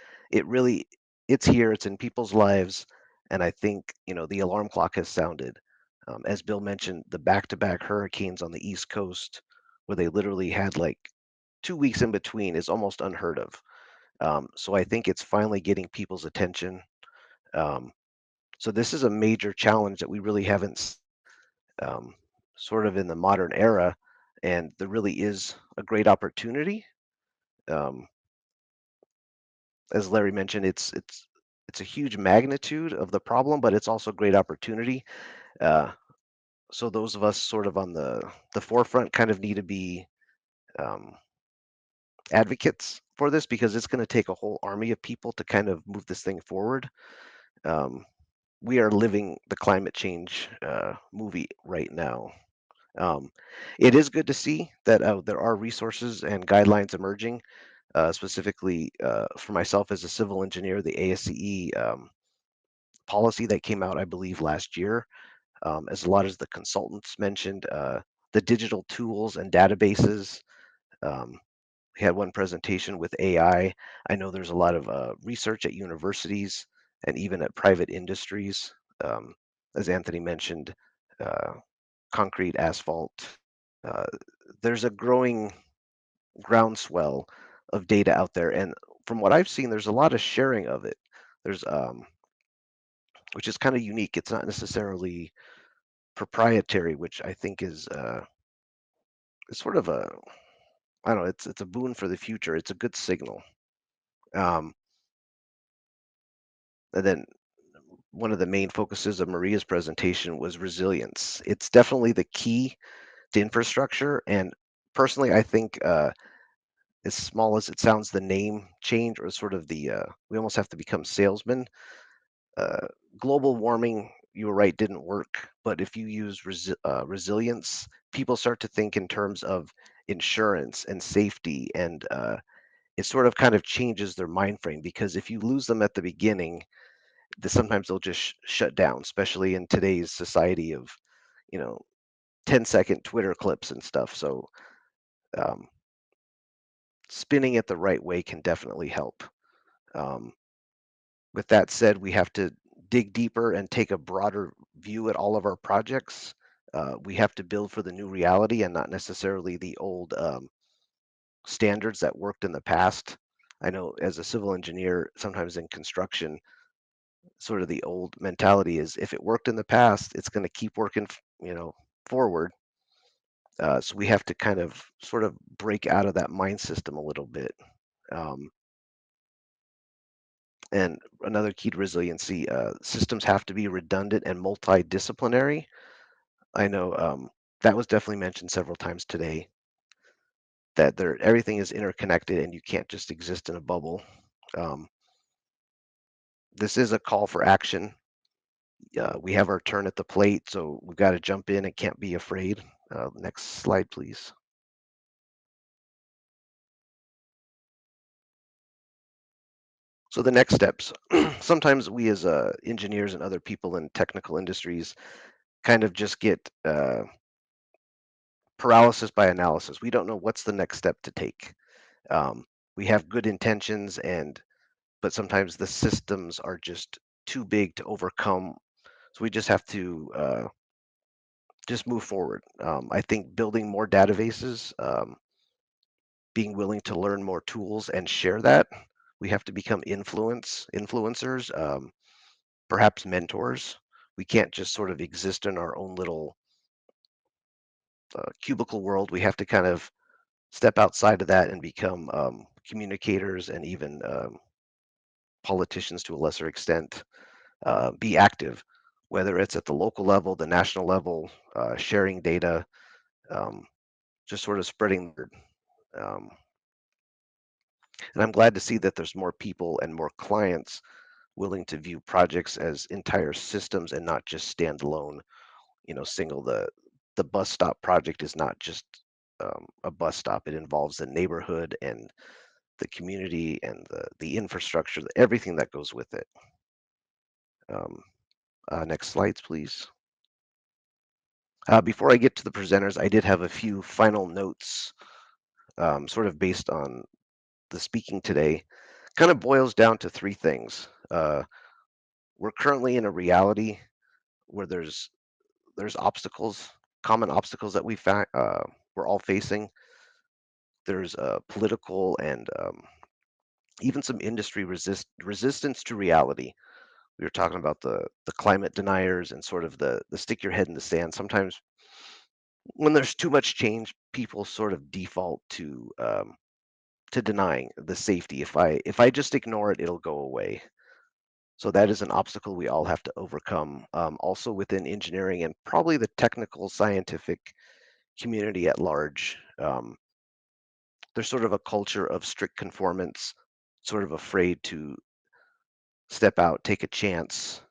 It's here. It's in people's lives, and I think the alarm clock has sounded. As Bill mentioned, the back-to-back hurricanes on the East Coast, where they literally had like 2 weeks in between, is almost unheard of. So I think it's finally getting people's attention. So this is a major challenge that we really haven't sort of in the modern era, and there really is a great opportunity. As Larry mentioned, it's a huge magnitude of the problem, but it's also great opportunity. So those of us sort of on the forefront kind of need to be advocates for this, because it's going to take a whole army of people to kind of move this thing forward. We are living the climate change movie right now. It is good to see that there are resources and guidelines emerging, specifically for myself as a civil engineer, the ASCE policy that came out, I believe, last year, as a lot as the consultants mentioned, the digital tools and databases. We had one presentation with AI. I know there's a lot of research at universities and even at private industries. As Anthony mentioned, concrete, asphalt. There's a growing groundswell of data out there, and from what I've seen, there's a lot of sharing of it. There's which is kind of unique. It's not necessarily proprietary, which I think is sort of a, I don't know, it's a boon for the future. It's a good signal. And then one of the main focuses of Maria's presentation was resilience. It's definitely the key to infrastructure, and personally, I think as small as it sounds, the name change, or sort of we almost have to become salesmen. Global warming, you were right, didn't work. But if you use resilience, people start to think in terms of insurance and safety, and it sort of kind of changes their mind frame, because if you lose them at the beginning, sometimes they'll just shut down, especially in today's society of, 10-second Twitter clips and stuff. So um, spinning it the right way can definitely help. With that said, we have to dig deeper and take a broader view at all of our projects. We have to build for the new reality and not necessarily the old standards that worked in the past. I know as a civil engineer, sometimes in construction, sort of the old mentality is if it worked in the past, it's going to keep working, forward. So we have to kind of sort of break out of that mind system a little bit. And another key to resiliency, systems have to be redundant and multidisciplinary. I know that was definitely mentioned several times today, that everything is interconnected and you can't just exist in a bubble. This is a call for action. We have our turn at the plate, so we've got to jump in and can't be afraid. Next slide, please. So the next steps. Sometimes we as engineers and other people in technical industries kind of just get paralysis by analysis. We don't know what's the next step to take. We have good intentions, but sometimes the systems are just too big to overcome. So we just have to just move forward. I think building more databases, being willing to learn more tools and share that We have to become influencers, perhaps mentors. We can't just sort of exist in our own little cubicle world. We have to kind of step outside of that and become communicators and even politicians to a lesser extent. Be active, whether it's at the local level, the national level, sharing data, just sort of spreading the word. And I'm glad to see that there's more people and more clients willing to view projects as entire systems and not just standalone, single. The bus stop project is not just a bus stop. It involves the neighborhood and the community and the infrastructure, everything that goes with it. Next slides, please. Before I get to the presenters, I did have a few final notes, sort of based on the speaking today. Kind of boils down to three things. We're currently in a reality where there's obstacles, common obstacles that we're all facing. There's political and even some industry resistance to reality. We were talking about the climate deniers and sort of the stick your head in the sand. Sometimes when there's too much change, people sort of default to denying the safety. If I just ignore it, it'll go away. So that is an obstacle we all have to overcome. Also within engineering and probably the technical scientific community at large, there's sort of a culture of strict conformance, sort of afraid to step out, take a chance.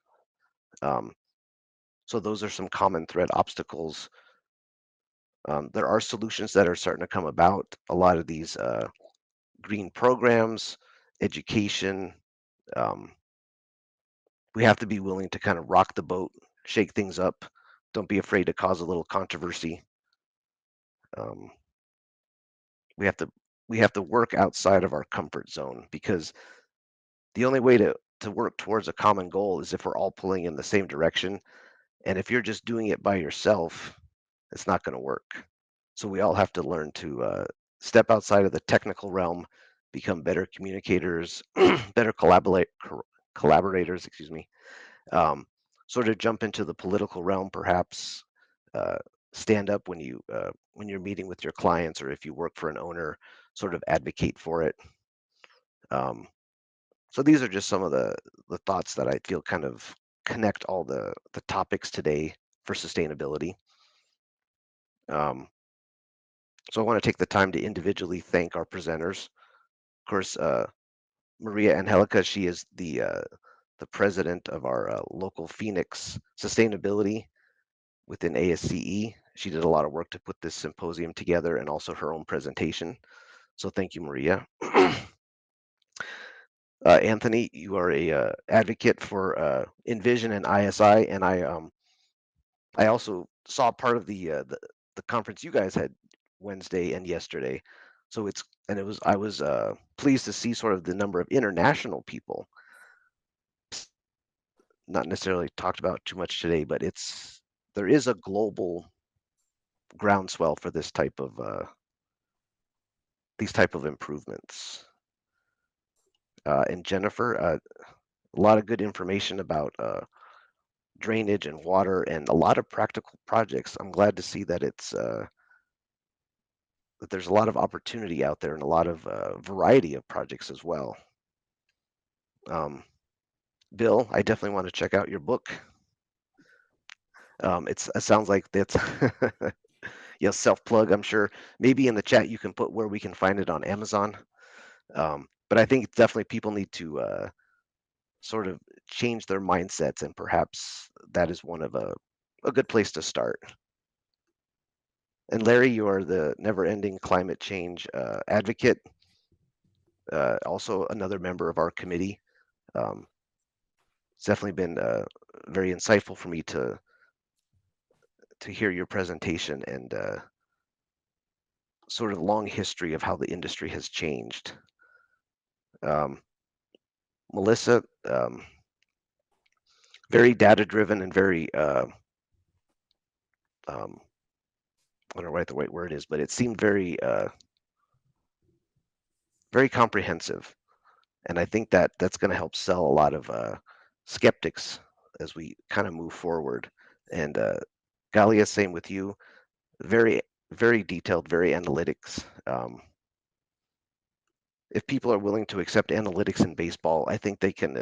So those are some common thread obstacles. There are solutions that are starting to come about. A lot of these green programs, education. We have to be willing to kind of rock the boat, shake things up. Don't be afraid to cause a little controversy. We have to work outside of our comfort zone, because the only way to work towards a common goal is if we're all pulling in the same direction. And if you're just doing it by yourself, it's not going to work. So we all have to learn to step outside of the technical realm, become better communicators, better collaborators, excuse me. Sort of jump into the political realm, perhaps. Stand up when you're meeting with your clients, or if you work for an owner, sort of advocate for it. So these are just some of the thoughts that I feel kind of connect all the topics today for sustainability. So I want to take the time to individually thank our presenters. Of course, MariaAngélica, she is the president of our local Phoenix sustainability within ASCE. She did a lot of work to put this symposium together, and also her own presentation. So thank you, Maria. Anthony, you are a advocate for Envision and ISI, and I also saw part of the conference you guys had Wednesday and yesterday. So I was pleased to see sort of the number of international people. Not necessarily talked about too much today, but there is a global groundswell for these type of improvements. And Jennifer, a lot of good information about drainage and water, and a lot of practical projects. I'm glad to see that that there's a lot of opportunity out there and a lot of variety of projects as well. Bill, I definitely want to check out your book. It sounds like that's self-plug. I'm sure maybe in the chat you can put where we can find it on Amazon. But I think definitely people need to sort of change their mindsets, and perhaps that is one of a good place to start. And Larry, you are the never-ending climate change advocate, also another member of our committee. It's definitely been very insightful for me to hear your presentation and sort of long history of how the industry has changed. Melissa, very data-driven and very I don't know what the right word is, but it seemed very very comprehensive. And I think that that's going to help sell a lot of skeptics as we kind of move forward. And Galia, same with you. Very, very detailed, very analytics. If people are willing to accept analytics in baseball, I think they can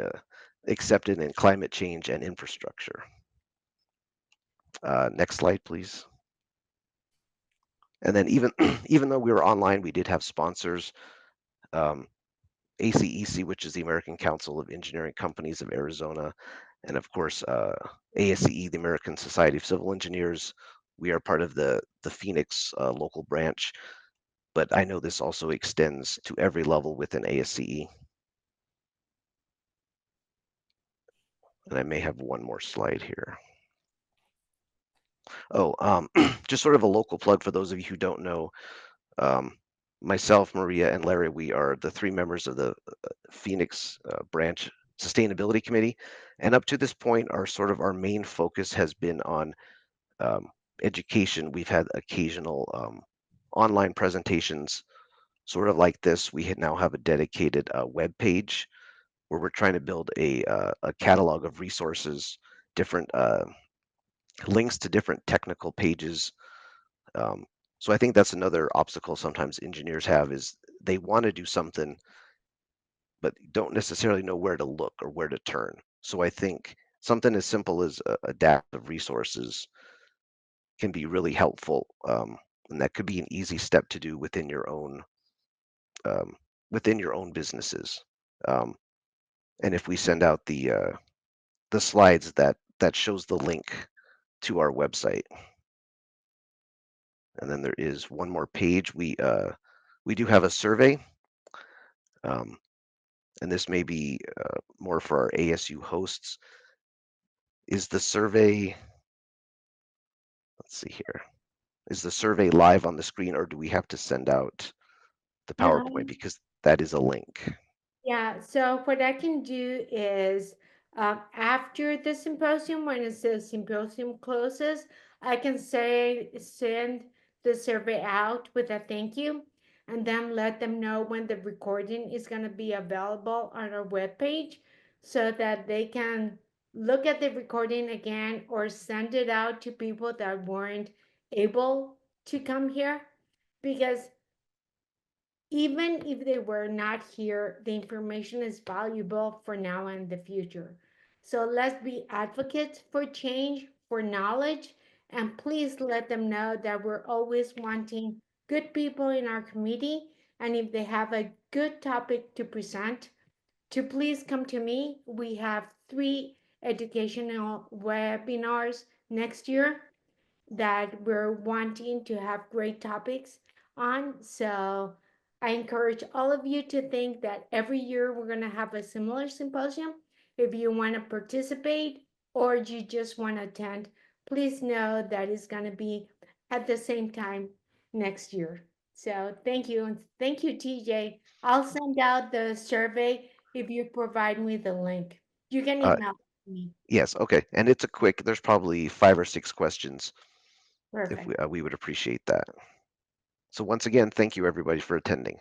accept it in climate change and infrastructure. Next slide, please. And then even though we were online, we did have sponsors. ACEC, which is the American Council of Engineering Companies of Arizona, and of course ASCE, the American Society of Civil Engineers. We are part of the Phoenix local branch, but I know this also extends to every level within ASCE. And I may have one more slide here. Oh, just sort of a local plug for those of you who don't know. Myself, Maria, and Larry, we are the 3 members of the Phoenix Branch Sustainability Committee. And up to this point, our main focus has been on education. We've had occasional online presentations, sort of like this. We now have a dedicated web page where we're trying to build a catalog of resources, different links to different technical pages. So I think that's another obstacle sometimes engineers have, is they want to do something, but don't necessarily know where to look or where to turn. So I think something as simple as adaptive resources can be really helpful, and that could be an easy step to do within your own businesses. And if we send out the slides, that shows the link to our website. And then there is one more page. We do have a survey, and this may be more for our ASU hosts. Is the survey, let's see here, is the survey live on the screen, or do we have to send out the PowerPoint, because that is a link? Yeah, so what I can do is after the symposium, when the symposium closes, I can send the survey out with a thank you, and then let them know when the recording is going to be available on our webpage, so that they can look at the recording again or send it out to people that weren't able to come here. Because even if they were not here, the information is valuable for now and the future. So let's be advocates for change, for knowledge, and please let them know that we're always wanting good people in our committee. And if they have a good topic to present, to please come to me. We have 3 educational webinars next year that we're wanting to have great topics on. So I encourage all of you to think that every year we're going to have a similar symposium. If you want to participate or you just want to attend, please know that it's going to be at the same time next year. So thank you. And thank you, TJ. I'll send out the survey if you provide me the link. You can email me. Yes, okay. And it's a quick, there's probably 5 or 6 questions. Perfect. If we would appreciate that. So once again, thank you everybody for attending.